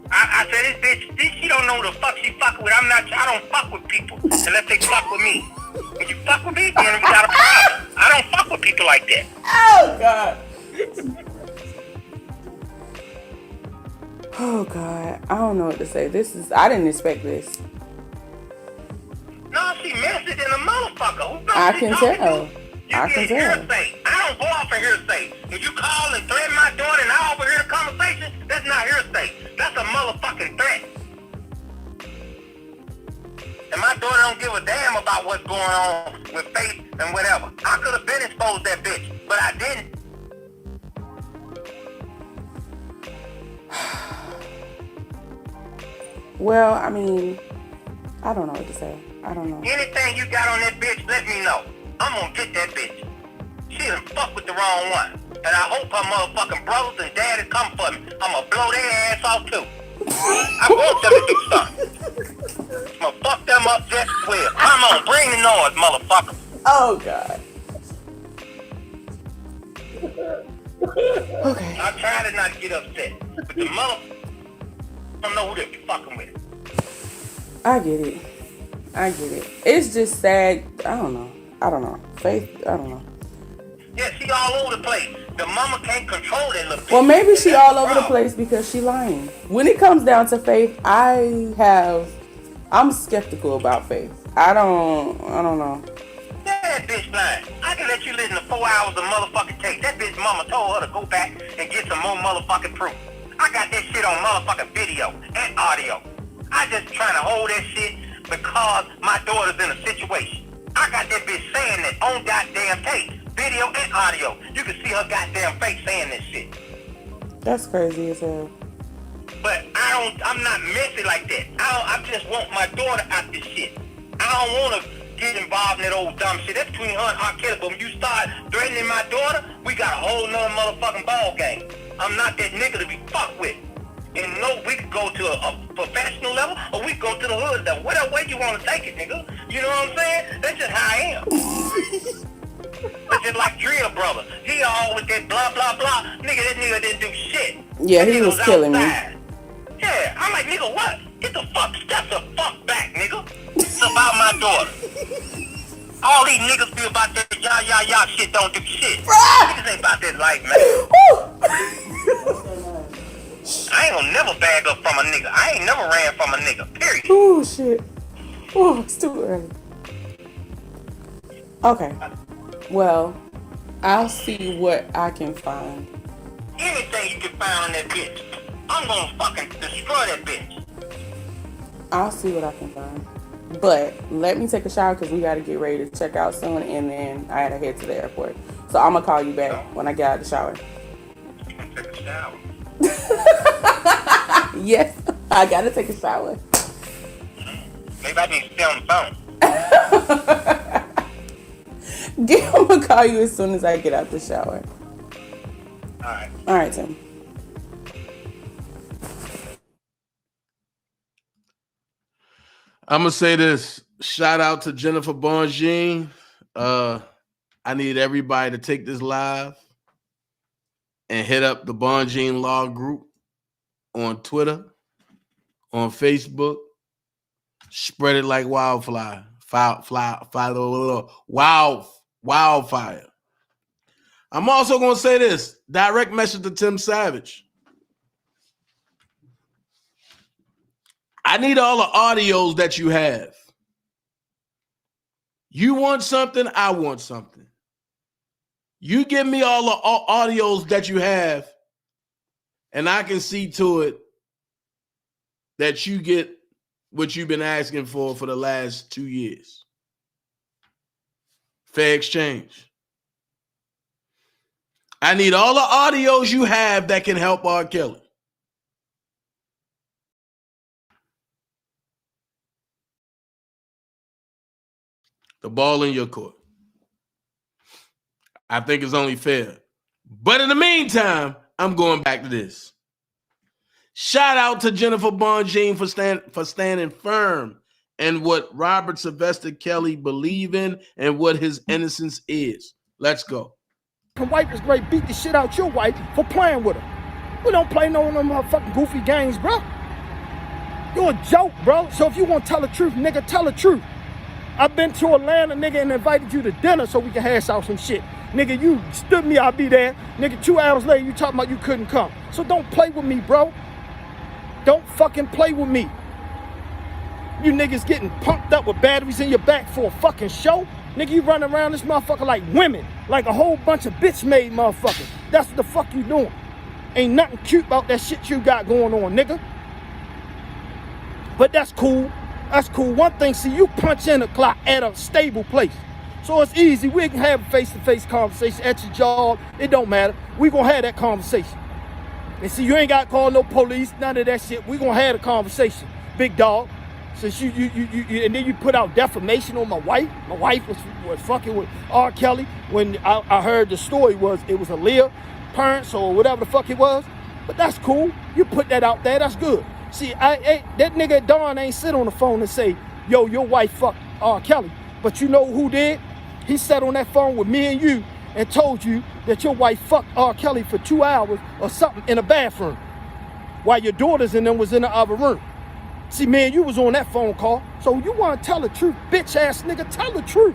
I said, this bitch, she don't know the fuck she fucking with. I don't fuck with people unless they fuck with me. When you fuck with me, then we got a problem. I don't fuck with people like that. Oh, God. Oh, God. I don't know what to say. I didn't expect this. No, she messed it in a motherfucker. I can tell. I can tell. Hearsay. I don't go off of hearsay. If you call and threaten my daughter and I overhear the conversation, that's not hearsay. That's a motherfucking threat. And my daughter don't give a damn about what's going on with Faith and whatever. I could have been exposed that bitch. but I didn't. Well, I mean, I don't know what to say. I don't know. Anything you got on that bitch, let me know. I'm gonna get that bitch. She done fucked with the wrong one. And I hope her motherfucking brothers and daddies come for me. I'm gonna blow their ass off too. I want them to do something. I'm gonna fuck them up just as well. Come on, bring the noise, motherfucker. Oh, God. Okay. I try to not get upset. But the motherfucker don't know who they be fucking with. I get it. It's just sad. I don't know. Faith, I don't know. Yeah, she all over the place. The mama can't control that little bitch. Well, maybe she all over the place because she lying. When it comes down to Faith, I'm skeptical about Faith. I don't know. Yeah, that bitch lying. I can let you listen to 4 hours of motherfucking tape. That bitch mama told her to go back and get some more motherfucking proof. I got that shit on motherfucking video and audio. I just trying to hold that shit because my daughter's in a situation. I got that bitch saying that on goddamn tape, video and audio. You can see her goddamn face saying this shit. That's crazy as hell. But I'm not messy like that. I just want my daughter out this shit. I don't want to get involved in that old dumb shit. That's between her and R. Kelly. But when you start threatening my daughter, we got a whole nother motherfucking ball game. I'm not that nigga to be fucked with. And no, we could go to a professional level or we could go to the hood level. Whatever way you want to take it, nigga. You know what I'm saying? That's just how I am. It's just like Drill Brother. He all with that blah, blah, blah. Nigga, that nigga didn't do shit. Yeah, he was killing me. Yeah, I'm like, nigga, what? Get the fuck, step the fuck back, nigga. It's about my daughter. All these niggas be about that y'all shit don't do shit. Niggas ain't about that life, man. I ain't gonna never bag up from a nigga. I ain't never ran from a nigga, period. Oh, shit. Oh, it's too early. Okay. Well, I'll see what I can find. Anything you can find on that bitch, I'm gonna fucking destroy that bitch. I'll see what I can find. But let me take a shower because we got to get ready to check out soon. And then I got to head to the airport. So I'm going to call you back when I get out of the shower. You can take a shower. Yes, I got to take a shower. Maybe I need to stay on the phone. I'm going to call you as soon as I get out the shower. All right, Tim. I'm gonna say this. Shout out to Jennifer Bonjean. I need everybody to take this live and hit up the Bonjean Law Group on Twitter, on Facebook. Spread it like wildfire. Wildfire. I'm also gonna say this. Direct message to Tim Savage. I need all the audios that you have. You want something, I want something. You give me all the audios that you have, and I can see to it that you get what you've been asking for the last 2 years. Fair exchange. I need all the audios you have that can help R. Kelly. The ball in your court. I think it's only fair. But in the meantime, I'm going back to this. Shout out to Jennifer Bonjean for standing firm in what Robert Sylvester Kelly believe in and what his innocence is. Let's go. Wife is great. Beat the shit out your wife for playing with her. We don't play no motherfucking goofy games, bro. You're a joke, bro. So if you want to tell the truth, nigga, tell the truth. I've been to Atlanta, nigga, and invited you to dinner so we can hash out some shit. Nigga, you stood me, I'll be there. Nigga, 2 hours later, you talking about you couldn't come. So don't play with me, bro. Don't fucking play with me. You niggas getting pumped up with batteries in your back for a fucking show? Nigga, you running around this motherfucker like women. Like a whole bunch of bitch-made motherfuckers. That's what the fuck you doing. Ain't nothing cute about that shit you got going on, nigga. But that's cool. That's cool. One thing, see, you punch in a clock at a stable place. So it's easy. We can have a face-to-face conversation at your job. It don't matter. We gonna have that conversation. And see, you ain't got to call no police, none of that shit. We gonna have a conversation, big dog. Since you and then you put out defamation on my wife. My wife was fucking with R. Kelly when I heard the story was it was Aaliyah parents or whatever the fuck it was. But that's cool. You put that out there, that's good. See, that nigga Don ain't sit on the phone and say, yo, your wife fucked R. Kelly. But you know who did? He sat on that phone with me and you and told you that your wife fucked R. Kelly for 2 hours or something in a bathroom while your daughters and them was in the other room. See, man, you was on that phone call. So you want to tell the truth, bitch ass nigga, tell the truth.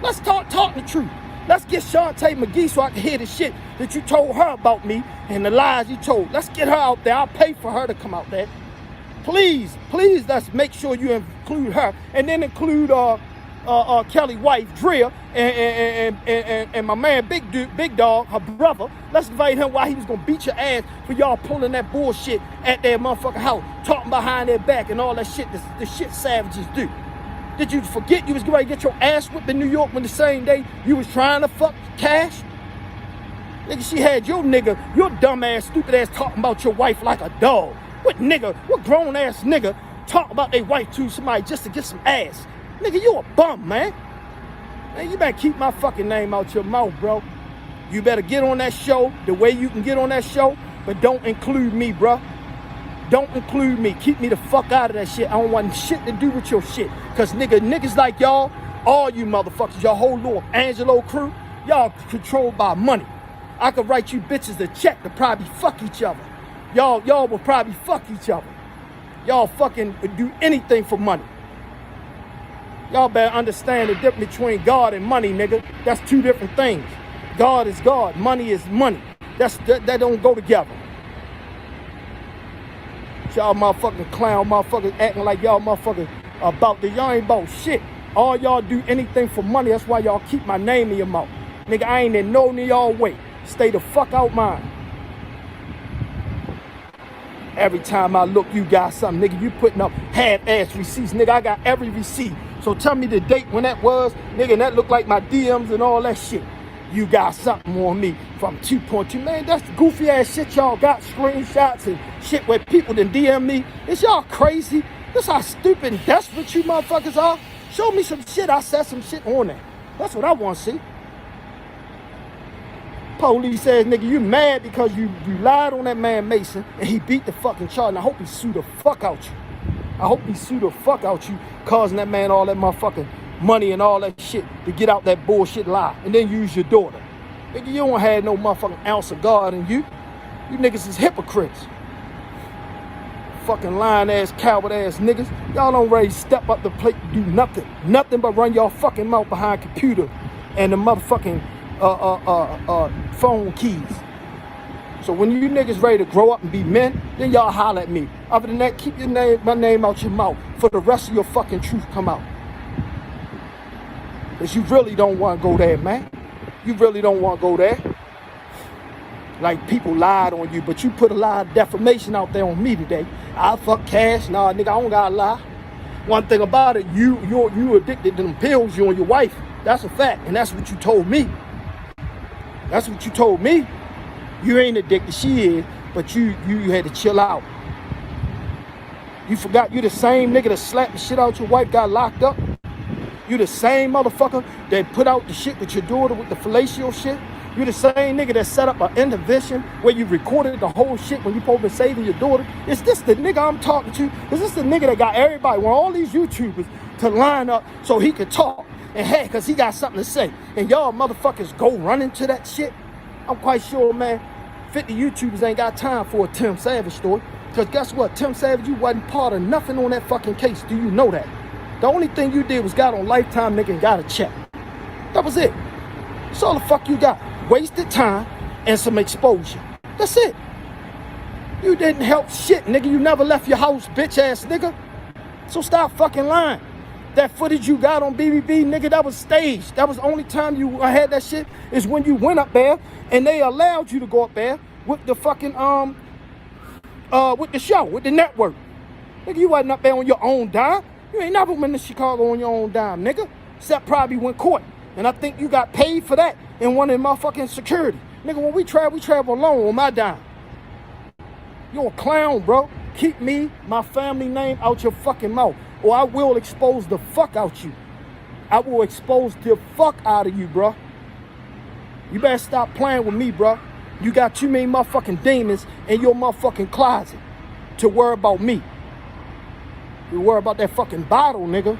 Let's talk the truth. Let's get Shantae McGee so I can hear the shit that you told her about me and the lies you told. Let's get her out there. I'll pay for her to come out there. Please, let's make sure you include her and then include Kelly's wife, Drea, and my man, Big Dog, her brother. Let's invite him while he was gonna beat your ass for y'all pulling that bullshit at their motherfucking house, talking behind their back and all that shit, the shit savages do. Did you forget you was going to get your ass whipped in New York when the same day you was trying to fuck Cash? Nigga, she had your dumb ass, stupid ass talking about your wife like a dog. What grown ass nigga talk about their wife to somebody just to get some ass? Nigga, you a bum, man. Man, you better keep my fucking name out your mouth, bro. You better get on that show the way you can get on that show, but don't include me, bro. Don't include me. Keep me the fuck out of that shit. I don't want shit to do with your shit. Cause niggas like y'all, all you motherfuckers, your whole little Angelo crew, y'all controlled by money. I could write you bitches a check to probably fuck each other. Y'all will probably fuck each other. Y'all fucking do anything for money. Y'all better understand the difference between God and money, nigga. That's two different things. God is God. Money is money. That don't go together. Y'all motherfucking clown motherfuckers acting like y'all motherfuckers about this. Y'all ain't about shit. All y'all do anything for money. That's why y'all keep my name in your mouth. Nigga, I ain't in no y'all way. Stay the fuck out mine. Every time I look, you got something. Nigga, you putting up half-ass receipts. Nigga, I got every receipt. So tell me the date when that was. Nigga, and that looked like my DMs and all that shit. You got something on me from 2.2. Man, that's the goofy ass shit y'all got. Screenshots and shit where people done DM me. Is y'all crazy? This how stupid and desperate you motherfuckers are. Show me some shit. I said some shit on there. That's what I want to see. Police says, nigga, you mad because you lied on that man Mason and he beat the fucking charge. And I hope he sue the fuck out you. I hope he sue the fuck out you, causing that man all that motherfucking money and all that shit to get out that bullshit lie and then use your daughter. Nigga, you don't have no motherfucking ounce of God in you. You niggas is hypocrites. Fucking lying ass, coward ass niggas. Y'all don't ready to step up the plate to do nothing. Nothing but run y'all fucking mouth behind computer and the motherfucking phone keys. So when you niggas ready to grow up and be men, then y'all holler at me. Other than that, keep my name out your mouth for the rest of your fucking truth come out. Because you really don't want to go there, man. You really don't want to go there. Like people lied on you, but you put a lot of defamation out there on me today. I fuck Cash. Nah, nigga, I don't gotta lie. One thing about it, you addicted to them pills, you and your wife. That's a fact, and that's what you told me. That's what you told me. You ain't addicted, she is, but you had to chill out. You forgot you the same nigga that slapped the shit out your wife, got locked up. You the same motherfucker that put out the shit with your daughter with the fellatio shit. You the same nigga that set up an intervention where you recorded the whole shit when you supposed to be saving your daughter. Is this the nigga I'm talking to? Is this the nigga that got everybody, well, all these YouTubers to line up so he could talk and hey, because he got something to say. And y'all motherfuckers go running to that shit? I'm quite sure, man, 50 YouTubers ain't got time for a Tim Savage story. Because guess what? Tim Savage, you wasn't part of nothing on that fucking case. Do you know that? The only thing you did was got on Lifetime, nigga, and got a check. That was it. That's all the fuck you got. Wasted time and some exposure. That's it. You didn't help shit, nigga. You never left your house, bitch ass nigga. So stop fucking lying. That footage you got on BBB, nigga, that was staged. That was the only time you had that shit is when you went up there and they allowed you to go up there with the fucking, with the show, with the network. Nigga, you wasn't up there on your own dime. You ain't never been to Chicago on your own dime, nigga. Except probably when caught. And I think you got paid for that in one of my fucking security. Nigga, when we travel alone on my dime. You're a clown, bro. Keep me, my family name out your fucking mouth, or I will expose the fuck out you. I will expose the fuck out of you, bro. You better stop playing with me, bro. You got too many motherfucking demons in your motherfucking closet to worry about me. You worry about that fucking bottle, nigga.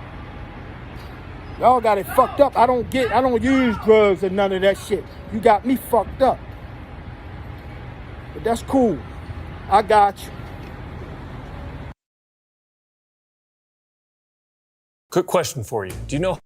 Y'all got it fucked up. I don't use drugs and none of that shit. You got me fucked up. But that's cool. I got you. Quick question for you. Do you know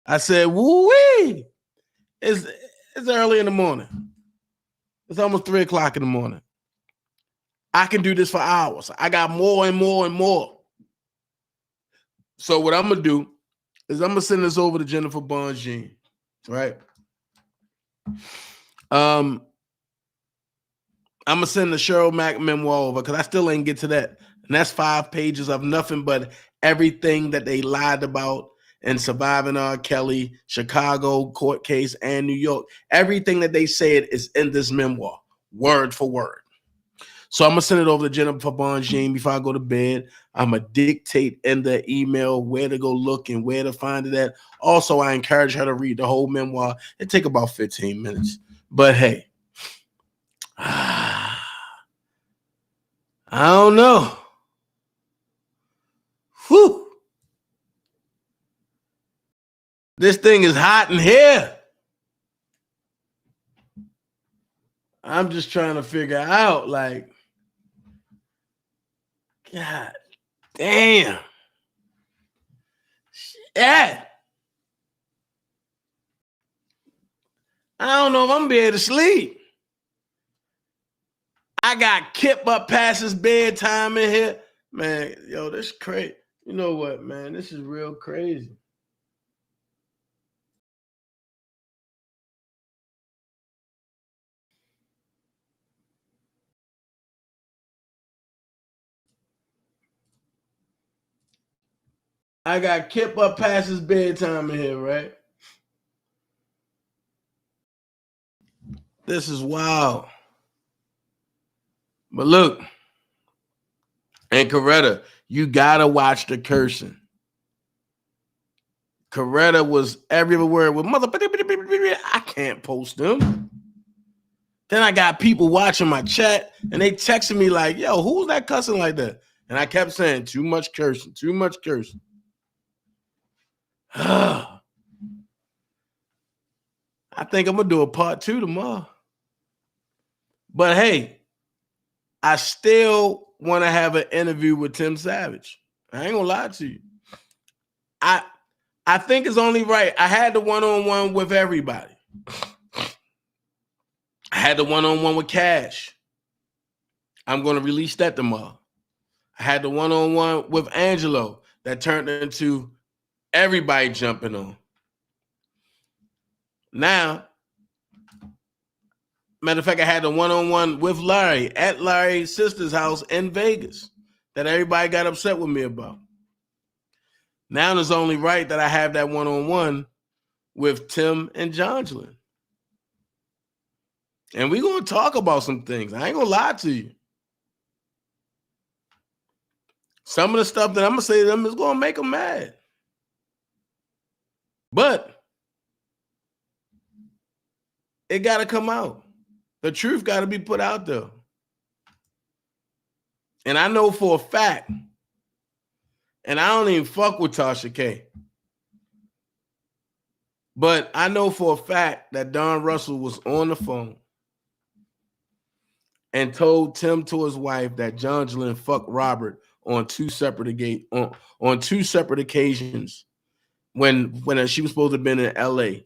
I said, woo-wee. It's early in the morning. It's almost 3 o'clock in the morning. I can do this for hours. I got more and more and more. So what I'm going to do is I'm going to send this over to Jennifer Bonjean, right? I'm going to send the Cheryl Mack memoir over because I still ain't get to that. And that's 5 pages of nothing but everything that they lied about in Surviving R. Kelly, Chicago court case, and New York. Everything that they said is in this memoir, word for word. So I'm going to send it over to Jennifer Bonjean before I go to bed. I'm going to dictate in the email where to go look and where to find it at. Also, I encourage her to read the whole memoir. It take about 15 minutes. But hey, I don't know. Whew. This thing is hot in here. I'm just trying to figure out, like, God damn. Shit. I don't know if I'm gonna be able to sleep. I got Kip up past his bedtime in here. Man, yo, this is crazy. You know what, man? This is real crazy. I got Kip up past his bedtime in here, right? This is wild. But look, and Coretta, you gotta watch the cursing. Coretta was everywhere with mother. I can't post them. Then I got people watching my chat and they texting me like, yo, who's that cussing like that? And I kept saying, too much cursing, too much cursing. I think I'm going to do a part 2 tomorrow. But hey, I still want to have an interview with Tim Savage. I ain't going to lie to you. I think it's only right. I had the one-on-one with everybody. I had the one-on-one with Cash. I'm going to release that tomorrow. I had the one-on-one with Angelo that turned into everybody jumping on. Now, matter of fact, I had the one-on-one with Larry at Larry's sister's house in Vegas that everybody got upset with me about. Now it's only right that I have that one-on-one with Tim and Jongelin. And we're going to talk about some things. I ain't going to lie to you. Some of the stuff that I'm going to say to them is going to make them mad. But it got to come out. The truth got to be put out there. And I know for a fact, and I don't even fuck with Tasha K. But I know for a fact that Don Russell was on the phone and told Tim to his wife that Jongelyn fucked Robert on two separate occasions when she was supposed to have been in LA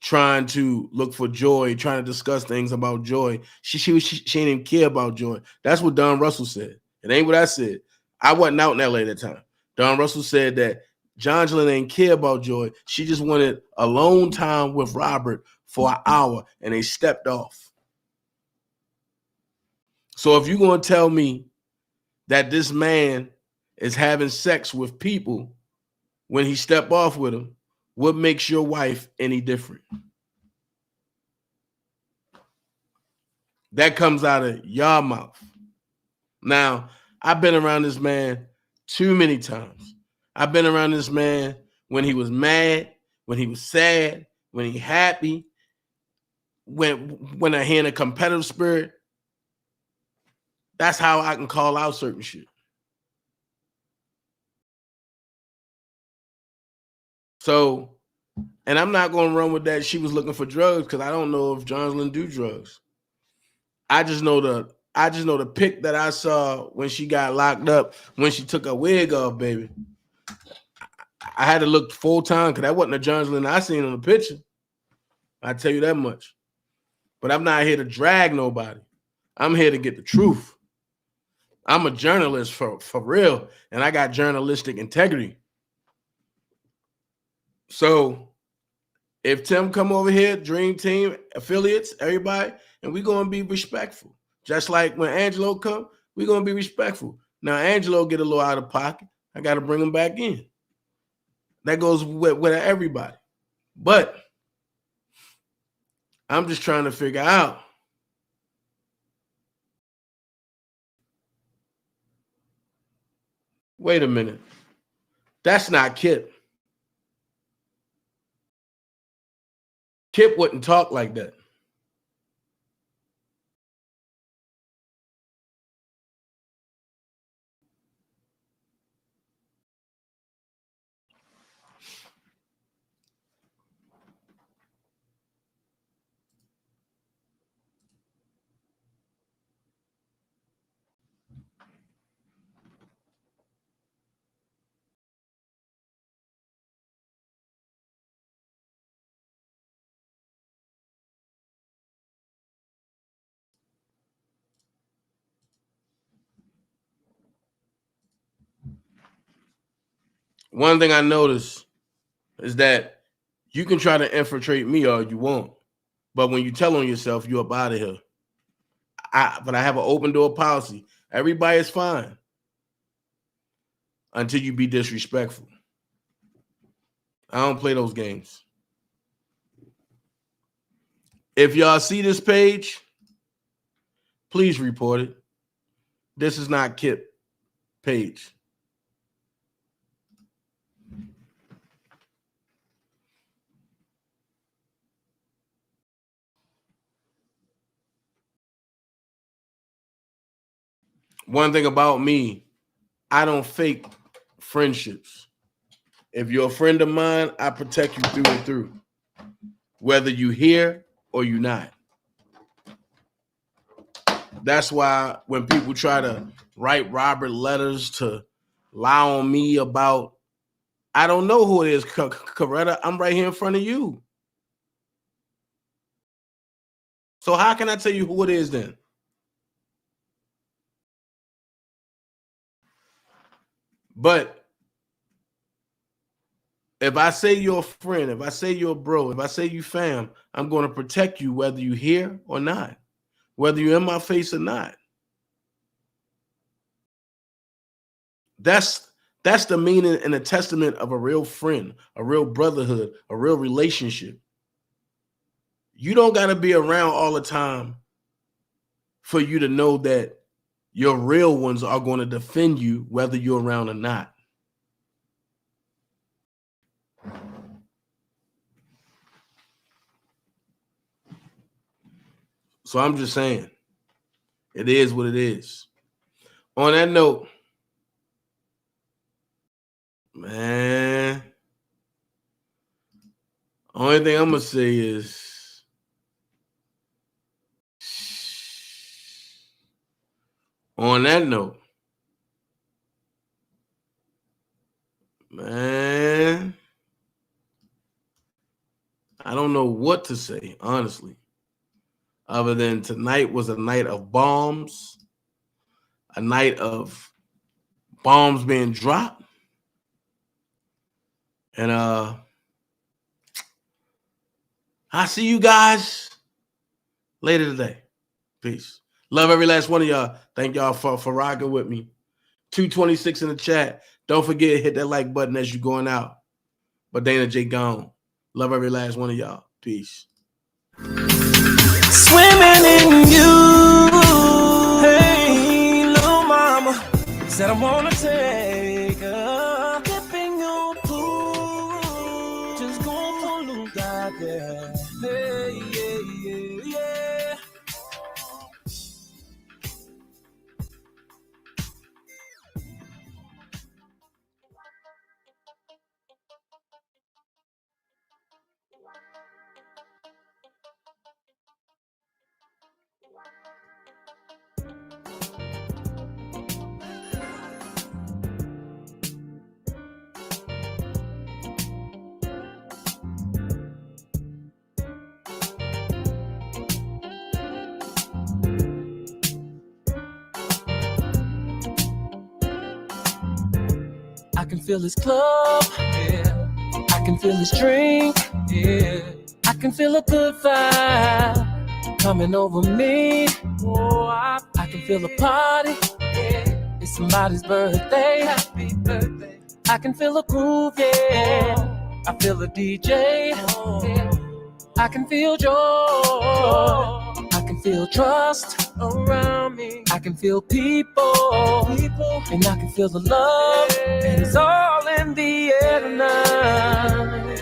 trying to look for Joy, trying to discuss things about Joy. She didn't even care about Joy. That's what Don Russell said. It ain't what I said. I wasn't out in LA at the time. Don Russell said that Jongelyn ain't care about Joy. She just wanted alone time with Robert for an hour, and they stepped off. So if you're going to tell me that this man is having sex with people when he stepped off with them, what makes your wife any different? That comes out of your mouth. Now, I've been around this man too many times. I've been around this man when he was mad, when he was sad, when he happy, when he in a competitive spirit. That's how I can call out certain shit. So, and I'm not going to run with that she was looking for drugs because I don't know if Jongelyn do drugs. I just know the pic that I saw when she got locked up, when she took her wig off, baby. I had to look full time because that wasn't a Jongelyn I seen on the picture. I tell you that much. But I'm not here to drag nobody. I'm here to get the truth. I'm a journalist for real, and I got journalistic integrity. So if Tim come over here, Dream Team, affiliates, everybody, and we're going to be respectful. Just like when Angelo come, we're going to be respectful. Now, Angelo get a little out of pocket. I got to bring him back in. That goes with everybody. But I'm just trying to figure out wait a minute. That's not Kip. Kip wouldn't talk like that. One thing I noticed is that you can try to infiltrate me all you want, but when you tell on yourself, you're up out of here. But I have an open door policy. Everybody is fine until you be disrespectful. I don't play those games. If y'all see this page, please report it. This is not Kip page. One thing about me, I don't fake friendships. If you're a friend of mine, I protect you through and through, whether you here or you not. That's why when people try to write Robert letters to lie on me about, I don't know who it is, Coretta. I'm right here in front of you. So how can I tell you who it is then? But if I say you're a friend, if I say you're a bro, if I say you fam, I'm going to protect you whether you're here or not, whether you're in my face or not. That's the meaning and the testament of a real friend, a real brotherhood, a real relationship. You don't got to be around all the time for you to know that your real ones are going to defend you whether you're around or not. So I'm just saying, it is what it is. On that note, man, Only thing I'm gonna say is, on that note, man, I don't know what to say, honestly, other than tonight was a night of bombs, a night of bombs being dropped, and I see you guys later today. Peace. Love every last one of y'all. Thank y'all for rocking with me. 226 in the chat. Don't forget, hit that like button as you're going out. But DanaJay gone. Love every last one of y'all. Peace. Swimming in you. Hey, little mama. Said I wanna take a dip in your pool. Just go pollute out there. Hey, yeah, yeah, yeah. I can feel his club, yeah. I can feel his drink, yeah. I can feel a good vibe coming over me. Oh, I can feel a party, yeah. It's somebody's birthday. Happy birthday. I can feel a groove, yeah. I feel a DJ, yeah. I can feel joy. I can feel trust around me. I can feel people, and I can feel the love, and it's all in the air tonight.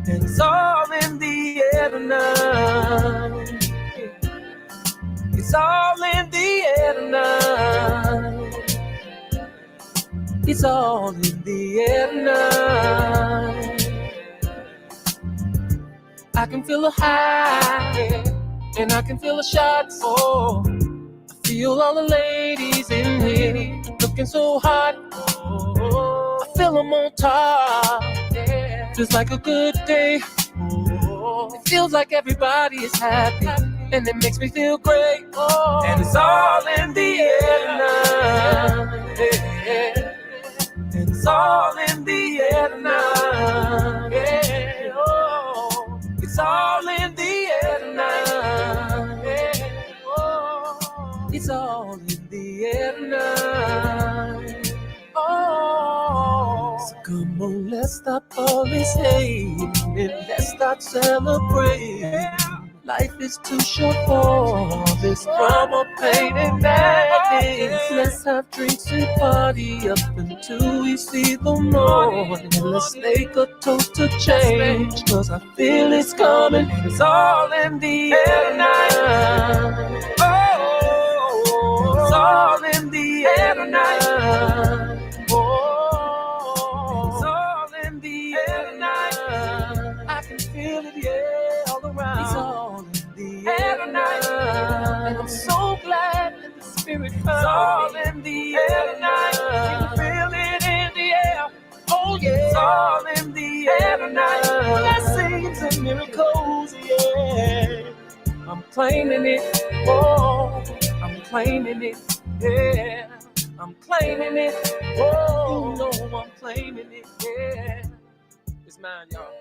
And it's all in the air tonight. It's all in the air tonight. It's all in the air tonight. I can feel a high, yeah, and I can feel a shot. Oh, I feel all the ladies in here looking so hot. Oh, I feel them on top, yeah, just like a good day. Oh, it feels like everybody is happy, and it makes me feel great. Oh, and it's all in the air tonight. Yeah. And it's all in the air tonight. Yeah. Oh, it's all in the air tonight. Yeah. Oh, it's all in the air tonight. Oh, so come on, let's stop all this hate and let's start celebrating. Life is too short for this drama, pain, and madness. Let's have drinks and party up until we see the morning. And let's make a toast to change, 'cause I feel it's coming. It's all in the air tonight. Oh, it's all in the air tonight. Oh, it's all in the air tonight. I can feel it, yeah, all around. It's all in the air tonight. And I'm so glad that the spirit comes. It's all in the air tonight. You can feel it in the air. Oh yeah, it's all in the air tonight. Blessings and miracles, yeah. I'm claiming it, oh, I'm claiming it, yeah. I'm claiming it, oh, you know I'm claiming it, yeah. It's mine, y'all.